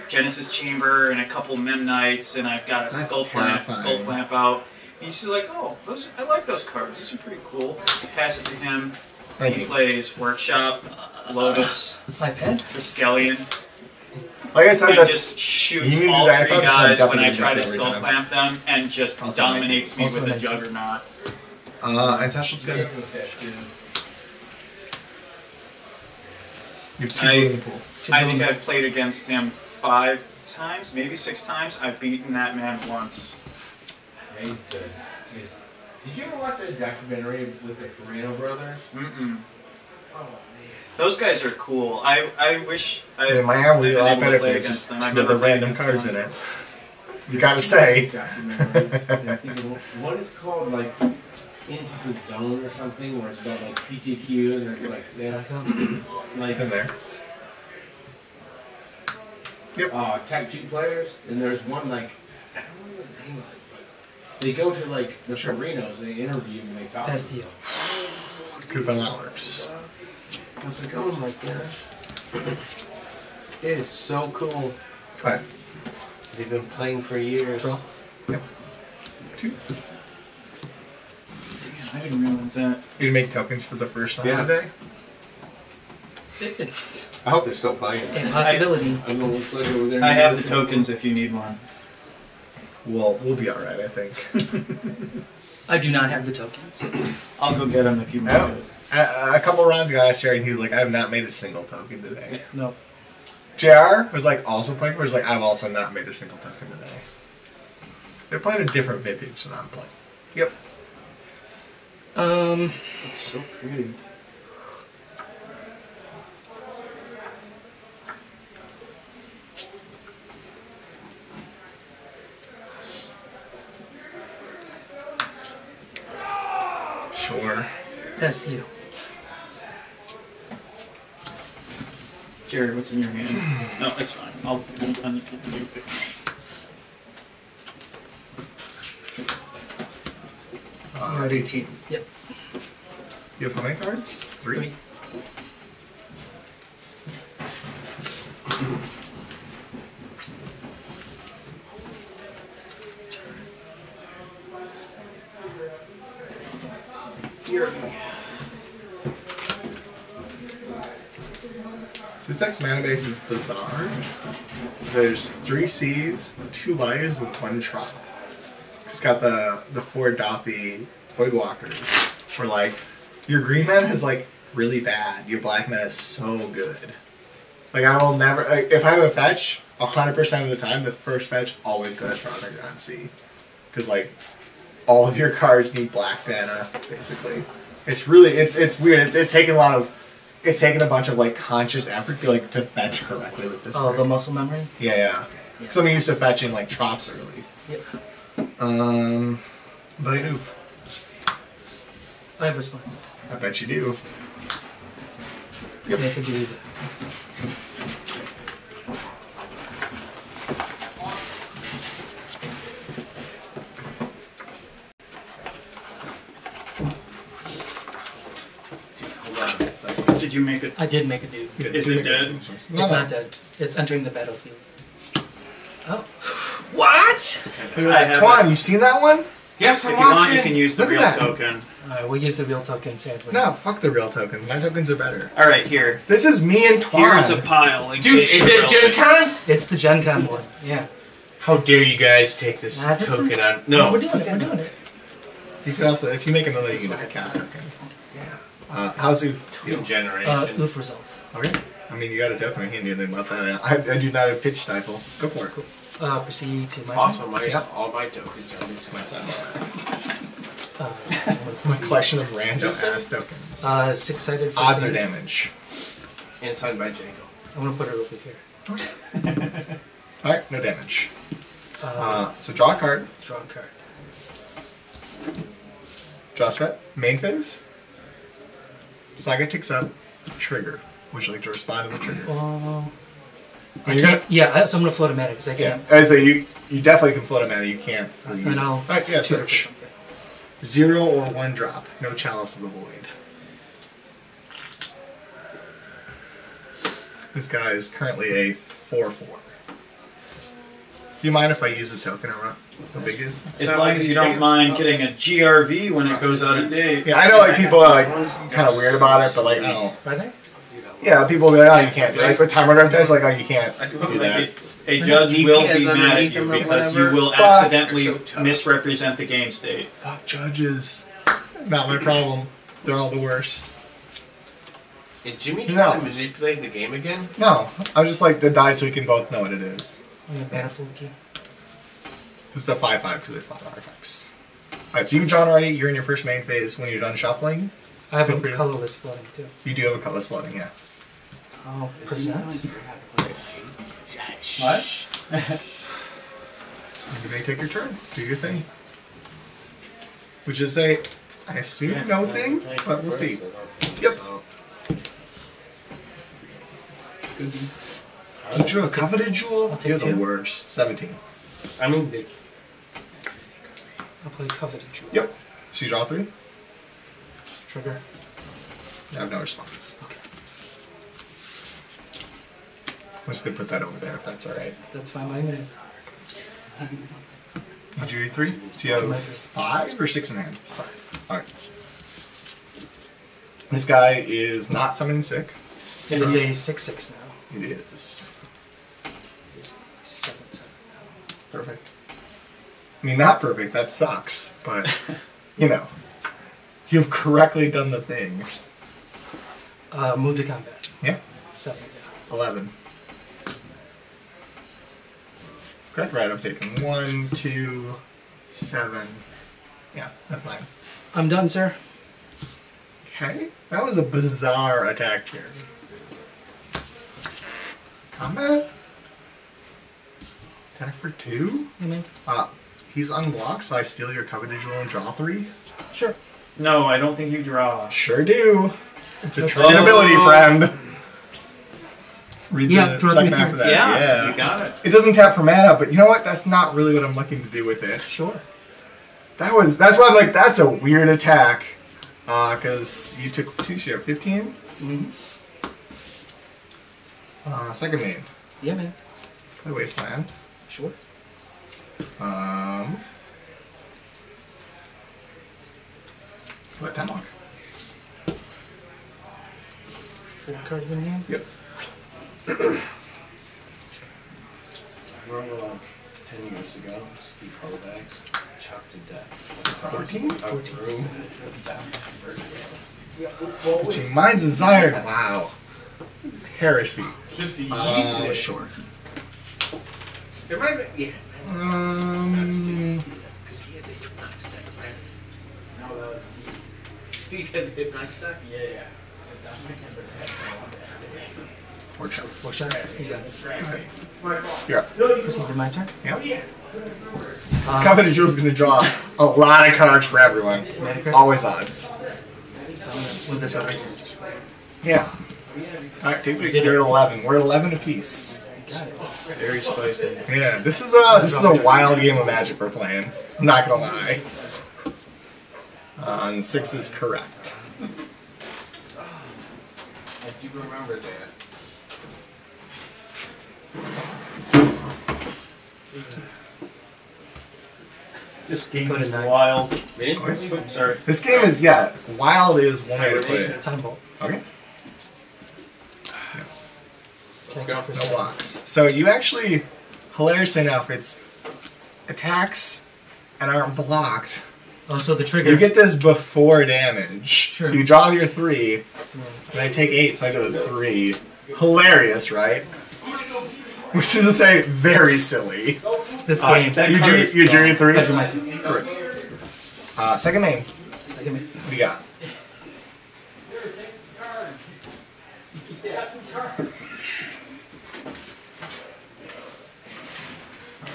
Genesis Chamber and a couple Memnites, and I've got a That's Skull terrifying. Clamp out. He's just like, oh, I like those cards. Those are pretty cool. Pass it to him. Thank He you. plays Workshop, Lotus, My pen? Triskelion. Like I said, And that's just shoots you need all to do that. 3 I guys thought when I definitely try to miss every skull time. clamp them and just Also dominates me also with the 19. Juggernaut. Ancestral's good. You have 2 I- in the pool. I think I've played against him 5 times, maybe 6 times. I've beaten that man once. Yeah, he's good. Did you ever watch that documentary with the Farino brothers? Mm-mm. Oh, man. Those guys are cool. I wish I In Miami, been a lot able to better play if against just them. I've two never other played random against cards them. in it. You gotta say. One is called like Into the Zone or something, where it's about like PTQ and it's like this. Like, It's in there. Yep. Type 2 players, and there's one like I don't know the name of it, but they go to like the Farinos, they interview and they talk. That's the Coupon hours. I was like, oh my gosh, it is so cool. What? They've been playing for years. Draw. Yep. 2. I didn't realize that. You make tokens for the first time Yeah. today? It's I hope they're still playing. a possibility. I'm gonna look like over there. I have the tokens if you need one. We'll be alright, I think. I do not have the tokens. I'll go get them if you want Oh. A couple rounds ago last year, and he was like, I have not made a single token today. No. JR was like also playing, but was like, I've also not made a single token today. They're playing a different vintage than I'm playing. Yep. It's so pretty. Sure. Pass to you. Jared, what's in your hand? No, it's fine. I'll you. At 18. Yep. You have how many cards? 3? This deck's mana base is bizarre. There's 3 C's, 2 Y's, and 1 Trop. It's got the 4 Dothy Voidwalkers. Where like your green mana is like really bad. Your black mana is so good. Like I will never if I have a fetch, 100% of the time the first fetch always goes for Underground Sea. Because like all of your cards need black mana, basically. It's really it's weird. It's taken a lot of it's taken a bunch of like conscious effort to fetch correctly with this. Oh, thing. the muscle memory? Yeah. Because I'm used to fetching like Trops early. Yep. But oof. I have responses. I bet you do. Yep. Make a dude. Did you make it? I did make a dude. Is it dead? It's not dead. It's entering the battlefield. Oh. What? Come on, you seen that one? Yes, I'm if you want, watching. you can use the Look at real that. token. We'll use the real token, sadly. No, fuck the real token. My tokens are better. All right, here. This is me and Twan. Here's a pile. in Dude, case is the it real Gen thing- Con? It's the Gen Con one. Yeah. How dare you guys take this This token one? on? No. We're doing it. We're doing it. You can also, if you make another Unite token. How's it feel? Generation. Oof results. Okay. I mean, you got a token. I can't do anything about that. I do not have pitch stifle. Go for it. Cool. Proceed to my Also, all my tokens are this My side. turn. My collection of random ass tokens. 6-sided. for Odds or three. damage. and signed by Django. I'm gonna put it over here. Alright, no damage. So draw a card. Draw a card. Draw a step. Main phase. Saga ticks up. Trigger. Would you like to respond to the trigger? I can't. Yeah, so I'm gonna float a mana because I Yeah, can't. I say you definitely can float a mana. You can't. Really use And it. I'll Alright, yeah, shoot it for search. something. 0 or 1 drop. No Chalice of the Void. This guy is currently a 4/4. Do you mind if I use the token around the biggest? As long as you don't mind getting a GRV when it goes out of date. Yeah, I know like people are like kind of weird about it, but like I don't. Are they? Yeah, people will be like, oh, you can't do it. Like with timer drive tests, like, oh, you can't do that. A judge will be mad at you because you will accidentally misrepresent the game state. Fuck judges. Not my problem. They're all the worst. Is Jimmy trying to manipulate the game again? No, I'm just like the die so we can both know what it is. I'm gonna Manifold Key. It's a 5/5 because there's 5 artifacts. Alright, so you've drawn already. You're in your first main phase. When you're done shuffling, I have feel a free to- colorless floating too. You do have a colorless floating, yeah. I'll present. What? You may take your turn. Do your thing. Which is I assume no thing, but we'll see. Yep. You drew a coveted jewel? You're the worst. 17. I mean, big. I'll play coveted jewel. Yep. So you draw 3? Trigger. I have no response. Okay. I'm just going to put that over there if that's alright. That's fine by me. You drew your 3? So you have 5 or 6 in hand? 5. Alright. This guy is not summoning sick. It is a 6/6 now. It is. It's 7/7 now. Perfect. I mean, not perfect. That sucks. But, you know, you've correctly done the thing. Move to combat. Yeah. 7. 11. Correct. Right, I'm taking 1, 2, 7. Yeah, that's 9. I'm done, sir. Okay. That was a bizarre attack here. Combat? Attack for 2? He's unblocked, so I steal your coveted jewel and draw 3? Sure. No, I don't think you draw. Sure do. It's a triggered ability, friend. Read the second half of that. Yeah, you got it. It doesn't tap for mana, but you know what? That's not really what I'm looking to do with it. Sure. That's why I'm like, that's a weird attack. Because you took 2 share, 15? Mm-hmm. Second main. Yeah, man. Play Wasteland. Sure. What, Temlock? 4 cards in hand? Yep. I remember 10 years ago, Steve Hobags chucked to death. 14? 14. Mine's desired. Wow. Heresy. Just Sure. It might have been, because he had the hypnotic stack, right? No, that was Steve. Steve had the hypnotic stack? Yeah. Workshop. Workshop. You got it. You're up. Proceed to my turn. Yep. This coveted jewel is going to draw a lot of cards for everyone. Always odds. With this over. Yeah. Alright, take it. You're at 11. We're at 11 apiece. Got it. Very spicy. Yeah, this is a wild game of Magic we're playing. I'm not gonna lie. And 6 is correct. I do remember that. This game Go to is 9. wild. Really? I'm sorry. This game is, wild is one way to put it. Time bolt. Okay. Let's go. for No 7. blocks. So you actually, hilariously enough, it's attacks and aren't blocked. Oh, so the trigger. You get this before damage. Sure. So you draw your 3, and I take 8, so I go to 3. Hilarious, right? Which is to say, very silly. This game. You drew your 3? I drew my 3. Second main. Second main. What do you got?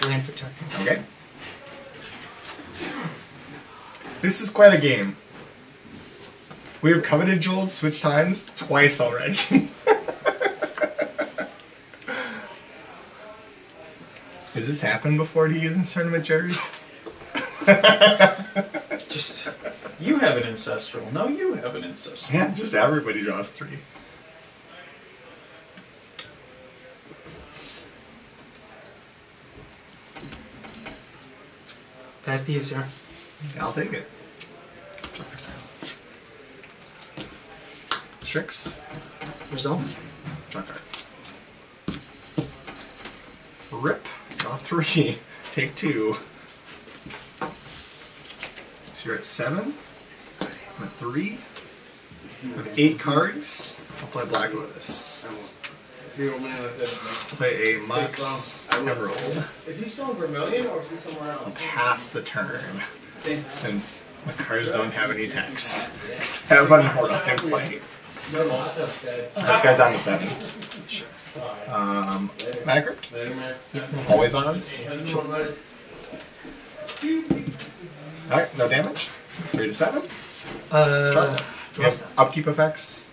Land for turn. Okay. This is quite a game. We have coveted jewels switch times twice already. Has this happened before to you in this tournament, Jerry? Just, you have an ancestral. No, you have an ancestral. Yeah, just everybody draws 3. Pass to you, sir. I'll take it. Strix. Result. Draw card. Rip. Draw 3. Take 2. So you're at 7. I'm at 3. With 8 cards. I'll play Black Lotus. Play a Mox Emerald. Is he still in Vermilion or is he somewhere else? I'll pass the turn. Since my cards don't have any text. I have an Aura in play. This guy's down to 7. Sure. Manicure? Always odds. Alright, no damage. 3 to 7. Trust it. Yes, upkeep effects.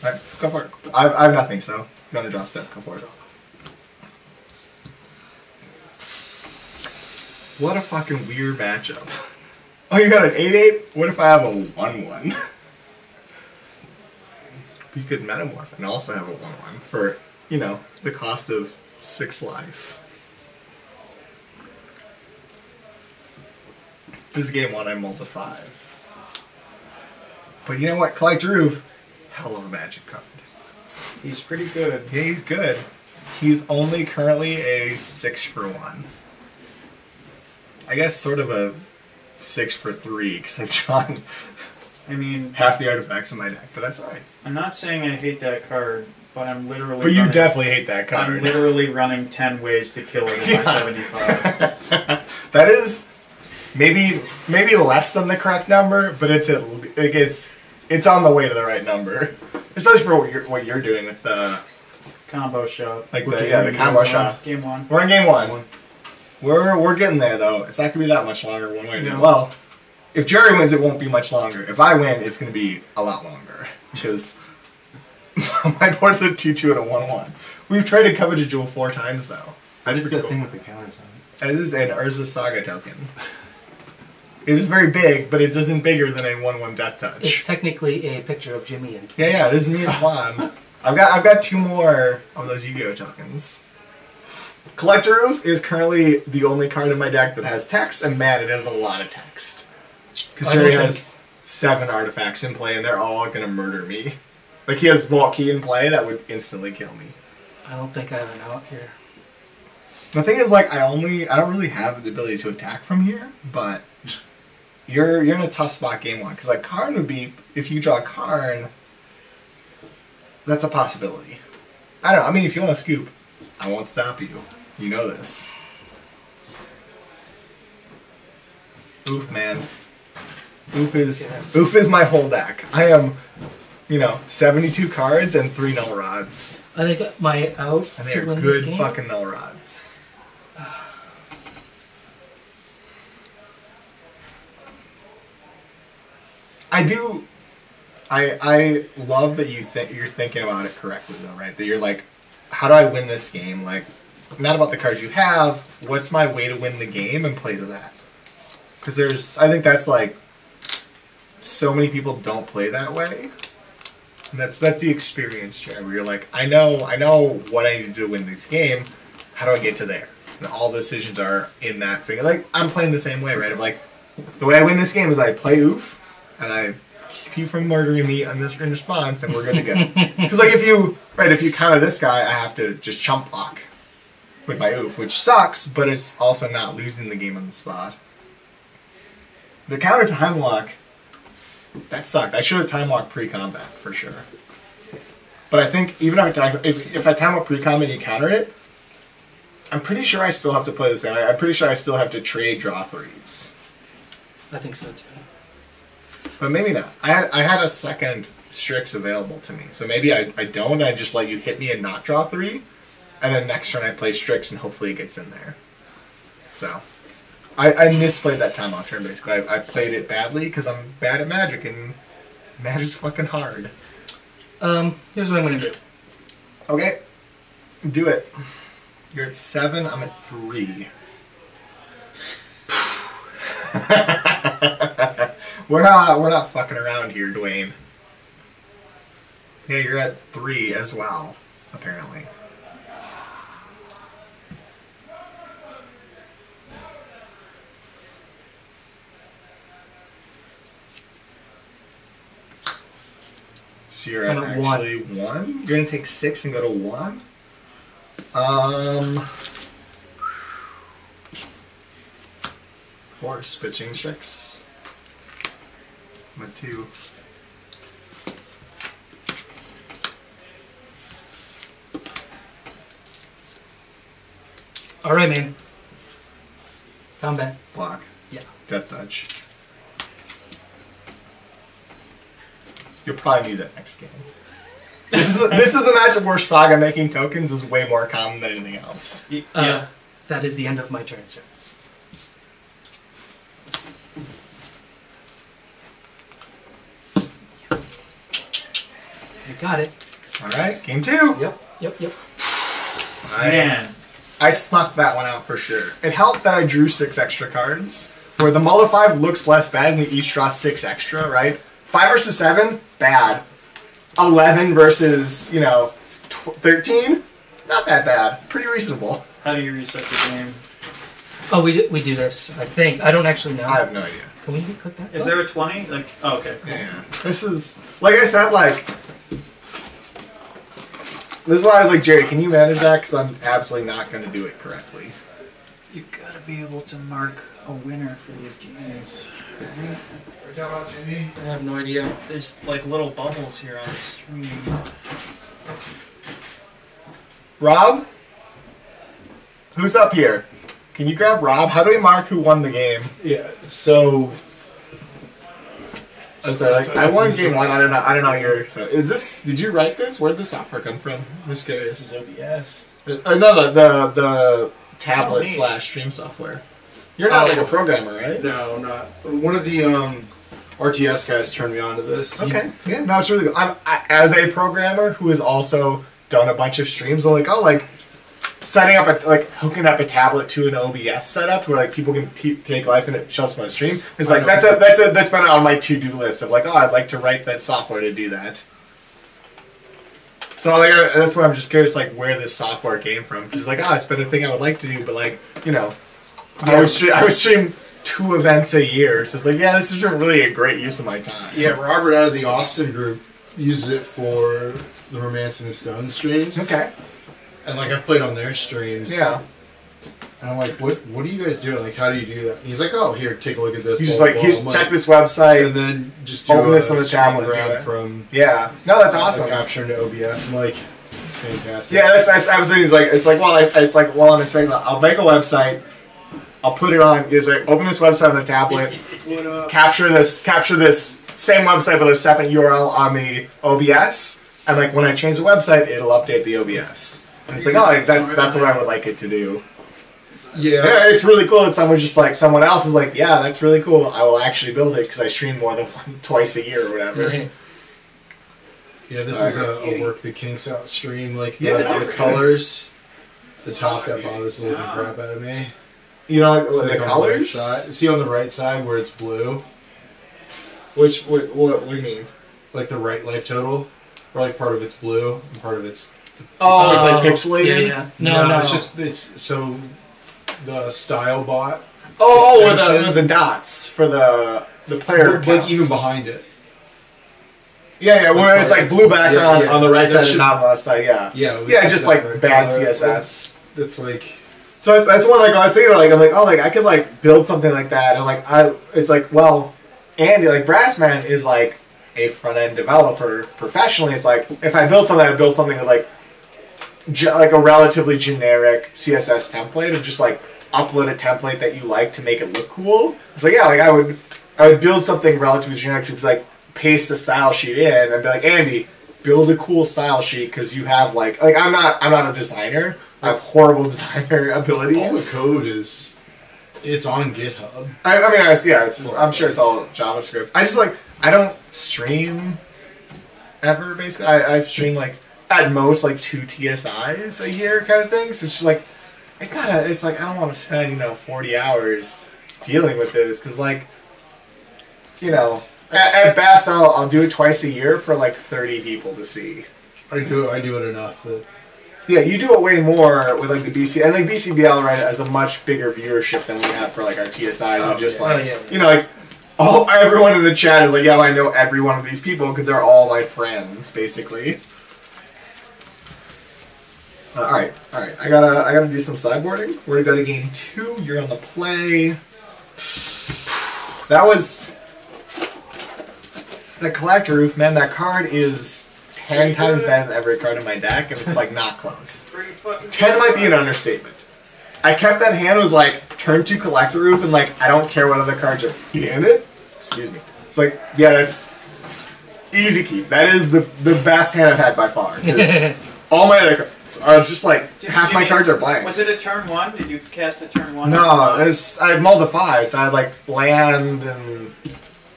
Alright, go for it. I have nothing, so if you want to draw a step, go for it. What a fucking weird matchup. Oh, you got an 8/8? What if I have a 1/1? You could metamorph and also have a 1/1 for, you know, the cost of 6 life. This is game 1, I mulled a 5. But you know what? Collect Roof, hell of a magic card. He's pretty good. Yeah, he's good. He's only currently a 6 for 1. I guess sort of a 6 for 3 because I've drawn half the artifacts in my deck, but that's alright. I'm not saying I hate that card, but I'm literally. But you definitely hate that card. I'm literally running 10 ways to kill it in my 75. That is maybe less than the correct number, but it's on the way to the right number, especially for what you're doing with the combo shot. Like the combo shot. Game 1. We're in game 1. We're getting there though. It's not gonna be that much longer one way or the other. No. Well, if Jerry wins, it won't be much longer. If I win, it's gonna be a lot longer because my board's a 2/2 and a 1/1. We've traded Coveted Jewel 4 times though. What is that thing with the counters on it? It is an Urza Saga token. It is very big, but it isn't bigger than a 1/1 Death Touch. It's technically a picture of Jimmy and Yeah, this is me and Juan. I've got 2 more of those Yu-Gi-Oh tokens. Collector Roof is currently the only card in my deck that has text, and man, it has a lot of text. Because Jerry has 7 artifacts in play, and they're all gonna murder me. Like he has Vault Key in play that would instantly kill me. I don't think I have an out here. The thing is, like, I don't really have the ability to attack from here, but you're in a tough spot game 1 because like Karn would be, if you draw Karn, that's a possibility. I don't know. I mean, if you want to scoop, I won't stop you. You know this. Oof, man. Oof is my whole deck. I am, 72 cards and 3 null rods. I think my out And they to are win this good game. fucking null rods. I love that you're thinking about it correctly though, right? That you're like, how do I win this game? Like, not about the cards you have, what's my way to win the game and play to that? Because I think that's like, so many people don't play that way. And that's the experience, Jared, where you're like, I know what I need to do to win this game, how do I get to there? And all the decisions are in that thing. Like, I'm playing the same way, right? I'm like, the way I win this game is I play oof, and I keep you from murdering me in response, and we're good to go. Because like, if you counter this guy, I have to just chump block with my oof, which sucks, but it's also not losing the game on the spot. The counter time lock, that sucked. I should have time locked pre-combat for sure. But I think even if I time lock pre-combat and you counter it, I'm pretty sure I still have to play the same. I'm pretty sure I still have to trade draw 3s. I think so too. But maybe not. I had a second Strix available to me, so maybe I don't. I just let you hit me and not draw 3, and then next turn I play Strix and hopefully it gets in there. So I misplayed that time off turn basically. I played it badly because I'm bad at Magic, and Magic's fucking hard. Here's what I'm gonna do. Okay, do it. You're at 7. I'm at 3. We're not fucking around here, Dwayne. Yeah, you're at 3 as well, apparently. So you're at actually 1? You're gonna take 6 and go to 1? 4 pitching Strix. I'm at 2. Alright, man. Combat. Block. Yeah. Death Touch. you'll probably need that next game. This is a matchup where Saga making tokens is way more common than anything else. Yeah. That is the end of my turn, sir. You got it. Alright, game 2. Yep. Man. I snuck that one out for sure. It helped that I drew 6 extra cards, where the Mull of 5 looks less bad and we each draw 6 extra, right? 5 versus 7, bad. 11 versus, 13, not that bad. Pretty reasonable. How do you reset the game? Oh, we do this, I think. I don't actually know. I have no idea. Can we click that? Is there a 20? Like, oh, okay. Cool. Yeah. This is, like I said, this is why I was like, Jerry, can you manage that? Because I'm absolutely not going to do it correctly. You gotta be able to mark a winner for these games. I have no idea. There's like little bubbles here on the stream. Rob? Who's up here? Can you grab Rob? How do we mark who won the game? Yeah, so... I won game 1. I don't know your... Is this... Did you write this? Where did the software come from? I'm just curious. This is OBS. No, the tablet / stream software. You're not like a programmer, right? No, not. One of the RTS guys turned me on to this. Okay. Yeah, no, it's really good. As a programmer who has also done a bunch of streams, I'm like, setting up hooking up a tablet to an OBS setup where people can take life and it shows them on stream. It's like that's been on my to-do list of I'd like to write that software to do that. So that's why I'm just curious where this software came from, because it's been a thing I would like to do, but I would stream 2 events a year. So it's this isn't really a great use of my time. Yeah, Robert out of the Austin group uses it for the Romance in the Stone streams. Okay. And I've played on their streams. Yeah. And I'm like, what are you guys doing? How do you do that? And he's like, oh, here, take a look at this. You just check this website. And then just do open this on the screen tablet. grab from no, that's awesome. Capture into OBS. I'm like, it's fantastic. Yeah, that's absolutely. I'm expecting. I'll make a website. I'll put it on. Open this website on the tablet. Capture this same website with a separate URL on the OBS. And when I change the website, it'll update the OBS. And it's that's what I would like it to do. Yeah, it's really cool that someone's just someone else is yeah, that's really cool. I will actually build it because I stream more than twice a year or whatever. Yeah, this is a work the kinks out stream. The colors, the top that bothers the living crap out of me. The colors? See on the right side where it's blue? What do you mean? The right life total? Or part of it's blue and part of it's... Oh, it's pixelated? Yeah. No. It's so the style bot. With the dots for the player accounts. Even behind it. Yeah, where it's blue background on the right side and not on the left side, Yeah, just bad CSS. It's So that's one I was thinking I could build something like that, and Andy, Brassman is a front-end developer professionally. It's if I build something, I build something with a relatively generic CSS template of just upload a template that you like to make it look cool. It's I would build something relatively generic to paste a style sheet in and be Andy, build a cool style sheet because you have I'm not a designer. I have horrible designer abilities. All the code it's on GitHub. I'm sure it's all JavaScript. I don't stream ever, basically. I stream at most 2 TSIs a year kind of thing. So it's just I don't want to spend 40 hours dealing with this because at best I'll do it twice a year for 30 people to see. I do it enough that. Yeah, you do it way more with the BC. I think BCDL has a much bigger viewership than we have for our TSIs. Everyone in the chat is I know every one of these people because they're all my friends, basically. All right. I gotta do some sideboarding. We're gonna go to game 2. You're on the play. That was the Collector Roof, man. That card is 10 times better than every card in my deck, and it's not close. 10 might be an understatement. I kept that hand, was turn 2 Collector Roof, and I don't care what other cards are in it. Excuse me. It's that's... easy keep. That is the best hand I've had by far. 'Cause all my other cards are just like half my cards are blanks. Was it a turn 1? Did you cast a turn 1? No, I had mulled to 5, so I had like land and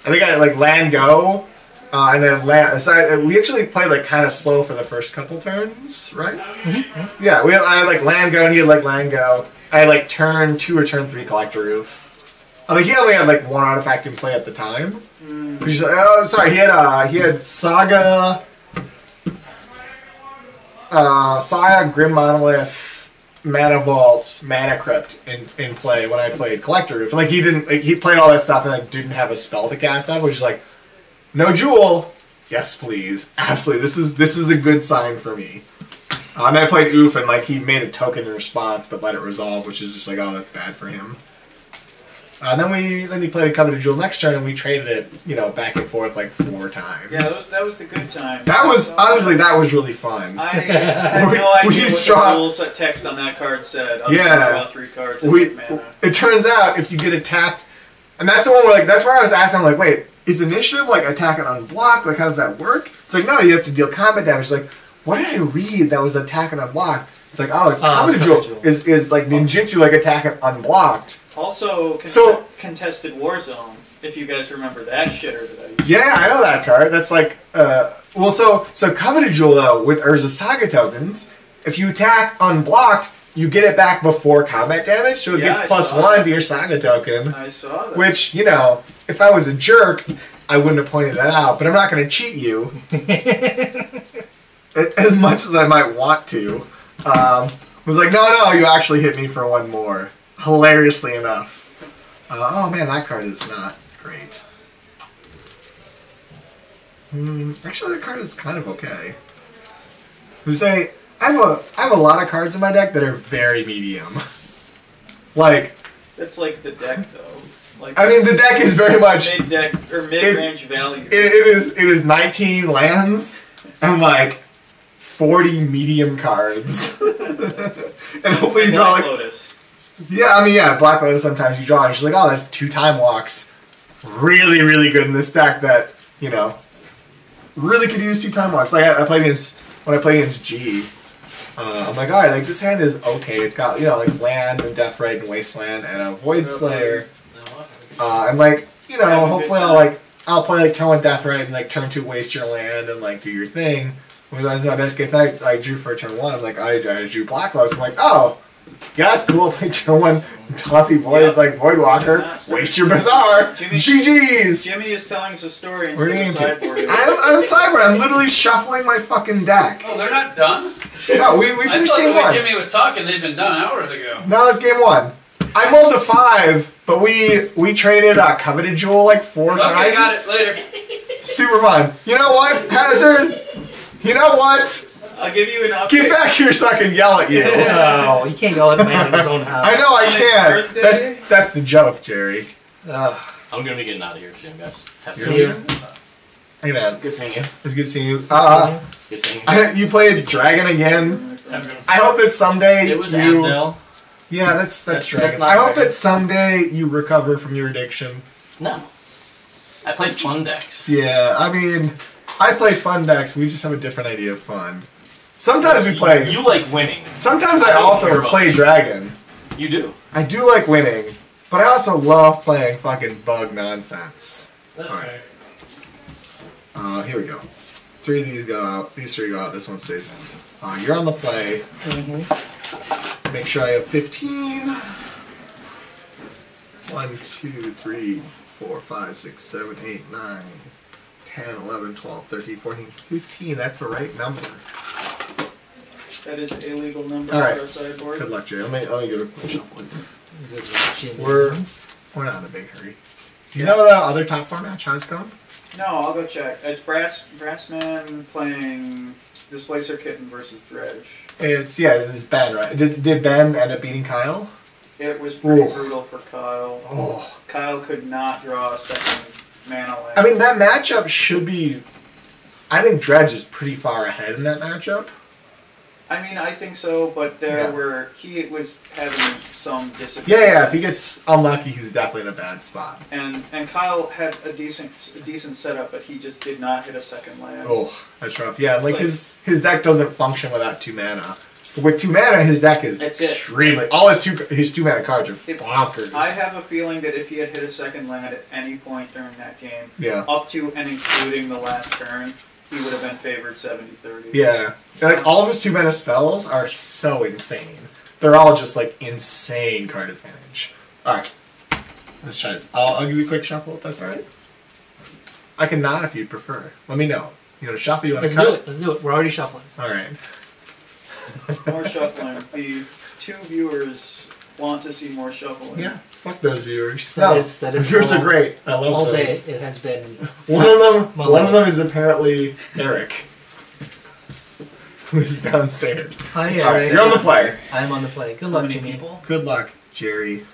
I think I had like land go, and then land. So we actually played like kind of slow for the first couple turns, right? Mm-hmm. Yeah, I had like land go and he had like land go. I had like turn 2 or turn 3 collector roof. I mean, he only had like 1 artifact in play at the time. He's like, oh, sorry, he had Saga, Grim Monolith, Mana Vault, Mana Crypt in play when I played Collector Roof. Like he played all that stuff and I didn't have a spell to cast up, which is like, no Jewel, yes please, absolutely. This is a good sign for me. And I played Oof and like he made a token in response, but let it resolve, which is just like, oh, that's bad for him. Then he played a Coveted Jewel next turn, and we traded it, back and forth like 4 times. Yeah, that was the good time. That was honestly really fun. I had no idea what the rules text on that card said. Other than draw 3 cards. It turns out if you get attacked, and that's the one where that's where I was asking. I'm like, wait, is initiative like attack and unblock? Like, how does that work? It's like, no, you have to deal combat damage. It's like, what did I read that was attack and unblock? It's like, oh, it's Coveted Jewel is like ninjutsu, like attack and unblocked. Also, Contested Warzone, if you guys remember that shitter that I used. Yeah, I know that card. That's like, so Coveted Jewel, though, with Urza Saga tokens, if you attack unblocked, you get it back before combat damage, so it gets +1 to your Saga token. I saw that. Which, if I was a jerk, I wouldn't have pointed that out, but I'm not going to cheat you. As much as I might want to. Was like, no, you actually hit me for 1 more. Hilariously enough. Oh man, that card is not great. Actually, that card is kind of okay. I say I have a lot of cards in my deck that are very medium. Like, that's like the deck though. Like, I mean, the deck is very much mid-deck or mid-range value. It is 19 lands and like 40 medium cards. And hopefully you draw like Lotus. Yeah, Black Lotus sometimes you draw and she's like, oh, that's 2 time walks. Really, really good in this deck that, really could use 2 time walks. Like when I played against G, I'm like, alright, like this hand is okay. It's got, like land and Deathrite and Wasteland and a Void Slayer. And like, hopefully I'll play like turn 1 Deathrite and like turn 2 waste your land and like do your thing. When I was my best case, I drew for turn 1. I'm like, I drew Black Lotus. I'm like, oh, yeah, that's cool. Play turn 1 Tothy Void, Voidwalker. Waste your Bazaar. GG's. Jimmy is telling us a story instead of sideboard. I'm sideboard. I'm literally shuffling my fucking deck. Oh, they're not done? No, we finished game 1. I thought the way Jimmy was talking, they'd been done hours ago. No, it's game 1. I mulled to 5, but we traded Coveted Jewel like 4 times. Okay, got it. Later. Super fun. You know what, Hazard? You know what? I'll give you an update. Get back here so I can yell at you. No, you can't yell at a man in his own house. I know I can. That's the joke, Jerry. I'm gonna be getting out of here soon, guys. See you. Hey man. Good seeing you. It's good seeing you. Good seeing you. You played Dragon again. I hope that someday it was Abdel. Yeah, that's Dragon. I hope that someday you recover from your addiction. No. I play fun decks. Yeah, I mean, I play fun decks. We just have a different idea of fun. Sometimes we play... You like winning. Sometimes I also play Dragon. You do. I do like winning, but I also love playing fucking bug nonsense. That's right. Here we go. 3 of these go out. These 3 go out. This one stays in. You're on the play. Mm-hmm. Make sure I have 15. 1, 2, 3, 4, 5, 6, 7, 8, 9, 10, 11, 12, 13, 14, 15. That's the right number. That is a legal number All right. for a sideboard. Good luck, Jerry. Let me go quick shuffling. We're not in a big hurry. Do you know the other top 4 match? How it's going? No, I'll go check. It's Brassman playing Displacer Kitten versus Dredge. It's Ben, right? Did Ben end up beating Kyle? It was pretty brutal for Kyle. Oh. Kyle could not draw a second mana land. I mean, that matchup should be... I think Dredge is pretty far ahead in that matchup. I mean, I think so, but he was having some disappointments. Yeah, if he gets unlucky, he's definitely in a bad spot. And Kyle had a decent setup, but he just did not hit a second land. Oh, that's rough. Yeah, like his deck doesn't function without 2 mana. With 2 mana, his deck is extremely. All his two mana cards are bonkers. I have a feeling that if he had hit a second land at any point during that game, up to and including the last turn, he would have been favored 70-30. Yeah, like all of his 2 mana spells are so insane. They're all just like insane card advantage. All right, let's try this. I'll give you a quick shuffle if that's all right. I can not if you'd prefer. Let me know. You want to shuffle? You want to cut? Let's do it. We're already shuffling. All right. More shuffling. The 2 viewers want to see more shuffling. Yeah, fuck those viewers. That is viewers are great. I love all them. day. It has been. One of them is apparently Eric, who's downstairs. Hi, Eric. Right, you're on the play. I'm on the play. Good luck, Jimmy. People? Good luck, Jerry.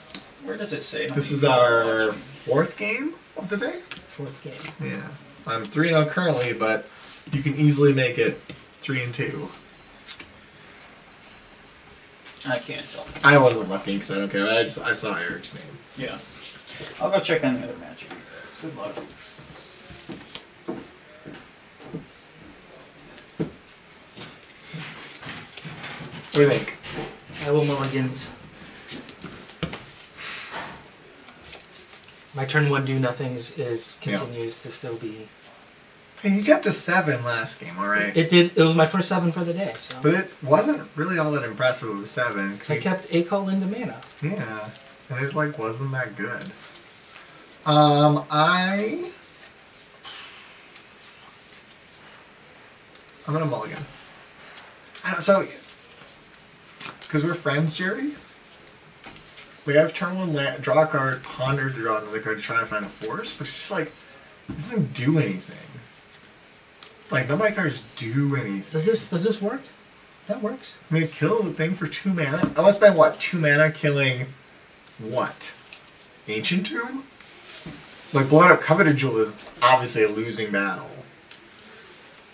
Where does it say? This is our 4th game of the day. 4th game. Yeah, I'm 3-0 currently, but you can easily make it 3-2. I can't tell. I wasn't looking because I don't care. I saw Eric's name. Yeah. I'll go check on the other match. Good luck. What do you think? I will mulligans. My turn 1 do nothings continues to still be. Hey, you got to 7 last game, all right? It did. It was my first 7 for the day. So. But it wasn't really all that impressive with 7. I kept a call into mana. Yeah, and it like wasn't that good. I'm gonna mulligan. So, because we're friends, Jerry. We have turn 1 draw a card, ponder to draw another card to try and find a force, but it's just like it doesn't do anything. Like none of my cards do anything. Does this work? That works. I mean, kill the thing for 2 mana. I want to spend what 2 mana killing what? Ancient Tomb? Like blowing up Coveted Jewel is obviously a losing battle.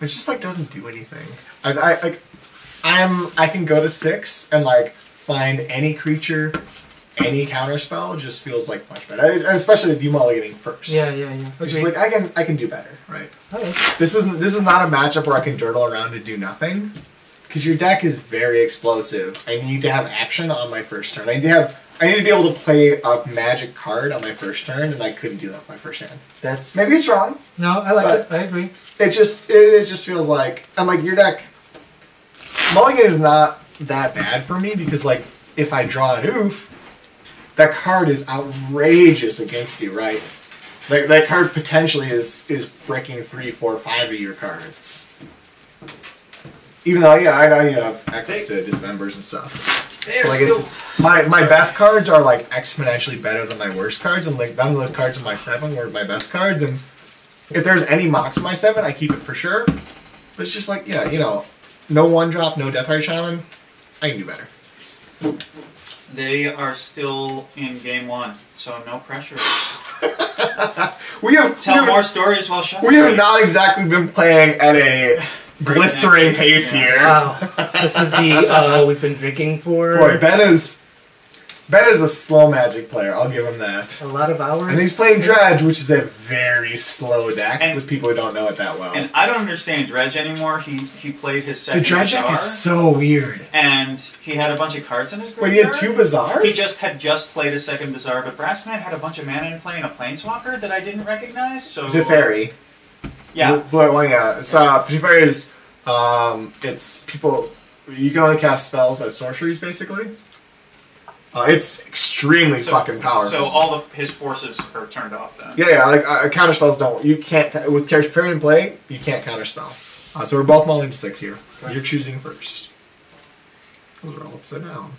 It just like doesn't do anything. I can go to 6 and like find any creature, any counterspell just feels like much better. Especially if you mulliganing first. Yeah. It's just like I can do better, right? Okay. This is not a matchup where I can dirtle around and do nothing. Because your deck is very explosive. I need to have action on my first turn. I need to be able to play a magic card on my first turn, and I couldn't do that with my first hand. That's maybe it's wrong. No, I like it. I agree. It just feels like your deck. Mulligan is not that bad for me because like if I draw an oof, that card is outrageous against you, right? Like that card potentially is breaking 3, 4, 5 of your cards. Even though I know you have access to dismembers and stuff. Like my best cards are like exponentially better than my worst cards, and like none of those cards in my 7 were my best cards. And if there's any mocks in my 7, I keep it for sure. But it's just like no 1-drop, no Deathrite Shaman. I can do better. They are still in game 1, so no pressure. Tell more stories while shuffling. We have not exactly been playing at a blistering pace here. Wow, this is the we've been drinking for. Boy, Ben is a slow Magic player. I'll give him that. A lot of hours. And he's playing Dredge, which is a very slow deck with people who don't know it that well. And I don't understand Dredge anymore. He played his second The Dredge deck Bazaar, is so weird. and he had a bunch of cards in his graveyard. Wait, he had 2 Bazaars? He had played his second Bazaar, but Brassman had a bunch of mana in play and a Planeswalker that I didn't recognize. So Teferi. Yeah. Blue one, yeah. It's Teferi is it's people you can only cast spells as sorceries basically. It's extremely fucking powerful. So all of his forces are turned off then. Yeah, like counter spells don't. You can't with Teferi in play. You can't counter spell. So we're both mulling to 6 here. Right. You're choosing first. Those are all upside down.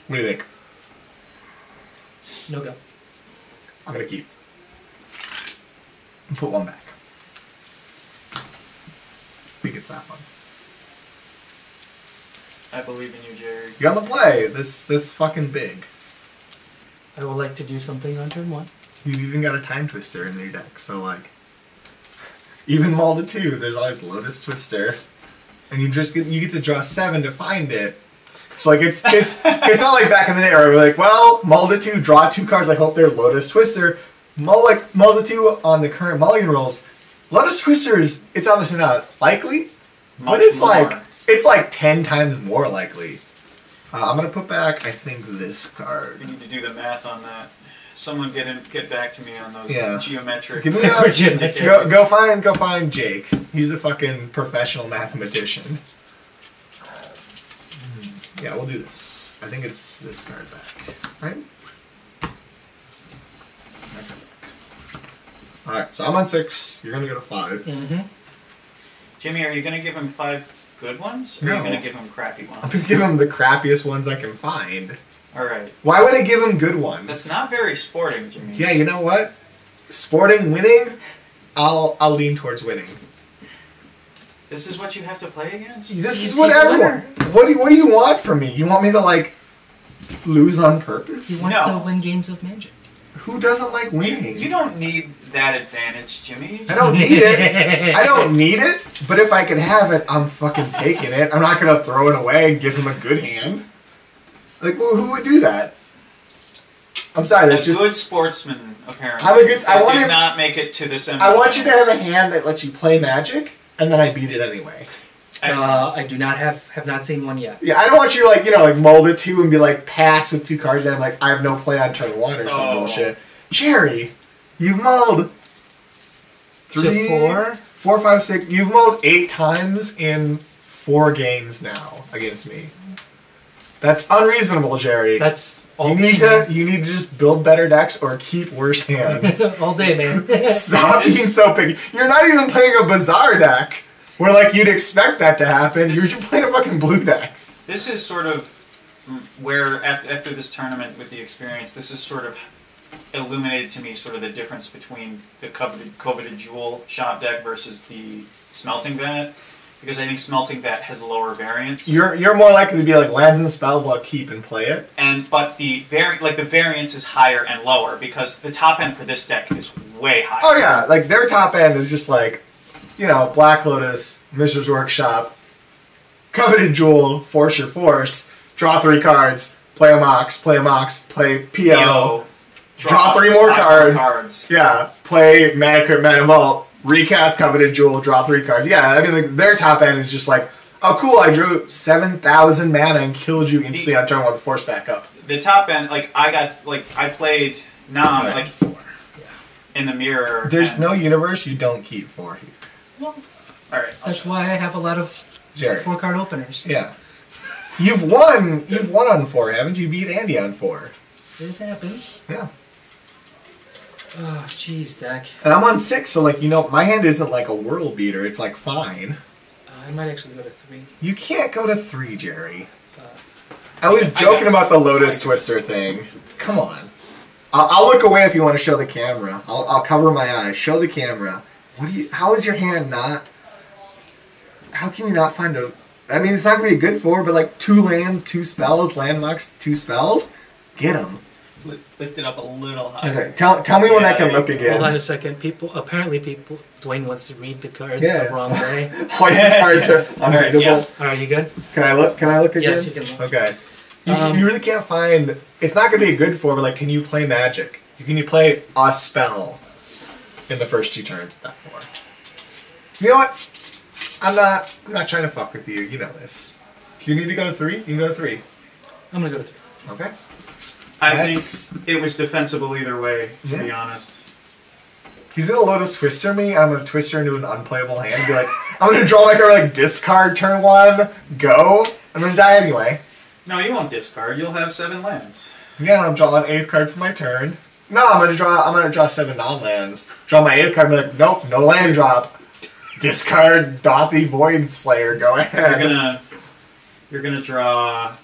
What do you think? No go. I'm gonna keep. And put 1 back. I think it's that one. I believe in you, Jerry. You're on the play. That's fucking big. I would like to do something on turn 1. You even got a Time Twister in your deck, so like, even Malda 2, there's always Lotus Twister, and you get to draw 7 to find it. So like it's not like back in the day where we're like, well, Malda 2, draw 2 cards. I hope they're Lotus Twister. Malda 2 on the current Mulligan rules, Lotus Twister it's obviously not likely, but it's like 10 times more likely. I'm gonna put back, I think, this card. We need to do the math on that. Someone get back to me on those geometric. Give me go find Jake. He's a fucking professional mathematician. Yeah, we'll do this. I think it's this card back, right? All right, so I'm on 6. You're gonna go to 5. Mm-hmm. Jimmy, are you gonna give him 5 good ones, or are you gonna give him crappy ones? I'm gonna give him the crappiest ones I can find. All right. Why would I give him good ones? That's not very sporting, Jimmy. Yeah, you know what? Sporting, winning. I'll lean towards winning. This is what you have to play against? This is what everyone. What do you want from me? You want me to like lose on purpose? He wants to win games of Magic. Who doesn't like winning? You don't need that advantage, Jimmy. I don't need it. I don't need it. But if I can have it, I'm fucking taking it. I'm not gonna throw it away and give him a good hand. Like, well, who would do that? I'm sorry. That's just good sportsman. Apparently, I'm a good. I want did not make it to the semifinals. I want you to have a hand that lets you play Magic, and then I beat it anyway. I do not have not seen one yet. Yeah, I don't want you to like mold it 2 and be like pass with 2 cards and I'm like I have no play on turn 1 or some bullshit. Jerry, you've mulled 3, 4, 5, 6. You've mulled 8 times in 4 games now against me. That's unreasonable, Jerry. That's all you need to just build better decks or keep worse hands. All day, man. Stop being so picky. You're not even playing a bizarre deck. Where, like, you'd expect that to happen. You're just playing a fucking blue deck. This is sort of where, after this tournament with the experience, this is sort of illuminated to me sort of the difference between the coveted Jewel shop deck versus the Smelting Vat. Because I think Smelting Vat has lower variance. You're more likely to be like, lands and spells I'll keep and play it. But the variance is higher and lower because the top end for this deck is way higher. Oh, yeah. Like, their top end is just like, Black Lotus, Mishra's Workshop, Coveted Jewel, Force Your Force, draw 3 cards, play a Mox, play PO, draw 3 more cards. Yeah, play Mana Crypt, Mana Vault, recast Coveted Jewel, draw 3 cards. Yeah, I mean, their top end is just like, oh cool, I drew 7,000 mana and killed you instantly on turn 1, force back up. The top end, I played Nam, in the mirror. There's no universe you don't keep 4 here. Well, that's why I have a lot of 4-card openers. Yeah. You've won on 4, haven't you? You beat Andy on 4. It happens. Yeah. Oh, jeez, deck. And I'm on 6, so my hand isn't like a world beater. It's like fine. I might actually go to 3. You can't go to 3, Jerry. I was joking about the Lotus Twister thing. Come on. I'll look away if you want to show the camera. I'll cover my eyes. Show the camera. How is your hand not? How can you not find a? I mean, it's not going to be a good 4, but like 2 lands, 2 spells, landmarks, 2 spells. Get them. Lift it up a little higher. Tell me when I can look again. Hold on a second. Apparently, Dwayne wants to read the cards the wrong way. The cards are unreadable. All right, you good? Can I look? Can I look again? Yes, you can look. Okay. You really can't find. It's not going to be a good 4, but like, can you play Magic? Can you play a spell in the first 2 turns of that 4? You know what? I'm not trying to fuck with you. You know this. If you need to go to 3, you can go to 3. I'm gonna go to 3. Okay. I think it was defensible either way, to be honest. He's gonna Lotus Twister me, and I'm gonna Twister into an unplayable hand and be like, I'm gonna draw my card, like, discard turn 1, go. I'm gonna die anyway. No, you won't discard. You'll have 7 lands. Yeah, and I'm drawing an 8th card for my turn. No, I'm gonna draw 7 non-lands. Draw my 8th card and be like, nope, no land drop. Discard Dothy Void Slayer, go ahead. You're gonna draw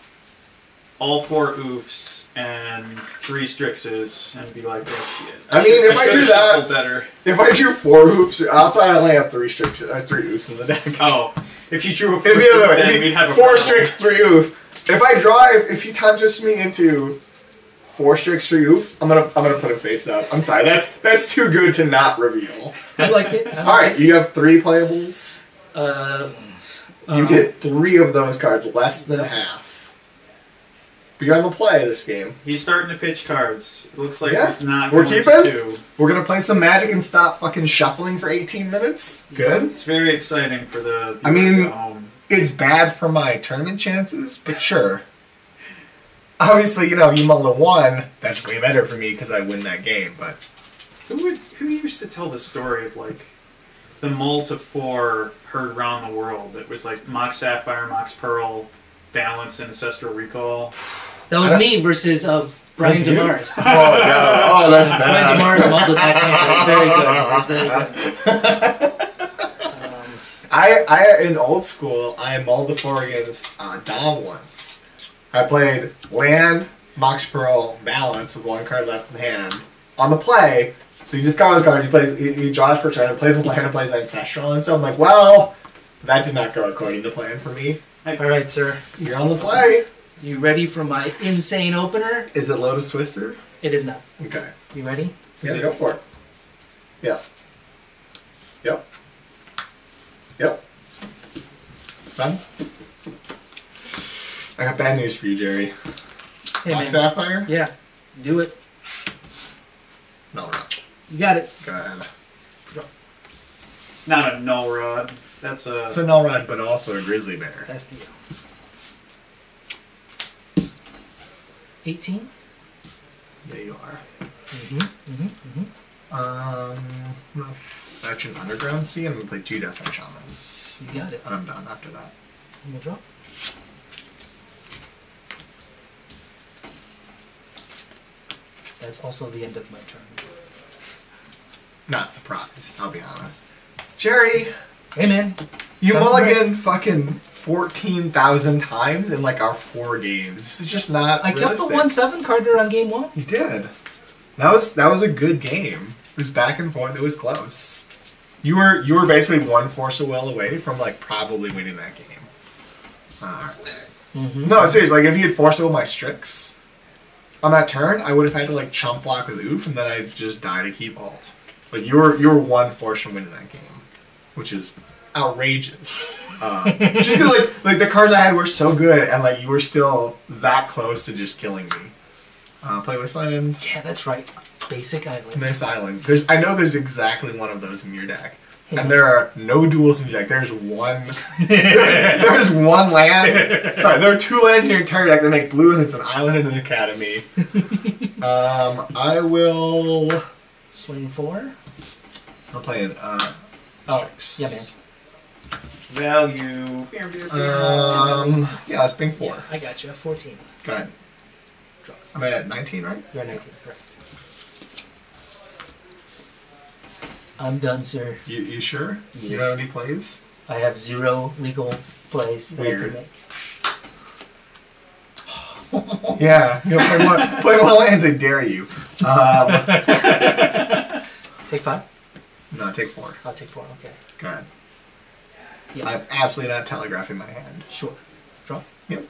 all 4 oofs and 3 Strixes and be like, oh shit. I mean, if I do that, better. If I drew 4 oofs, also I only have 3 Strixes, 3 oofs in the deck. Oh, if you drew a 4 it'd be the other way. It'd be we'd have 4 Strix, 3 oof. If I draw, if he time twists me into 4 strix for you. I'm gonna put a face up. I'm sorry. That's too good to not reveal. I like it. All right, you have 3 playables. You get 3 of those cards, less than half. But you're on the play this game. He's starting to pitch cards. It looks like Yeah. he's not We're going keeping. to 2. We're gonna play some Magic and stop fucking shuffling for 18 minutes. Good. It's very exciting for the viewers I mean, at home. it's bad for my tournament chances, but sure. Obviously, you mull to 1. That's way better for me because I win that game. But Who used to tell the story of like the mull to 4 heard around the world? It was like Mox Sapphire, Mox Pearl, Balance, Ancestral Recall. That was me versus Brian DeMars. Oh, no. Oh, that's bad. Brian DeMars mulled it that game. It was very good. I in old school, I mulled the 4 against Dom once. I played land, Mox Pearl, Balance with 1 card left in hand on the play. So he discards his card, he draws for turn, and plays a land and plays Ancestral. And so I'm like, well, that did not go according to plan for me. All right, sir. You're on the play. You ready for my insane opener? Is it Lotus Twister? It is not. Okay. You ready? Yeah, go for it. Yeah. Yep. Yep. Done? I got bad news for you, Jerry. Hey, Mox man. Sapphire? Yeah. Do it. No. You got it. Go ahead. It's not a null rod. It's a null rod, but also a grizzly bear. That's the 18? Yeah, you are. Action Underground Sea, and I'm going to play 2 Deathwind Shamans. You got it. And I'm done after that. You gonna draw? That's also the end of my turn. Not surprised, I'll be honest. Jerry! Hey, man. You Sounds mulligan fucking 14,000 times in like our 4 games. This is just not I kept realistic. the 1/7 card there on game 1. You did. That was a good game. It was back and forth. It was close. You were basically 1 Force of Will away from like probably winning that game. No, seriously. Like if you had Force of Will my Strix on that turn, I would have had to like chump block with Oof, and then I'd just die to keep alt. Like you were 1 Force from winning that game, which is outrageous. Just because like the cards I had were so good, and like you were still that close to just killing me. Play with Island. Yeah, that's right. Basic Island. Miss Island. I know there's exactly one of those in your deck. And there are no duels in your deck. There's one. There's one land. Sorry, there are 2 lands in your entire deck that make blue, and it's an island and an academy. I will swing 4. I'll play an Strix. Yeah, man. Value. Yeah, let's bring 4. Yeah, I got you. 14. Go ahead. I'm at 19, right? You're at 19, correct. I'm done, sir. You sure? Yes. You don't have any plays? I have 0 legal plays that I can make. Yeah, play more lands, I dare you. Take 5? No, take 4. I'll take 4, okay. Go ahead. Yeah. I'm absolutely not telegraphing my hand. Sure. Draw? Yep.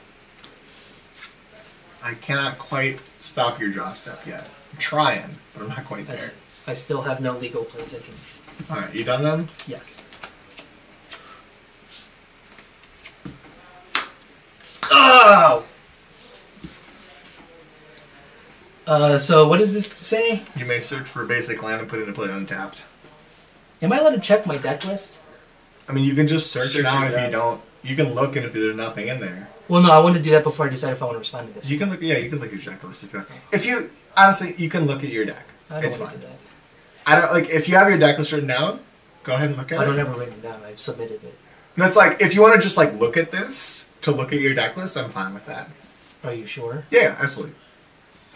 I cannot quite stop your draw step yet. I'm trying, but I'm not quite there. I still have no legal plays I can... Alright, you done then? Yes. Oh! So what does this say? You may search for a basic land and put it into play untapped. Am I allowed to check my deck list? I mean, you can just search it out it if out. you don't. You can look, and if there's nothing in there. Well, no, I want to do that before I decide if I want to respond to this. You can look. Yeah, you can look at your deck list if you. If you honestly, you can look at your deck. I don't It's want fine. to do that. I don't like if you have your deck list written down. Go ahead and look at I it. don't have it written down. I've submitted it. That's like if you want to just like look at this to look at your deck list. I'm fine with that. Are you sure? Yeah, absolutely.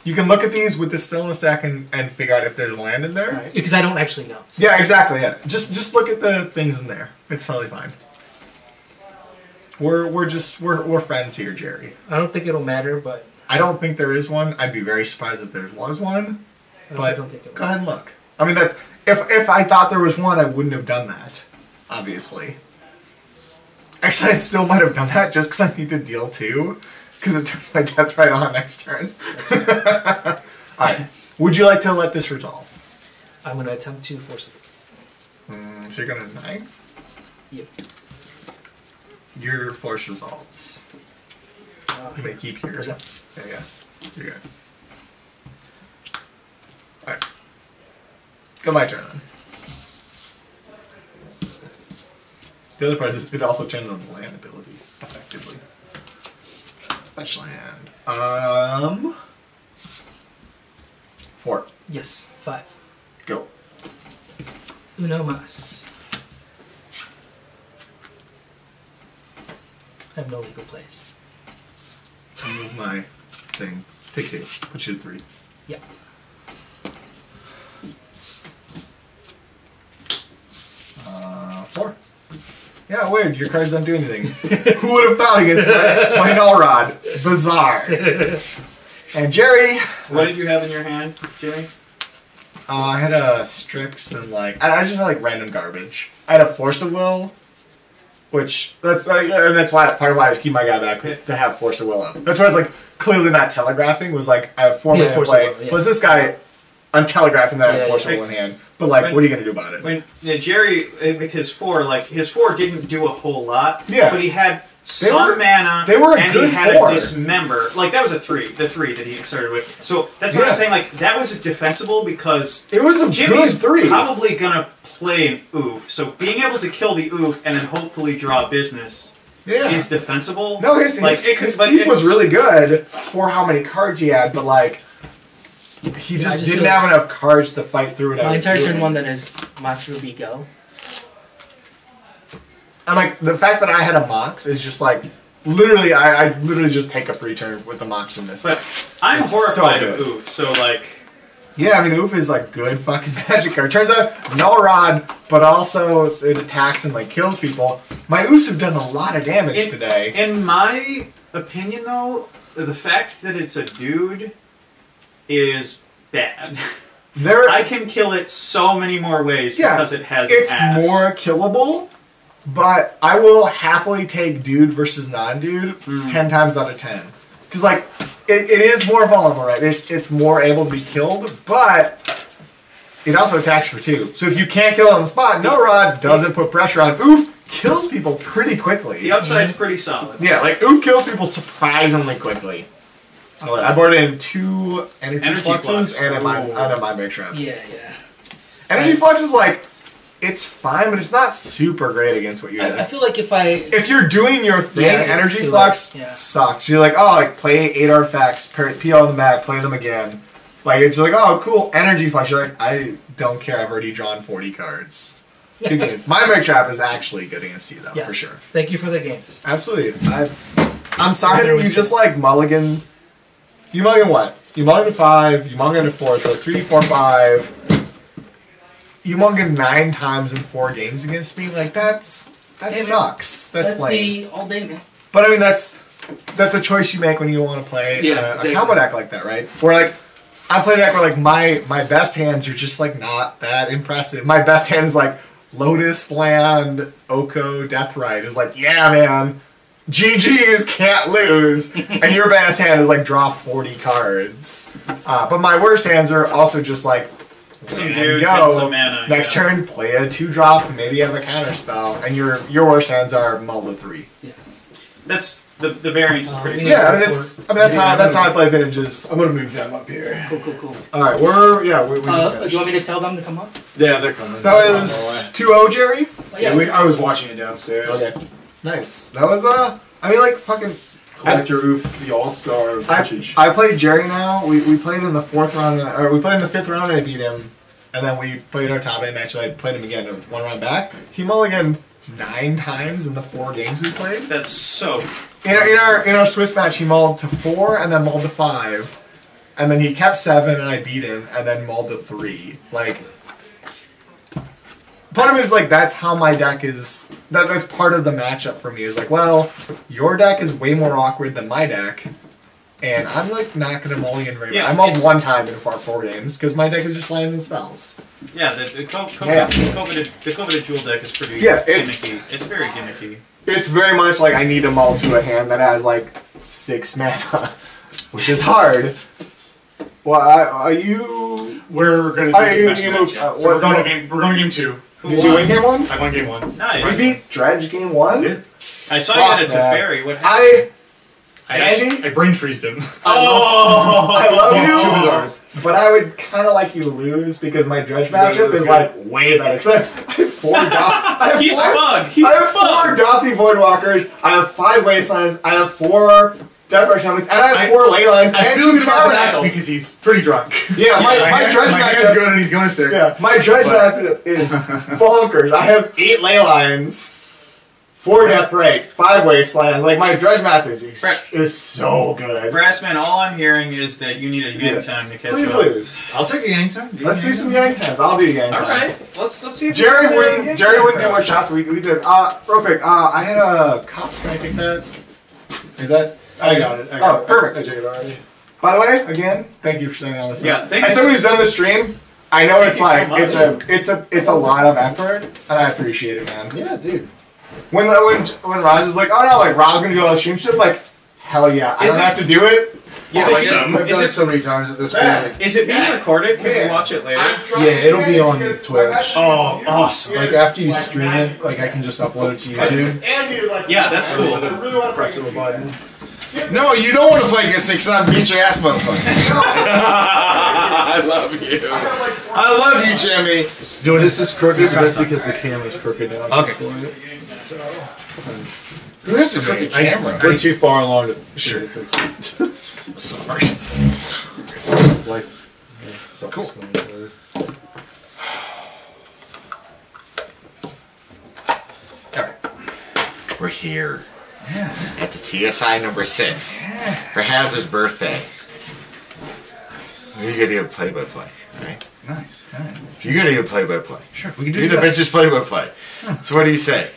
You can look at these with this still in the stack and figure out if there's land in there. Right. Because I don't actually know. So. Yeah, exactly. Yeah, just look at the things in there. It's totally fine. We're friends here, Jerry. I don't think it'll matter, but I don't think there is one. I'd be very surprised if there was one. I But don't think it will. go ahead and look. I mean, that's if I thought there was one, I wouldn't have done that. Obviously. Actually, I still might have done that just because I need to deal 2. Because it turns my death right on next turn. Alright. Would you like to let this resolve? I'm going to attempt to force it. So you're going to deny? Yep. Your force resolves. You may keep your... Where's that? Yeah. You're good. Alright. Go my turn then. The other part is it also turns on the land ability, effectively. Fetch land. 4. Yes, 5. Go. Uno mas. I have no legal plays. Move my thing. Take 2. Put you to 3. Yeah. Four. Yeah, weird. Your cards don't do anything. Who would have thought against my null rod? Bizarre. And Jerry. What did you have in your hand, Jerry? I had a Strix and I just had random garbage. I had a Force of Will, which that's why part of why I was keeping my guy back to have Force of Will up. That's why I was clearly not telegraphing. Was I have 4 mana to play. Yeah. Plus this guy, I'm telegraphing that I have Force of Will in hand. But what are you gonna do about it? Jerry with his 4, his 4 didn't do a whole lot. Yeah. But he had some mana. They were a and good he had 4. a dismember. That was a 3. The 3 that he started with. So that's what I'm saying. That was defensible because it was a Jimmy's good 3. Probably gonna play an oof. So being able to kill the oof and then hopefully draw business is defensible. No, his keep was really good for how many cards he had, but he just didn't have enough cards to fight through it. My entire turn 1 then is Max Ruby go. And the fact that I had a Mox is just literally, I literally just take a free turn with the Mox from this. But I'm horrified of oof, so yeah, I mean oof is good fucking magic card. Turns out null rod, but also it attacks and kills people. My oofs have done a lot of damage today. In my opinion, though, the fact that it's a dude is bad. I can kill it so many more ways because it has it's ass. more killable, but I will happily take dude versus non-dude 10 times out of 10. Because it is more vulnerable, right? It's more able to be killed, but it also attacks for 2. So if you can't kill it on the spot, no rod doesn't put pressure on. Oof kills people pretty quickly. The upside's pretty solid. Yeah, oof kills people surprisingly quickly. I brought in 2 energy fluxes and a mind make trap. Yeah. Energy flux is it's fine, but it's not super great against what you're doing. I feel like if you're doing your thing, energy flux sucks. You're play 8 artifacts, PL on the back, play them again. It's oh cool, energy flux. You're I don't care. I've already drawn 40 cards. Good game. Mind make trap is actually good against you though, for sure. Thank you for the games. Absolutely. I'm sorry that you just mulligan. You mulligan what? You mulligan 5, you mulligan 4, so 3, 4, 5. You mulligan 9 times in 4 games against me? That sucks. That's lame. All day, man. But I mean, that's a choice you make when you want to play a combo deck like that, right? Where I play a deck where my best hands are just not that impressive. My best hand is Lotus Land, Oko, Deathrite is yeah, man. GG's can't lose, and your best hand is draw 40 cards. But my worst hands are also just some dudes go. and some mana. Next turn, play a 2-drop, maybe have a counter spell, and your worst hands are mull to 3. Yeah. That's the variance is pretty. Yeah, that's how I play vintages. I'm gonna move them up here. Cool. All right, we just do you want me to tell them to come up? Yeah, they're coming. That was 2-0, Jerry. Oh, yeah. I was watching it downstairs. Okay. Nice. That was fucking collect your oof, the all-star vintage. I played Jerry now. We played in the 4th round, or we played in the 5th round and I beat him. And then we played our top 8 match and I played him again 1 round back. He mulliganed 9 times in the 4 games we played. That's so in our Swiss match he mulled to 4 and then mulled to 5. And then he kept 7 and I beat him and then mulled to 3. Part of it is that's how my deck is. That's part of the matchup for me. Is your deck is way more awkward than my deck, and I'm not gonna mulligan very much. I mulled 1 time in 4 games because my deck is just lands and spells. Yeah, the coveted jewel deck is pretty gimmicky. It's very gimmicky. It's very much I need to mull to a hand that has 6 mana, which is hard. Well, are you? We're gonna do the best match yet. So we're going to game 2. Did you win game 1? I won game 1. Nice. You beat Dredge game 1? Yeah. I saw you got a Teferi. What happened? I brain freezed him. Oh! I love you, 2 Bazaars. but I would kind of like you to lose because my Dredge matchup is like way better. Because I have 4 He's smug. He's I have 4 Dothy Voidwalkers. I have 5 Wastelands. I have 4 Deathfire Shamans, and I have 4 Leylines. I and feel 2 good about the match Tabernacles. because he's pretty drunk. Yeah, my Dredge my hand's matchup. good and he's going to 6. Yeah, my Dredge matchup is bonkers. I have 8 Leylines. 4 Death Rate, 5 Wastelands. Like, my Dredge map is so good. Brassman, all I'm hearing is that you need a yang time to catch Please up. lose. I'll take a yang time. Let's do some yang times. I'll do yang time. Alright, let's see if Jerry we can wouldn't get more shots. We did. Real quick. I had a cops. Can I take that? Is that? I got it. Perfect. I took it already. By the way, again, thank you for saying all this. Yeah, thank As you. someone who's done the stream, I know it's like so it's a lot of effort, and I appreciate it, man. Yeah, dude. When Roz is like, oh no, like Rob's gonna do all this stream shit, like, hell yeah, I don't have to do it. Yeah, I've done it so many times at this point. Is it being recorded? Can we watch it later? Yeah, it'll be on Twitch. Oh, awesome. Like after you stream it, like I can just upload it to YouTube. Andy is like, Yeah, that's cool. I really want to press a button. No, you don't want to play against me because I'll beat your ass, motherfucker. I love you. I love you, Jimmy. This is crooked, so that's because the camera's crooked now. Okay. Who has a crooked camera? We're too far along to fix it. Sorry. Life. Yeah, Cool. Alright. We're here. Yeah. At the TSI number 6 for Hazard's birthday. You're gonna do a play-by-play, right? Nice. All right. You're gonna do a play-by-play. Sure, we can do You're that. the vintage play-by-play. So what do you say?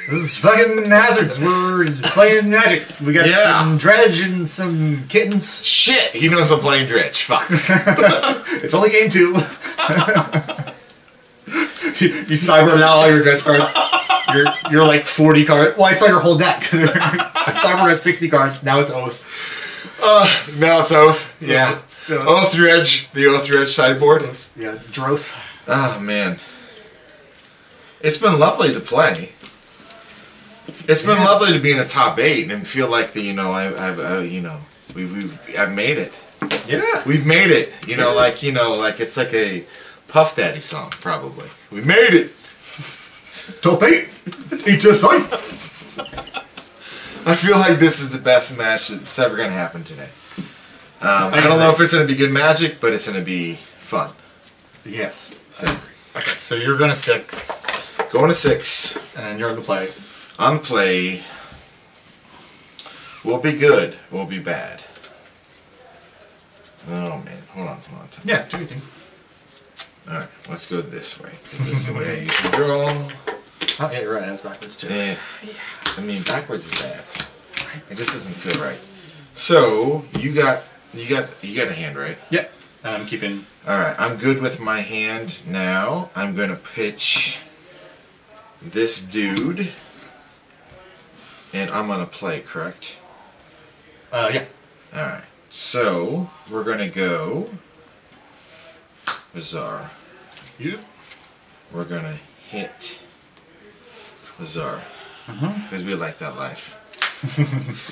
This is fucking Hazards. We're playing Magic. We got some Dredge and some kittens. Shit, he knows I'm playing Dredge. Fuck. It's only game 2. you cyber out all your Dredge cards. You're like 40 cards. Well, I saw your whole deck. I cyber at 60 cards. Now it's Oath. Now it's Oath. Yeah. Oath Dredge. The Oath Dredge sideboard. Yeah, Droth. Oh, man. It's been lovely to play. It's been lovely to be in the top 8 and feel like the I've made it. Yeah, we've made it. Like it's like a Puff Daddy song, probably. We made it. Top 8. I feel like this is the best match that's ever going to happen today. I don't know if it's going to be good Magic, but it's going to be fun. Yes. So, okay, so you're going to 6. Going to 6. And you're on the play. On play. We'll be good. We'll be bad. Oh, man. Hold on. Yeah, do your thing. Alright, let's go this way. Is this the way I usually draw? Oh, yeah, you're right. That's backwards, too. I mean, backwards is bad. It just doesn't feel right. So, you got a hand, right? Yeah. And I'm keeping... Alright, I'm good with my hand now. I'm going to pitch this dude. And I'm going to play, correct? Yeah. Alright, so we're going to go Bizarre. You? We're going to hit Bizarre. Because we like that life.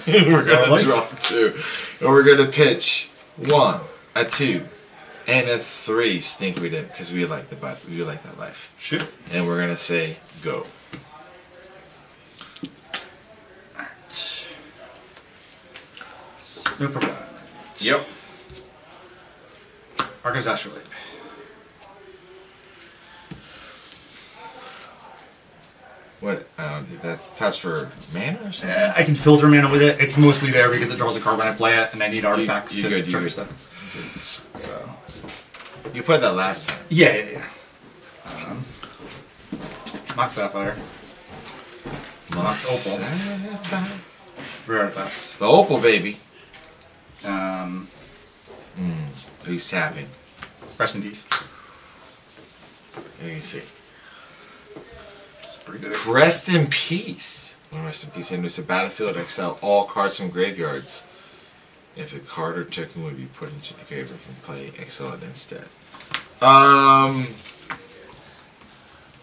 We're going to draw 2. And we're going to pitch 1, a 2, and a 3. Stink we did because we like that life. Sure. And we're going to say go. Super Violent. Yep. Arcan's Astrolabe. What? That's for mana or something? I can filter mana with it. It's mostly there because it draws a card when I play it, and I need artifacts to trigger stuff. So you played that last time. Yeah. Mox Sapphire. Mox Opal. Sapphire. Rare artifacts. The Opal, baby. Who's tapping? Rest in peace. Let me see. It's pretty good. Rest in peace. Rest in peace. Enters the battlefield, exile all cards from graveyards. If a card or token would be put into the graveyard from play, exile it instead. Do I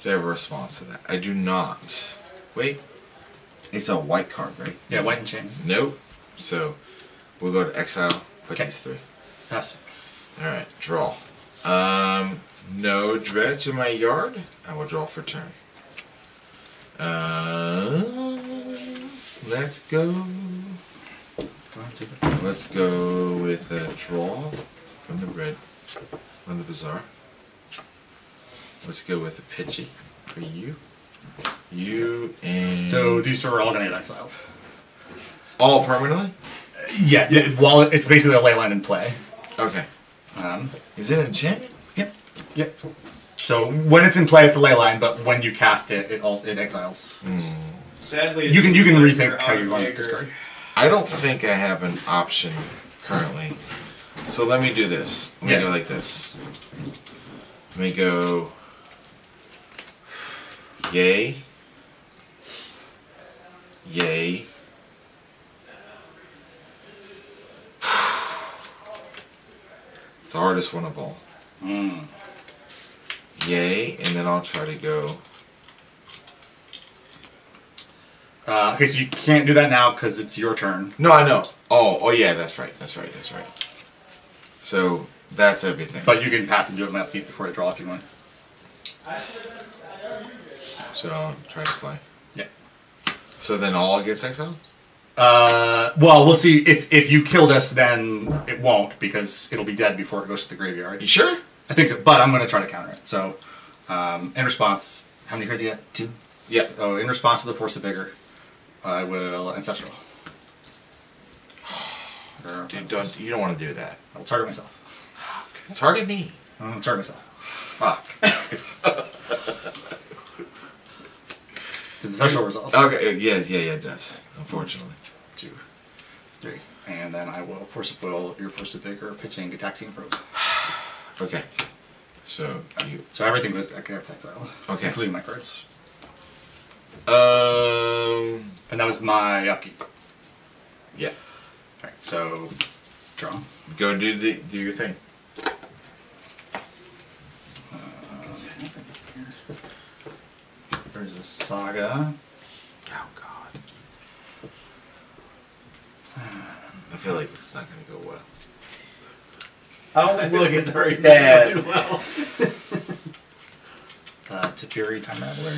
have a response to that? I do not. Wait. It's a white card, right? Yeah, white and chain. Nope. So we'll go to exile, put these 3. Pass. Alright, draw. No dredge in my yard. I will draw for turn. Let's go. Let's go with a draw from the red, from the bazaar. Let's go with a pitchy for you. You and... So these two are all going to get exiled. All permanently? Yeah, while it's basically a ley line in play. Okay. Is it an enchantment? Yep. Yep. So when it's in play, it's a ley line, but when you cast it, it exiles. Sadly, you can rethink how you want to discard. I don't think I have an option currently. So let me do this. Let me go like this. Let me go... Yay. Yay. The hardest one of all. Yay, and then I'll try to go... Okay, so you can't do that now because it's your turn. No, I know. Oh yeah, that's right. So, that's everything. But you can pass and do it upkeep before I draw if you want. So, I'll try to play. Yeah. So then all gets exiled? Well, we'll see. If you kill this, then it won't, because it'll be dead before it goes to the graveyard. You sure? I think so, but I'm going to try to counter it. So, in response, how many cards do you get? 2? Yeah. So, in response to the Force of Vigor, I will Ancestral. Dude, you don't want to do that. I'll target myself. Target me. Target myself. Fuck. Does Ancestral resolve? Okay, yeah, it does, unfortunately. 2, 3. And then I will Force of Will, your Force of Vigor, pitching Gataxian Probe. Okay. So you... So everything goes gets exiled. Okay. Including my cards. And that was my upkeep. Yeah. Alright, so draw. Go do your thing. There's a Saga. Oh god. I feel like this is not going to go well. Oh, look, it's very bad. Well. Tapiri, Time Rattler.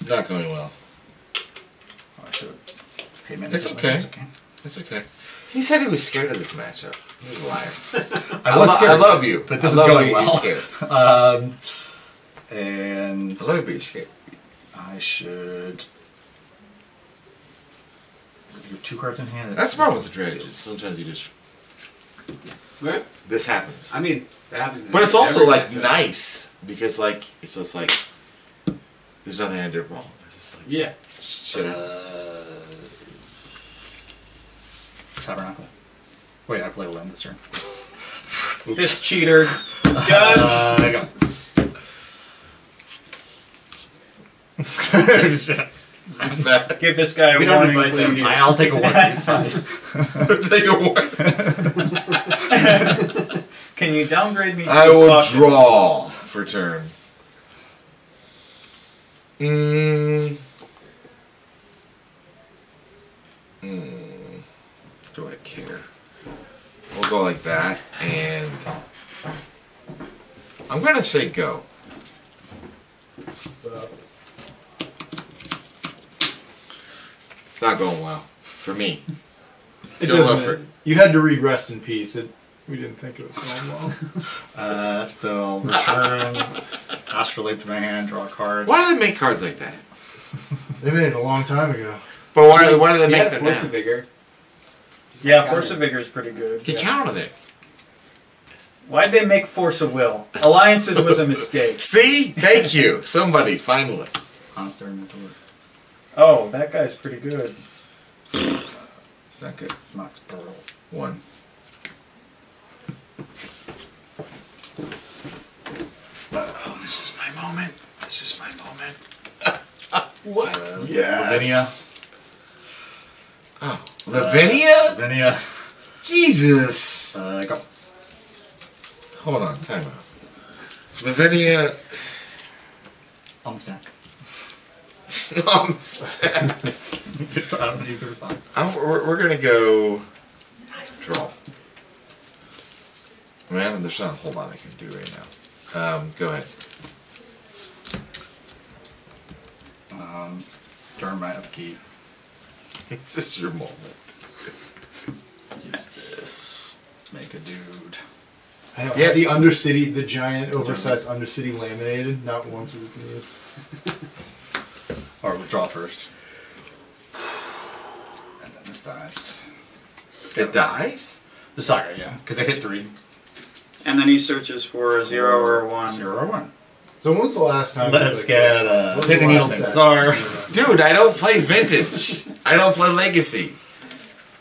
Not going well. Oh, I should have paid It's okay. It's okay. He said he was scared of this matchup. He's a liar. I was scared. I love you. But this I is love going you. well. You're scared. And I love you, but you're scared. I should... You have 2 cards in hand. That's the problem with the dredges. Sometimes you just... Right? This happens. I mean, that happens. But it's also every like matchup. nice because like it's just like there's nothing I did wrong. It's just like shit happens. Tabernacle. Wait, I play a land this turn. Oops. This cheater. Judge. There you go. Give this guy a warning, please. I'll take a warning. Take a warning. Can you downgrade me to I will caution? draw for turn. Do I care? We'll go like that, and I'm gonna say go. It's not going well for me. It's It going well doesn't. You had to read Rest in Peace. We didn't think it was going well. So I'll return Astrolabe to my hand, draw a card. Why do they make cards like that? They made it a long time ago. But why do they make them Force now? of Vigor. Yeah, Force of Vigor is pretty good. He counted it. Why'd they make Force of Will? Alliances was a mistake. See? Thank you. Somebody, finally. Monster Mentor. Oh, that guy's pretty good. It's not good. Mox Pearl. 1. Oh, this is my moment. This is my moment. What? Lavinia. Oh, Lavinia? Lavinia. Jesus. Go. Hold on, time out. Lavinia. On the stack. On the stack. I don't know you could respond. We're gonna go. Draw. Man, there's not a whole lot I can do right now. Go ahead. Turn my upkeep. It's just your moment. Use this. Make a dude. Yeah, the Undercity, the giant, oversized Undercity laminated, not once has been used. Or we'll draw first. And then this dies. It dies? The Saga, yeah. Because they hit 3. And then he searches for a 0 or a 1. 0 or 1. So when was the last time? Let's get Hit the Needle Czar. Dude, I don't play Vintage. I don't play Legacy.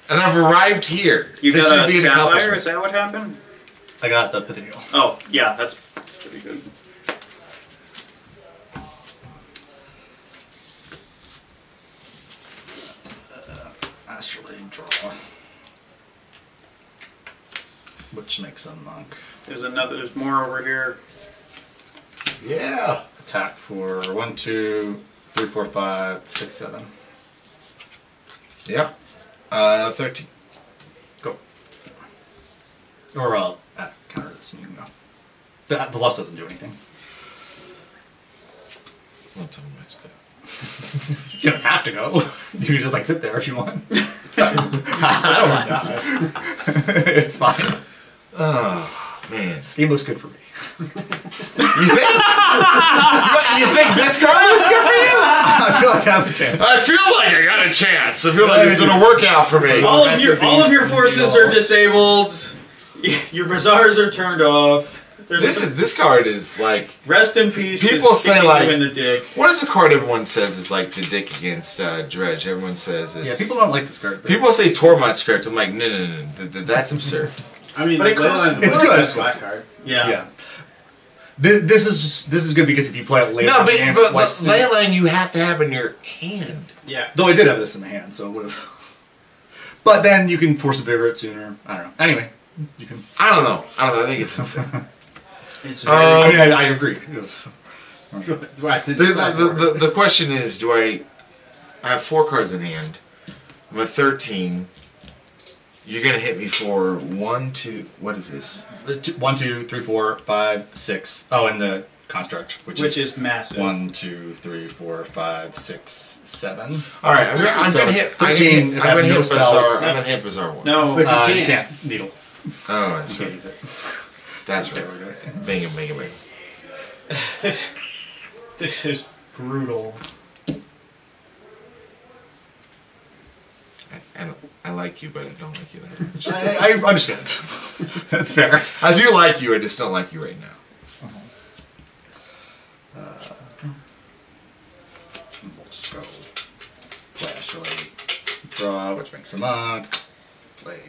And I've arrived here. You this got a should be an Sapphire? accomplishment. Is that what happened? I got the Pithy Needle. Oh, yeah, that's pretty good. Astrally draw. Which makes a monk. There's more over here. Yeah. Attack for 1, 2, 3, 4, 5, 6, 7. Yeah. 13. Go. Or at counter this and you can go. The loss doesn't do anything. Don't tell me it's good. You don't have to go. You can just sit there if you want. I don't want to. It's fine. Oh, man. This game looks good for me. You think? You think this card looks good for you? I feel like I have a chance. I feel like I got a chance. I feel like it's going to work out for me. All of your forces are disabled. Your bazaars are turned off. This card is like rest in peace. People say like in the dick. What is the card everyone says is like the dick against Dredge? Everyone says it's. Yeah, people don't like this card. People say Tormund script. I'm like, no, that's absurd. I mean, but it's good. Black card. Yeah. This is good because if you play it later. No, but Leyline you have to have in your hand. Yeah. Though I did have this in my hand, so it would have. But then you can force a bigger it sooner. I don't know. Anyway, you can. I don't know. I think it's insane. I agree. The question is, do I have 4 cards in hand? I'm at 13. You're gonna hit me for 1, 2. What is this? 1, 2, 3, 4, 5, 6. Oh, and the construct, which is massive. 1, 2, 3, 4, 5, 6, 7. All right, I'm gonna hit. I'm gonna hit Bazaar. I'm gonna hit Bazaar once. No, but you can't needle. Oh, that's you right. can't use it. That's right. Bang it. This is brutal. I like you, but I don't like you that much. I understand. That's fair. I do like you. I just don't like you right now. We'll just go play Astrally. Draw, which makes a monk. Play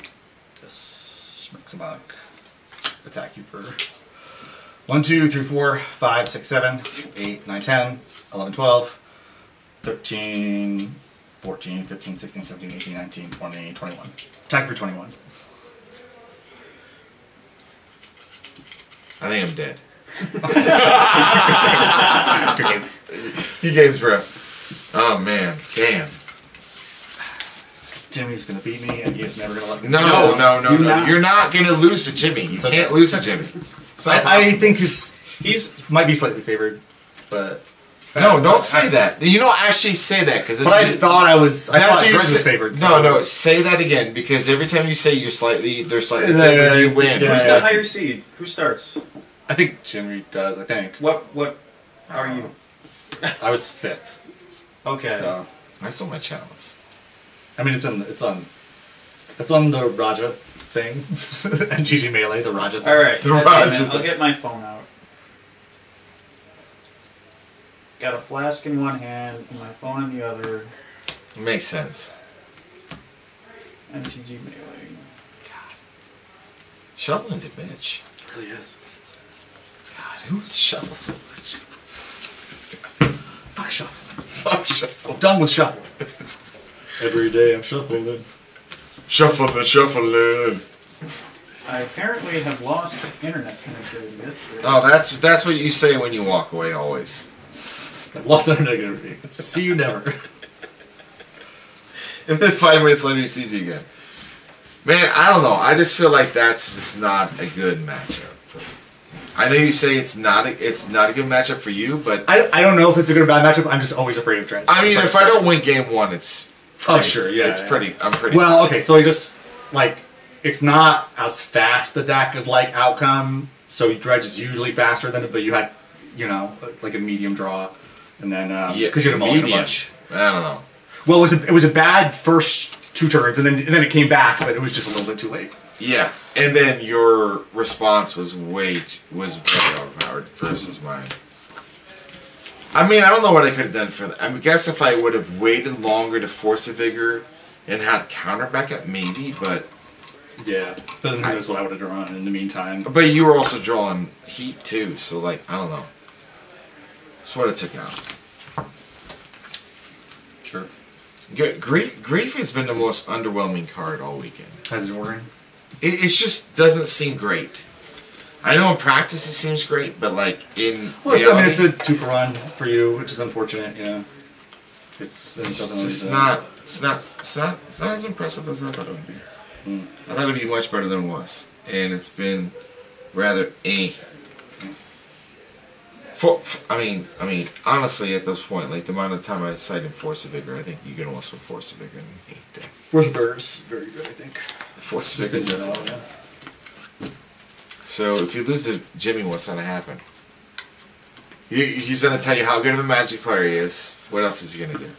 this, makes a monk. Attack you for 1, 2, 3, 4, 5, 6, 7, 8, 9, 10, 11, 12, 13, 14, 15, 16, 17, 18, 19, 20, 21. Attack for 21. I think I'm dead. Good game. He games, bro. Oh man, damn. Jimmy's gonna beat me, and he's never gonna let me. No. You're not gonna lose to Jimmy. You can't lose to Jimmy. I think he's might be slightly favored, but no, don't say that. You don't actually say that because. But I thought Dredge was favored. No, say that again because every time you say they're slightly favored, you win. Who's the higher seed? Who starts? I think Jimmy does. I think. What are you? I was 5th. Okay. So I saw my channels. I mean, it's on the Raja thing, and GG Melee, the Raja thing. All right, the Raja I'll get my phone out. Got a flask in one hand, and my phone in the other. Makes sense. And GG Melee. God, shoveling's a bitch. It really is. God, who shovel so much? Fuck shovel. Fuck Done with shuffling. Every day I'm shuffling. Shuffling. I apparently have lost internet connectivity yesterday. Oh, that's what you say when you walk away always. I've lost internet connectivity. See you never. And then 5 minutes later he sees you again. Man, I don't know. I just feel like that's just not a good matchup. I know you say it's not a good matchup for you, but I don't know if it's a good or bad matchup. I'm just always afraid of Dredge. I mean, if I don't win game 1, it's pretty, sure, yeah, it's yeah. pretty. I'm pretty. Well, okay, so he just like it's not as fast the deck as like Outcome. So Dredge is usually faster than it, but you had like a medium draw, and then because you had a mulligan a bunch. I don't know. Well, it was a bad first 2 turns, and then it came back, but it was just a little bit too late. Yeah, and then your response was very overpowered versus mine. I mean, I don't know what I could have done for that. I guess if I would have waited longer to force a vigor and had counter backup, maybe, but yeah, but then that's what I would have drawn in the meantime. But you were also drawing heat too, so like I don't know. That's what it took out. Sure. Grief has been the most underwhelming card all weekend. How's it ordering? It just doesn't seem great. I know in practice it seems great, but like in reality, it's a 2-for-1 for you, which is unfortunate. Yeah, it's just not. It's not as impressive as I thought it would be. I thought it would be much better than it was, and it's been rather I mean, honestly, at this point, like the amount of time I cited Force of Vigor, I think you can almost with Force of Vigor and hate that. Force of Vigor is very good, I think. The Force of Vigor is So if you lose to Jimmy, what's going to happen? He's going to tell you how good of a Magic player he is. What else is he going to do?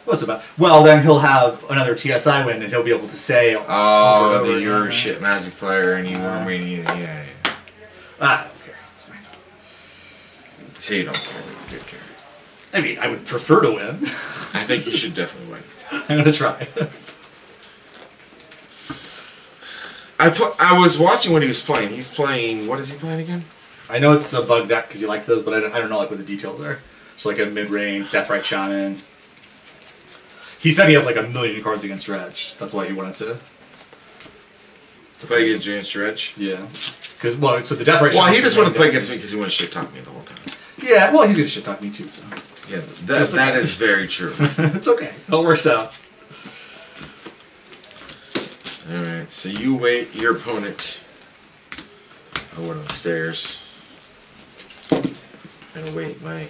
What's about? Well, then he'll have another TSI win, and he'll be able to say, "Oh, that you're a shit Magic player, and you were mean." Yeah. I don't care. It's fine. So you don't care, but you do care. I mean, I would prefer to win. I think you should definitely win. I'm gonna try. I was watching when he was playing. He's playing. What is he playing again? I know it's a bug deck because he likes those, but I don't know like what the details are. So like a mid-range Deathrite Shaman. He said he had like 1 million cards against Dredge. That's why he wanted to play against Dredge. Yeah, because so the Deathrite. Well, he just wanted to play against me because he wanted to shit talk me the whole time. Yeah, well, he's gonna shit talk me too. So. Yeah, that is very true. It's okay. It all works out. All right, so you wait your opponent. I went on the stairs and wait my.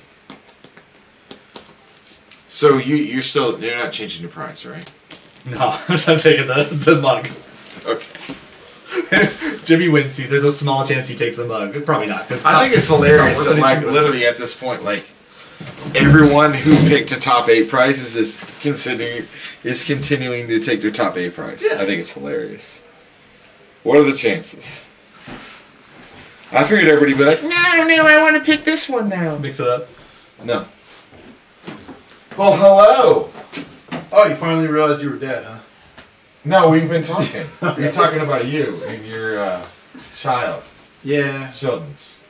So you're not changing your price, right? No, I'm taking the mug. Okay. If Jimmy wins, see, there's a small chance he takes the mug. Probably not. I think it's hilarious that, like, literally at this point, like, everyone who picked a top 8 prize is continuing to take their top 8 prize. Yeah. I think it's hilarious. What are the chances? I figured everybody would be like, no, I want to pick this one now. Mix it up. No. Well, hello. Oh, you finally realized you were dead, huh? No, we've been talking. We're talking about you and your child. Yeah. Children's.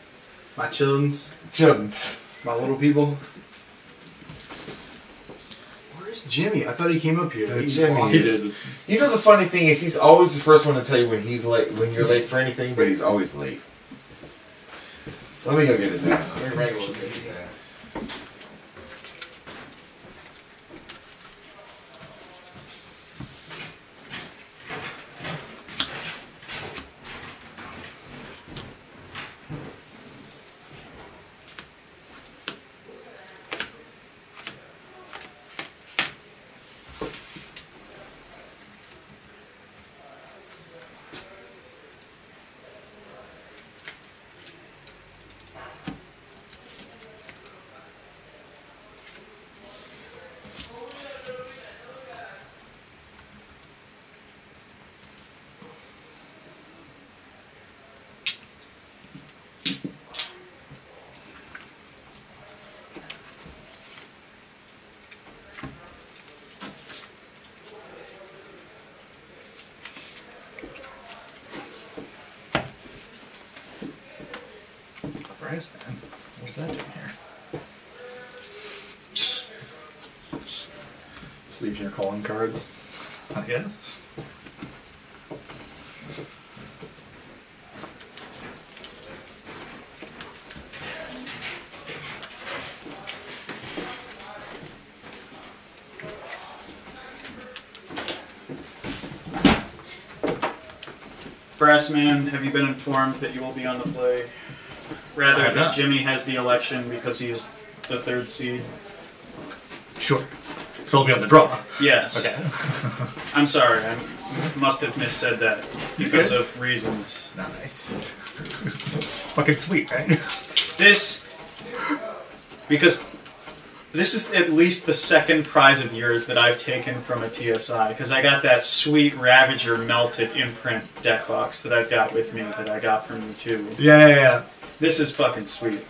My children's. Children's. My little people. Where's Jimmy? I thought he came up here. Jimmy is, you know the funny thing is he's always the first one to tell you when he's late, when you're late for anything, but he's always late. Let me go get his ass. Let me wrangle his ass. Man. What is that doing here? Leave your calling cards. I guess. Brassman, have you been informed that you will be on the play? Rather, that Jimmy has the election because he's the 3rd seed. Sure. So he'll be on the draw. Yes. Okay. I'm sorry, I must have missaid that because of reasons. Nice. That's fucking sweet, right? Because this is at least the 2nd prize of yours that I've taken from a TSI, because I got that sweet Ravager melted imprint deck box that I've got with me that I got from you too. Yeah. This is fucking sweet.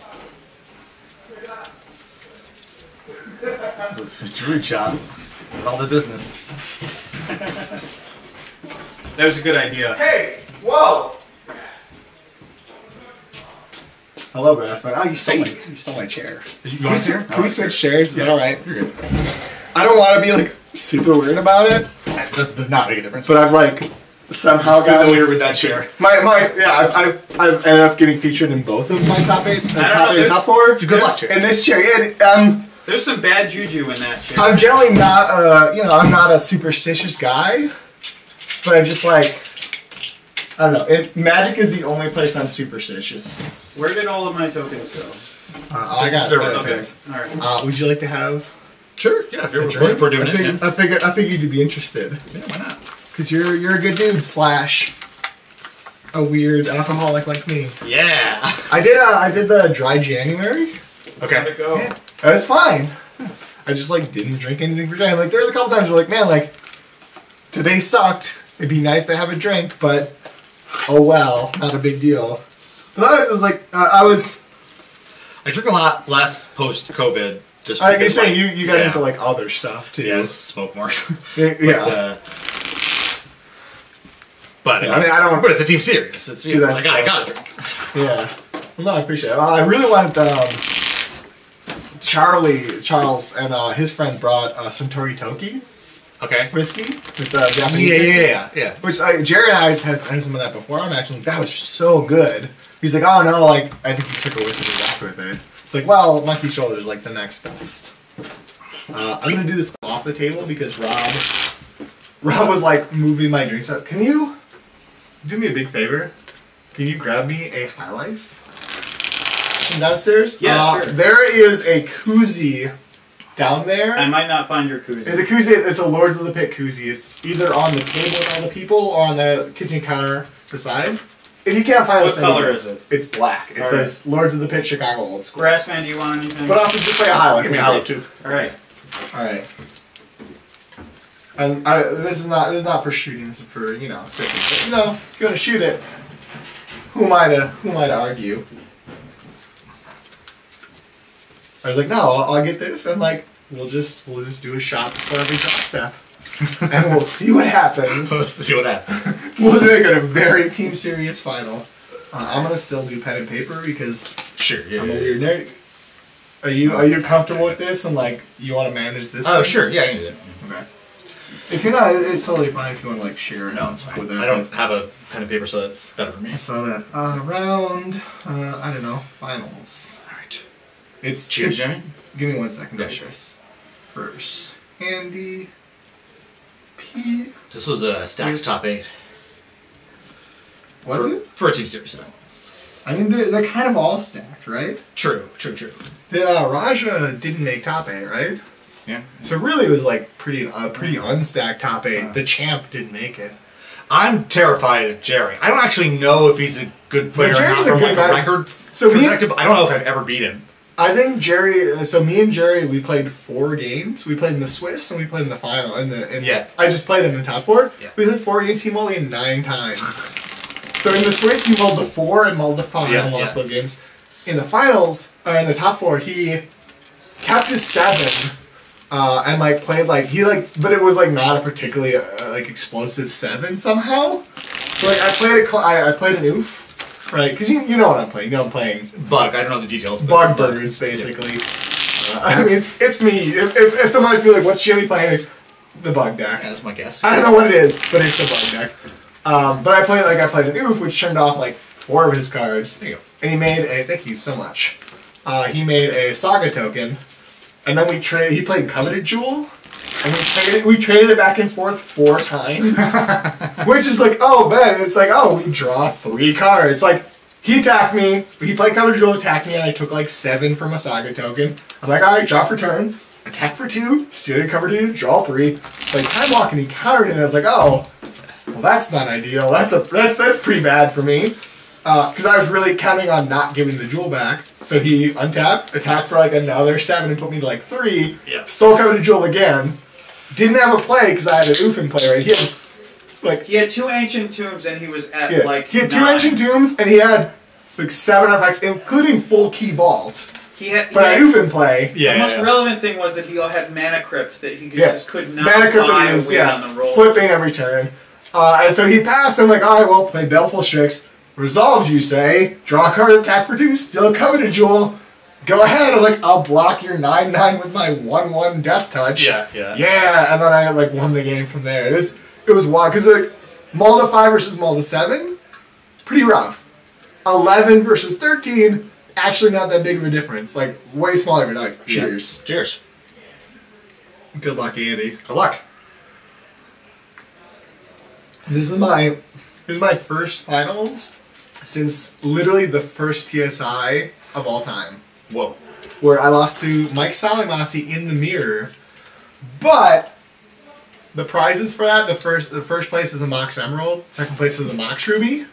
Druid shop. All the business. That was a good idea. Hey! Whoa! Hello, Brassman. Oh, you stole my chair. Can we switch chairs? Is that alright? You're good. I don't want to be like super weird about it. That does not make a difference. But I've like somehow got weird with that chair. I've ended up getting featured in both of my top 8, top 8 and top 4. It's a good luck chair. And this chair, yeah, there's some bad juju in that chair. I'm generally not I'm not a superstitious guy, but I just like, I don't know. Magic is the only place I'm superstitious. Where did all of my tokens go? I got it. Okay. All right. Would you like to have? Sure. Yeah. If we're doing it. I figured you'd be interested. Yeah. Why not? Because you're a good dude / a weird alcoholic like me. Yeah. I did the dry January. Okay. How'd it go? Yeah. It was fine. I just like didn't drink anything for January. Like there's a couple times where like, man, like today sucked. It'd be nice to have a drink, but oh well, not a big deal. But otherwise, it was like I drink a lot less post-COVID. Just you're because, saying you got into like other stuff too. Yeah, smoke more. Yeah. But I mean, I don't. But it's a team series. It's I got to drink. Yeah. Well, no, I appreciate it. I really wanted Charles and his friend brought Suntory Toki. Okay. Whiskey. It's a Japanese whiskey. Yeah. Which Jared and I had some of that before. I'm actually that was so good. He's like, oh no, like I think he took a whiff and he walked with it. It's like, well, Monkey Shoulder is like the next best. I'm gonna do this off the table because Rob was like moving my drinks up. Can you do me a big favor? Can you grab me a High Life from downstairs? Yeah, sure. There is a koozie down there. I might not find your koozie. It's a koozie. It's a Lords of the Pit koozie. It's either on the table with all the people or on the kitchen counter beside. If you can't find it, what color is it? It's black. It says Lords of the Pit Chicago Old School. Grassman, do you want anything? But also just like a High Life. Give me a High Life too. All right. All right. And this is not for shooting. This is for sipping. But, if you want to shoot it, who am I to argue? I was like, no, I'll get this, and like we'll just do a shot before every draw step, and we'll see what happens. Let's see what happens. We'll do it in a very team serious final. I'm gonna still do pen and paper because I'm a weird nerd. Are you comfortable with this and like you want to manage this? Oh, thing? sure. Yeah, I can do that. Okay. If you're not, it's totally fine if you want to like share. No, it's fine. With that. I don't have a pen and paper, so that's better for me. I saw that. Round, I don't know, finals. All right. Cheers, Jimmy. Give me 1 second. Yeah, sure. First, Andy. P. This was a Stacks top 8. Was it? For a team series, though. I mean, they're kind of all stacked, right? True. The Raja didn't make top 8, right? Yeah. So really, it was like pretty unstacked top 8. The champ didn't make it. I'm terrified of Jerry. I don't actually know if he's a good player or not from like a record perspective. I don't know if I've ever beat him. I think Jerry. So me and Jerry, we played 4 games. We played in the Swiss and we played in the final. I just played him in top 4. Yeah. We played 4 games. He mulled in 9 times. So in the Swiss, he mulled to 4 and mulled to 5 and lost both games. In the finals, in the top 4, he kept his 7 and like played like but it was like not a particularly like explosive 7 somehow. So, like I played an oof. Right, because you know what I'm playing. I'm playing Bug. I don't know the details. Bug birds, basically. I mean, it's me. If somebody be like, "What's Jimmy playing?" the bug deck. That's my guess. I don't know what it is, but it's a bug deck. But I played an oof, which turned off like 4 of his cards. There you go. And he made a, thank you so much. He made a Saga token, and then he played Coveted Jewel, and we traded it back and forth 4 times. Which is like, oh man, it's like, oh, we draw 3 cards. Like, he attacked me, he played Coveted Jewel, attacked me, and I took like 7 from a Saga token. I'm like, alright, draw for turn, attack for 2, steal Coveted, draw 3. Like, time walk, and he countered it, and I was like, oh, well, that's not ideal. That's pretty bad for me. Because I was really counting on not giving the jewel back. So he untapped, attacked for like another 7 and put me to like 3. Yeah. Stole Coveted Jewel again. Didn't have a play because I had an oof in play, right? He had 2 Ancient Tombs and he was at like he had 2 9. Ancient Tombs and he had like 7 effects, including full key vault. But I had oof in play. The most relevant thing was that he had Mana Crypt that he just could not Mana Crypt buy that he was, on the roll. flipping every turn. And so he passed, and I'm like, alright, well, play Baleful Strix. Resolves, you say. Draw a card, attack for 2, still Coveted Jewel. Go ahead, I'm like, I'll block your 9/9 with my 1/1 Death Touch. Yeah. Yeah, and then I like won the game from there. It was wild, because like, Malda 5 versus Malda 7, pretty rough. 11 versus 13, actually not that big of a difference. Like, way smaller, but like, cheers. Cheers. Good luck, Andy. Good luck. This is my first finals since literally the first TSI of all time. Whoa. Where I lost to Mike Salimasi in the mirror. But the prizes for that, the first place is a Mox Emerald, second place is a Mox Ruby.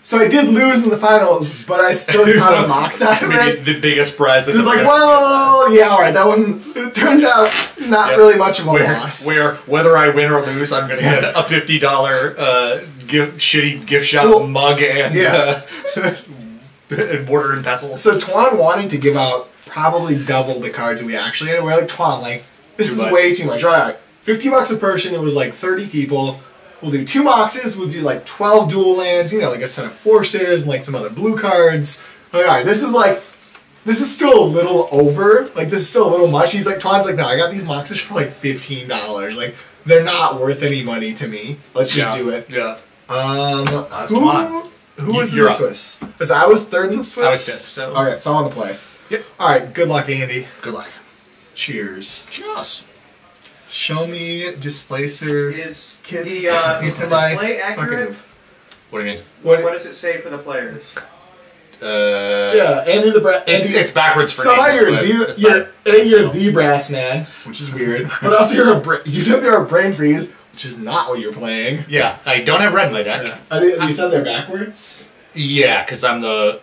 So I did lose in the finals, but I still got a Mox out of it. The biggest prize. It's like, well, yeah, alright, that one, it turns out not really much of a loss. Where whether I win or lose, I'm going to get a $50 shitty gift shop mug and and mortar and pestle. So Tuan wanted to give out probably double the cards we actually had. We're like, Tuan, like, this is way too much. All right, $50 a person, it was like 30 people. We'll do 2 boxes, we'll do like 12 dual lands, you know, like a set of forces and like some other blue cards. Like, alright, this is still a little over. Like, this is still a little much. He's like, Tuan's like, no, I got these boxes for like $15. Like, they're not worth any money to me. Let's just do it. Yeah. Who was in the Swiss? Because I was 3rd in the Swiss. I was 5th, so. Alright, so I'm on the play. Yep. Alright, good luck, Andy. Good luck. Cheers. Cheers. Show me Displacer. Is the display accurate? What do you mean? What does it say for the players? Yeah, Andy the it's backwards for somehow names, you're the brass man, which is weird. But also you're a brain freeze, which is not what you're playing. Yeah, I don't have red in my deck. You said they're backwards? Yeah, because I'm the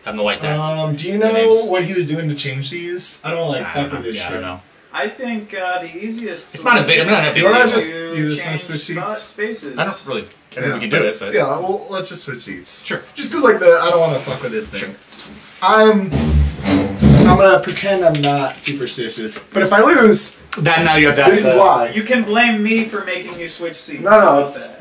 white deck. Do you know what he was doing to change these? I don't like fuck with this shit. I don't know. I think the easiest. It's not a big. I'm not a big. You want to just switch seats? Spaces. I don't really. I think we can do it. But. Yeah, well, let's just switch seats. Sure. Just because, like, I don't want to fuck with this thing. Sure. I'm gonna pretend I'm not superstitious, but if I lose, now you have that. This is why. You can blame me for making you switch seats.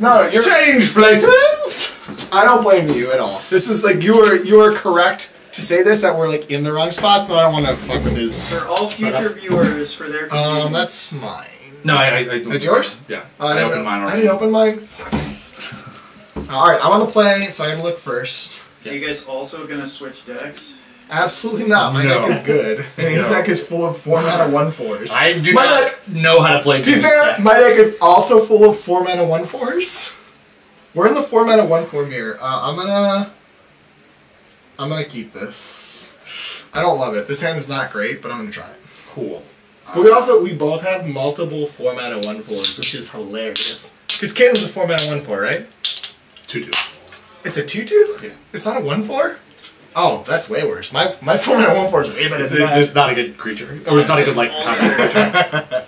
No, you're change places. I don't blame you at all. This is like you are correct to say this, that we're like in the wrong spots, and I don't want to fuck with this. For all future viewers, for their convenience. That's mine. No, I it's yours? Yeah. I opened mine already. I didn't open mine. Alright, I'm on the play, so I gotta look first. Are you guys also gonna switch decks? Absolutely not. My deck is good. And his deck is full of 4-mana 1/4s. I do not know how to play. To be fair, my deck is also full of 4-mana 1/4s. We're in the 4-mana 1/4 mirror. I'm gonna keep this. I don't love it. This hand is not great, but I'm gonna try it. Cool. But we both have multiple 4-mana 1/4s, which is hilarious. Because Caitlin's a 4-mana 1/4, right? 2/2. It's a 2/2? Yeah. It's not a 1/4? Oh, that's way worse. My 4-mana 1/4 is way better than that. It's not a good creature. Or it's not a good, like, combat creature.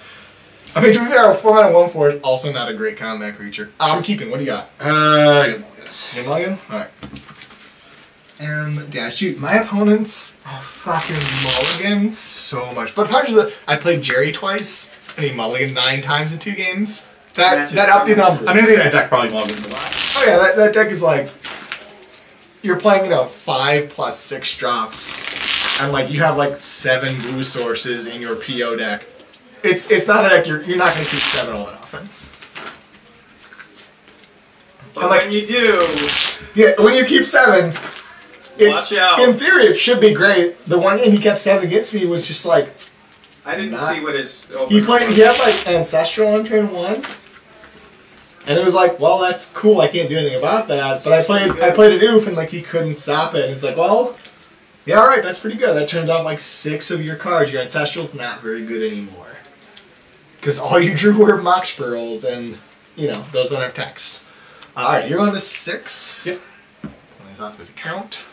I mean, to be fair, a 4-mana 1/4 is also not a great combat creature. I'm keeping. What do you got? Good mulligan? Alright. Shoot, my opponents fucking mulligan so much. But part of I played Jerry twice, and he mulliganed 9 times in 2 games. That upped the numbers. I mean, I think that deck probably mulligans a lot. Oh yeah, that deck is like, you're playing, 5 plus 6 drops, and like you have like 7 blue sources in your PO deck. it's not a deck you're not going to keep 7 all that often. But when you do, yeah, when you keep 7, watch out. In theory, it should be great. The one game he kept 7 against me was just like. I didn't see what his. He had like Ancestral on turn 1. And it was like, well, that's cool. I can't do anything about that. But I played an oof, and like he couldn't stop it. And it's like, well, yeah, all right, that's pretty good. That turns off like 6 of your cards. Your Ancestral's not very good anymore, because all you drew were Mock Spirals, and you know those don't have text. All right, you're on to 6. Yep. He's off with the count.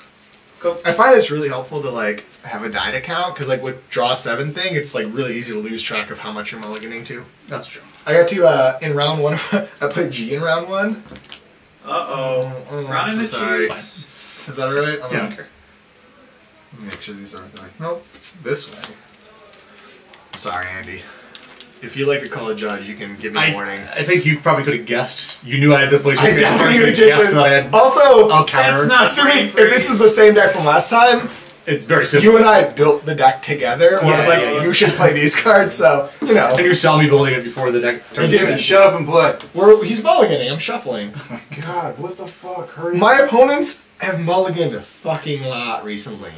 Cool. I find it's really helpful to like have a die to count, because like with draw 7 thing, it's like really easy to lose track of how much you're mulliganing to. That's true. I got to in round 1. I played G in round 1. Round in the cheese. Is that right? I don't care. Let me make sure these are like nope. This way. Sorry, Andy. If you like to call a judge, you can give me a warning. I think you probably could have guessed. You knew I had this place. I definitely guessed that I had. Also, assuming if this is the same deck from last time, it's very simple. You and I built the deck together. Where I was like, you should play these cards, so you know. And you saw me building it before the deck turned. Shut up and play. He's mulliganing. I'm shuffling. Oh my god, what the fuck? Hurry My opponents have mulliganed a fucking lot recently.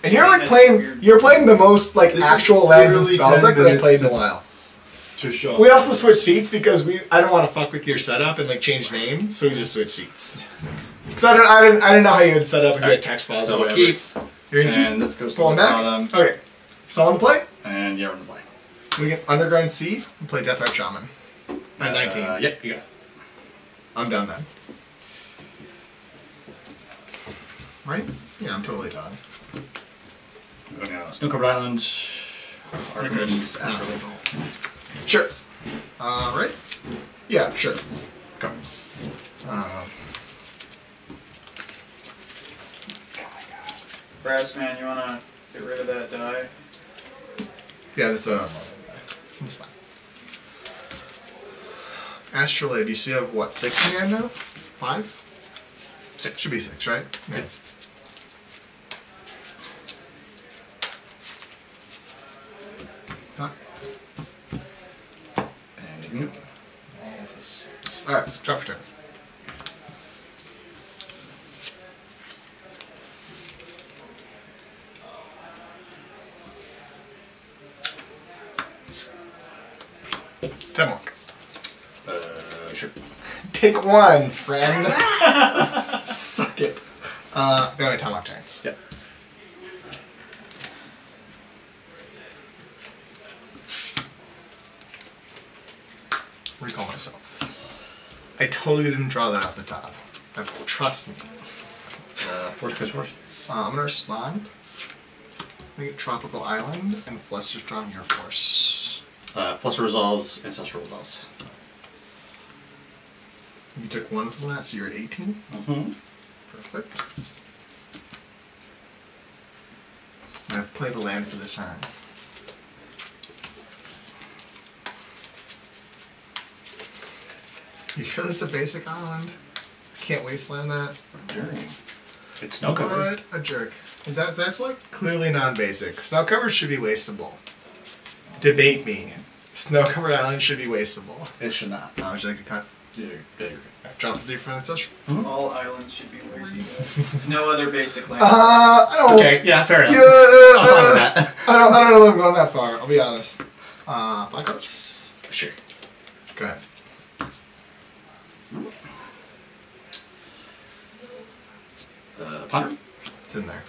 And you're like playing. You're playing the most like actual lands and spells deck that I played in a while. We also switched seats because I don't want to fuck with your setup and like change names, so we just switched seats. Because I didn't know how you had set up if you had text files. So or we'll whatever. keep. You're gonna And keep. this goes to Pulling the back. bottom. Okay. So on the play. And you're on the play. We get Underground C and play Death Art Shaman. At 19. Yep, you got it. I'm done then. Right? Yeah, I'm totally done. We're going to Snooker Island. Arcans, Astrolabe. Sure. Right? Yeah, sure. Go. Brassman, you wanna get rid of that die? Yeah, that's fine. Astrolabe, you see have what, 6 in hand now? 5? 6. Should be 6, right? Yeah. Alright, draw for turn. Temlock. Sure. Take 1, friend. Suck it. Anyway, Temlock turn. Yep. Recall myself. I totally didn't draw that off the top. Trust me. Force, force. I'm gonna respond. Make it Tropical Island and Flusterstrong Air Force. Fluster resolves, Ancestral resolves. You took 1 from that, so you're at 18? Mm-hmm. Perfect. I've played a land for this turn. You sure that's a basic island? Can't wasteland that? It's snow covered. What a jerk. That's like clearly non-basic. Snow covered should be wasteable. Debate me. Snow covered island should be wasteable. It should not. Oh, would you like to cut? Yeah, you're good. Drop the difference. All islands should be wasted. No other basic land. I don't. Okay, yeah, fair enough. Yeah, I'm fine with that. I don't know if I'm going that far. I'll be honest. Black Hearts. Sure. Go ahead. Ponder. It's in there.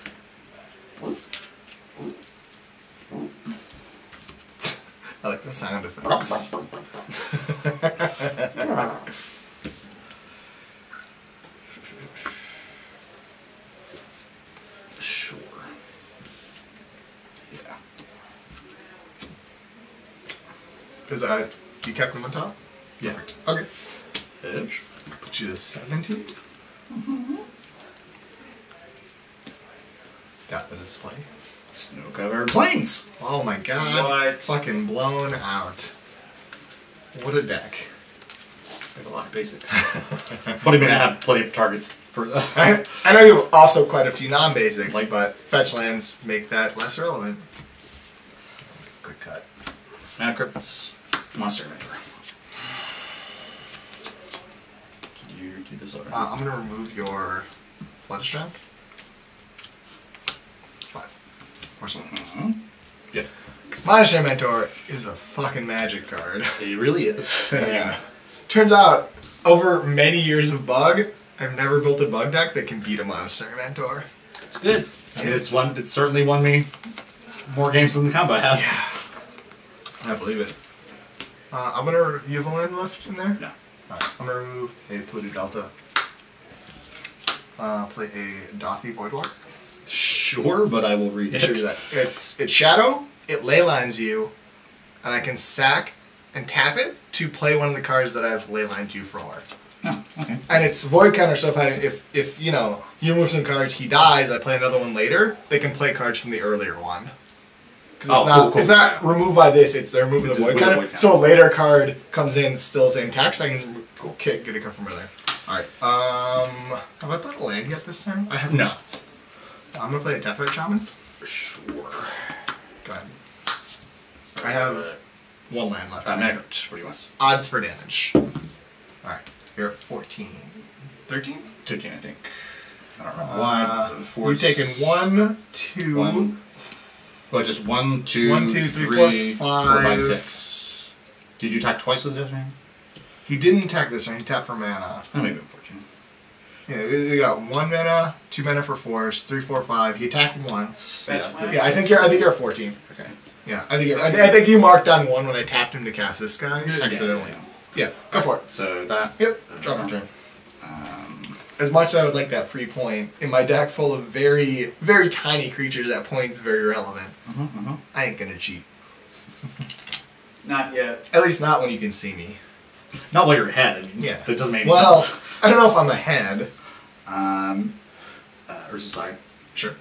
I like the sound effects. Sure. Yeah. Is you kept them on top? Yeah. Perfect. Okay. Edge. Put you to 17. Mm-hmm. Got the display. Snow covered plains. Oh my god. What? Fucking blown out. What a deck. I have a lot of basics. But I mean, I have plenty of targets for that. I know you have also quite a few non-basics, but fetch lands make that less relevant. Quick cut. Mana Crypts, Monster Mentor. Did you do this already? I'm gonna remove your Blood Strap. 5. Force 1. Yeah. Because Monster Mentor is a fucking magic card. It really is. Yeah. Turns out, over many years of Bug, I've never built a Bug deck that can beat a Monastery Mentor. It's good. I mean, it's certainly won me more games than the combo has. Yeah. I believe it. I'm gonna. You have a land left in there? No. Alright, I'm gonna remove a Polluted Delta. Play a Dothy Voidwalk. Sure, but I will read it. Show you that. It's Shadow. It leylines you, and I can sack and tap it to play one of the cards that I've leylined you for. Oh, okay. And it's void counter, so if you know you remove some cards, he dies. I play another one later. They can play cards from the earlier one. Because it's not removed by this. It's they're removing the void counter. So a later card comes in, still the same tax. I can get a card from earlier. All right. Have I played a land yet this turn? I have not. I'm gonna play a Death Ray Shaman. Sure. Go ahead. I have one land left. Mana Crypt. What do you want? Odds for damage. All right. You're at 14. 13? 13, I think. I don't remember. Why? You've taken 1, 2. 1. Well, just 1, 2, 1, 2, 3, 4, 5. 4, 5, 6. Did you attack twice with the Death Ring? He didn't attack this one. He tapped for mana. Oh, maybe 14. Yeah, you got 1 mana, 2 mana for force, 3, 4, 5. He attacked once. Yeah, I think you're at 14. Okay. Yeah, I think you marked on 1 when I tapped him to cast this guy accidentally. Yeah, go for it. So that. Yep. Draw for turn. As much as I would like that free point, in my deck full of very, very tiny creatures, that point's very relevant. I ain't gonna cheat. Not yet. At least not when you can see me. Not while you're ahead. I mean, Yeah. that doesn't make any well, sense. I don't know if I'm ahead. Versus I. Sure.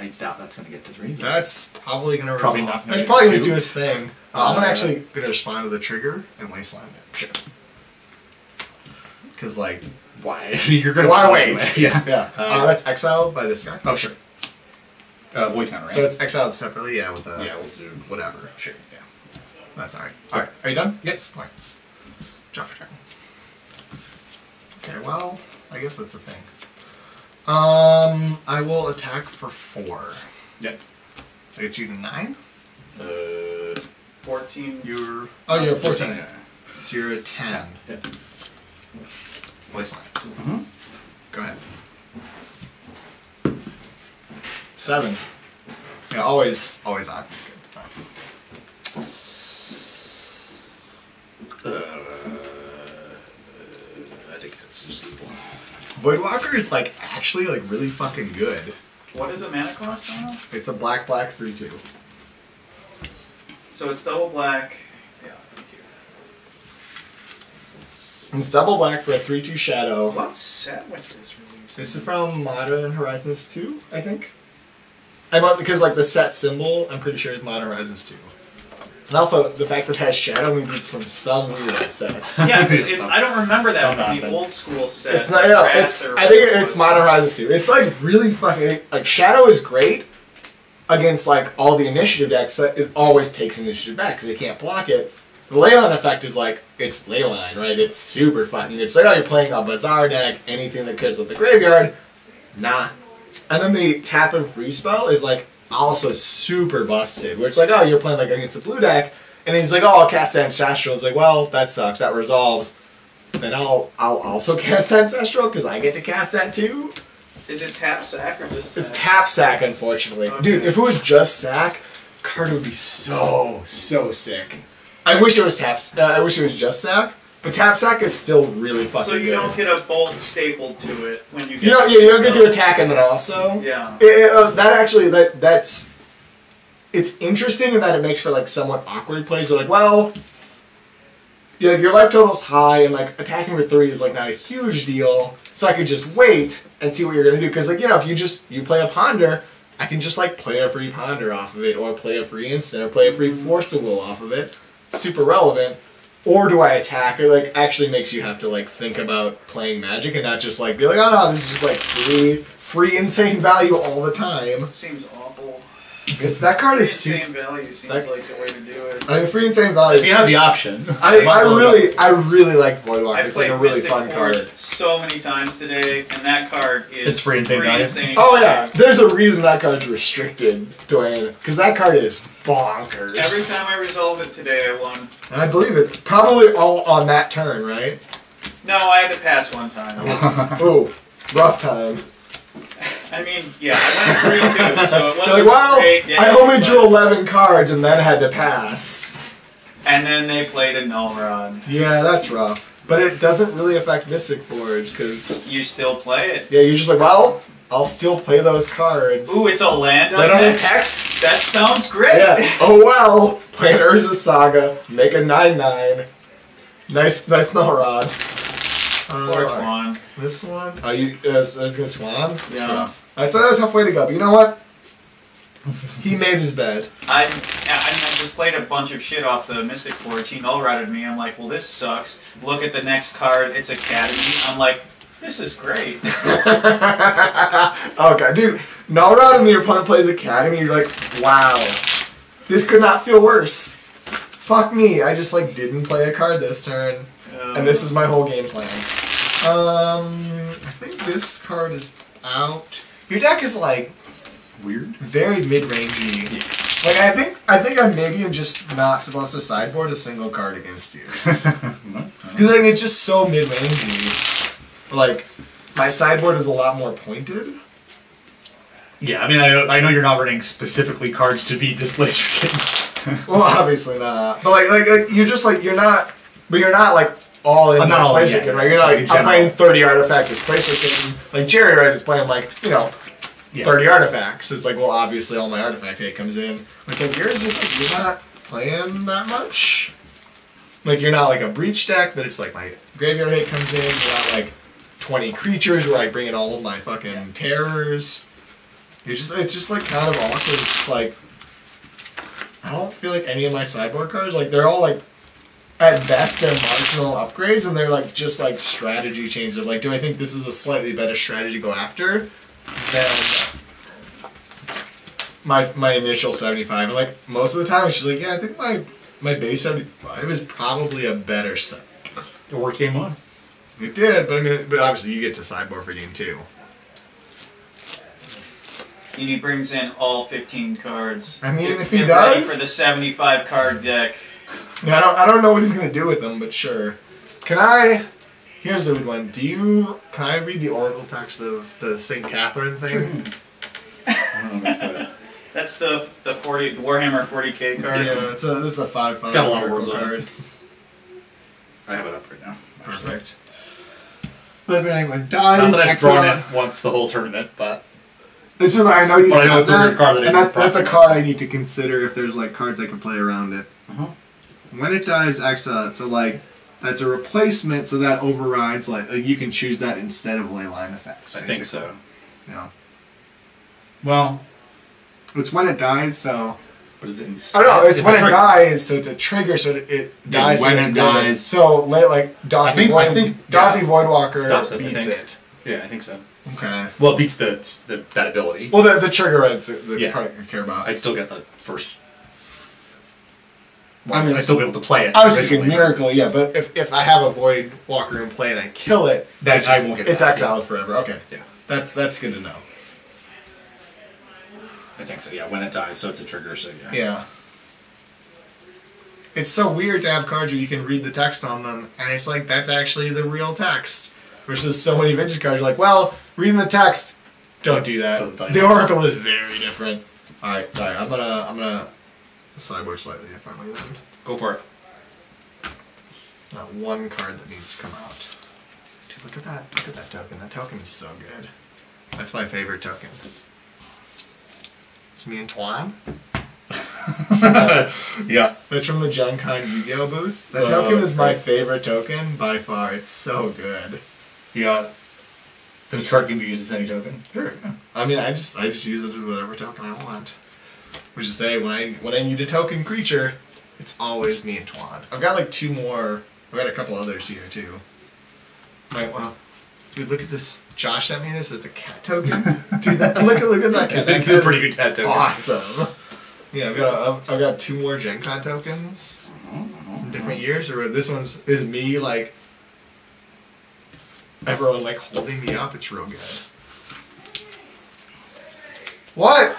I doubt that's gonna get to 3. That's probably gonna Probably resolve. not gonna That's get probably gonna 2. do his thing. I'm actually gonna respond to the trigger and wasteland it. Sure. Because like, why? You're gonna. Why wait? Yeah. Yeah. That's exiled by this guy. Oh sure. Void counter. Right? So it's exiled separately. Yeah. With a. Yeah, we'll do whatever. Sure. Yeah. That's alright. Alright. Are you done? Yep. Alright. Draw for turn. Okay. Well, I guess that's a thing. I will attack for 4. Yep. I get you to 9. 14. You're 14. Yeah. So you're at 10. Yep. Wasteland. Go ahead. 7. Yeah, always odd is good. I think that's just legal. Voidwalker is like actually like really fucking good. What is the mana cost on it? It's a black 3/2. So it's double black. Yeah, thank you. It's double black for a 3/2 shadow. What set was this released? This is from Modern Horizons 2, I think. Because like the set symbol, I'm pretty sure is Modern Horizons 2. And also, the fact that it has shadow means it's from some weird set. Yeah, because I don't remember that from the old school set. It's not. Yeah, I think it's Modern Horizons 2. It's like really fucking like shadow is great against like all the initiative decks. It always takes initiative back because they can't block it. The Leyline effect is like it's Leyline, right? It's super fucking. It's like oh, you're playing a Bazaar deck, anything that cares with the graveyard, nah. And then the tap and free spell is like also super busted, where it's like, oh, you're playing like against a blue deck, and he's like, oh, I'll cast Ancestral. It's like, well, that sucks. That resolves. Then I'll also cast Ancestral because I get to cast that too. Is it tap sack or just? It's tap sack, unfortunately, dude. If it was just sack, card would be so sick. I wish it was I wish it was just sack. But tap sack is still really fucking good. So you don't get a bolt stapled to it when you get. You don't get to attack and then also. Yeah. That's. It's interesting in that it makes for like somewhat awkward plays. Where like, well, your life total's high and like attacking for 3 is like not a huge deal. So I could just wait and see what you're gonna do because like if you play a ponder, I can just like play a free ponder off of it or play a free instant or play a free force to will off of it. Super relevant. Or do I attack? It like actually makes you have to like think about playing Magic and not just like be like, oh no, this is just like free insane value all the time. Seems awful. That card is Insane value seems like the way to do it. I mean, free insane value. You have the option. I really like Voidwalker. It's like a really Mystic fun Forge card. so many times today, and that card is It's free insane value. Oh yeah, there's a reason that card's restricted, Dwayne, because that card is bonkers. Every time I resolve it today, I won. I believe it. Probably all on that turn, right? No, I had to pass one time. Ooh, rough time. I mean, yeah, I went 3-2, so it You're wasn't like, well, great. Yeah, I only but- drew 11 cards and then had to pass. And then they played a null rod. Yeah, that's rough. But it doesn't really affect Mystic Forge, because... You still play it. Yeah, you're just like, well, I'll still play those cards. Ooh, it's a land Let on them text. That sounds great. Yeah. Oh well. Play an Urza Saga. Make a 9/9. Nice null rod. Poor Swan. This one? Oh, you as gonna Swan? It's Yeah. rough. That's a tough way to go. But you know what? He made his bed. I just played a bunch of shit off the Mystic Forge. He null-rotted me. I'm like, well, this sucks. Look at the next card. It's Academy. I'm like, this is great. Oh god, dude. Null rod and your opponent plays Academy, you're like, wow. This could not feel worse. Fuck me. I just like didn't play a card this turn. And this is my whole game plan. I think this card is out. Your deck is like weird, very mid-rangey. Like I think I maybe am just not supposed to sideboard a single card against you. Because like it's just so mid-rangey. Like my sideboard is a lot more pointed. Yeah, I mean, I know you're not running specifically cards to beat Displacer Kitten. Well, obviously not. But like you're just like you're not like all in Displacer Kitten, right? You're not like I'm playing 30 artifact Displacer Kitten. Like Jerry, right, is playing like 30 artifacts. It's like, well, obviously all my artifact hate comes in. It's like you're just like you're not playing that much. Like you're not like a breach deck that it's like my graveyard hate comes in. You're not like 20 creatures where I bring in all of my fucking terrors. It's just like kind of awkward. It's just like I don't feel like any of my sideboard cards, like they're all like at best they're marginal upgrades and they're like just like strategy changes of like, do I think this is a slightly better strategy to go after than my initial 75? And like most of the time it's just like, yeah, I think my base 75 is probably a better set. It worked game one. It did, but I mean, but obviously you get to sideboard for game two. And he brings in all 15 cards. I mean, if he Get ready does for the 75 card deck. Yeah, I don't know what he's gonna do with them, but sure. Can I? Here's the good one. Can I read the oracle text of the St. Catherine thing? That's the Warhammer 40k card. Yeah, it's a 5/5. It's got a lot of oracle words on card. it. I have it up right now. Perfect. Living anyone dies. Not that I've exile. drawn it once the whole tournament, but This is I know you. But I know have it's a weird card that I and didn't that's a process. card I need to consider if there's like cards I can play around it. When it dies, exile. So like that's a replacement, so that overrides like you can choose that instead of leyline effects. I think so. Yeah. Well, it's when it dies. So. But is it? Oh no, it's when it dies, so it's a trigger, so it dies. when so it dies. So like Dothy Voidwalker stops it, beats it. Yeah, I think so. Okay. Well, it beats that ability. Well, the trigger is the part I care about. I'd still get the first. I mean, I'd still be able to play it. I was thinking originally. Miracle, yeah, but if I have a Void Walker in play and I kill it, Then it's I just, won't get it's back, exiled yeah. forever. Okay. Yeah. That's good to know. I think so. Yeah, when it dies, so it's a trigger. So yeah. Yeah. It's so weird to have cards where you can read the text on them, and it's like that's actually the real text. Versus so many vintage cards, you're like, well, reading the text, don't do that. The Oracle is very different. All right, sorry, I'm gonna sideboard slightly differently then. Go for it. Not one card that needs to come out. Dude, look at that! Look at that token. That token is so good. That's my favorite token. It's me and Twan. Yeah. That's from the Gen Con Yu-Gi-Oh booth. That token is my favorite token by far. It's so good. Yeah. This card can be used as any token. Sure. Yeah. I mean, I just use it as whatever token I want. Which is say when I need a token creature, it's always me and Twan. I've got like two more. I've got a couple others here too. Right. Well, dude, look at this. Josh sent me this. It's a cat token. Dude, look at that cat. That's a pretty good cat token. Awesome. Yeah, I've got 2 more Gen Con tokens in different years. Or this one's is me like everyone like holding me up. It's real good. What?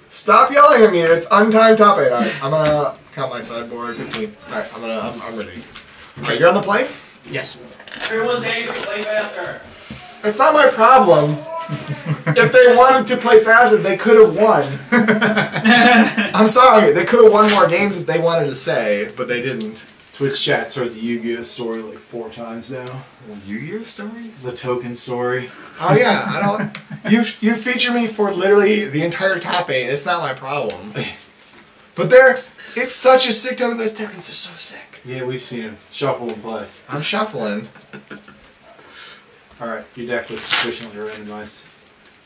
Stop yelling at me! It's untimed top 8. Alright, I'm gonna count my sideboard. 15. Alright, I'm ready. Alright, you're on the play? Yes. Everyone's aiming to play faster. It's not my problem. If they wanted to play faster, they could have won. I'm sorry, they could have won more games if they wanted to say, but they didn't. Twitch chat's heard the Yu-Gi-Oh story like 4 times now. The Yu-Gi-Oh story? The token story. Oh yeah, I don't. You feature me for literally the entire top 8. It's not my problem. But it's such a sick token. Those tokens are so sick. Yeah, we've seen him shuffle and play. I'm shuffling. All right, your deck looks sufficiently randomized.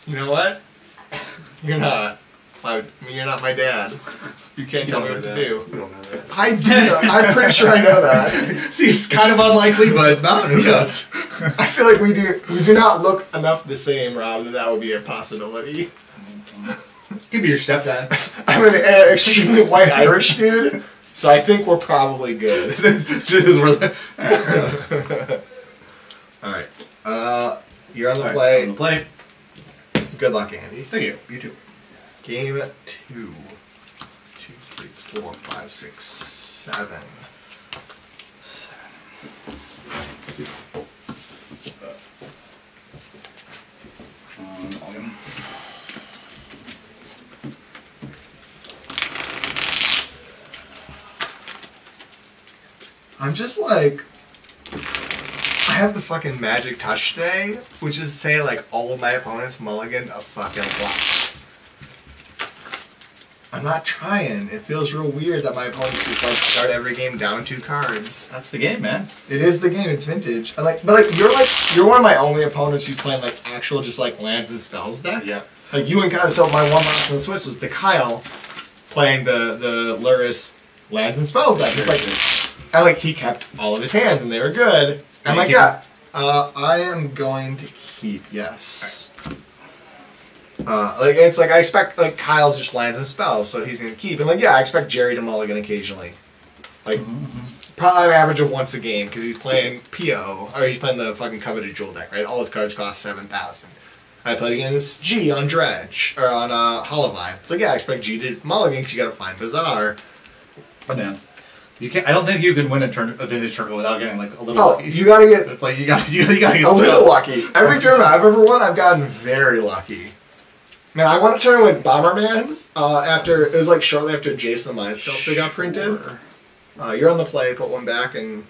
You know what? You're not. You're not my dad. You can't tell me what to do. You don't know that. I do know. I'm pretty sure I know that. Seems kind of unlikely, but no, who knows? I feel like we do not look enough the same, Rob, that would be a possibility. Could be your stepdad. I'm an extremely white Irish dude, so I think we're probably good. Alright. You're on the play. On the play. Good luck, Andy. Thank you. You too. Game 2. 2, 3, 4, 5, 6, 7. I'm just like, I have the fucking magic touch today, which is say like all of my opponents mulligan a fucking lot. I'm not trying. It feels real weird that my opponents just like start every game down 2 cards. That's the game, man. It is the game. It's vintage. But you're one of my only opponents who's playing like actual just like lands and spells deck. Yeah. Like you and Kyle. So my one loss in the Swiss was to Kyle playing the Luris lands and spells deck. It's like, and like he kept all of his hands and they were good. I'm like, yeah. I am going to keep. Yes. It's like I expect like Kyle's just lands and spells, so he's gonna keep. And like I expect Jerry to mulligan occasionally, like probably an average of once a game because he's playing PO or he's playing the fucking coveted jewel deck, right? All his cards cost 7,000. I played against G on Dredge or on Hollowine. It's like I expect G to mulligan because you gotta find Bazaar. But man, you can't. I don't think you can win a vintage tournament without getting like a little. Oh, lucky. you gotta get. It's like you gotta get a little lucky. Every tournament I've ever won, I've gotten very lucky. Man, I won a tournament with Bomberman after it was like shortly after Jason Mind Sculptor got printed. You're on the play, put one back, and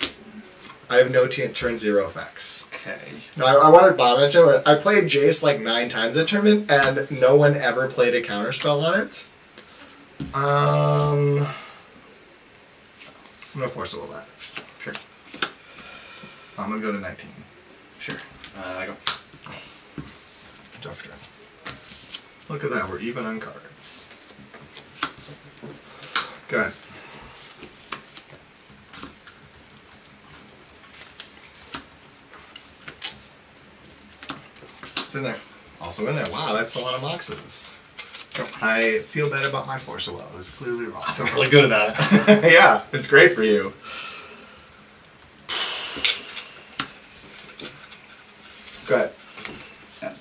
I have no turn 0 effects. Okay. No, I wanted Bomberman tournament. I played Jace like 9 times that tournament, and no one ever played a counterspell on it. I'm gonna force all that. Sure. I'm gonna go to 19. Sure. I go. Tough turn. Look at that, we're even on cards. Go ahead. It's in there. Also in there. Wow, that's a lot of moxes. I feel bad about my Force of Will. It was clearly wrong. I feel really good about it. Yeah, it's great for you. Go ahead.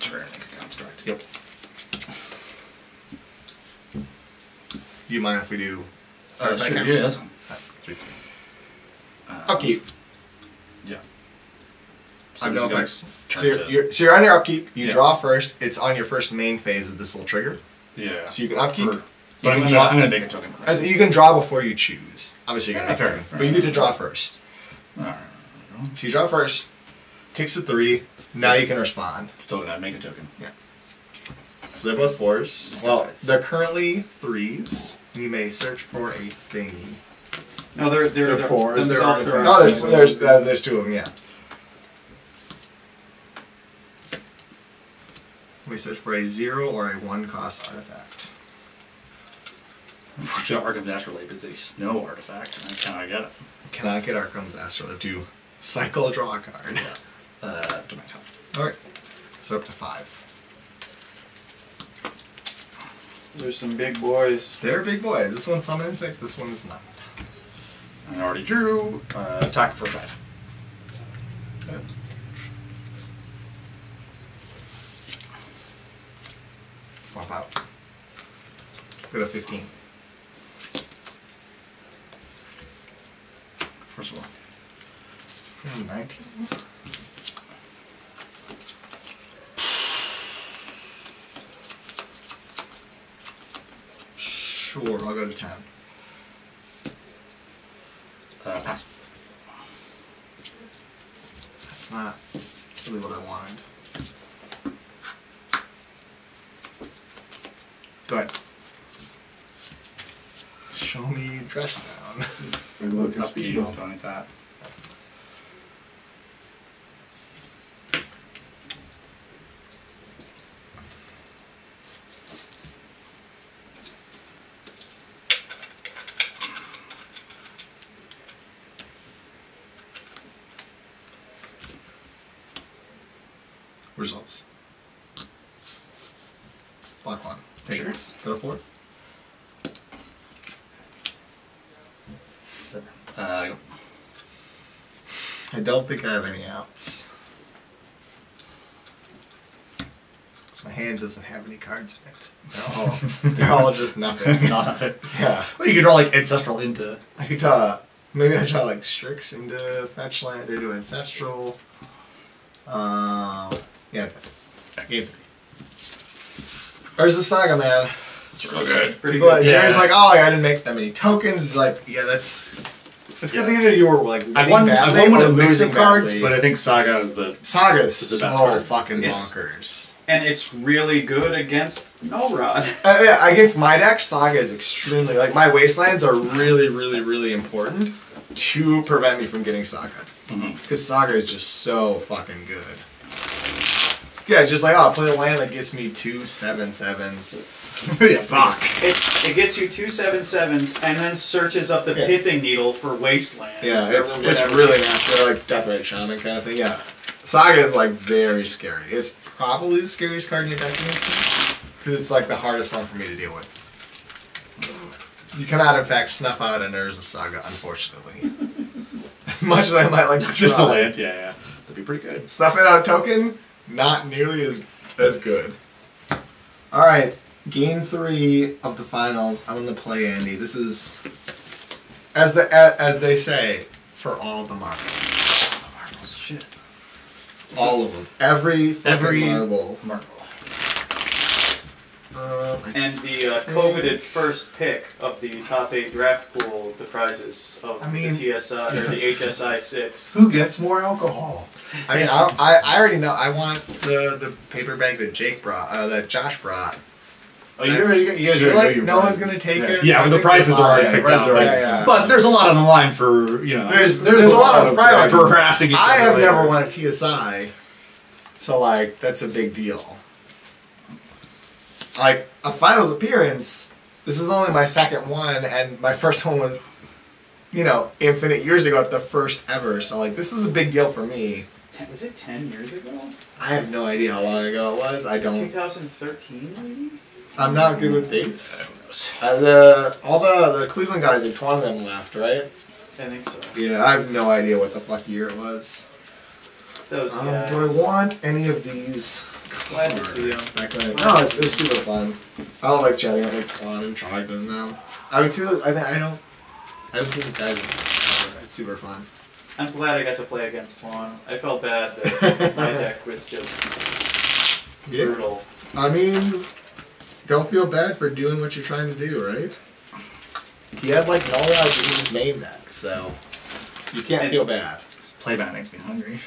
Turn. Construct. Yep. Do you mind if we do? Sure. Yeah, that's fine. 3, 2. Upkeep. Yeah. I've no effects. So you're on your upkeep. You draw first. It's on your first main phase of this little trigger. Yeah. So you can upkeep. But I'm gonna make a token. You can draw before you choose. Obviously, you're gonna fair. but you get to draw first. Alright. So you draw first. Takes a 3. Now you can respond. Still gonna make a token. Yeah. So they're both 4s. Well, they're currently 3s. You may search for a thingy. No, they're 4s. There's 2 of them. Yeah. Let me search for a 0 or a 1-cost artifact. Unfortunately, Arkham's Astrolabe is a snow artifact, and I cannot get it. Cannot get Arkham's Astrolabe to cycle draw a card. Dimension. Alright. So up to 5. There's some big boys. They're big boys. This one's summon insect. This one's not. I already drew. Attack for 5. Okay. Swap out. Go to 15. First of all. 19. Sure, I'll go to 10. Pass. That's not really what I wanted. Go ahead. Show me dress down. And look at Up speed you, bump. don't need that. Results. Black one. Take 6. Go to 4. I don't think I have any outs. So my hand doesn't have any cards in it. They're all just nothing. Nothing. Yeah. Well, you could draw like Ancestral into. I could draw. Maybe I draw like Strix into Fetch Land, into Ancestral. Yeah. Game 3. Where's the Saga, man? It's real good. Pretty good. Jerry's like, oh, I didn't make that many tokens. He's like, yeah, that's. It's good that either you were like I won one of the losing mixing cards, badly. but I think Saga is the Saga's is the best so card. fucking It's- bonkers. And it's really good against No Rod. Yeah, against my deck, Saga is extremely like my wastelands are really, really, really important to prevent me from getting Saga. Because Saga is just so fucking good. Yeah, it's just like, oh, I'll play a land that gets me 2 7/7s. Yeah, fuck. It gets you 2 7/7s and then searches up the pithing needle for wasteland. Yeah, it's or whatever. really nasty. They're like Deathrite Shaman kind of thing. Yeah, Saga is like very scary. It's probably the scariest card in your deck because it's like the hardest one for me to deal with. You cannot, in fact, snuff out a Urza Saga, unfortunately. As much as I might like to just the try. land. Yeah, that'd be pretty good. Snuffing out a token, not nearly as good. All right, game 3 of the finals. I'm gonna play Andy. This is, as they say, for all the marbles. Shit. All of them. Every marble. And the coveted first pick of the top 8 draft pool, the prizes of the TSI or the HSI 6. Who gets more alcohol? I mean, I already know. I want the paper bag that Jake brought, that Josh brought. Oh, you guys You're already know like, your no one's prize. gonna take Yeah. it. Yeah, so but I the think prices we're are already fine. picked Prices out. are Right? yeah. But there's a lot on the line for There's a lot of pride for harassing each other. I have later. never won a TSI, so like that's a big deal. Like a finals appearance, this is only my second one, and my first one was, infinite years ago at the first ever. So like this is a big deal for me. Was it 10 years ago? I have no idea how long ago it was. I don't. 2013 maybe? I'm not good with dates. All the Cleveland guys, like 20 of them left, right? I think so. Yeah, I have no idea what the fuck year it was. Those Do guys. I want any of these? Glad to see them. No, it's super fun. I don't like chatting with like Twan and Trogdon now. I haven't seen those guys in forever. It's super fun. I'm glad I got to play against Twan. I felt bad that my deck was just brutal. I mean, don't feel bad for doing what you're trying to do, right? He had like no odds in his main deck, so you can't feel bad. This playback makes me hungry.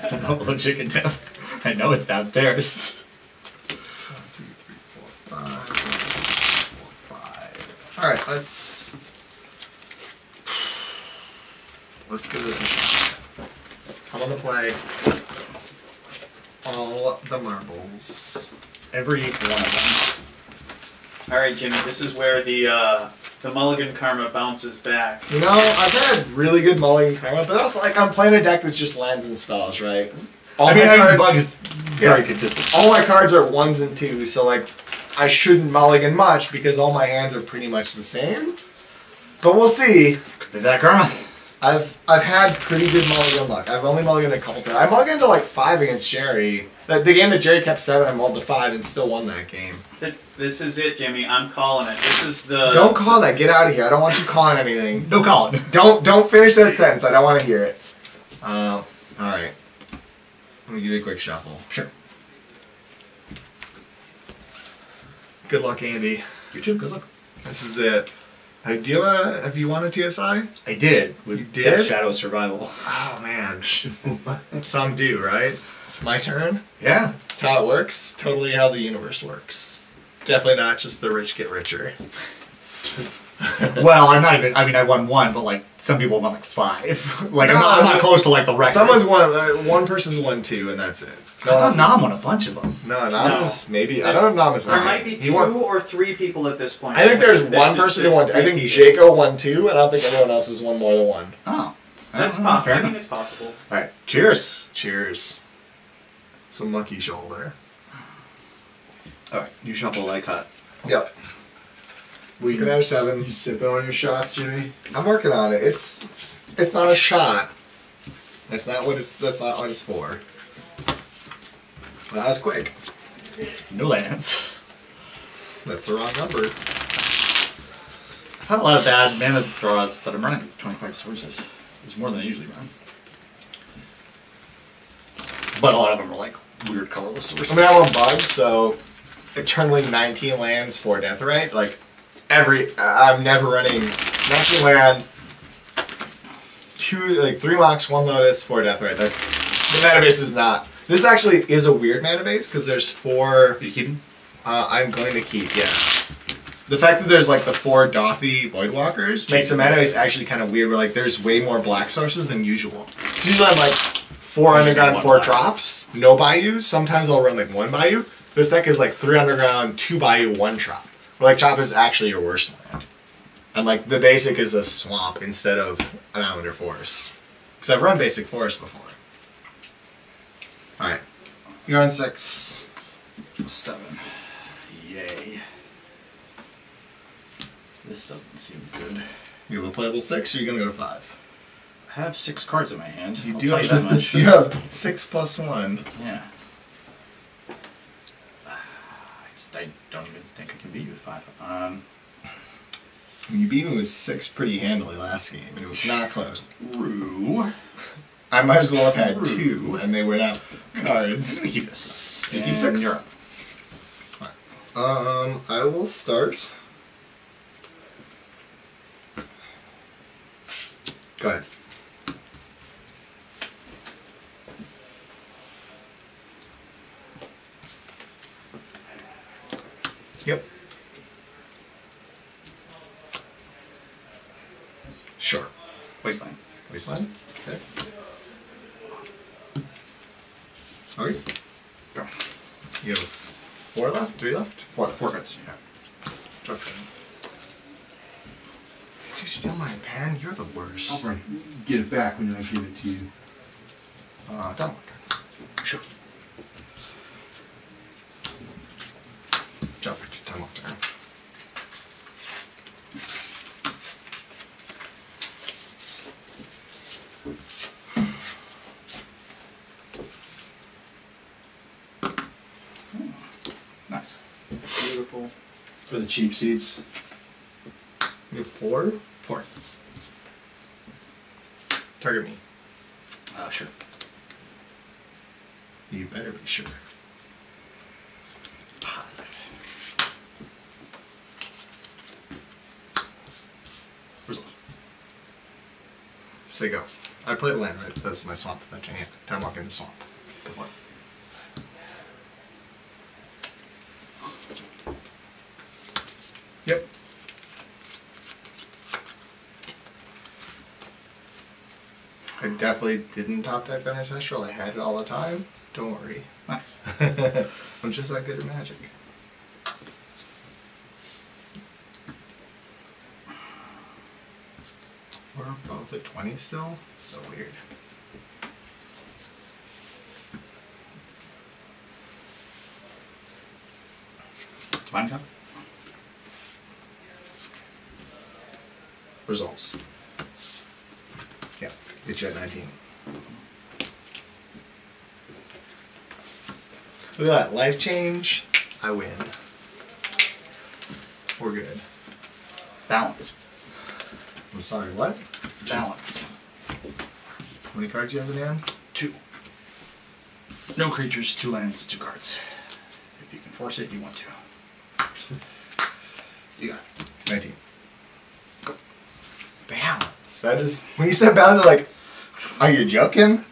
Some buffalo chicken tail. I know it's downstairs. 1, 2, 3, 4, 5. All right, let's give this a shot. I'm gonna play all the marbles. Every one of All right, Jimmy. This is where the Mulligan Karma bounces back. I've had really good mulligan karma, but also like I'm playing a deck that's just lands and spells, right? them. I mean, bugs very consistent. All my cards are 1s and 2s, so like I shouldn't mulligan much because all my hands are pretty much the same. But we'll see. Could be that karma. I've had pretty good mulligan luck. I've only mulliganed a couple times. I mulliganed to like 5 against Jerry. The game that Jerry kept 7, I mulled to 5 and still won that game. This is it, Jimmy. I'm calling it. This is the. Don't call that. Get out of here. I don't want you calling anything. No calling. Don't finish that sentence. I don't want to hear it. All right. Let me give you a quick shuffle. Sure. Good luck, Andy. You too. Good luck. This is it. Hey, have you won a TSI? I did. With You did? Death Shadow Survival. Oh man. Some do, right? It's my turn. Yeah. That's how it works. Totally how the universe works. Definitely not just the rich get richer. Well, I'm not even. I mean, I won 1, but like some people won like 5. Like I'm not close to like the record. Someone's won. One person's won 2, and that's it. I thought Nam won a bunch of them. No, Nam is maybe. I don't know if Nam is There won. might be He 2 won- or 3 people at this point. I think there's that one just person did who won. I think repeat. Jaco won 2, and I don't think anyone else has won more than 1. Oh. That's possible. I mean, it's possible. All right. Cheers. Cheers. Some monkey shoulder. All right. You shuffle like hot. Yep. We can have 7. You sipping on your shots, Jimmy? I'm working on it. It's not a shot. That's not what it's for. That was quick. No lands. That's the wrong number. I've had a lot of bad mana draws, but I'm running 25 sources. It's more than I usually run. But a lot of them are like weird colorless sources. I mean, I'm on bug, so eternally 19 lands for Deathrite. Like I'm never running 19 land, 3 Mox, 1 Lotus, 4 Deathrite. That's the mana base is not. This actually is a weird mana base because there's 4. Are you keeping? I'm going to keep. Yeah. The fact that there's like the 4 Dothy Voidwalkers makes the mana base actually kind of weird. Where like there's way more black sources than usual. Usually I'm like 4 underground, 4 drops, no bayous. Sometimes I'll run like 1 bayou. This deck is like 3 underground, 2 bayou, 1 chop. Where like chop is actually your worst land. And like the basic is a swamp instead of an island or forest. Because I've run basic forest before. Alright. You're on 6. 7. Yay. This doesn't seem good. You have a playable 6 or are you going to go to 5? I have 6 cards in my hand. You I'll do tell you that have, much. you have 6 plus 1. Yeah. I don't even think I can beat you with 5. You beat me with 6 pretty handily last game, and it was not close. True. I might as well have had 2, and they were not cards. Keep this. You keep 6? You're up. I will start. Go ahead. Yep. Sure. Wasteland. Wasteland? Okay. Okay. Go. You have 4 left? 3 left? 4 left. 4 cards. Yeah. Okay. Did you steal my pen? You're the worst. I'll get it back when I give it to you. Done. Sure. Jump for time up there. Nice. Beautiful. For the cheap seats. You have 4? 4. Target me. Sure. You better be sure. Positive. Result. Say go. I play the land, right? That's my swamp. That's my hand. Time walk into swamp. Go for it. Yep. I definitely didn't top deck that Ancestral. I had it all the time. Don't worry. Nice. I'm just that good at Magic. We're both at 20 still? So weird. Binding Top. Resolves. Yeah, get you at 19. Look at that. Life change. I win. We're good. Balance. I'm sorry, what? Balance. How many cards do you have in the hand? 2. No creatures, 2 lands, 2 cards. If you can force it, you want to. You got it. 19. Balance. That is. When you said balance, I'm like, are you joking?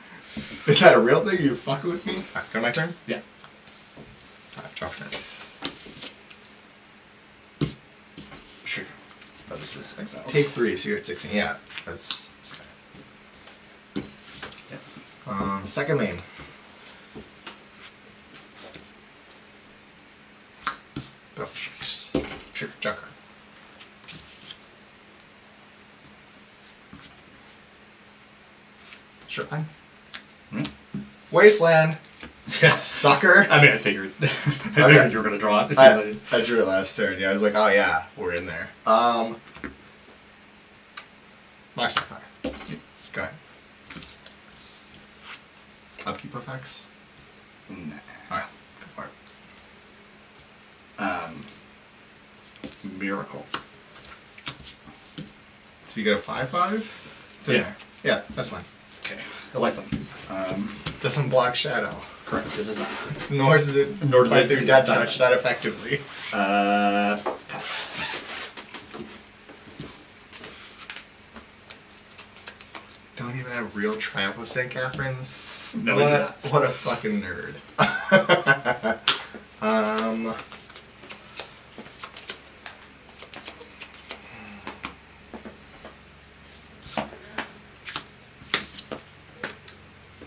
Is that a real thing? You fucking with me? Alright, go to my turn? Yeah. Alright, draw for turn. Sure. Oh, this is exile. Take 3, so you're at 16. Yeah, that's. Second main. Oh, jeez. Sure, draw card. Sure line. Wasteland. Yeah. Sucker. I mean, I figured. I figured you were going to draw it. As soon as I drew it last turn. Yeah, I was like, oh yeah, we're in there. Max Fire. Go ahead. Upkeep effects? Nah. Alright, go for it. Miracle. So you get a 5/5? It's in there. Yeah, that's fine. Okay. The lifeline. Doesn't block Shadow. Correct. This is not. Nor does it play through Death Touch that effectively. Pass. Don't even have real Triumph of St. Catherine's? No, what a fucking nerd.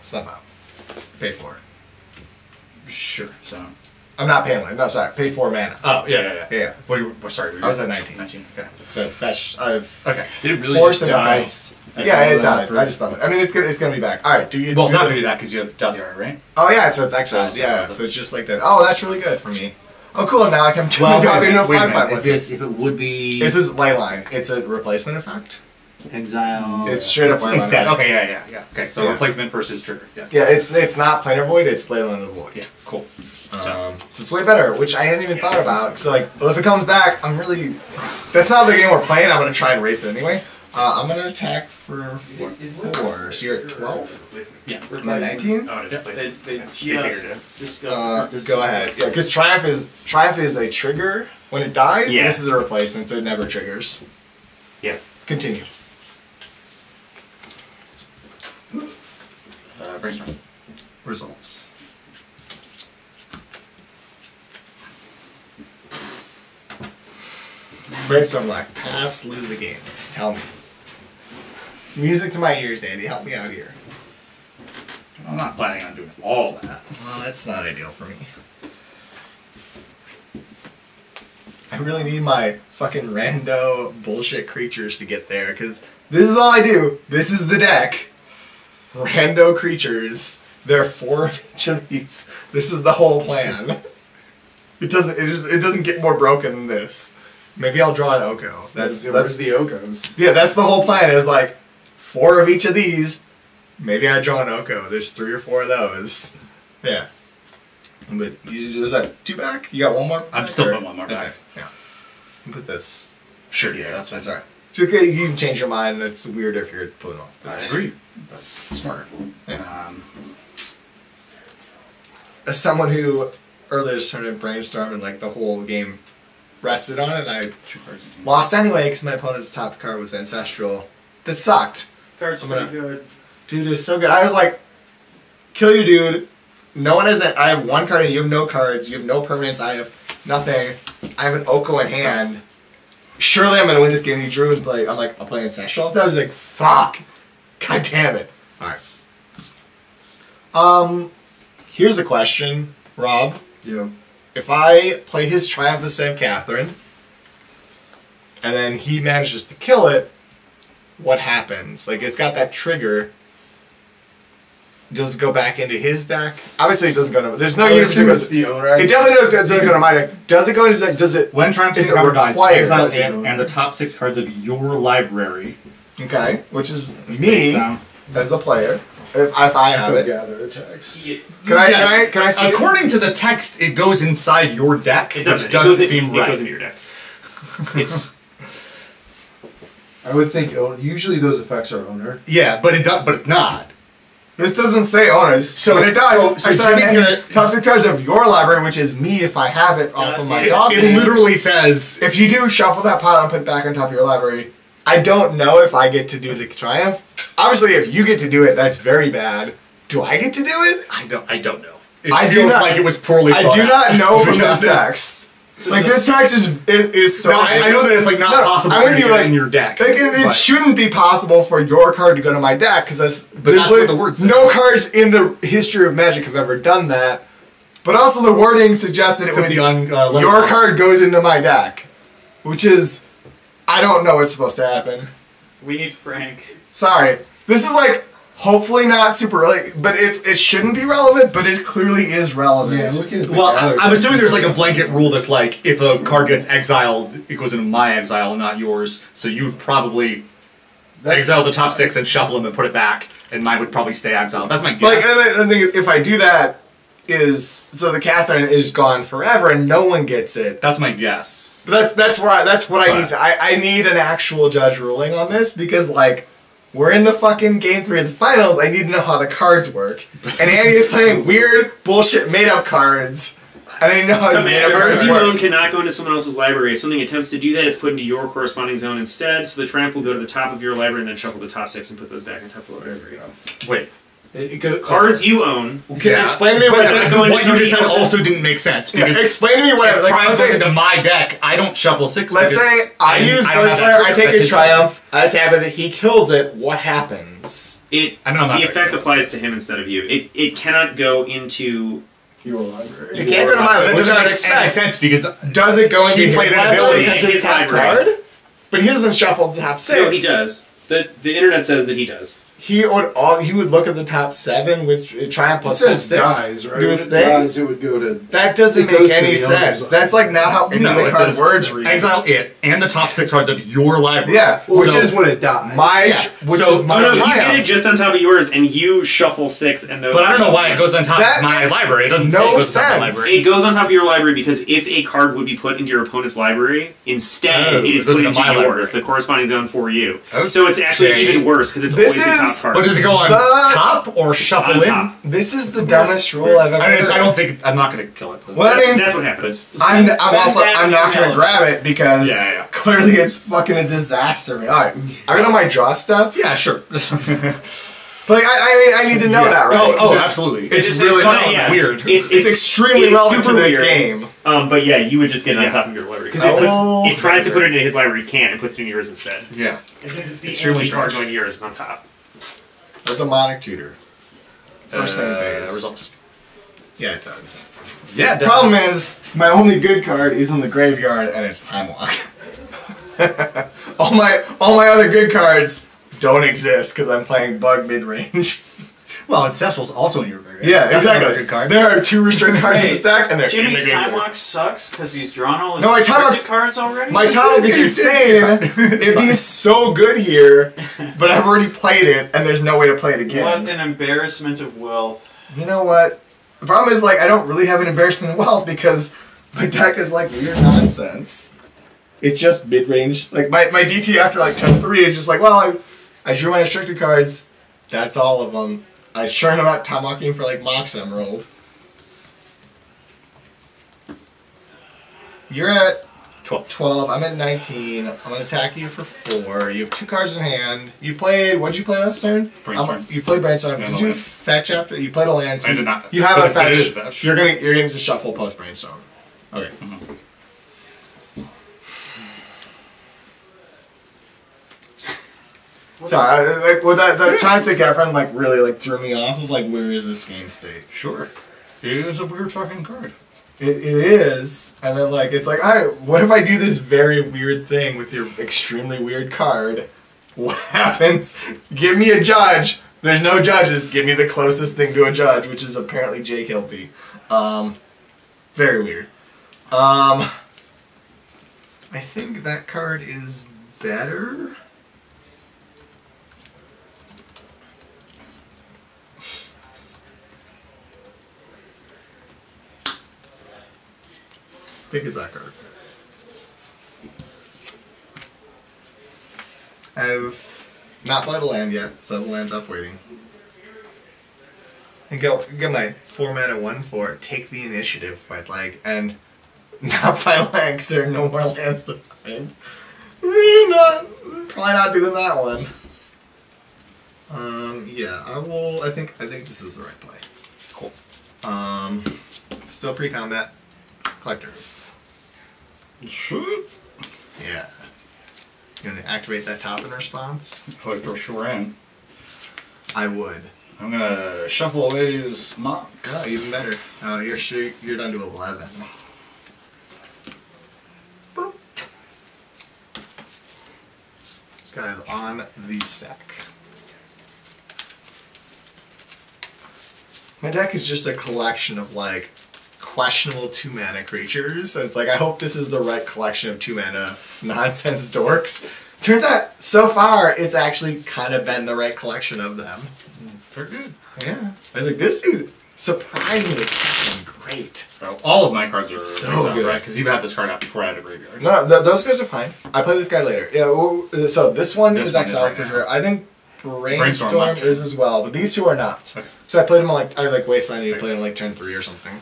Step out. Pay for it. Sure. So. I'm not paying land. No, sorry. Pay 4 mana. Oh, yeah. Yeah. Sorry. I was at 19. 19. Okay. So fetch. I've Okay. Did it really forced just and die? dice. Yeah, it died. I just thought it. I mean, it's gonna be back. All right. Do you? Well, it's not going to be that because you have Daltiara, right? Oh yeah, so it's exiled. Yeah, so it's just like that. Oh, that's really good for me. Oh, cool. Now I can do no 5/5 with this. If it would be. This is Leyline. It's a replacement effect. Exile. It's straight up Leyline. Instead. Okay. Yeah. Okay. So Yeah. replacement versus trigger. Yeah. Yeah, it's not Planar Void. It's Leyline of the Void. Yeah. Cool. So it's way better, which I hadn't even thought about. So like, well, if it comes back, I'm really. That's not the game we're playing. I'm gonna try and race it anyway. I'm gonna attack for 4. So you're at 12. Yeah. I'm at 19. Oh, They figured it. just Go ahead. Yeah, because Triumph is a trigger when it dies. Yeah. This is a replacement, so it never triggers. Yeah. Continue. Brainstorm. Results. Brainstorm like pass, lose the game. Tell me. Music to my ears, Andy. Help me out here. I'm not planning on doing all that. Well, that's not ideal for me. I really need my fucking rando bullshit creatures to get there, because this is all I do. This is the deck. Rando creatures. There are 4 of each of these. This is the whole plan. It doesn't get more broken than this. Maybe I'll draw an Oko. That's the Okos. Yeah, that's the whole plan. Is like 4 of each of these. Maybe I draw an Oko. There's 3 or 4 of those. Yeah. But is that 2 back? You got 1 more? I'm still putting 1 more back. Okay. Yeah. Put this. Sure. Yeah, that's alright. It's okay. You can change your mind. It's weird if you're pulling off. I agree. That's smart. Yeah. As someone who earlier started brainstorming, like the whole game rested on it, and I lost anyway because my opponent's top card was Ancestral. That sucked. Card's pretty good. Dude, it's so good. I was like, kill your dude. No one has I have 1 card and you have no cards. You have no permanents. I have nothing. I have an Oko in hand. Surely I'm going to win this game. He drew and play. I'm like, I'll play Ancestral. I was like, fuck. God damn it. Alright. Here's a question, Rob. Yeah. If I play his Triumph of St. Catherine, and then he manages to kill it, what happens? Like, it's got that trigger. does it go back into his deck? Obviously, it doesn't go to. There's no I unit assume it's the owner. It definitely doesn't go to my deck. Does it go into his deck? Does it? When Triumph is it Cover dies, required? exile it and the top 6 cards of your library. Okay, which is me as a player. If I have it. Gather attacks. Can I see According to the text, it goes inside your deck. It doesn't. Which doesn't It seem right. goes into your deck. It's. I would think usually those effects are owner. Yeah, but it's not. This doesn't say owners. So when it does, I said top 6 cards of your library, which is me if I have it off of my draw. It literally says if you do shuffle that pile and put it back on top of your library. I don't know if I get to do the Triumph. Obviously, if you get to do it, that's very bad. Do I get to do it? I don't know. I feels like it was poorly I thought do out, not know to from be this honest. text. Like this text is so. No, I know that it's like not possible I'm with to you. get Like in your deck. Like it but- shouldn't be possible for your card to go to my deck because that's what the word says. No cards in the history of Magic have ever done that. But also the wording suggested it would your card goes into my deck, which is I don't know what's supposed to happen. We need Frank. Sorry, this is like. Hopefully not super relevant, but it shouldn't be relevant, but it clearly is relevant. Yeah, look at the Well, I'm assuming there's like a blanket rule that's like if a card gets exiled, it goes into my exile and not yours. So you would probably exile the top 6 and shuffle them and put it back, and mine would probably stay exiled. That's my guess. Like, I think if I do that, so the Catherine is gone forever and no one gets it. That's my guess. But that's what I need. I need an actual judge ruling on this because like. We're in the fucking game 3 of the finals. I need to know how the cards work. And Andy is playing weird bullshit made-up cards. And I need to know how his made-up cards Cards you own work. cannot go into someone else's library. If something attempts to do that, it's put into your corresponding zone instead. So the Triumph will go to the top of your library and then shuffle the top 6 and put those back on top of the library. Wait. Cards you own. Explain to me what you just said else's. also didn't make sense. Because explain to me what. If Like, Triumph let's goes say- into my deck, I don't shuffle 6. Let's say I use don't have Birdslayer, that I take his trigger. Triumph, I attack with it, he kills it, what happens? The effect applies to him instead of you. It cannot go into your library. It can't go to my library, which I would expect. Any sense because Does it go into he his played an library ability. as his top library. card? But he doesn't shuffle the top 6. No, he does. The internet says that he does. He would look at the top 7 with Triumph plus It says 6. dies, right? Do When his it thing. dies, it would go to. That doesn't it goes make to any the owner's sense. That's like not how any of the it card says words read. exile it and the top 6 cards of your library. Yeah, which So- is when it dies. Which So- is my No, you Triumph. get it just on top of yours, and you shuffle 6, and those. But I don't know why it goes on top That of my makes library. It doesn't no say it goes on top of my sense. library. It goes on top of your library because if a card would be put into your opponent's library, instead Oh, it is it goes put into into my yours, library. the corresponding zone for you. Okay. So it's actually even worse because it's This always the top is- card. But does it go on top or shuffle On in? top. This is the dumbest rule I've ever heard. I don't think I'm not going to kill it. So. Well, that means That's what happens. I'm Send that not going to email. grab it because Yeah. clearly it's fucking a disaster. Alright, I got on my draw stuff. Yeah, sure. But I need to know that, right? Oh, 'Cause absolutely. It's really funny, yeah. weird. It's extremely relevant to super this weird. game. But yeah, you would just get it on top of your library because it tries to put it into his library, it can't, and puts it in yours instead. Yeah. And since it's the Extremely only card strange. going yours, it's on top. The demonic tutor. First main phase. Results. Yeah, it does. Yeah, it does. Problem is, my only good card is in the graveyard, and it's Time Walk. all my other good cards don't exist because I'm playing Bug mid range. Well, Ancestral's also in your graveyard. Yeah, That's exactly. another good card. There are 2 restricted cards in this deck, and they're in the Jimmy's graveyard. time lock sucks because he's drawn all his No, my time lock's- restricted cards already. My Time Walk is insane. It'd be so good here, but I've already played it, and there's no way to play it again. What an embarrassment of wealth. You know what? The problem is, like, I don't really have an embarrassment of wealth because my deck is, like, weird nonsense. It's just mid-range. Like, my DT after, like, turn 3 is just like, well, I drew my restricted cards. That's all of them. I sure am not time walking for, like, Mox Emerald. You're at 12. I'm at 19. I'm going to attack you for 4. You have 2 cards in hand. You played... What did you play last turn? Brainstorm. You played Brainstorm. And Did a you land. fetch after? You played a land. So I did not. You have But a fetch. it is fetch. You're gonna just shuffle post Brainstorm. Okay. Sorry, like, well, that trying to say Catherine, like, really, like, threw me off of, like, where is this game state? Sure. It is a weird fucking card. It is, and then, like, it's like, alright, what if I do this very weird thing with your extremely weird card? What happens? Give me a judge. There's no judges. Give me the closest thing to a judge, which is apparently Jake Hilty. Very weird. I think that card is better. I think it's that card. I've not played a land yet, so the land's up waiting. And get my 4-mana 1/4, take the initiative, fight like, and not fight like, 'cause there are no more lands to find. Probably not doing that one. Yeah, I think this is the right play. Cool. Still pre-combat. Collector. Shoot. Yeah. You gonna activate that top in response? Probably throw sure in. I would. I'm gonna shuffle away this monks. Oh, even better. Oh, you're down to 11. Boop. This guy is on the stack. My deck is just a collection of like questionable 2-mana creatures. And it's like, I hope this is the right collection of 2-mana nonsense dorks. Turns out, so far, it's actually kind of been the right collection of them. They're good. Yeah. I think this dude, surprisingly fucking great. Bro, all of my cards are so good. right? Because you had this card out before I had a graveyard. No, those guys are fine. I play this guy later. Yeah. Well, so this one is exiled for sure. I think Brainstorm is as well, but these two are not. Okay. So I played them on I Wasteland. You played them like turn 3 or something.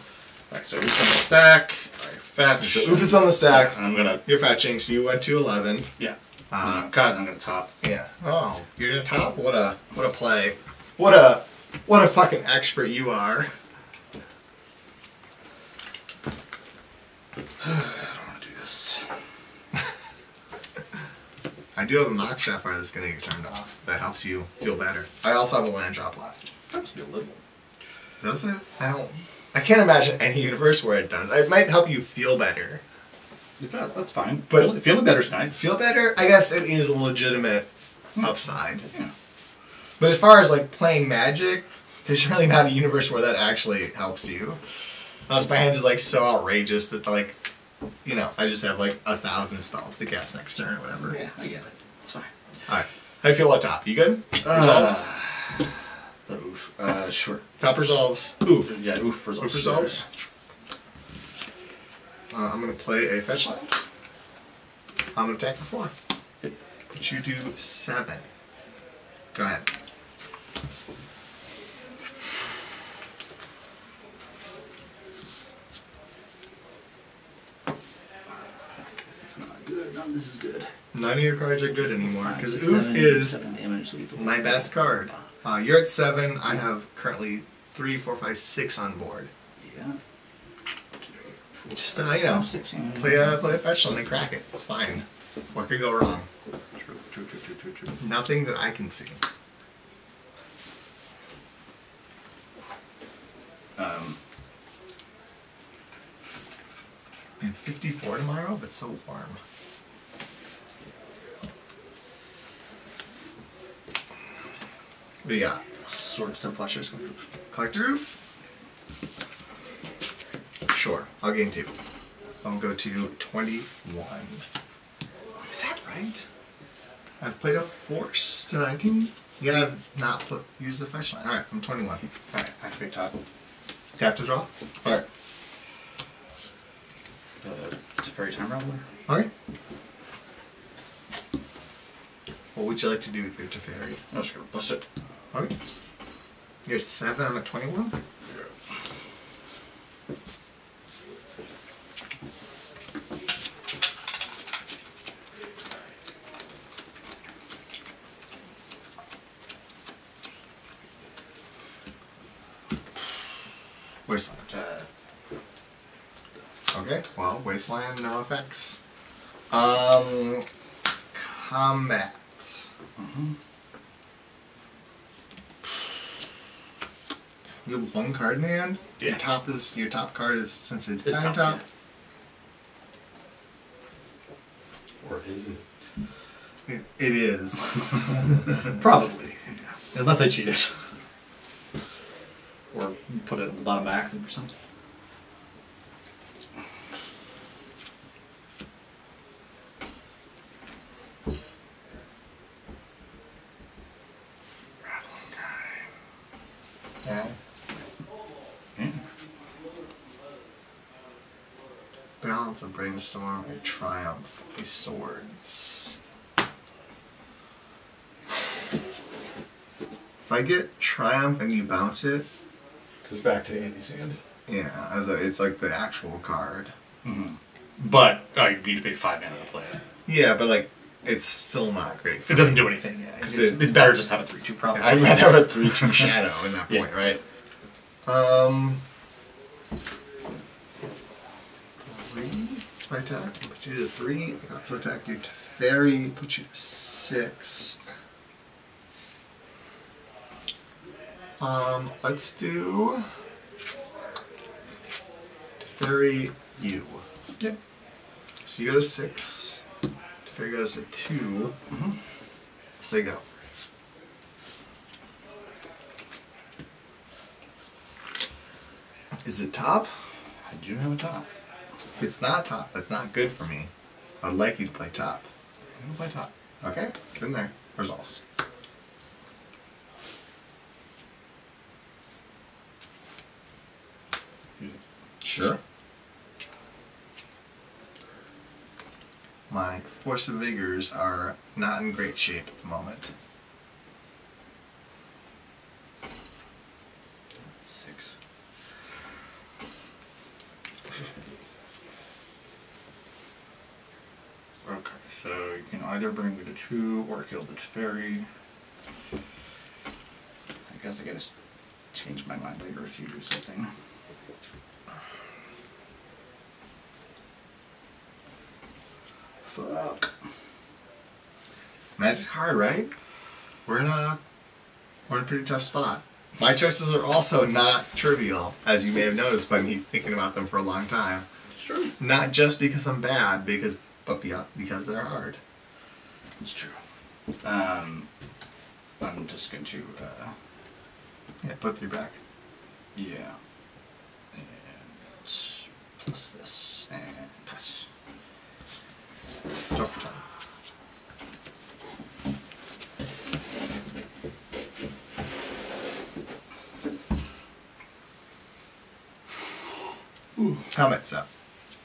Right, so Oof's on the stack. I fetch. So Oof is on the stack. I'm gonna. You're fetching, so you went to 11. Yeah. Cut. I'm gonna top. Yeah. Oh, you're gonna top? What a play. What a fucking expert you are. I don't want to do this. I do have a Mox Sapphire that's gonna get turned off. That helps you feel better. I also have a land drop left. Helps me a little. Does it? I can't imagine any universe where it does. It might help you feel better. It does. That's fine. But feeling better is nice. Feel better? I guess it is a legitimate upside. Yeah. But as far as like playing Magic, there's really not a universe where that actually helps you. Unless my hand is like so outrageous that like, you know, I just have like 1,000 spells to cast next turn or whatever. Yeah, I get it. It's fine. Alright. How do you feel about top? You good? Resolves? The Oof. Sure. Top resolves. Oof. Yeah, Oof resolves. Oof resolves. I'm going to play a fetch land. I'm going to attack for 4. Put you to 7. Go ahead. This is not good. None of this is good. None of your cards are good anymore because Oof is my best card. You're at 7. I have currently 3, 4, 5, 6 on board. Yeah. Just you know, play a fetch land and crack it. It's fine. What could go wrong? True. Nothing that I can see. Man, 54 tomorrow? That's so warm. What do you got? Sword Stone Flushers. Collector Roof? Sure, I'll gain 2. I'll go to 21. Is that right? I've played a Force to 19? Yeah, I've not used the fetch line. Alright, I'm 21. Alright, activate top. Tap to draw? Alright. Teferi Time Raveler. Okay. What would you like to do with your Teferi? I'm just gonna bust it. Okay. You're at 7, I'm at 21? Wasteland. Okay, well, Wasteland, no effects. Combat. You have 1 card in hand? Yeah. Your top card is since it's top. Or is it? It is. Probably. Unless I cheated. Or put it in the bottom by accident or something. Yeah. Balance of brainstorm and triumph. These swords. If I get triumph and you bounce it, goes back to Andy's hand. Yeah, it's like the actual card. Mm-hmm. But you need to pay 5 mana to play it. Yeah, but like it's still not great. It doesn't do anything. Yeah, it's better just have a 3/2 probably. I'd rather have a 3/2 shadow in that point, right? 3. If I attack, put you to 3. I can also attack you to fairy, put you to 6. Let's do Teferi you. Yep. So you go to 6. Teferi goes to 2. So you go. Is it top? I do have a top. If it's not top, that's not good for me. I'd like you to play top. I'm gonna play top. Okay, it's in there. Results. Sure. My Force of Vigors are not in great shape at the moment. 6. Okay, so you can either bring me to 2 or kill the Teferi. I guess I gotta change my mind later if you do something. Fuck. Magic's hard, right? We're in a pretty tough spot. My choices are also not trivial, as you may have noticed by me thinking about them for a long time. It's true. Not just because I'm bad, but because they're hard. It's true. I'm just going to yeah, put your back. Yeah. And plus this and pass. Draw for time. Comments up.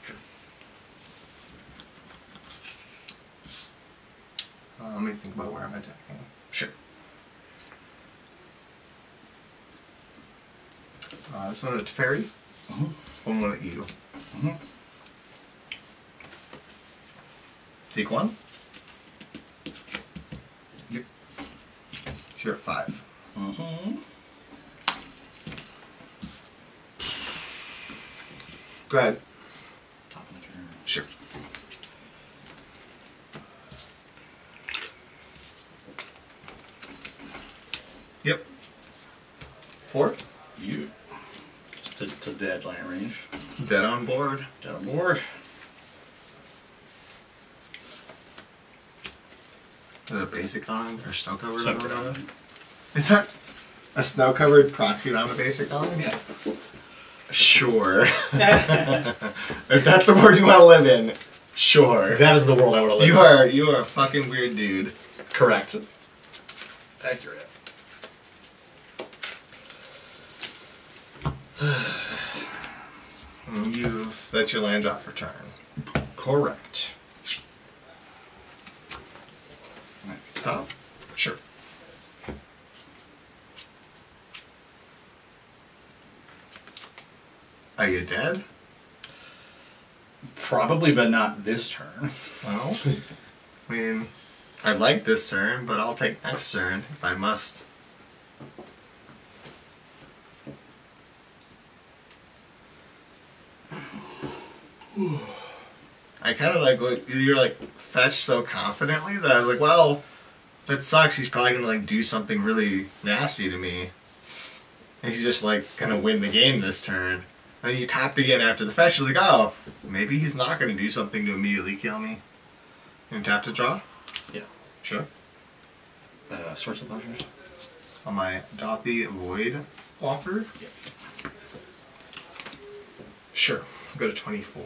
Sure. Let me think about where I'm attacking. Sure. This one at Teferi. One at you. Take 1. Yep. You're at 5. Go ahead. Top of the turn. Sure. Yep. 4. You. Just to dead line range. Dead on board. Dead on board. Is it a basic on or snow covered? Snow covered. Is that a snow covered proxy on a basic on? Yeah. Sure. If that's the world you want to live in, sure. That is the world I want to live in. You are a fucking weird dude. Correct. Accurate. That's your land drop for turn. Correct. Top? Sure. Are you dead? Probably, but not this turn. Well, I mean, I like this turn, but I'll take next turn if I must. I kind of like what you're like fetched so confidently that I was like, well, that sucks. He's probably gonna like do something really nasty to me. And he's just like gonna win the game this turn. And you tapped again after the fetch. You're like, oh, maybe he's not gonna do something to immediately kill me. You tap to draw? Yeah. Sure. Source of pleasures. on my Dothy Void Walker? Yep. Sure. Go to 24.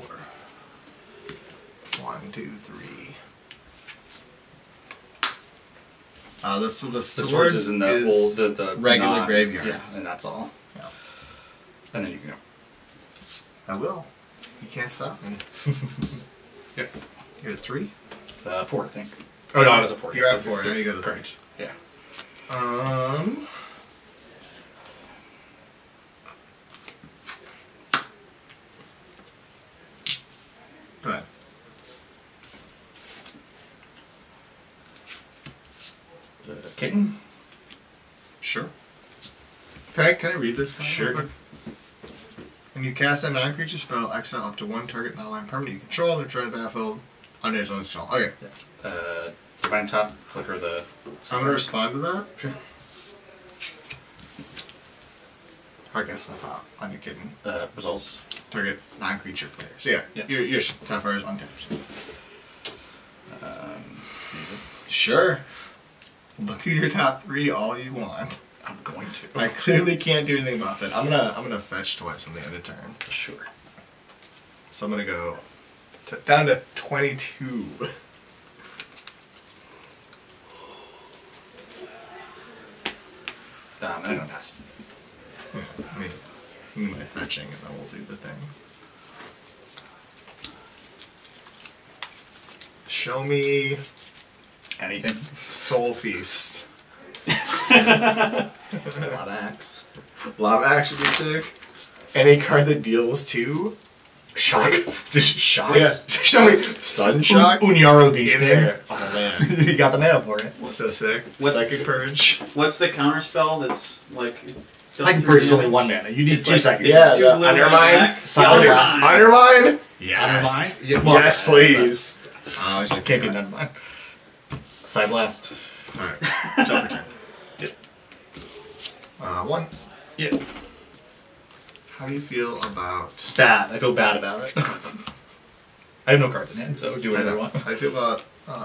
1, 2, 3. The swords is in the is old, the regular graveyard. Yeah, and that's all. Yeah. And then you can go. I will. You can't stop me. Yep. You're at 3? 4, I think. Oh no, I was at 4. You're at 4. Now you go to 3. Correct. Yeah. Go ahead. Kitten? Sure. Can I read this? Sure. Real quick? When you cast a non-creature spell, exile up to one target non-land permanent you control and return to battlefield under its own control. Okay. Divine Top, flicker the... I'm going to respond to that. Sure. Hard cast stuff out on your kitten. Results. Target non-creature players. So yeah. Your Sapphire is untapped. Sure. Look at your top 3 all you want. I'm going to. I clearly can't do anything about that. I'm gonna fetch twice on the end of turn. Sure. So I'm gonna go down to 22. I don't pass. I mean, my fetching, and then we'll do the thing. Show me anything. Soul Feast. Lava Axe. Lava Axe would be sick. Any card that deals 2. Shock. Just shocks. Yeah. Show me Sun Shock. Unyaro Beast. Oh man. You got the mana for it. So sick. What's- Psychic Purge. What's the counter spell that's like? Psychic Purge is only 1 mana. You need It's 2 like- seconds. Yeah, Two the blue, Undermine. black. Silent Undermine. Yes. Undermine? Yes, please. Oh, it can't be Undermine. Side Blast. Alright. Jump return. Yep. 1. Yep. How do you feel about... Bad. I feel bad about it. I have no cards in hand, so do whatever you want. How do you feel about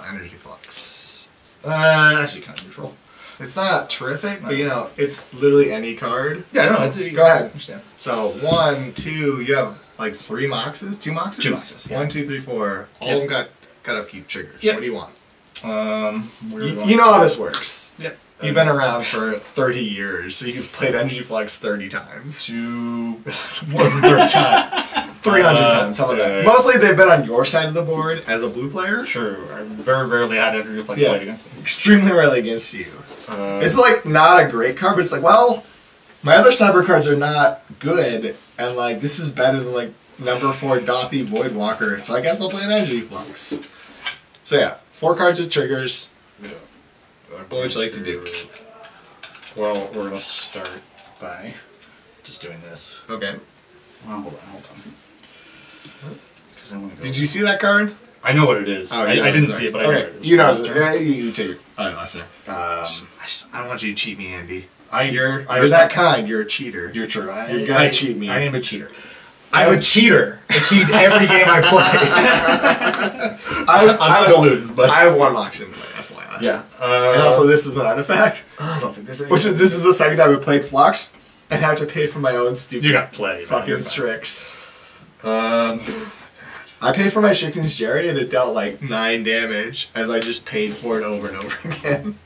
Energy Flux? Actually, kind of neutral. It's not terrific, but you know, it's literally any card. Yeah, so no, it's go ahead. Understand. So 1, 2, you have like 3 Moxes? 2 Moxes? 2 Moxes, yeah. 1, 2, 3, 4. All of them got upkeep triggers. Yep. What do you want? Where do you want? You know how this works. Yep. You've been around for 30 years, so you've played Energy Flux 30 times. More than 30 times. 300 times, how about that? Mostly they've been on your side of the board as a blue player. True. I very rarely had Energy Flux played against me. Extremely rarely against you. It's like not a great card, but it's like, well, my other cyber cards are not good, and like this is better than like number 4 Dothy Voidwalker, so I guess I'll play an Energy Flux. So yeah, 4 cards with triggers. What would you like to do? Well, we're gonna start by just doing this. Okay. Well, hold on. Because I want to go. Did you see that card? I know what it is. Oh, I didn't see it, but I know what it is. You know, you take it. Lesser. I don't want you to cheat me, Andy. You're that kind. You're a cheater. You're true. You're gonna cheat me. I am a cheater. I'm a cheater. I cheat every game I play. I'm not to lose, but I have 1 Mox in play, FYI. Yeah. And also, this is an artifact. I don't think there's This is the second time we played Flux and have to pay for my own stupid You got plenty, man. fucking You're fine. Strix. I paid for my Strix's Jerry and it dealt like 9 damage as I just paid for it over and over again.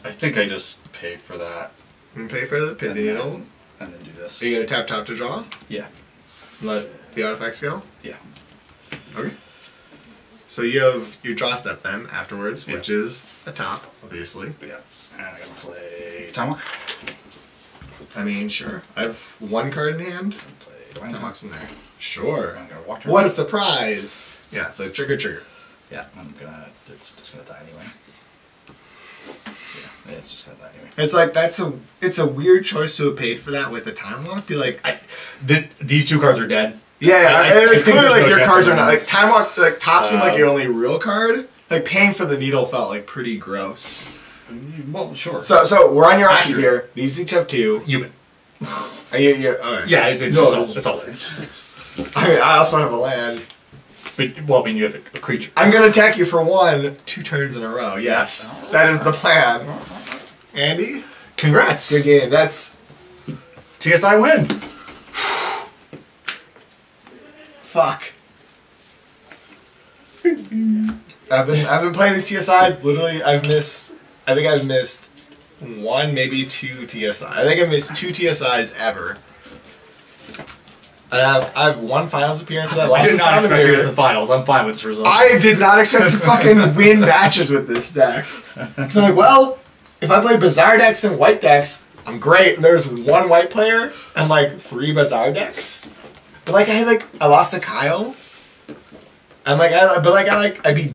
I think I just paid for that. And pay for the Pithy Needle. And then do this. Are you gonna tap top to draw? Yeah. Let the artifacts go? Yeah. Okay. So you have your draw step then afterwards, which is a top, obviously. But yeah. And I'm gonna play Time Walk. I mean, sure. I have 1 card in hand. Play Time Walk's in there. Sure. I'm gonna walk. What a surprise! Yeah, so trigger. Yeah, it's just gonna die anyway. Yeah, it's just gonna die anyway. It's like it's a weird choice to have paid for that with a Time Walk. Be like, these 2 cards are dead. Yeah, it's think clearly there's like no your cards are not chance like Time Walk. Like top seemed like your only real card. Like paying for the needle felt like pretty gross. Well, sure. So we're on your upkeep here. These each have 2. You win. Are you? All right. Yeah, it's all there. I mean, I also have a land. But, well, I mean, you have a creature. I'm gonna attack you for 1, 2 turns in a row. Yes, that is the plan. Andy, congrats. Good game. That's TSI win. fuck. I've been playing these TSIs. Literally, I think I've missed one, maybe two TSI. I think I've missed 2 TSIs ever. And I have one finals appearance and I lost I did this not time of expect you year. to the finals. I'm fine with this result. I did not expect to fucking win matches with this deck. Because I'm like, well, if I play Bazaar decks and white decks, I'm great. There's one white player and like 3 Bazaar decks. But like I lost to Kyle. And like I beat